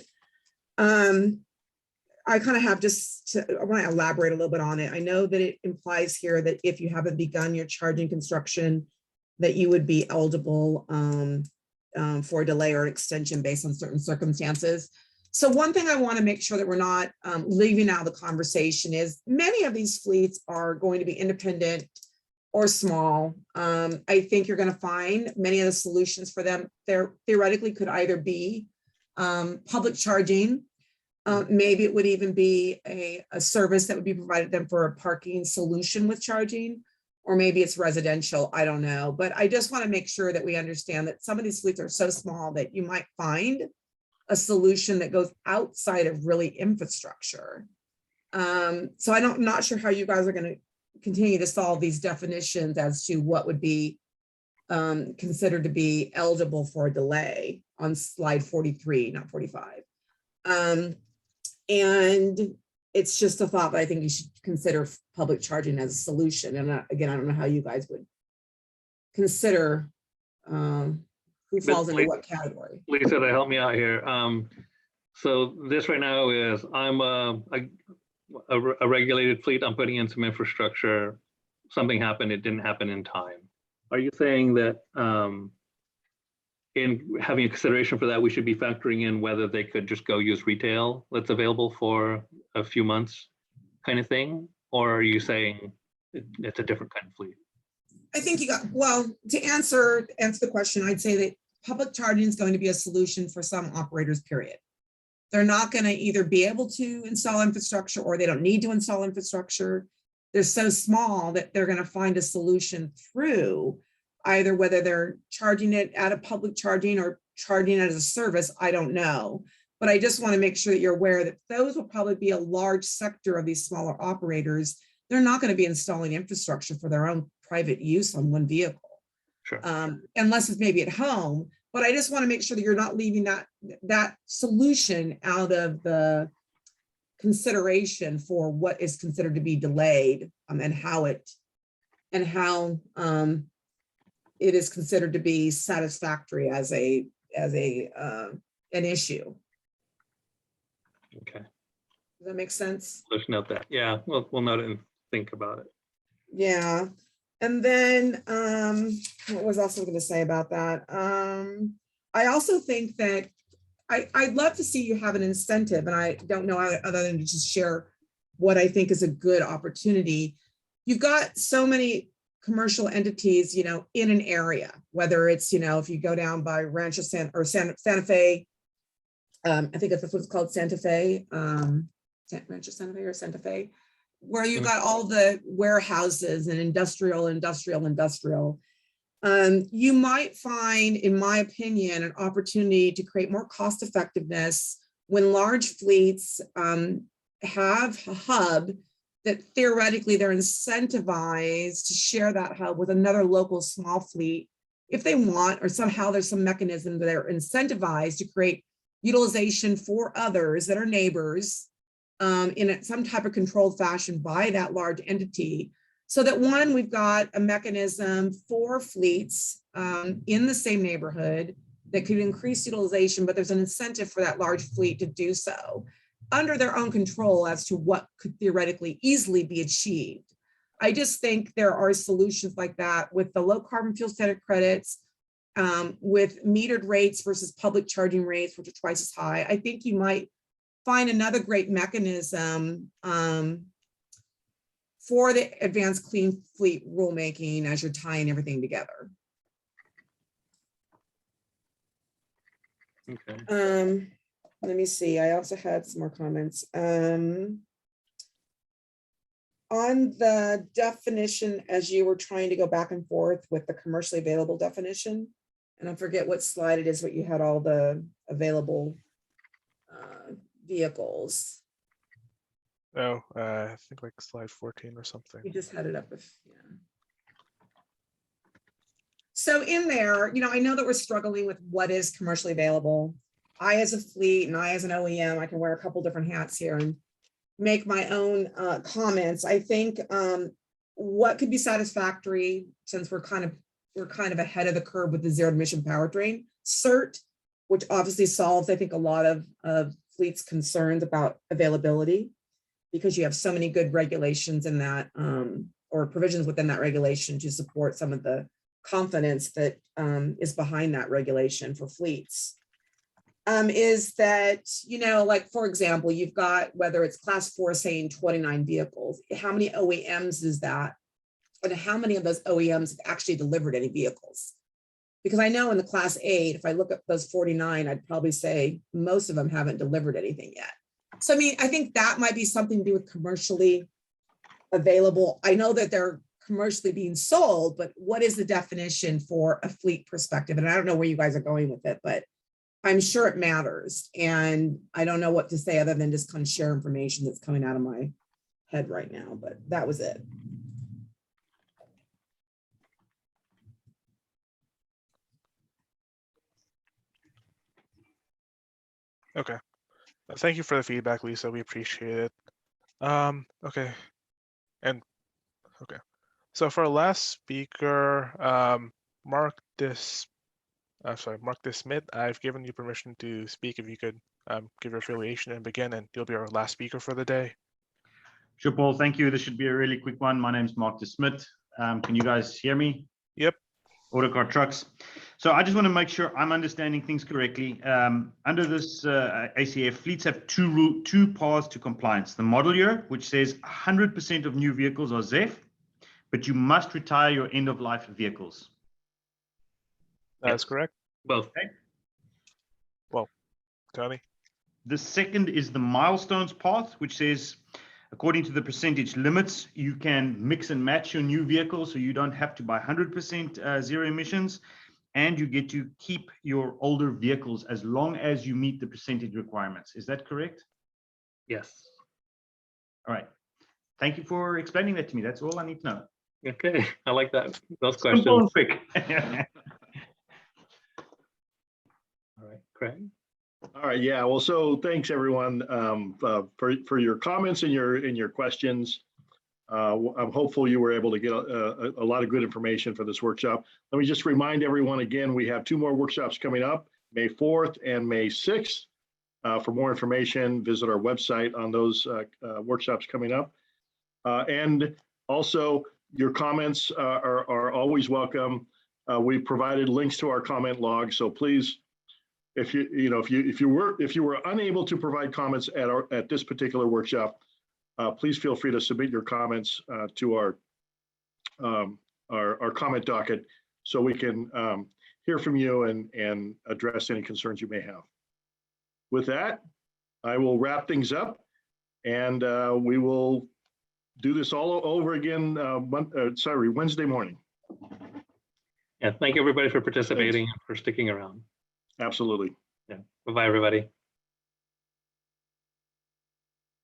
I kind of have I want to elaborate a little bit on it. I know that it implies here that if you haven't begun your charging construction, that you would be eligible for a delay or an extension based on certain circumstances. So one thing I want to make sure that we're not leaving out of the conversation is many of these fleets are going to be independent or small. I think you're going to find many of the solutions for them there theoretically could either be public charging. Maybe it would even be a service that would be provided them for a parking solution with charging, or maybe it's residential, I don't know. But I just want to make sure that we understand that some of these fleets are so small that you might find a solution that goes outside of really infrastructure. So I'm not sure how you guys are going to continue to solve these definitions as to what would be considered to be eligible for a delay on slide 43, not 45. And it's just a thought, but I think you should consider public charging as a solution. And again, I don't know how you guys would consider who falls into what category. Lisa, to help me out here. So this right now is, I'm a regulated fleet. I'm putting in some infrastructure. Something happened, it didn't happen in time. Are you saying that in having a consideration for that, we should be factoring in whether they could just go use retail that's available for a few months kind of thing? Or are you saying it's a different kind of fleet? I think you got, well, to answer the question, I'd say that public charging is going to be a solution for some operators, period. They're not going to either be able to install infrastructure or they don't need to install infrastructure. They're so small that they're going to find a solution through either whether they're charging it at a public charging or charging it as a service, I don't know. But I just want to make sure that you're aware that those will probably be a large sector of these smaller operators. They're not going to be installing infrastructure for their own private use on one vehicle. Sure. Unless it's maybe at home. But I just want to make sure that you're not leaving that solution out of the consideration for what is considered to be delayed and how it is considered to be satisfactory as an issue. Okay. Does that make sense? Let's note that. Yeah, we'll note it and think about it. Yeah. And then what was else I going to say about that? I also think that I'd love to see you have an incentive, and I don't know other than to just share what I think is a good opportunity. You've got so many commercial entities, in an area, whether it's, if you go down by Rancho Santa Fe, I think that's what it's called, Santa Fe, Rancho Santa Fe or Santa Fe, where you got all the warehouses and industrial. You might find, in my opinion, an opportunity to create more cost effectiveness when large fleets have a hub that theoretically they're incentivized to share that hub with another local small fleet if they want, or somehow there's some mechanism that they're incentivized to create utilization for others that are neighbors in some type of controlled fashion by that large entity. So that one, we've got a mechanism for fleets in the same neighborhood that could increase utilization, but there's an incentive for that large fleet to do so under their own control as to what could theoretically easily be achieved. I just think there are solutions like that with the low carbon fuel standard credits, with metered rates versus public charging rates, which are twice as high. I think you might find another great mechanism for the advanced clean fleet rulemaking as you're tying everything together. Okay. Let me see, I also had some more comments. On the definition, as you were trying to go back and forth with the commercially available definition, and I forget what slide it is, but you had all the available vehicles. Oh, I think like slide 14 or something. You just had it up with, yeah. So in there, I know that we're struggling with what is commercially available. I, as a fleet, and I, as an OEM, I can wear a couple different hats here and make my own comments. I think what could be satisfactory, since we're kind of ahead of the curve with the zero emission powertrain cert, which obviously solves, I think, a lot of fleets' concerns about availability, because you have so many good regulations in that, or provisions within that regulation to support some of the confidence that is behind that regulation for fleets. Is that, like, for example, you've got, whether it's class 4 saying 29 vehicles, how many OEMs is that? And how many of those OEMs have actually delivered any vehicles? Because I know in the class 8, if I look at those 49, I'd probably say most of them haven't delivered anything yet. So, I think that might be something to do with commercially available. I know that they're commercially being sold, but what is the definition for a fleet perspective? And I don't know where you guys are going with it, but I'm sure it matters. And I don't know what to say other than just kind of share information that's coming out of my head right now, but that was it. Okay. Thank you for the feedback, Lisa. We appreciate it. Okay. And okay. So for our last speaker, Mark Smith, I've given you permission to speak. If you could give your affiliation and begin, and you'll be our last speaker for the day. Sure, Paul. Thank you. This should be a really quick one. My name is Mark Smith. Can you guys hear me? Yep. Autocar trucks. So I just want to make sure I'm understanding things correctly. Under this ACF, fleets have two paths to compliance. The model year, which says 100% of new vehicles are ZEV, but you must retire your end-of-life vehicles. That's correct. Both. Okay. Well, Tony. The second is the milestones path, which says, according to the percentage limits, you can mix and match your new vehicle, so you don't have to buy 100% zero emissions, and you get to keep your older vehicles as long as you meet the percentage requirements. Is that correct? Yes. All right. Thank you for explaining that to me. That's all I need to know. Okay, I like that. Those Simple and questions. quick. All right, Craig. All right, yeah, well, so thanks everyone for your comments and your questions. I'm hopeful you were able to get a lot of good information for this workshop. Let me just remind everyone again, we have 2 more workshops coming up, May 4th and May 6th. For more information, visit our website on those workshops coming up. And also, your comments are always welcome. We provided links to our comment log, so please, if you were unable to provide comments at this particular workshop, please feel free to submit your comments to our comment docket so we can hear from you and address any concerns you may have. With that, I will wrap things up, and we will do this all over again Wednesday morning. Yeah, thank you everybody for participating and for sticking around. Absolutely. Yeah. Bye-bye, everybody.